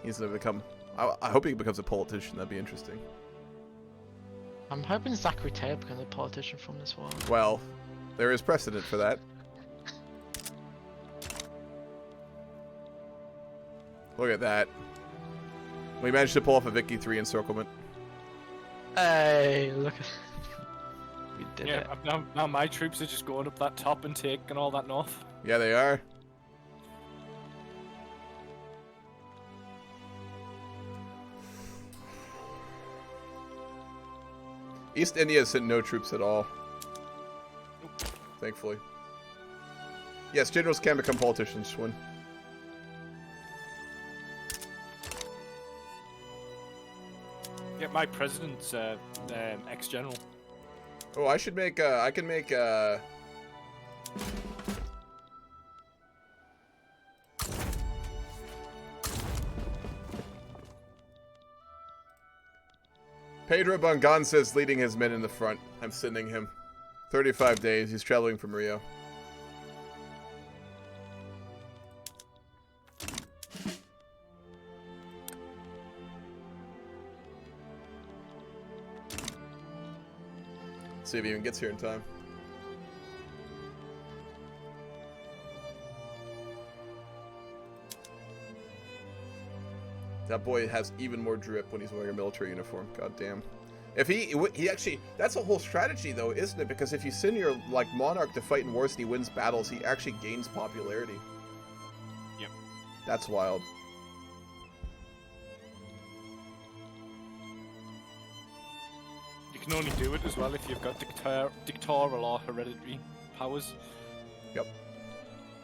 He's gonna become. I hope he becomes a politician. That'd be interesting. I'm hoping Zachary Taylor becomes a politician from this war. Well, there is precedent for that. Look at that. We managed to pull off a Vicky 3 encirclement. Hey, look at. We did Yeah, it. now my troops are just going up that top and taking all that north. Yeah, they are. East India sent no troops at all. Thankfully. Yes, generals can become politicians, Schwinn. Yeah, my president's ex-general. Oh, I should make, I can make, Pedro Banganza is leading his men in the front. I'm sending him. 35 days. He's traveling from Rio. See if he even gets here in time. That boy has even more drip when he's wearing a military uniform. God damn. If he actually, that's a whole strategy though, isn't it? Because if you send your like monarch to fight in wars and he wins battles, he actually gains popularity. Yep. That's wild. You can only do it as well if you've got dictatorial or hereditary powers. Yep.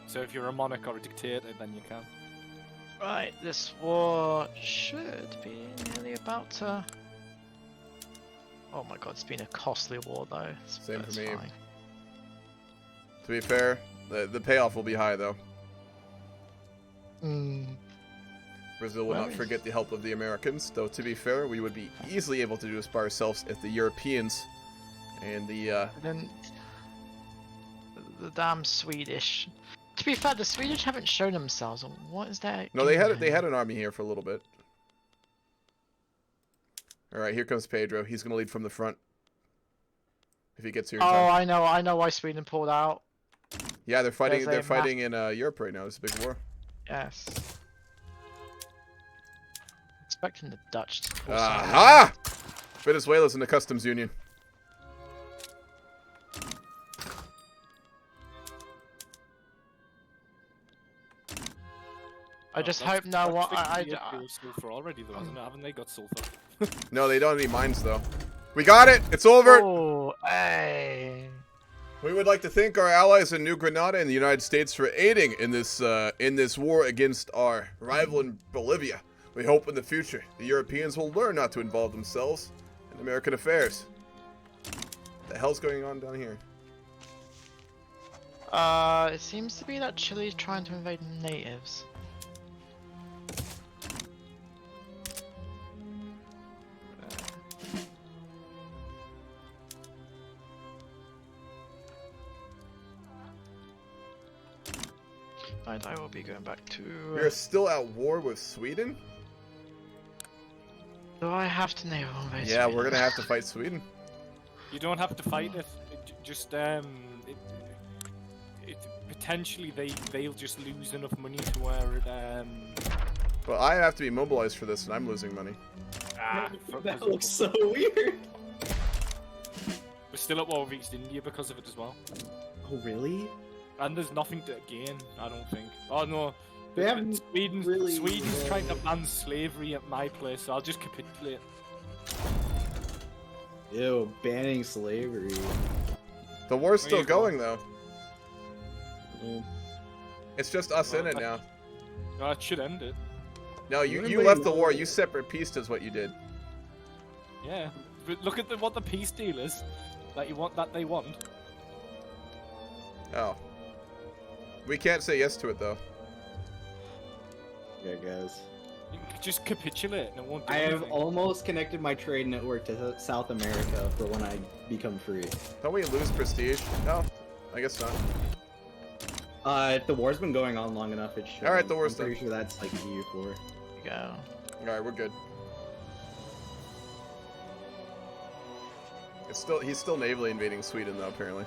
So if you're a monarch or a dictator, then you can. Right, this war should be nearly about to... Oh my god, it's been a costly war though. Same for It's me. fine. To be fair, the payoff will be high though. Brazil will not forget the help of the Americans, though to be fair, we would be easily able to do this by ourselves if the Europeans and the Then the damn Swedish. To be fair, the Swedish haven't shown themselves. What is that? No, they had an army here for a little bit. All right, here comes Pedro. He's gonna lead from the front. If he gets here in Oh, time. I know why Sweden pulled out. Yeah, they're fighting. There's a They're fighting in Europe right now. It's a big war. Yes. Expecting the Dutch to pull something. Aha! Venezuela's in the customs union. I just hope no one. Sulfur already, though, hasn't it? Haven't they got sulfur? No, they don't have any mines though. We got it. It's over. Oh, hey. We would like to thank our allies in New Granada and the United States for aiding in this war against our rival in Bolivia. We hope in the future the Europeans will learn not to involve themselves in American affairs. What the hell's going on down here? It seems to be that Chile's trying to invade natives. And I will be going back to... We're still at war with Sweden? Do I have to naval invade Yeah, Sweden? we're gonna have to fight Sweden. You don't have to fight it. Just potentially they'll just lose enough money to where it Well, I have to be mobilized for this, and I'm losing money. That looks so weird. We're still at war with East India because of it as well. Oh really? And there's nothing to gain, I don't think. Oh no, They haven't Sweden's trying to ban slavery at my place, so I'll just capitulate. Ew, banning slavery. The war's Where still you going? going though. It's just us in it now. No, it should end it. No, you Everybody left the war. knows. You separate peaced is what you did. Yeah, but look at what the peace deal is that they want. Oh. We can't say yes to it though. Yeah, guys. You can just capitulate and it won't do I have anything. almost connected my trade network to South America for when I become free. Don't we lose prestige? No, I guess not. If the war's been going on long enough, it should. Alright, the war's I'm pretty done. sure that's like EU for. Go. Alright, we're good. He's still navally invading Sweden though, apparently.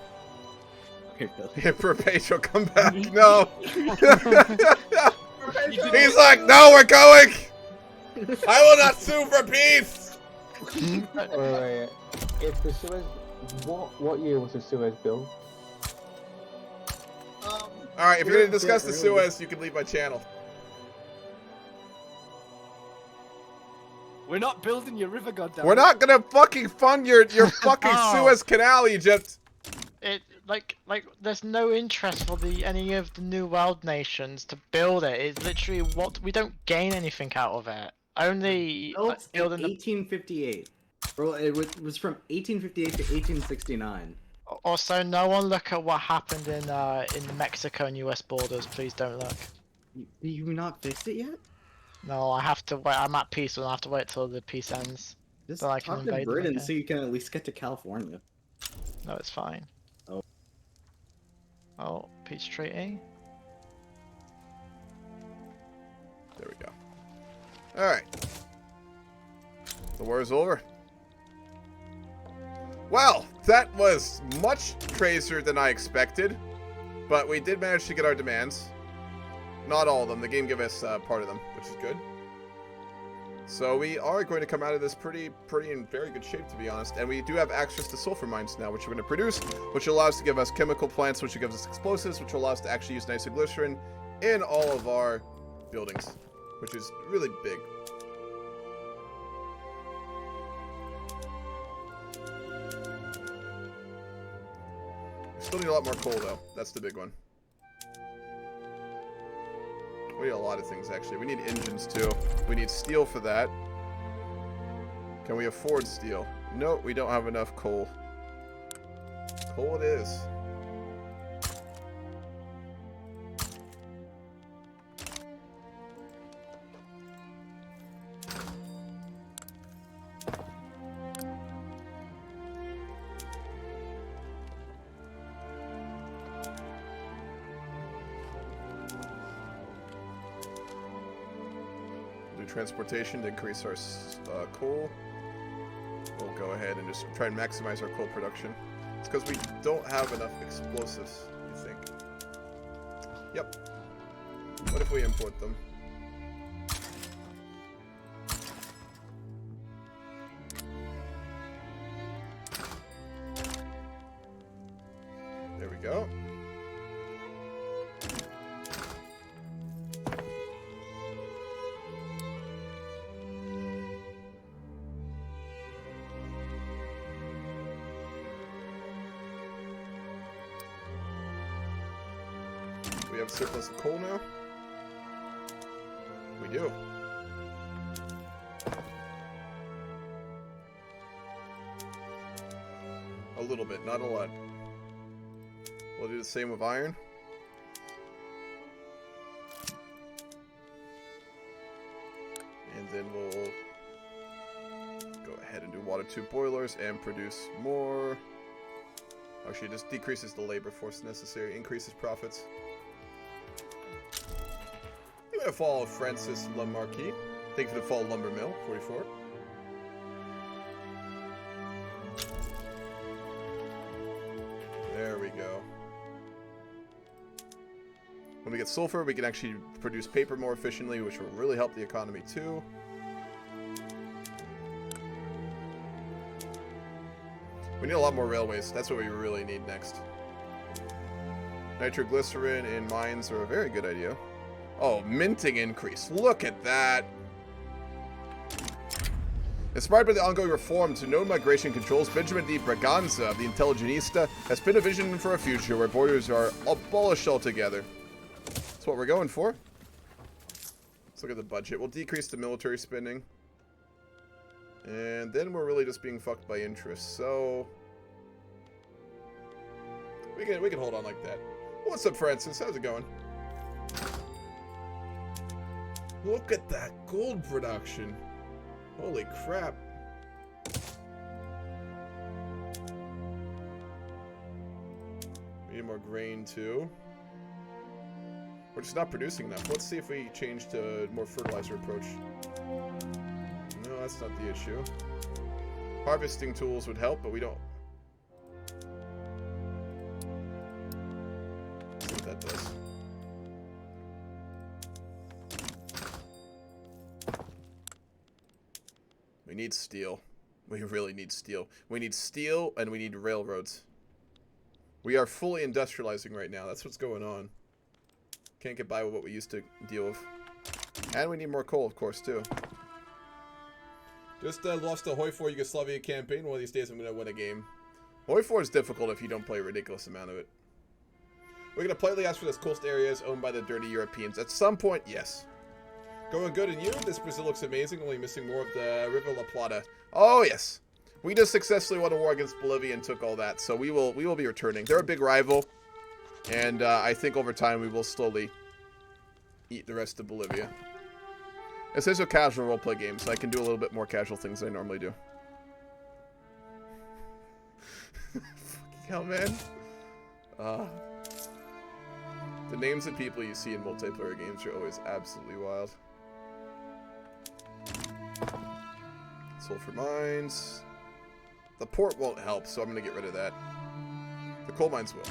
For Pedro, come back. No. He's like, no, we're going. I will not sue for peace. Wait. If the Suez, what year was the Suez built? All right, if you're gonna discuss the Suez, you can leave my channel. We're not building your river, goddammit. We're not gonna fucking fund your fucking Oh. Suez Canal, Egypt. It like there's no interest for any of the New World nations to build it. It's literally what we don't gain anything out of it. Only Built in building the 1858. Well, it was from 1858 to 1869. Also, no one look at what happened in Mexico and US borders. Please don't look. You not fixed it yet? No, I have to wait. I'm at peace, and I have to wait till the peace ends. Just So I can talk to invade them Britain again. so you can at least get to California. No, it's fine. Oh. Oh, peace treaty. There we go. All right. The war is over. Well, that was much crazier than I expected, but we did manage to get our demands. Not all of them. The game gave us part of them, which is good. So we are going to come out of this pretty in very good shape, to be honest. And we do have access to sulfur mines now, which we're going to produce, which will allow us to give us chemical plants, which will give us explosives, which will allow us to actually use nitroglycerin in all of our buildings, which is really big. We still need a lot more coal, though. That's the big one. We need a lot of things, actually. We need engines, too. We need steel for that. Can we afford steel? No, we don't have enough coal. Coal it is. Transportation to increase our coal. We'll go ahead and just try and maximize our coal production. It's because we don't have enough explosives, I think. Yep. What if we import them? There we go. We have surplus of coal now? We do. A little bit, not a lot. We'll do the same with iron. And then we'll go ahead and do water tube boilers and produce more. Actually, it just decreases the labor force necessary, increases profits. I'm gonna follow Francis Lamarquis. Thank you for the fall lumber mill, 44. There we go. When we get sulfur, we can actually produce paper more efficiently, which will really help the economy too. We need a lot more railways. That's what we really need next. Nitroglycerin in mines are a very good idea. Oh, minting increase. Look at that. Inspired by the ongoing reform to known migration controls, Benjamin D. Braganza of the Intelligenista has been a vision for a future where borders are abolished altogether. That's what we're going for. Let's look at the budget. We'll decrease the military spending. And then we're really just being fucked by interest, so we can hold on like that. What's up, Francis? How's it going? Look at that gold production. Holy crap. We need more grain too. We're just not producing enough. Let's see if we change to a more fertilizer approach. No, that's not the issue. Harvesting tools would help, but we don't. Let's see what that does. We need steel. We really need steel. We need steel and we need railroads. We are fully industrializing right now. That's what's going on. Can't get by with what we used to deal with. And we need more coal, of course, too. Just lost the Hoi 4 Yugoslavia campaign. One of these days I'm going to win a game. Hoi 4 is difficult if you don't play a ridiculous amount of it. We're going to politely ask for those coast areas owned by the dirty Europeans. At some point, yes. Going good in you? This Brazil looks amazing, only missing more of the River La Plata. Oh, yes. We just successfully won a war against Bolivia and took all that, so we will be returning. They're a big rival, and I think over time we will slowly eat the rest of Bolivia. This is a casual roleplay game, so I can do a little bit more casual things than I normally do. Fucking hell, man. The names of people you see in multiplayer games are always absolutely wild. Sulfur mines. The port won't help, so I'm going to get rid of that. The coal mines will.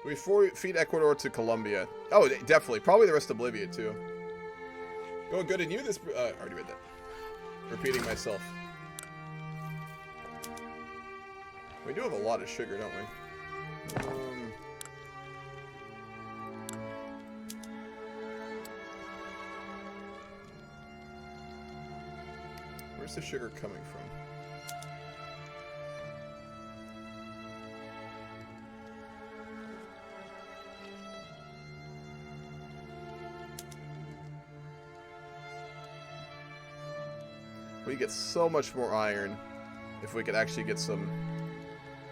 Do we feed Ecuador to Colombia? Oh, definitely. Probably the rest of Bolivia, too. Going good in you? This already read that. Repeating myself. We do have a lot of sugar, don't we? Where's the sugar coming from? could get so much more iron if we could actually get some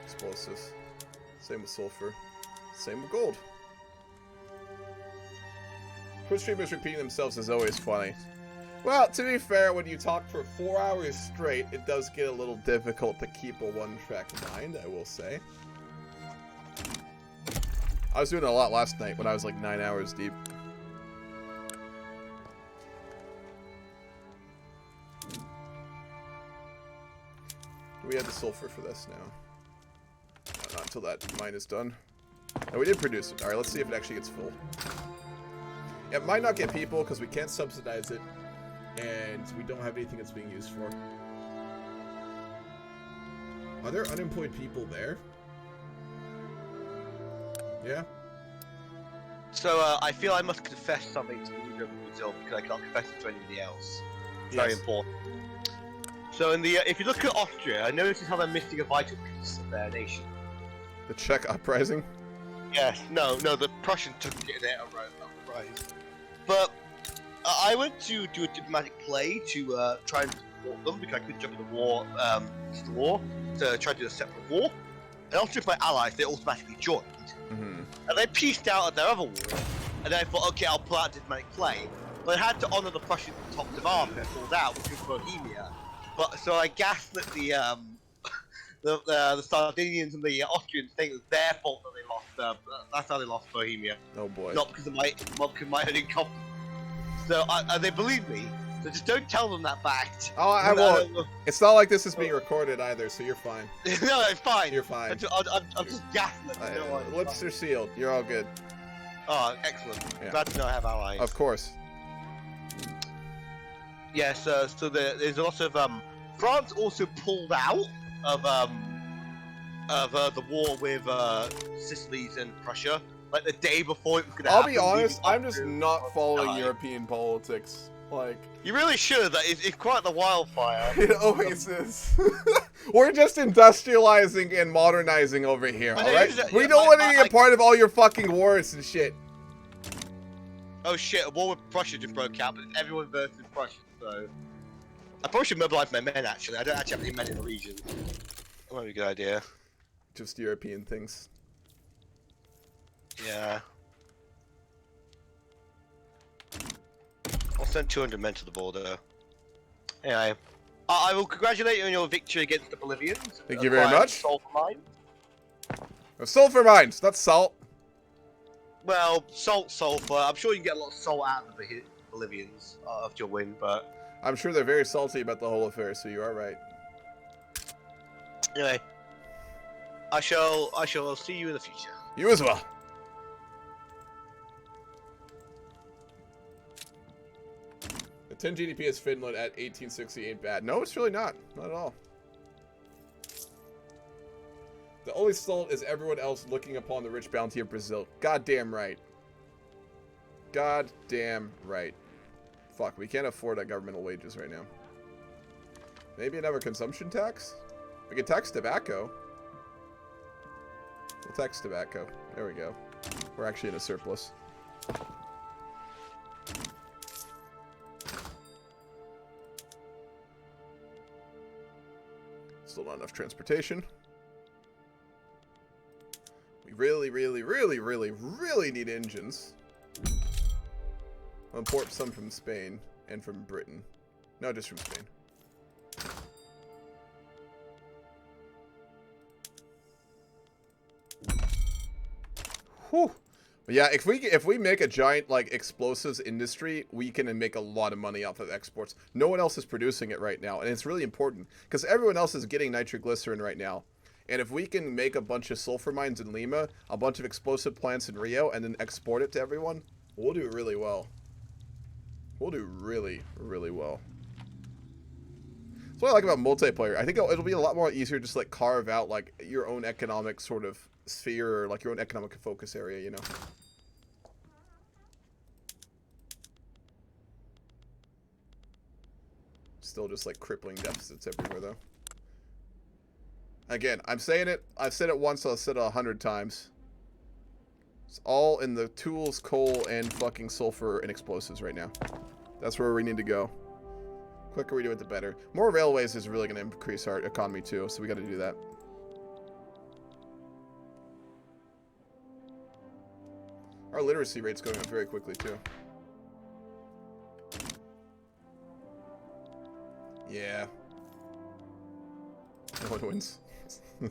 explosives. Same with sulfur. Same with gold. Twitch streamers repeating themselves is always funny. Well, to be fair, when you talk for 4 hours straight, it does get a little difficult to keep a one-track mind, I will say. I was doing it a lot last night when I was like 9 hours deep. Do we have the sulfur for this now? No, not until that mine is done. No, we did produce it. Alright, let's see if it actually gets full. It might not get people because we can't subsidize it. And we don't have anything it's being used for. Are there unemployed people there? Yeah? So, I feel I must confess something to the leader of Brazil because I can't confess it to anybody else. It's very important. So, if you look at Austria, I notice how they're missing a vital piece of their nation. The Czech uprising? Yes, no, the Prussians took their uprising. But I went to do a diplomatic play to try and support them because I couldn't jump in the war, to try to do a separate war. And after my allies, they automatically joined. And they pieced out of their other war. And then I thought, okay, I'll pull out a diplomatic play. But I had to honour the Prussian top of arm that pulled out, which was Bohemia. But so I gaslit the Sardinians and the Austrians, saying it was their fault that they lost. That's how they lost Bohemia. Oh boy! Not because of my own incompetence. So they believe me. So just don't tell them that fact. Oh, I won't. It's not like this is being recorded either, so you're fine. No, it's fine. You're fine. I'm just gaslit. Lips are sealed. You're all good. Oh, excellent. Yeah. Glad to know I have allies. Of course. Yes, so there's a lot of France also pulled out of the war with Sicilies and Prussia, like the day before it was gonna happen. I'll be honest, I'm just not following European politics. Like, you really should. It's quite the wildfire. It always is. We're just industrializing and modernizing over here, alright? We don't want to be a part of all your fucking wars and shit. Oh shit, a war with Prussia just broke out, but it's everyone versus Prussia, so... I probably should mobilize my men, actually. I don't actually have any men in the region. That might be a good idea. Just European things. Yeah. I'll send 200 men to the border. Anyway, I will congratulate you on your victory against the Bolivians. Thank you very much. Sulfur mines. Sulfur mines, not salt. Well, sulfur. I'm sure you can get a lot of salt out of the Bolivians after your win, but... I'm sure they're very salty about the whole affair, so you are right. Anyway, I shall see you in the future. You as well. The 10 GDP is Finland at 1860 ain't bad. No, it's really not. Not at all. The only salt is everyone else looking upon the rich bounty of Brazil. Goddamn right. Goddamn right. Fuck, we can't afford governmental wages right now. Maybe another consumption tax? We can tax tobacco. We'll tax tobacco. There we go. We're actually in a surplus. Still not enough transportation. We really, really, really, really, really need engines. I'll import some from Spain and from Britain. No, just from Spain. Whew. Yeah, if we make a giant like explosives industry, we can make a lot of money off of exports. No one else is producing it right now, and it's really important because everyone else is getting nitroglycerin right now. And if we can make a bunch of sulfur mines in Lima, a bunch of explosive plants in Rio, and then export it to everyone, we'll do really well. We'll do really, really well. That's what I like about multiplayer. I think it'll be a lot more easier just like carve out like your own economic sort of sphere or like your own economic focus area, you know. Still just like crippling deficits everywhere though. Again, I'm saying it. I've said it once, I'll say it 100 times. It's all in the tools, coal, and fucking sulfur and explosives right now. That's where we need to go. Quicker we do it, the better. More railways is really going to increase our economy too, so we got to do that. Our literacy rate's going up very quickly too. Yeah. No one wins. Man,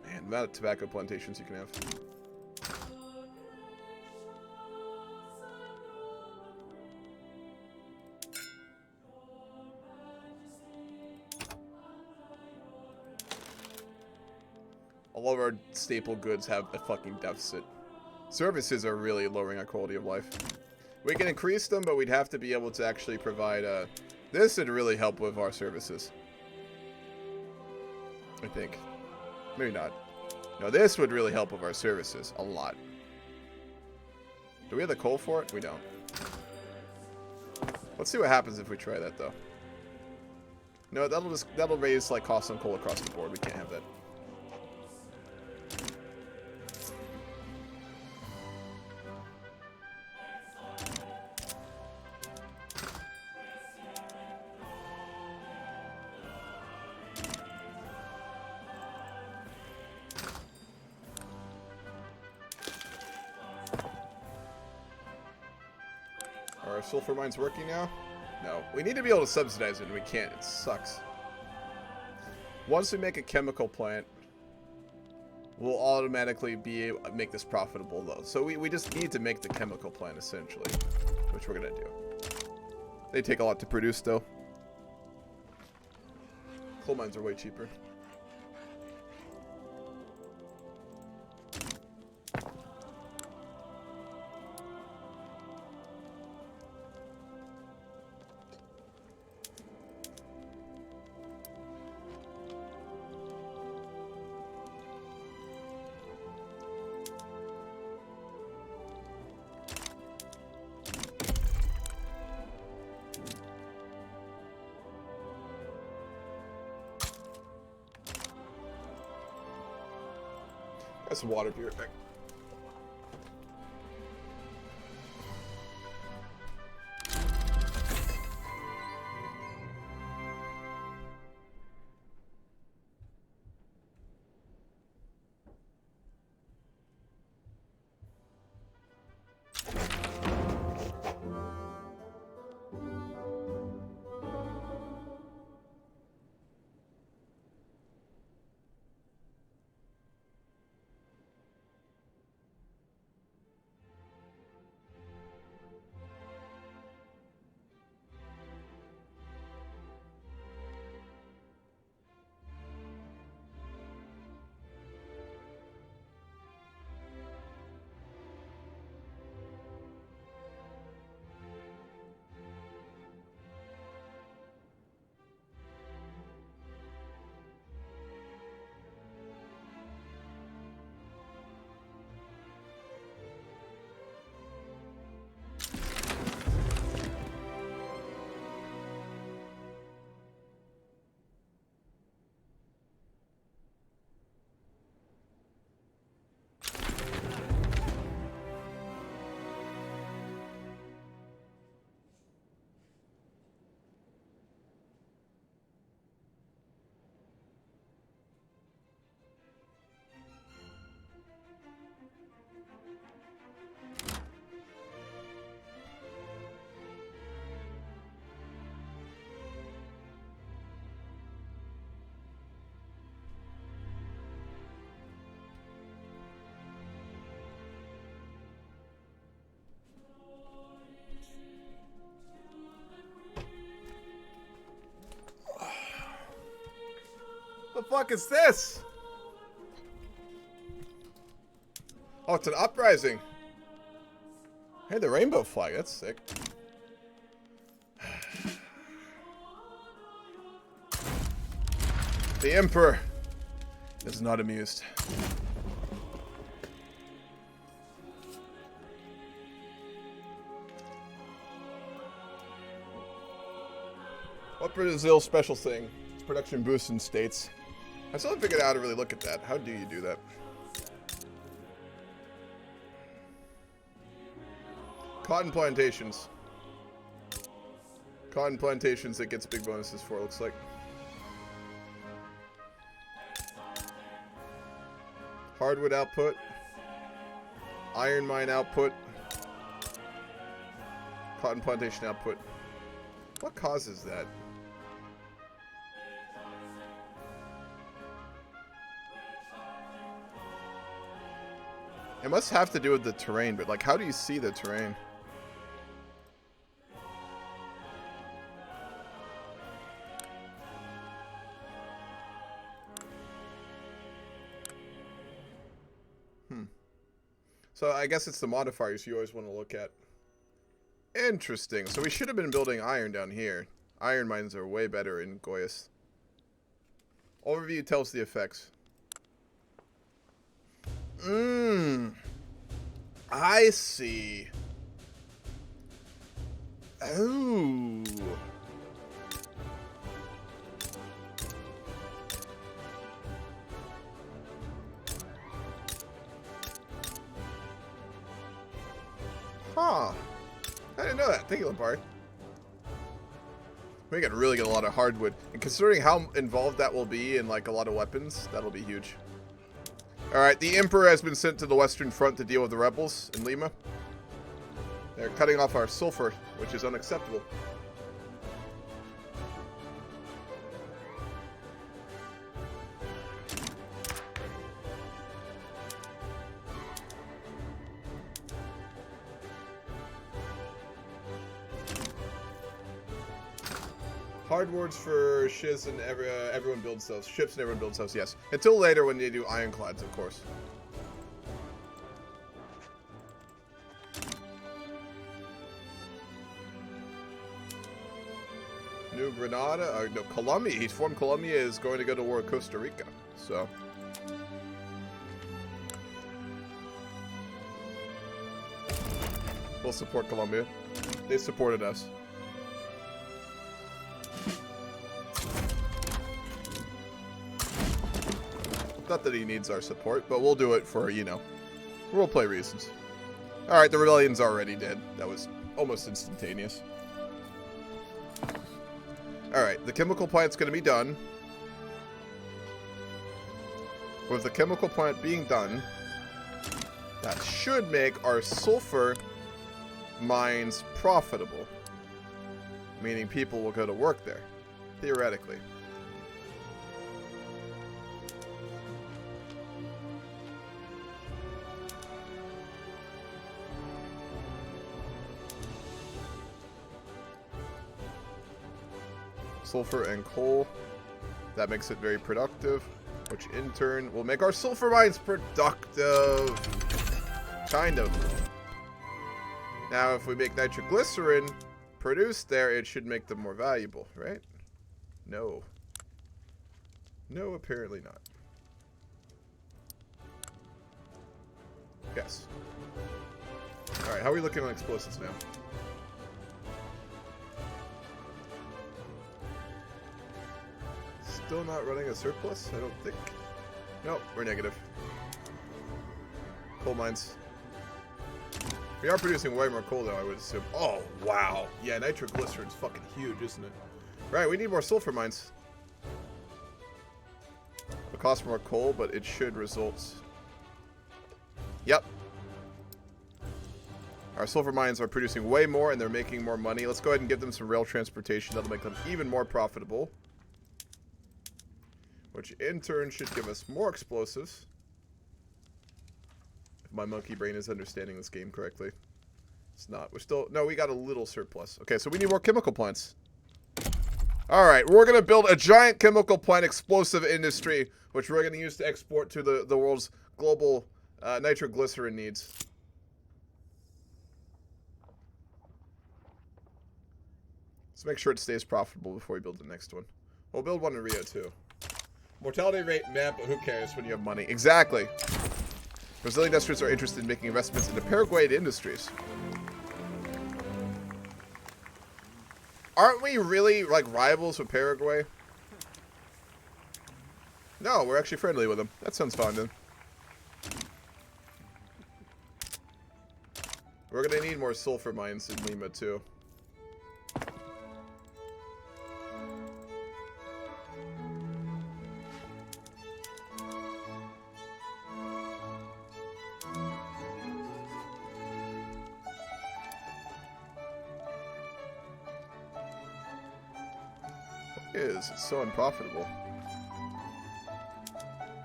the amount of tobacco plantations you can have. All of our staple goods have a fucking deficit. Services are really lowering our quality of life. We can increase them, but we'd have to be able to actually provide, this would really help with our services. I think. Maybe not. No, this would really help with our services a lot. Do we have the coal for it? We don't. Let's see what happens if we try that, though. No, that'll raise, like, costs on coal across the board. We can't have that. Are our sulfur mines working now? No. We need to be able to subsidize it, and we can't. It sucks. Once we make a chemical plant, we'll automatically make this profitable, though. So we just need to make the chemical plant, essentially, which we're going to do. They take a lot to produce, though. Coal mines are way cheaper. Got some water, be right back. The fuck is this? Oh, it's an uprising. Hey, the rainbow flag. That's sick. The Emperor is not amused. What Brazil's special thing? It's production boosts in states. I still haven't figured out how to really look at that. How do you do that? Cotton plantations. Cotton plantations it gets big bonuses for, looks like. Hardwood output. Iron mine output. Cotton plantation output. What causes that? It must have to do with the terrain, but like, how do you see the terrain? So I guess it's the modifiers you always want to look at. Interesting. So we should have been building iron down here. Iron mines are way better in Goyas. Overview tells the effects. I see. Oh. Huh. I didn't know that. Thank you, Lampard. We can really get a lot of hardwood. And considering how involved that will be in, like, a lot of weapons, that'll be huge. Alright, the Emperor has been sent to the Western Front to deal with the rebels in Lima. They're cutting off our sulfur, which is unacceptable. Hardwards for ships and everyone builds those. Ships and everyone builds those, yes. Until later when they do ironclads, of course. New Granada, no, Colombia. He's formed Colombia is going to go to war with Costa Rica, so. We'll support Colombia. They supported us. Not that he needs our support, but we'll do it for, you know, roleplay reasons. Alright, the rebellion's already dead. That was almost instantaneous. Alright, the chemical plant's gonna be done. With the chemical plant being done, that should make our sulfur mines profitable. Meaning people will go to work there, theoretically. Sulfur and coal. That makes it very productive, which in turn will make our sulfur mines productive. Kind of. Now, if we make nitroglycerin produced there, it should make them more valuable, right? No. No, apparently not. Yes. Alright, how are we looking on explosives now? Still not running a surplus, I don't think. Nope, we're negative. Coal mines. We are producing way more coal though, I would assume. Oh, wow. Yeah, nitroglycerin's fucking huge, isn't it? Right, we need more sulfur mines. It'll cost more coal, but it should result. Yep. Our sulfur mines are producing way more and they're making more money. Let's go ahead and give them some rail transportation. That'll make them even more profitable. Which in turn should give us more explosives. If my monkey brain is understanding this game correctly. It's not. We're still... No, we got a little surplus. Okay, so we need more chemical plants. Alright, we're going to build a giant chemical plant explosive industry, which we're going to use to export to the world's global nitroglycerin needs. Let's make sure it stays profitable before we build the next one. We'll build one in Rio, too. Mortality rate, man, but who cares when you have money? Exactly. Brazilian investors are interested in making investments into Paraguayan industries. Aren't we really, like, rivals with Paraguay? No, we're actually friendly with them. That sounds fun, then. We're gonna need more sulfur mines in Lima too. What is it's so unprofitable?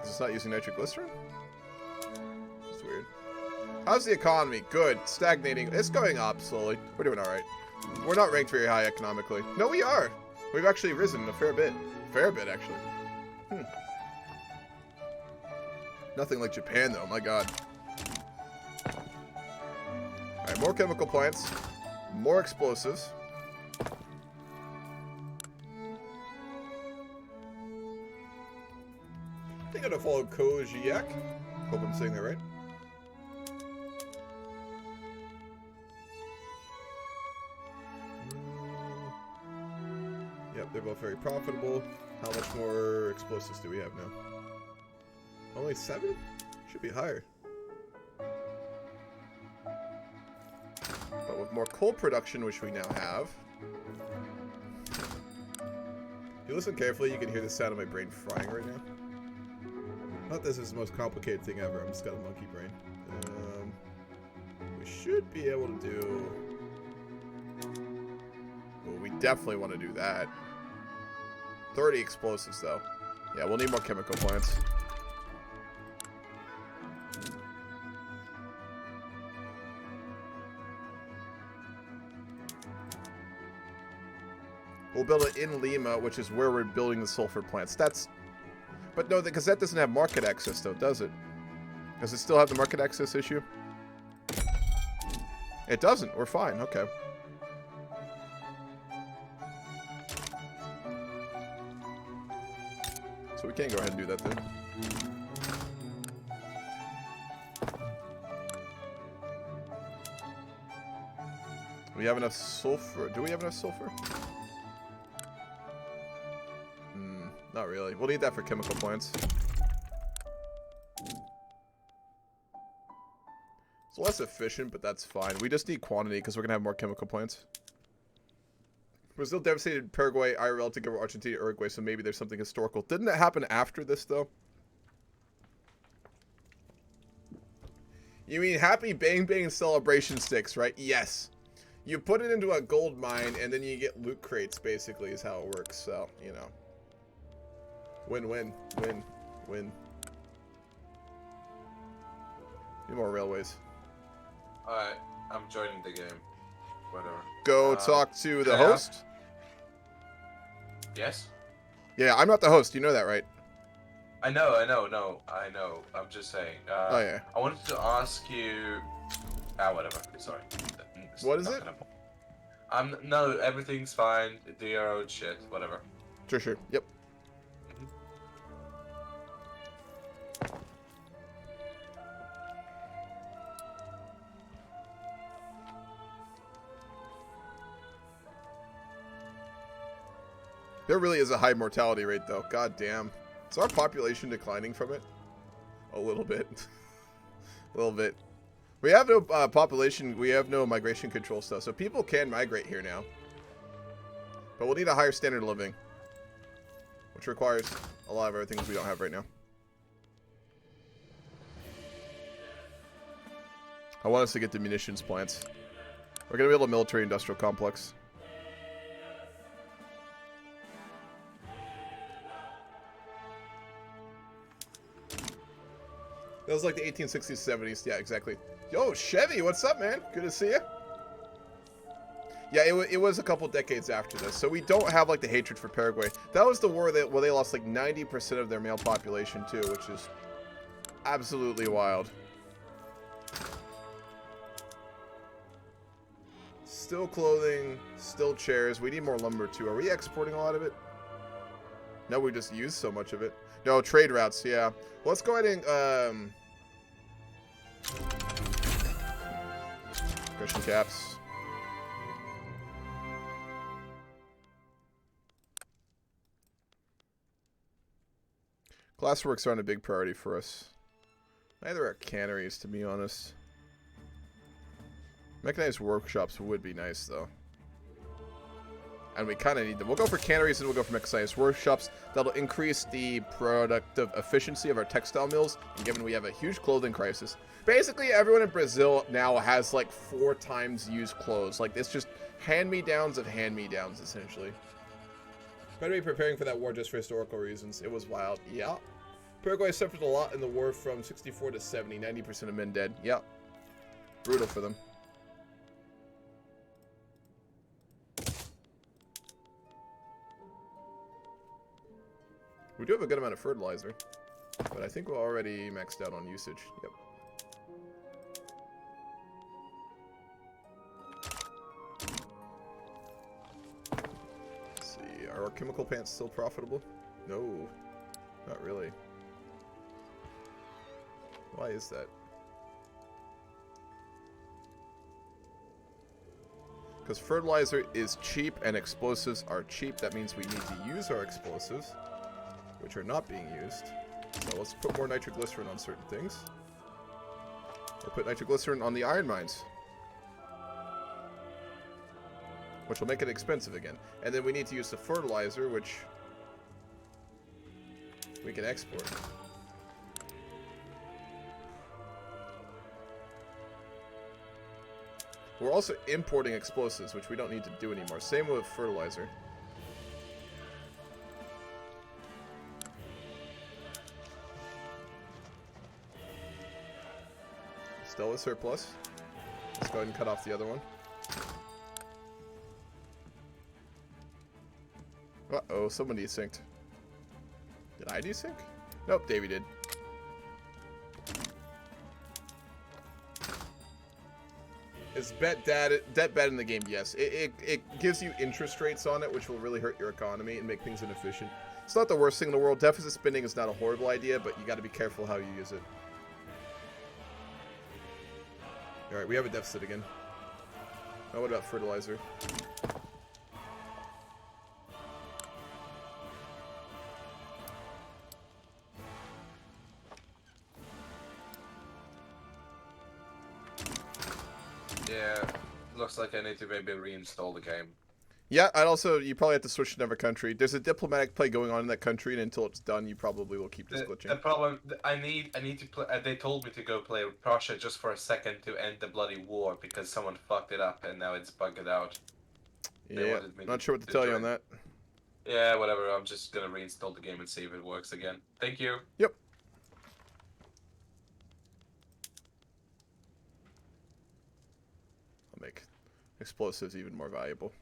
Is this not using nitroglycerin? That's weird. How's the economy? Good. Stagnating. It's going up slowly. We're doing alright. We're not ranked very high economically. No, we are. We've actually risen a fair bit. Fair bit, actually. Nothing like Japan, though. My god. Alright, more chemical plants. More explosives. I think I'm gonna follow Kojiak. Hope I'm saying that right. Yep, they're both very profitable. How much more explosives do we have now? Only 7? Should be higher. But with more coal production, which we now have. If you listen carefully, you can hear the sound of my brain frying right now. Not this is the most complicated thing ever. I'm just got a monkey brain. We should be able to do... Well, we definitely want to do that. 30 explosives, though. Yeah, we'll need more chemical plants. We'll build it in Lima, which is where we're building the sulfur plants. That's... But no, because that doesn't have market access, though, does it? Does it still have the market access issue? It doesn't. We're fine. Okay. So we can go ahead and do that, then. We have enough sulfur. Do we have enough sulfur? Not really. We'll need that for chemical plants. It's less efficient, but that's fine. We just need quantity because we're going to have more chemical plants. Brazil devastated Paraguay, IRL to give Argentina, Uruguay, so maybe there's something historical. Didn't that happen after this, though? You mean happy bang bang celebration sticks, right? Yes. You put it into a gold mine, and then you get loot crates, basically, is how it works. So, you know. Win, win, win, win. Need more railways. Alright, I'm joining the game. Whatever. Go talk to the host? Yes? Yeah, I'm not the host. You know that, right? I know. I'm just saying. Oh, yeah. I wanted to ask you... whatever. Sorry. What is it? No, everything's fine. Do your own shit. Whatever. Sure. Yep. There really is a high mortality rate, though. God damn. Is our population declining from it? A little bit. A little bit. We have no population. We have no migration control stuff, so people can migrate here now. But we'll need a higher standard of living, which requires a lot of everything we don't have right now. I want us to get the munitions plants. We're going to build a military-industrial complex. That was like the 1860s, 70s. Yeah, exactly. Yo, Chevy, what's up, man? Good to see you. Yeah, it was a couple decades after this, so we don't have like the hatred for Paraguay. That was the war where they lost like 90% of their male population too, which is absolutely wild. Still clothing, still chairs. We need more lumber too. Are we exporting a lot of it? No, we just use so much of it. No, trade routes, yeah. Let's go ahead and, Christian caps. Glassworks aren't a big priority for us. Neither are canneries, to be honest. Mechanized workshops would be nice, though. And we kind of need them. We'll go for canneries and we'll go for mechanized workshops. That'll increase the productive efficiency of our textile mills, and given we have a huge clothing crisis. Basically, everyone in Brazil now has like 4 times used clothes. Like, it's just hand-me-downs of hand-me-downs, essentially. Better be preparing for that war just for historical reasons. It was wild. Yeah. Paraguay suffered a lot in the war from 64 to 70. 90% of men dead. Yeah. Brutal for them. We do have a good amount of fertilizer, but I think we're already maxed out on usage. Yep. Let's see, are our chemical plants still profitable? No, not really. Why is that? Because fertilizer is cheap and explosives are cheap. That means we need to use our explosives, which are not being used. So let's put more nitroglycerin on certain things. We'll put nitroglycerin on the iron mines, which will make it expensive again. And then we need to use the fertilizer, which we can export. We're also importing explosives, which we don't need to do anymore. Same with fertilizer. Still a surplus. Let's go ahead and cut off the other one. Uh-oh, someone desynced. Did I desync? Nope, Davey did. Is debt bad in the game? Yes. It gives you interest rates on it, which will really hurt your economy and make things inefficient. It's not the worst thing in the world. Deficit spending is not a horrible idea, but you got to be careful how you use it. Alright, we have a deficit again. Now what about fertilizer? Yeah, looks like I need to maybe reinstall the game. Yeah, and also you probably have to switch to another country. There's a diplomatic play going on in that country, and until it's done, you probably will keep this glitching. The problem, I need to play. They told me to go play Prussia just for a second to end the bloody war because someone fucked it up and now it's bugged out. Yeah, not sure what to tell you on that. Yeah, whatever. I'm just gonna reinstall the game and see if it works again. Thank you. Yep. I'll make explosives even more valuable.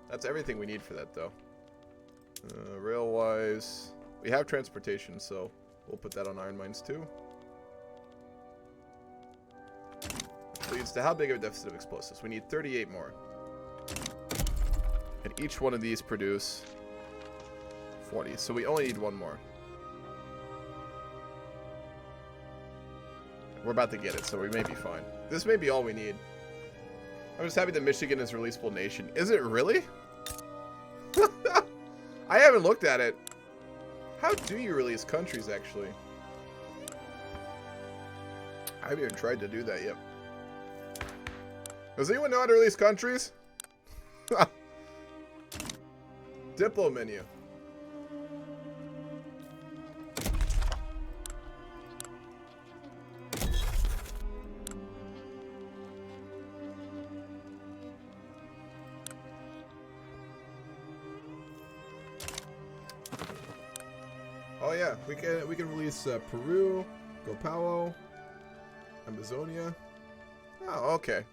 That's everything we need for that, though. Rail-wise, we have transportation, so we'll put that on iron mines, too. Which leads to how big of a deficit of explosives? We need 38 more. And each one of these produce 40, so we only need one more. We're about to get it, so we may be fine. This may be all we need. I'm just happy that Michigan is a releasable nation. Is it really? I haven't looked at it. How do you release countries, actually? I haven't even tried to do that yet. Does anyone know how to release countries? Diplo menu. Oh yeah, we can release Peru, Gopao, Amazonia. Oh, okay.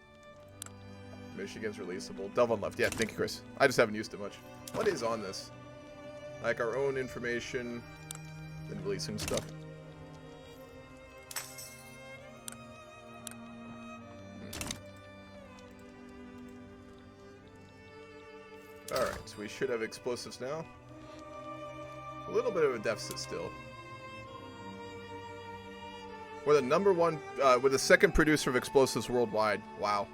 Michigan's releasable. Delvon left. Yeah, thank you, Chris. I just haven't used it much. What is on this? Like our own information, then releasing stuff. Alright, so we should have explosives now. A little bit of a deficit still. We're the number one, we're the second producer of explosives worldwide. Wow.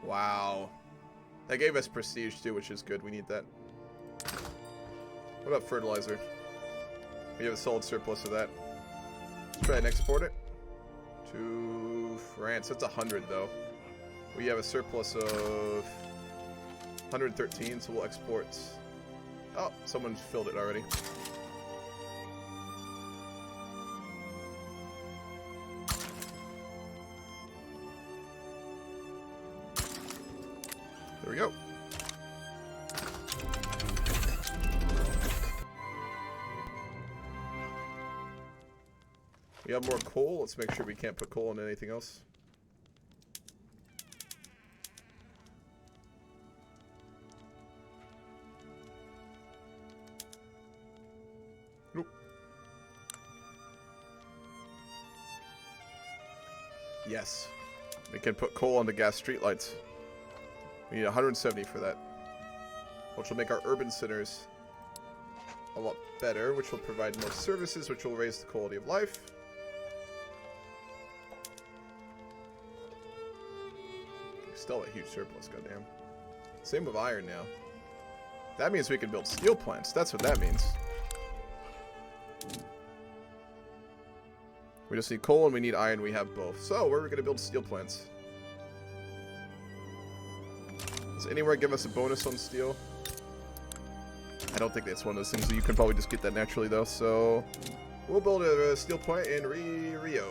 Wow. That gave us prestige too, which is good. We need that. What about fertilizer? We have a solid surplus of that. Let's try and export it to France. That's 100 though. We have a surplus of 113, so we'll export. Oh, someone's filled it already. There we go. We have more coal. Let's make sure we can't put coal into anything else. Nope. Yes. We can put coal on the gas streetlights. We need 170 for that. Which will make our urban centers a lot better, which will provide more services, which will raise the quality of life. Still a huge surplus, goddamn. Same with iron now. That means we can build steel plants. That's what that means. We just need coal and we need iron. We have both. So, where are we going to build steel plants? Does anywhere give us a bonus on steel? I don't think that's one of those things that you can probably just get that naturally, though. So, we'll build a steel plant in Rio.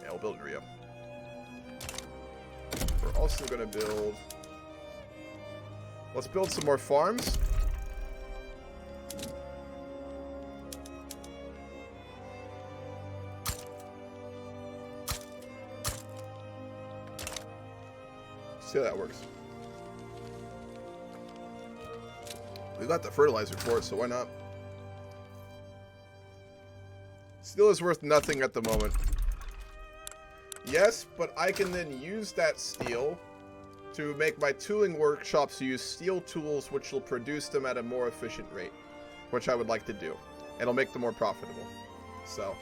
Yeah, we'll build it in Rio. We're also going to build... Let's build some more farms. See how that works. We got the fertilizer for it, so why not? Steel is worth nothing at the moment. Yes, but I can then use that steel to make my tooling workshops use steel tools, which will produce them at a more efficient rate, which I would like to do. It'll make them more profitable. So,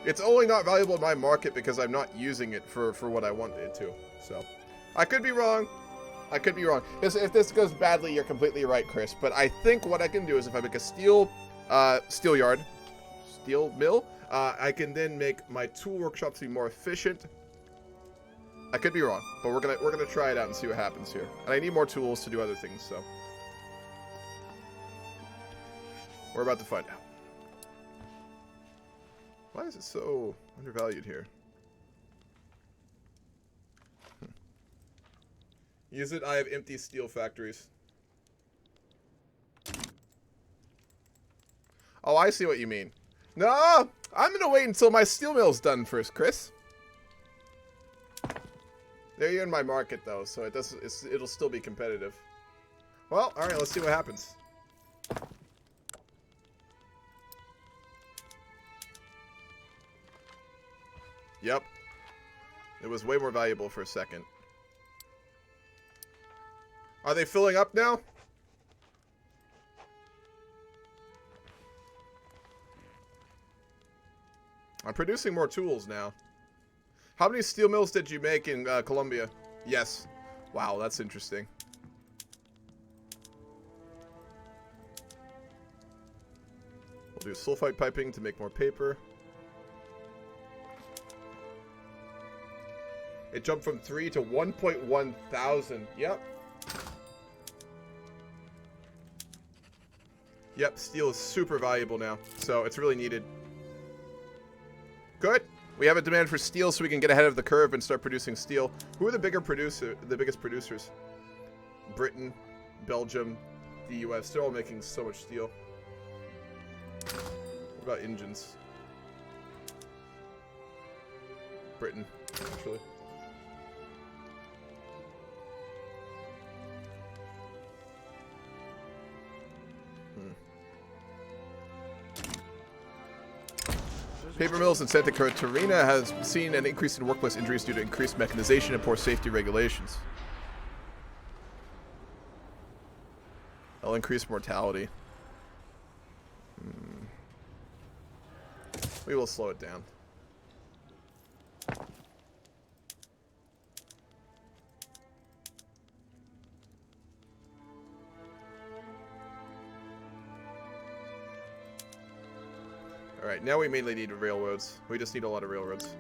it's only not valuable in my market because I'm not using it for what I want it to. So, I could be wrong. I could be wrong. If this goes badly, you're completely right, Chris. But I think what I can do is if I make a steel mill, I can then make my tool workshops be more efficient. I could be wrong, but we're gonna try it out and see what happens here. And I need more tools to do other things, so we're about to find out. Why is it so undervalued here? Use it. I have empty steel factories. Oh, I see what you mean. No, I'm gonna wait until my steel mill's done first, Chris. They're in my market though, so it'll still be competitive. Well, all right, let's see what happens. Yep. It was way more valuable for a second. Are they filling up now? I'm producing more tools now. How many steel mills did you make in Colombia? Yes. Wow, that's interesting. We'll do sulfite piping to make more paper. It jumped from 3 to 1.1 thousand. Yep. Yep, steel is super valuable now, so it's really needed. Good. We have a demand for steel, so we can get ahead of the curve and start producing steel. Who are the biggest producers? Britain, Belgium, the US. They're all making so much steel. What about engines? Britain, actually. Paper mills in Santa Catarina has seen an increase in workplace injuries due to increased mechanization and poor safety regulations. That'll increase mortality. We will slow it down. Alright, now we mainly need railroads. We just need a lot of railroads.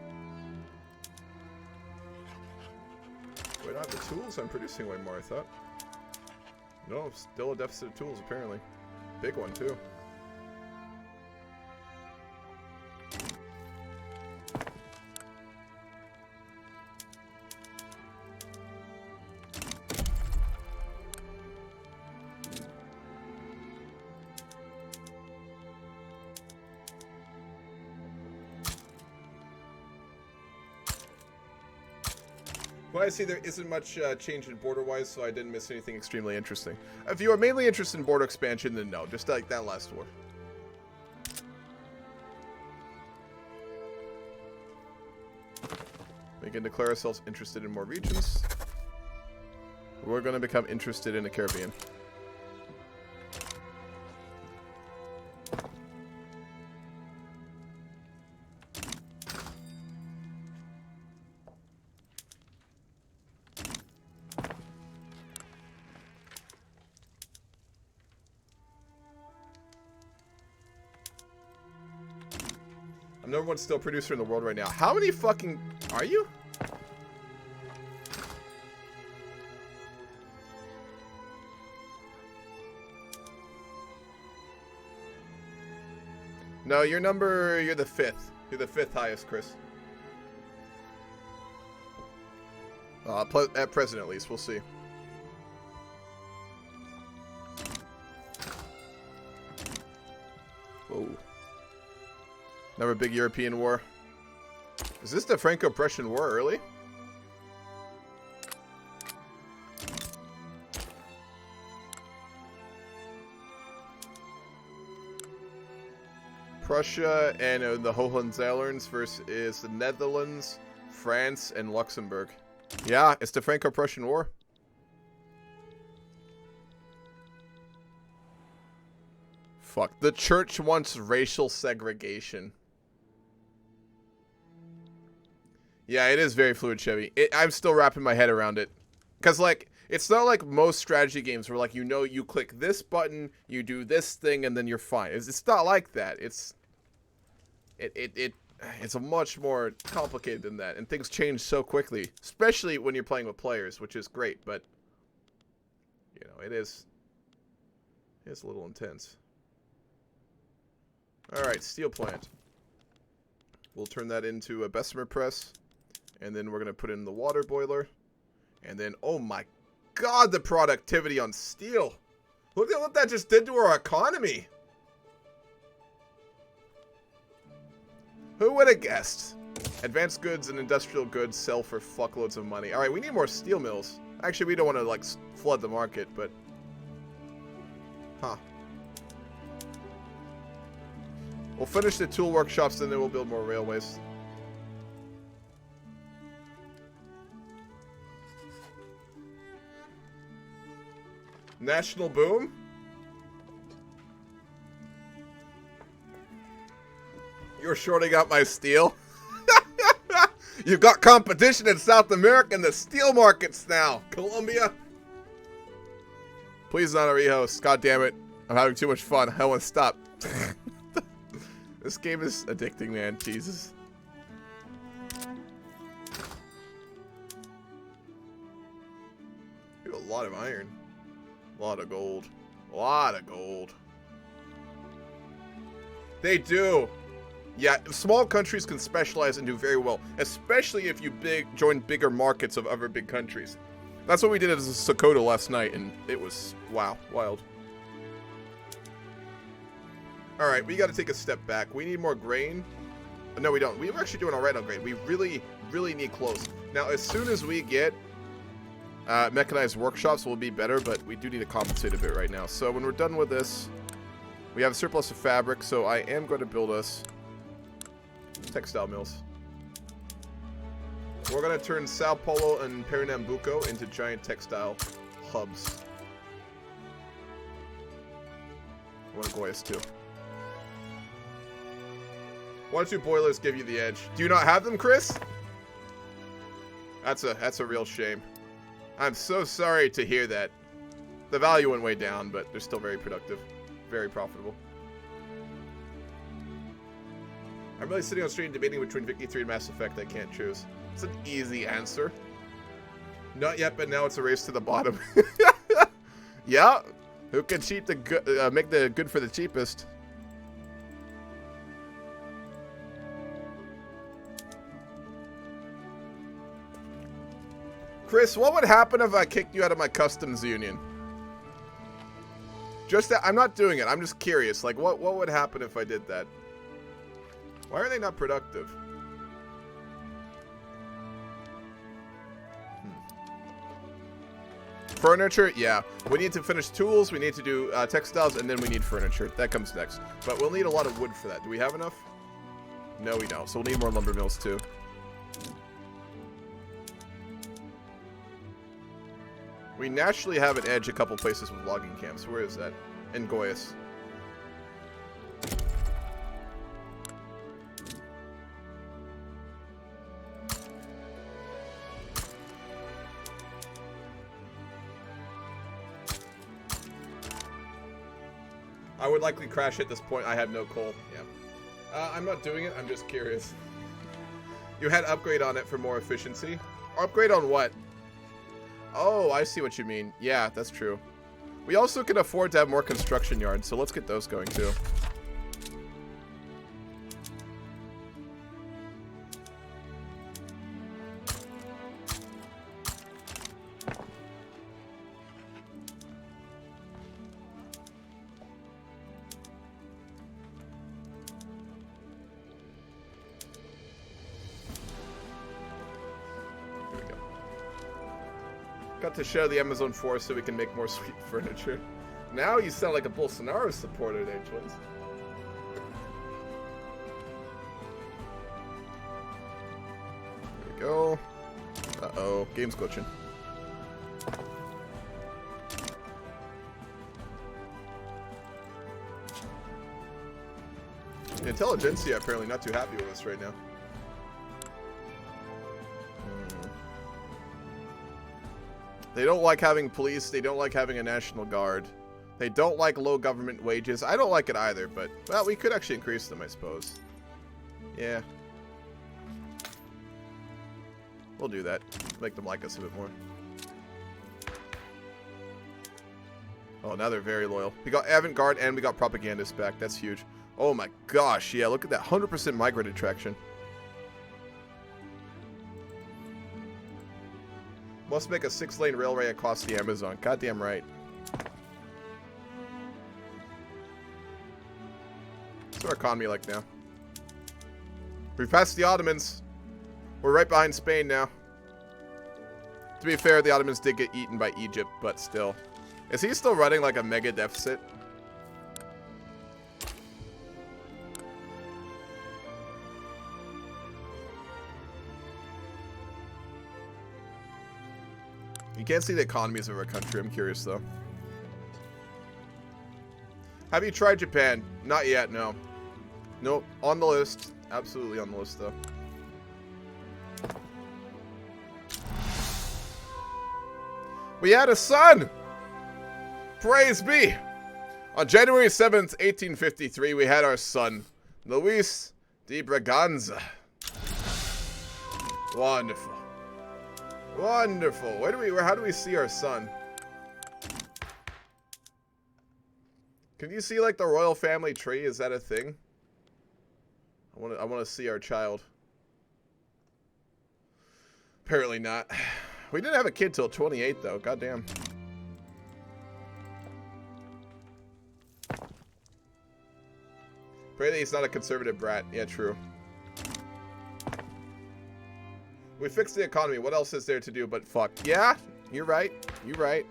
out the tools? I'm producing way more, I thought. No, still a deficit of tools, apparently. Big one, too. But I see there isn't much change in border-wise, so I didn't miss anything extremely interesting. If you are mainly interested in border expansion, then no. Just like that last war. We can declare ourselves interested in more regions. We're going to become interested in the Caribbean. I'm number one still producer in the world right now. How many fucking... Are you? No, you're the 5th. You're the 5th highest, Chris. At present, at least. We'll see. Whoa. Another big European war. Is this the Franco-Prussian War early? Prussia and the Hohenzollерns versus the Netherlands, France, and Luxembourg. Yeah, it's the Franco-Prussian War. Fuck. The church wants racial segregation. Yeah, it is very fluid, Chevy. I'm still wrapping my head around it. Because, like, it's not like most strategy games where, like, you know, you click this button, you do this thing, and then you're fine. It's not like that. It's a much more complicated than that. And things change so quickly. Especially when you're playing with players, which is great. But, you know, it's a little intense. Alright, steel plant. We'll turn that into a Bessemer press. And then we're going to put in the water boiler. And then, oh my god, the productivity on steel. Look at what that just did to our economy. Who would have guessed? Advanced goods and industrial goods sell for fuckloads of money. Alright, we need more steel mills. Actually, we don't want to, like, flood the market, but... Huh. We'll finish the tool workshops, and then we'll build more railways. National boom? You're shorting out my steel? You've got competition in South America in the steel markets now. Colombia? Please not a rehost. God damn it. I'm having too much fun. I want to stop. This game is addicting, man. Jesus. We have a lot of iron. A lot of gold. A lot of gold. They do. Yeah, small countries can specialize and do very well. Especially if you join bigger markets of other big countries. That's what we did as a Sokoto last night, and it was, wow, wild. Alright, we gotta take a step back. We need more grain. No, we don't. We were actually doing alright on grain. We really, really need clothes. Now, as soon as we get mechanized workshops, we'll be better, but we do need to compensate a bit right now. So when we're done with this, we have a surplus of fabric, so I am going to build us textile mills. We're going to turn Sao Paulo and Pernambuco into giant textile hubs. I want Goiás too. 1 or 2 boilers give you the edge. Do you not have them, Chris? That's a real shame. I'm so sorry to hear that. The value went way down, but they're still very productive. Very profitable. I'm really sitting on stream debating between Vicky 3 and Mass Effect. I can't choose. It's an easy answer. Not yet, but now it's a race to the bottom. Yeah. Who can cheat the good? Make the good for the cheapest. Chris, what would happen if I kicked you out of my customs union? Just that, I'm not doing it. I'm just curious. Like, what would happen if I did that? Why are they not productive? Furniture, yeah. We need to finish tools, we need to do textiles, and then we need furniture. That comes next. But we'll need a lot of wood for that. Do we have enough? No, we don't. So we'll need more lumber mills, too. We naturally have an edge a couple places with logging camps. Where is that? In Goyas. I would likely crash at this point. I have no coal. Yeah. I'm not doing it. I'm just curious. You had upgrade on it for more efficiency. Upgrade on what? Oh, I see what you mean. Yeah, that's true. We also can afford to have more construction yards, so let's get those going too. Got to share the Amazon forest so we can make more sweet furniture. Now you sound like a Bolsonaro supporter there, Twins. There we go. Uh-oh, game's glitching. The intelligentsia apparently not too happy with us right now. They don't like having police. They don't like having a National Guard. They don't like low government wages. I don't like it either, but, well, we could actually increase them, I suppose. Yeah. We'll do that. Make them like us a bit more. Oh, now they're very loyal. We got avant-garde and we got propagandists back. That's huge. Oh my gosh, yeah, look at that. 100% migrant attraction. Must make a 6-lane railway across the Amazon. Goddamn right. What's our economy like now? We've passed the Ottomans. We're right behind Spain now. To be fair, the Ottomans did get eaten by Egypt, but still. Is he still running like a mega deficit? You can't see the economies of our country. I'm curious, though. Have you tried Japan? Not yet, no. Nope. On the list. Absolutely on the list, though. We had a son! Praise be! On January 7th, 1853, we had our son, Luis de Braganza. Wonderful. Wonderful. How do we see our son? Can you see like the royal family tree? Is that a thing? I want to see our child. Apparently not. We didn't have a kid till 28 though. Goddamn. Pray that he's not a conservative brat. Yeah, true. We fixed the economy. What else is there to do but fuck? Yeah, you're right. You're right.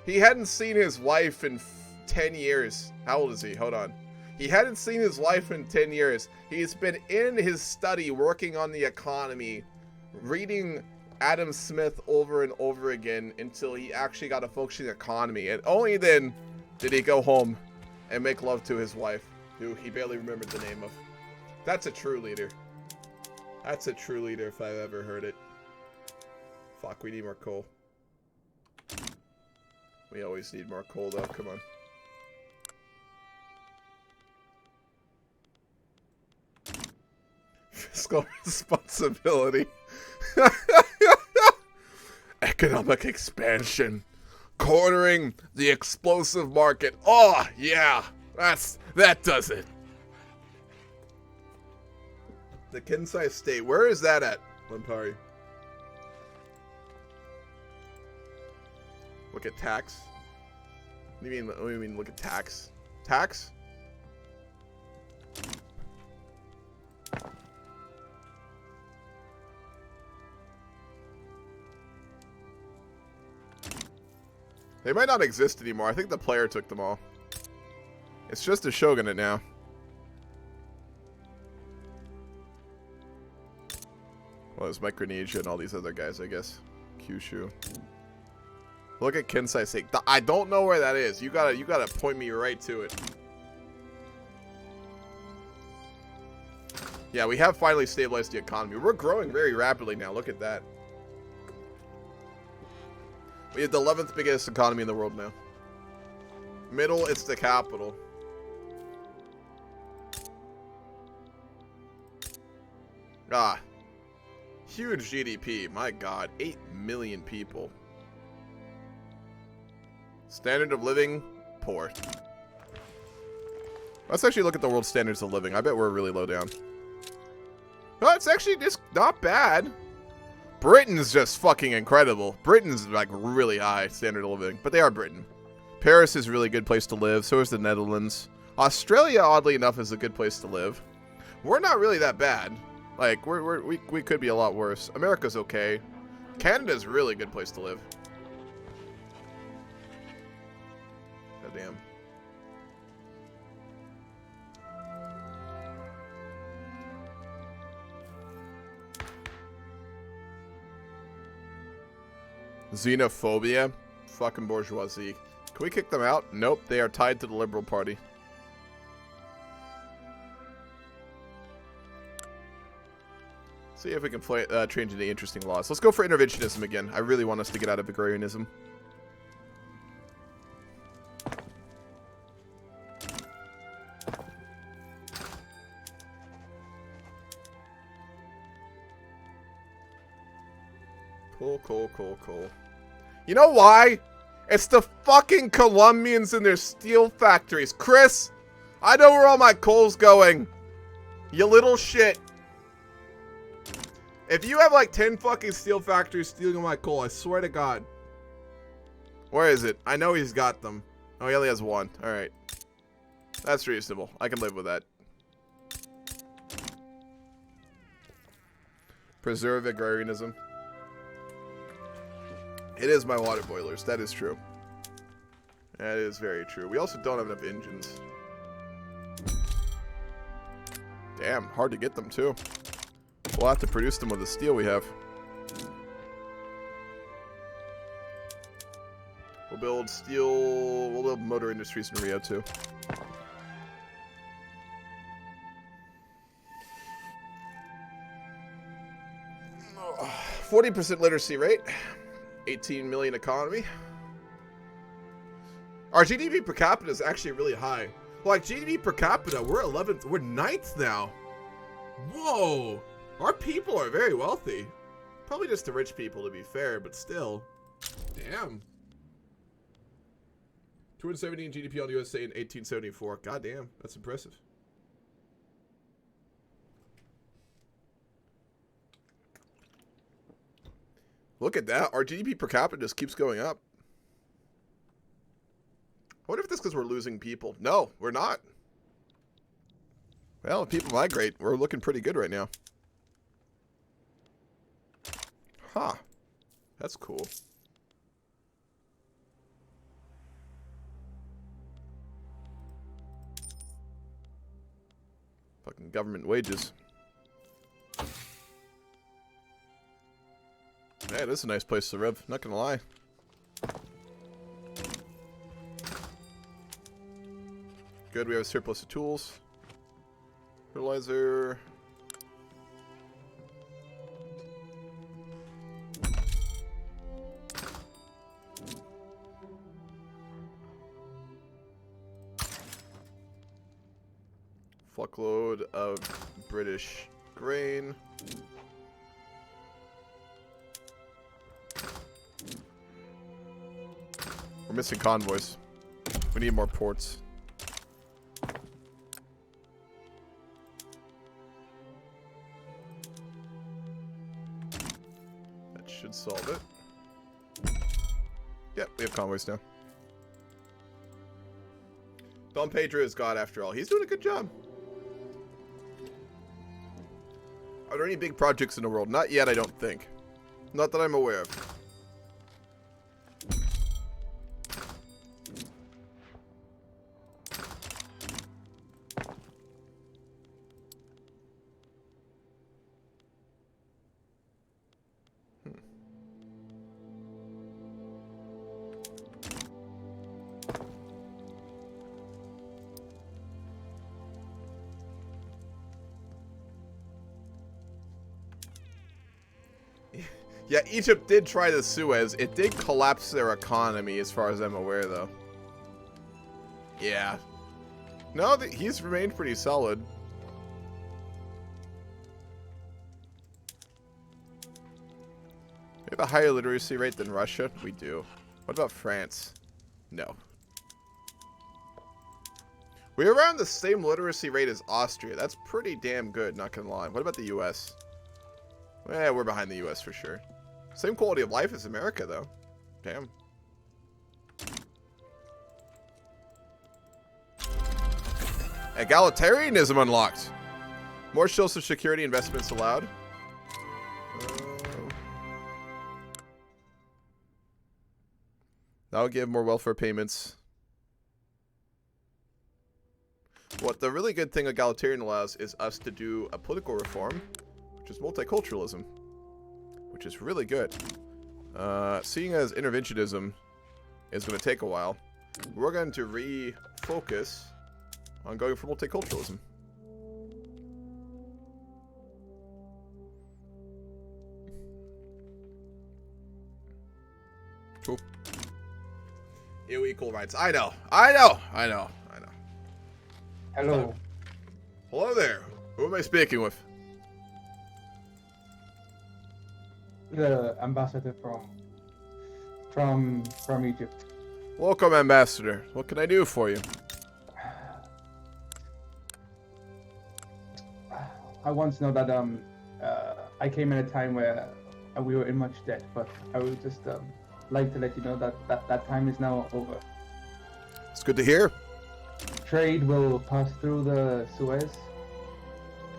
He hadn't seen his wife in 10 years. How old is he? Hold on. He hadn't seen his wife in 10 years. He's been in his study working on the economy, reading Adam Smith over and over again until he actually got a functioning economy. And only then did he go home and make love to his wife, who he barely remembered the name of. That's a true leader. That's a true leader if I've ever heard it. Fuck, we need more coal. We always need more coal though, come on. Fiscal responsibility. Economic expansion. Cornering the explosive market. Oh, yeah. That does it. The Kansai State. Where is that at, Lampari? Look at tax. What do you mean look at tax? Tax? They might not exist anymore. I think the player took them all. It's just a shogunate now. Well, it's Micronesia and all these other guys, I guess. Kyushu. Look at Kansai State. I don't know where that is. You gotta point me right to it. Yeah, we have finally stabilized the economy. We're growing very rapidly now. Look at that. We have the 11th biggest economy in the world now. Middle, it's the capital. Ah. Huge GDP. My god. 8 million people. Standard of living, poor. Let's actually look at the world standards of living. I bet we're really low down. No, it's actually just not bad. Britain's just fucking incredible. Britain's like really high standard of living, but they are Britain. Paris is a really good place to live. So is the Netherlands. Australia, oddly enough, is a good place to live. We're not really that bad. Like we could be a lot worse. America's okay. Canada's a really good place to live. God damn. Xenophobia? Fucking bourgeoisie. Can we kick them out? Nope, they are tied to the Liberal Party. See if we can change any interesting laws. Let's go for interventionism again. I really want us to get out of agrarianism. Cool. You know why? It's the fucking Colombians and their steel factories. Chris, I know where all my coal's going. You little shit. If you have like 10 fucking steel factories stealing my coal, I swear to God. Where is it? I know he's got them. Oh, he only has one. Alright. That's reasonable. I can live with that. Preserve agrarianism. It is my water boilers. That is true. That is very true. We also don't have enough engines. Damn, hard to get them too. We'll have to produce them with the steel we have. We'll build steel. We'll build motor industries in Rio too. Oh, 40% literacy rate. 18 million economy. Our GDP per capita is actually really high. Like GDP per capita, we're 11th, we're 9th now. Whoa, our people are very wealthy. Probably just the rich people to be fair, but still. Damn. 270 in GDP on the USA in 1874. God damn, that's impressive. Look at that. Our GDP per capita just keeps going up. I wonder if that's because we're losing people. No, we're not. Well, if people migrate, we're looking pretty good right now. Huh. That's cool. Fucking government wages. Yeah, this is a nice place to live, not gonna lie. Good, we have a surplus of tools. Fertilizer. Fuckload of British grain. We're missing convoys. We need more ports. That should solve it. Yep, we have convoys now. Don Pedro is God after all. He's doing a good job. Are there any big projects in the world? Not yet, I don't think. Not that I'm aware of. Yeah, Egypt did try the Suez. It did collapse their economy, as far as I'm aware, though. Yeah. No, he's remained pretty solid. We have a higher literacy rate than Russia? We do. What about France? No. We're around the same literacy rate as Austria. That's pretty damn good, not gonna lie. What about the US? Eh, we're behind the US for sure. Same quality of life as America, though. Damn. Egalitarianism unlocked. More social security investments allowed. That'll give more welfare payments. What the really good thing egalitarian allows is us to do a political reform, which is multiculturalism, which is really good. Seeing as interventionism is going to take a while, we're going to refocus on going for multiculturalism. Cool. Equal rights. I know. Hello. Hello there. Who am I speaking with? The ambassador from Egypt. Welcome, Ambassador. What can I do for you? I once know that I came in a time where we were in much debt, but I would just like to let you know that time is now over. It's good to hear. Trade will pass through the Suez.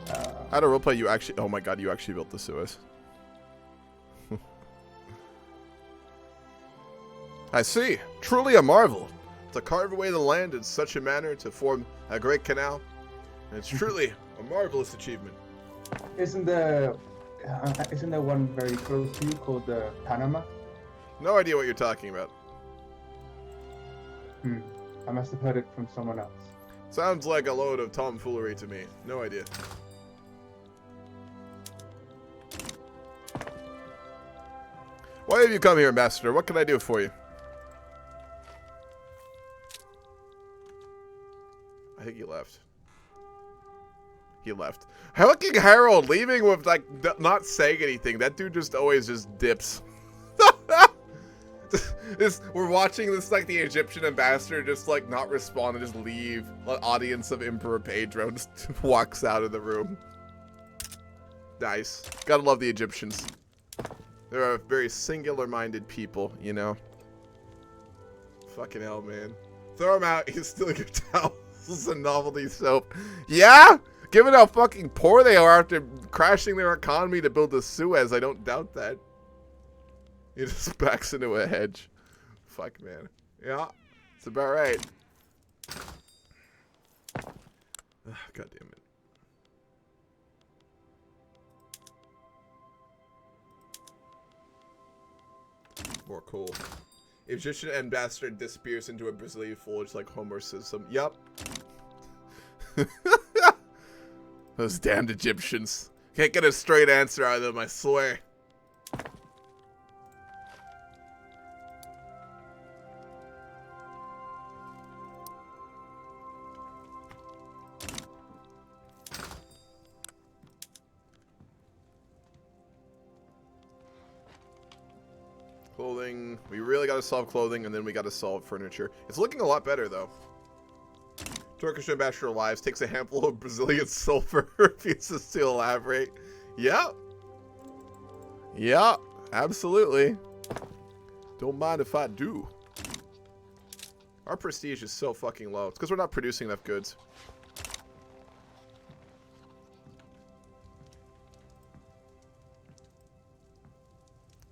I had a roleplay you actually... Oh my god, you actually built the Suez. I see. Truly a marvel. To carve away the land in such a manner to form a great canal. And it's truly a marvelous achievement. Isn't there one very close to you called Panama? No idea what you're talking about. I must have heard it from someone else. Sounds like a load of tomfoolery to me. No idea. Why have you come here, Ambassador? What can I do for you? I think he left. He left. Fucking Harold leaving with, like, not saying anything. That dude just always just dips. We're watching this, like, the Egyptian ambassador just, like, not respond and just leave. The audience of Emperor Pedro just walks out of the room. Nice. Gotta love the Egyptians. They're a very singular-minded people, you know? Fucking hell, man. Throw him out. He's stealing your towels and novelty soap. Yeah? Given how fucking poor they are after crashing their economy to build the Suez, I don't doubt that. He just backs into a hedge. Fuck, man. Yeah, it's about right. Ugh, God damn it. More cool. Egyptian ambassador disappears into a Brazilian foliage like Homer says some. Yup. Those damned Egyptians. Can't get a straight answer out of them, I swear. Clothing. We really got to solve clothing, and then we got to solve furniture. It's looking a lot better, though. Turkish ambassador lives, takes a handful of Brazilian sulfur, refuses to elaborate. Yeah. Yeah, absolutely. Don't mind if I do. Our prestige is so fucking low. It's because we're not producing enough goods.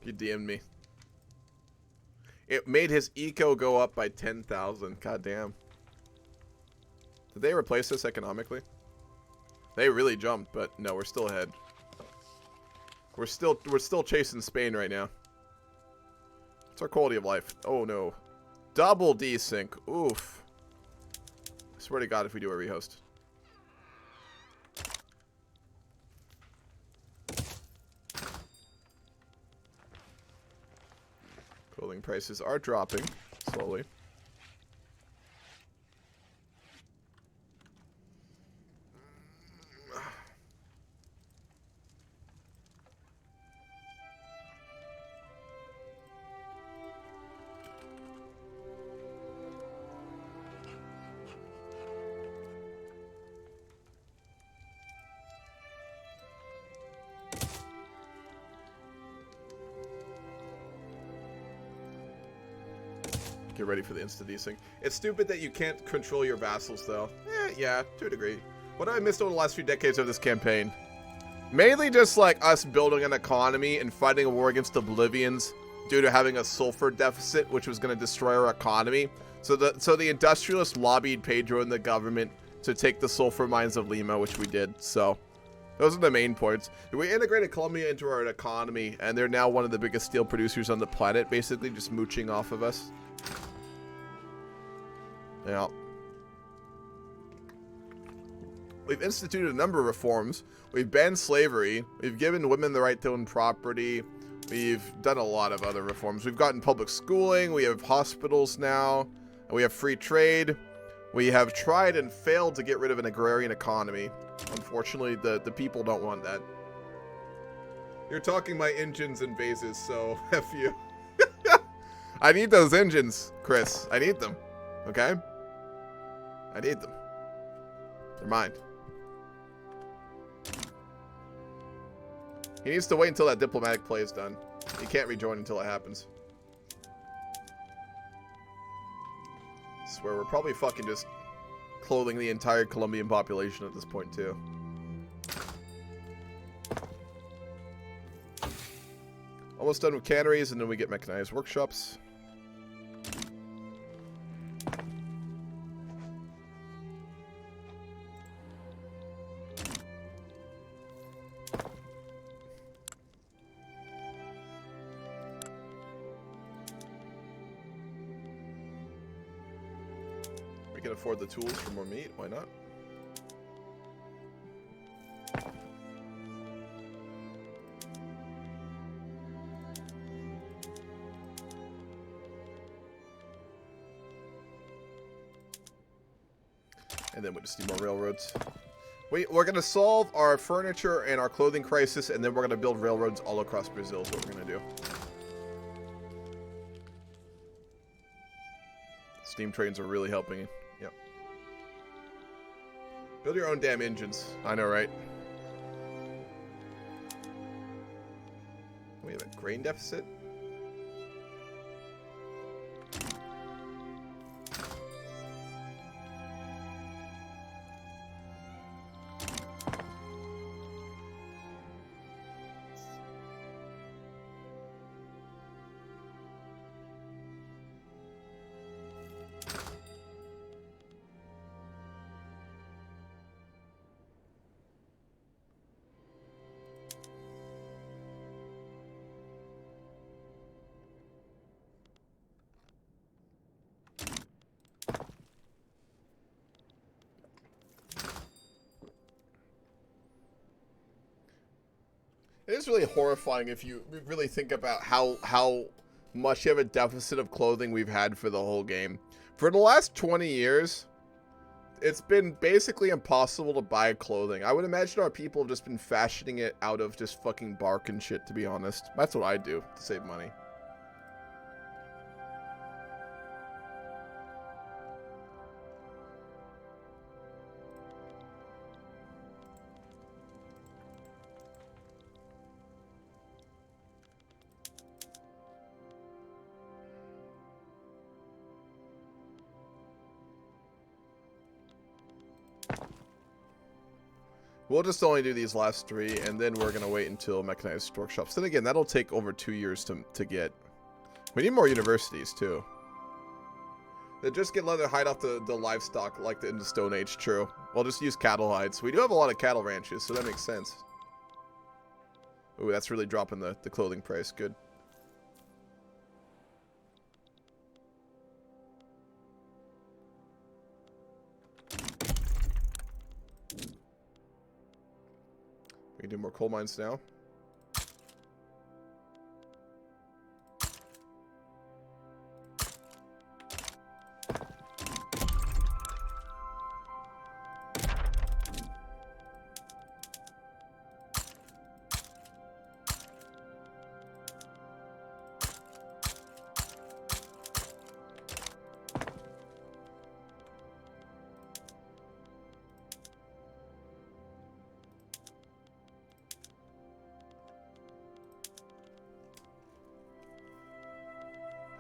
He DM'd me. It made his eco go up by 10,000. God damn. Did they replace this economically? They really jumped, but no, we're still ahead. We're still chasing Spain right now. It's our quality of life. Oh no. Double desync. Oof. I swear to God if we do a rehost. Clothing prices are dropping slowly. Get ready for the insta-desync. It's stupid that you can't control your vassals, though. Yeah, to a degree. What have I missed over the last few decades of this campaign? Mainly just, like, us building an economy and fighting a war against the Bolivians due to having a sulfur deficit, which was going to destroy our economy. So the industrialists lobbied Pedro and the government to take the sulfur mines of Lima, which we did. So those are the main points. We integrated Colombia into our economy, and they're now one of the biggest steel producers on the planet, basically just mooching off of us. Yeah. We've instituted a number of reforms. We've banned slavery. We've given women the right to own property. We've done a lot of other reforms. We've gotten public schooling. We have hospitals now. We have free trade. We have tried and failed to get rid of an agrarian economy. Unfortunately, the people don't want that. You're talking my engines and vases, so F you. I need those engines, Chris. I need them. Okay? I need them. They're mine. He needs to wait until that diplomatic play is done. He can't rejoin until it happens. I swear, we're probably fucking just clothing the entire Colombian population at this point, too. Almost done with canneries, and then we get mechanized workshops. We can afford the tools for more meat. Why not? And then we just need more railroads. We're going to solve our furniture and our clothing crisis, and then we're going to build railroads all across Brazil is what we're going to do. Steam trains are really helping. Yep. Build your own damn engines. I know, right? We have a grain deficit. It is really horrifying if you really think about how much you have a deficit of clothing we've had for the whole game. For the last 20 years, it's been basically impossible to buy clothing. I would imagine our people have just been fashioning it out of just fucking bark and shit, to be honest. That's what I do to save money. We'll just only do these last 3, and then we're going to wait until mechanized workshops. Then again, that'll take over 2 years to get. We need more universities, too. They just get leather hide off the livestock like in the Stone Age, true. We'll just use cattle hides. We do have a lot of cattle ranches, so that makes sense. Ooh, that's really dropping the clothing price. Good. We can do more coal mines now.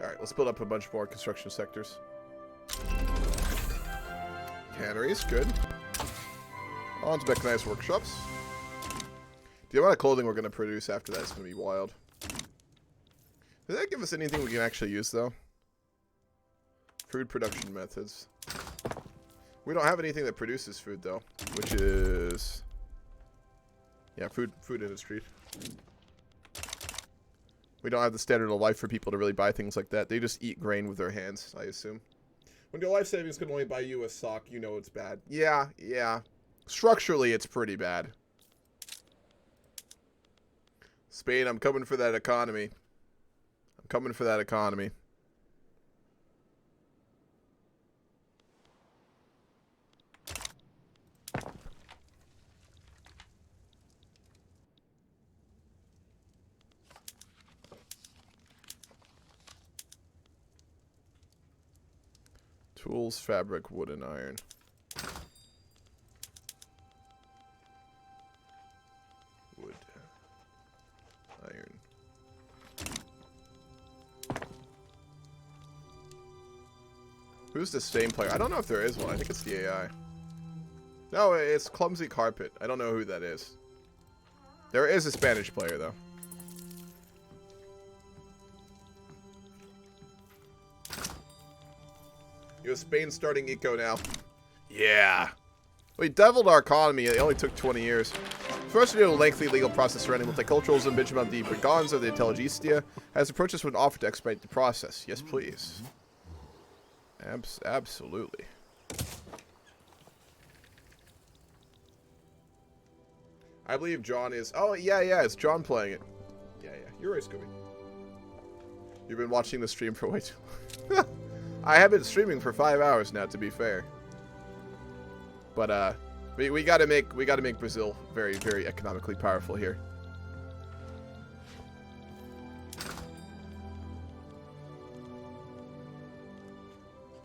Alright, let's build up a bunch more construction sectors. Canneries, good. On to mechanized workshops. The amount of clothing we're going to produce after that is going to be wild. Does that give us anything we can actually use, though? Food production methods. We don't have anything that produces food, though, which is... yeah, food industry. We don't have the standard of life for people to really buy things like that. They just eat grain with their hands, I assume. When your life savings can only buy you a sock, you know it's bad. Yeah, yeah. Structurally, it's pretty bad. Spain, I'm coming for that economy. I'm coming for that economy. Tools, fabric, wood, and iron. Wood. Iron. Who's the Spain player? I don't know if there is one. I think it's the AI. No, it's Clumsy Carpet. I don't know who that is. There is a Spanish player, though. You have Spain starting eco now. Yeah. We deviled our economy. It only took 20 years. First, we did a lengthy legal process surrounding multiculturalism. Benjamin de Braganza of the Intelligentsia has approached us with an offer to expedite the process. Yes, please. Absolutely. I believe John is... oh, yeah, it's John playing it. Yeah. You're right, Scooby. You've been watching the stream for way too long. I have been streaming for 5 hours now, to be fair. But we gotta make Brazil very, very economically powerful here.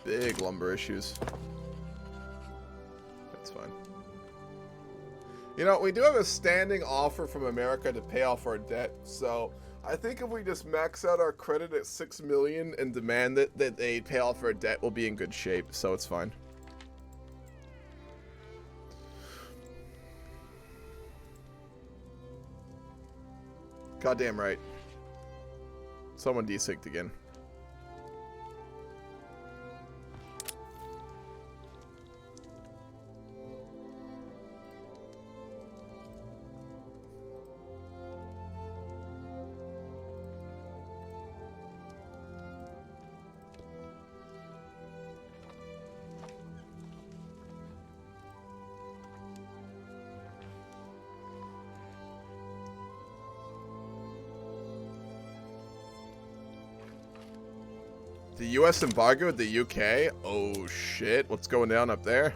Big lumber issues. That's fine. You know, we do have a standing offer from America to pay off our debt, so I think if we just max out our credit at 6 million and demand that they pay off our debt, we'll be in good shape, so it's fine. Goddamn right. Someone desynced again. The U.S. embargoed the U.K.? Oh, shit. What's going down up there?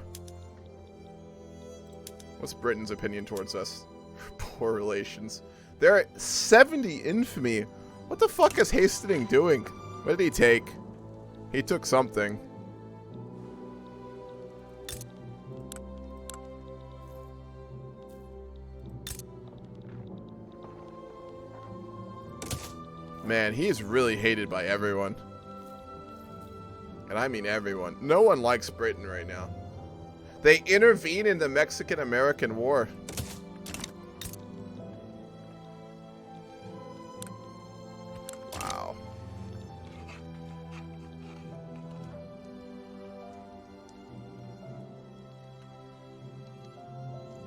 What's Britain's opinion towards us? Poor relations. They're at 70 infamy. What the fuck is Hastings doing? What did he take? He took something. Man, he is really hated by everyone. And I mean everyone. No one likes Britain right now. They intervene in the Mexican-American War.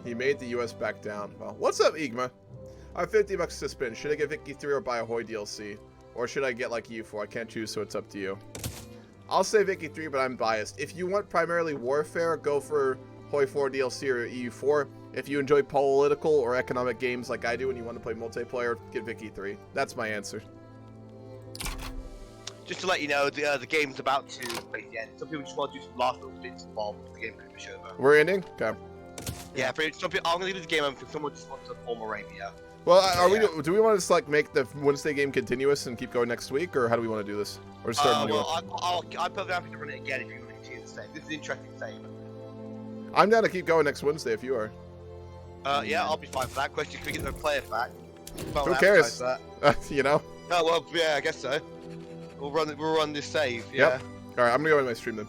He made the US back down. Well, what's up, Igma? I have 50 bucks to spend. Should I get Vicky 3 or buy a Hoi DLC? Or should I get like EU4? I can't choose, so it's up to you. I'll say Vicky 3, but I'm biased. If you want primarily warfare, go for Hoi 4 DLC or EU4. If you enjoy political or economic games like I do and you want to play multiplayer, get Vicky 3. That's my answer. Just to let you know, the game's about to basically end. Some people just want to do some last little bits involved. The game pretty much over. We're ending? Okay. Yeah, some people, I'm gonna leave the game open. Someone just wants to form Arabia. Well, do we want to just like make the Wednesday game continuous and keep going next week, or how do we want to do this? Or just start Well, I'm perfectly happy to run it again if you want to continue the same. This is an interesting save. I'm down to keep going next Wednesday if you are. Yeah, I'll be fine for that. Question: can we get the player back? Well, who cares? You know. Oh well, yeah, I guess so. We'll run this save. Yeah. Yep. All right, I'm gonna go in my stream then.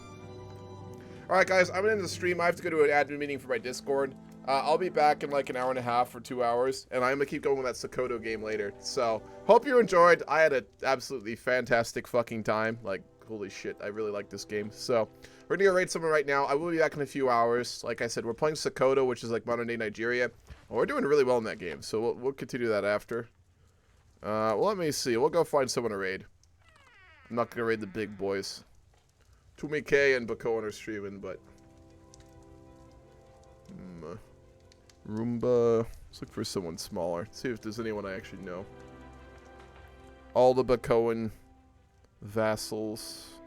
All right, guys, I'm gonna end the stream. I have to go to an admin meeting for my Discord. I'll be back in like an hour and a half or 2 hours, and I'm gonna keep going with that Sokoto game later. So, hope you enjoyed. I had an absolutely fantastic fucking time. Like, holy shit, I really like this game. So, we're gonna go raid someone right now. I will be back in a few hours. Like I said, we're playing Sokoto, which is like modern day Nigeria. And we're doing really well in that game, so we'll continue that after. Well, let me see. We'll go find someone to raid. I'm not gonna raid the big boys. Tumi K and Bakoan are streaming, but Roomba. Let's look for someone smaller. See if there's anyone I actually know. All the Bakoan vassals.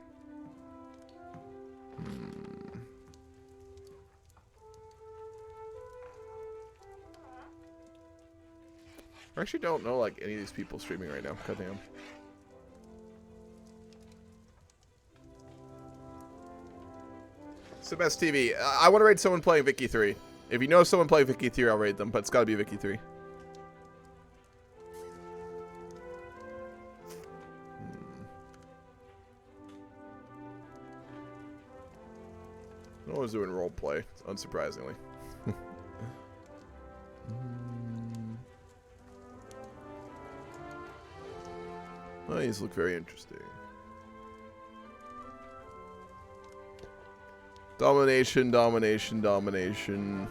I actually don't know like any of these people streaming right now. Goddamn. Sebest TV. I want to raid someone playing Vicky 3. If you know someone playing Vicky 3, I'll raid them, but it's got to be Vicky 3. No one's doing roleplay, unsurprisingly. Oh, these look very interesting. Domination, domination, domination.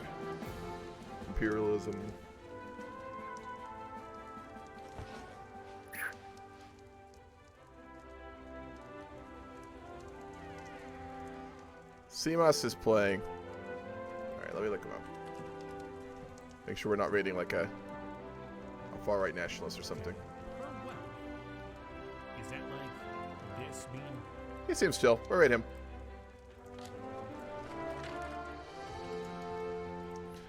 Imperialism. CMOS is playing. Alright, let me look him up. Make sure we're not raiding like a far-right nationalist or something. Is that like this being? He seems chill. We'll raid him.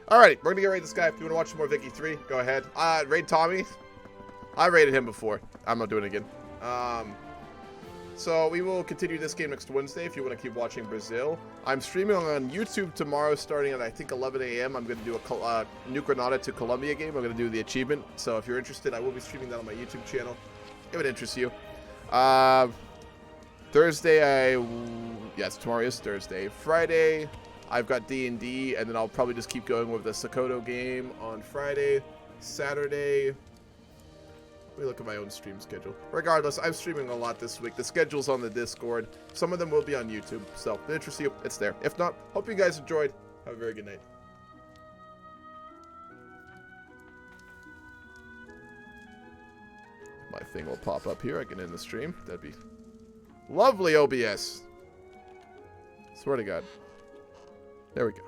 Alrighty, we're gonna get raid this guy. If you want to watch some more Vicky 3, go ahead. Raid Tommy. I raided him before. I'm not doing it again. So we will continue this game next Wednesday if you want to keep watching Brazil. I'm streaming on YouTube tomorrow starting at I think 11 a.m. I'm going to do a New Granada to Colombia game. I'm going to do the achievement. So if you're interested, I will be streaming that on my YouTube channel. If it interests you. Thursday, yes, tomorrow is Thursday. Friday, I've got D&D, and then I'll probably just keep going with the Sokoto game on Friday. Saturday, let me look at my own stream schedule. Regardless, I'm streaming a lot this week. The schedule's on the Discord. Some of them will be on YouTube. So, if it interests you, it's there. If not, hope you guys enjoyed. Have a very good night. My thing will pop up here. I can end the stream. That'd be lovely, OBS. Swear to God. There we go.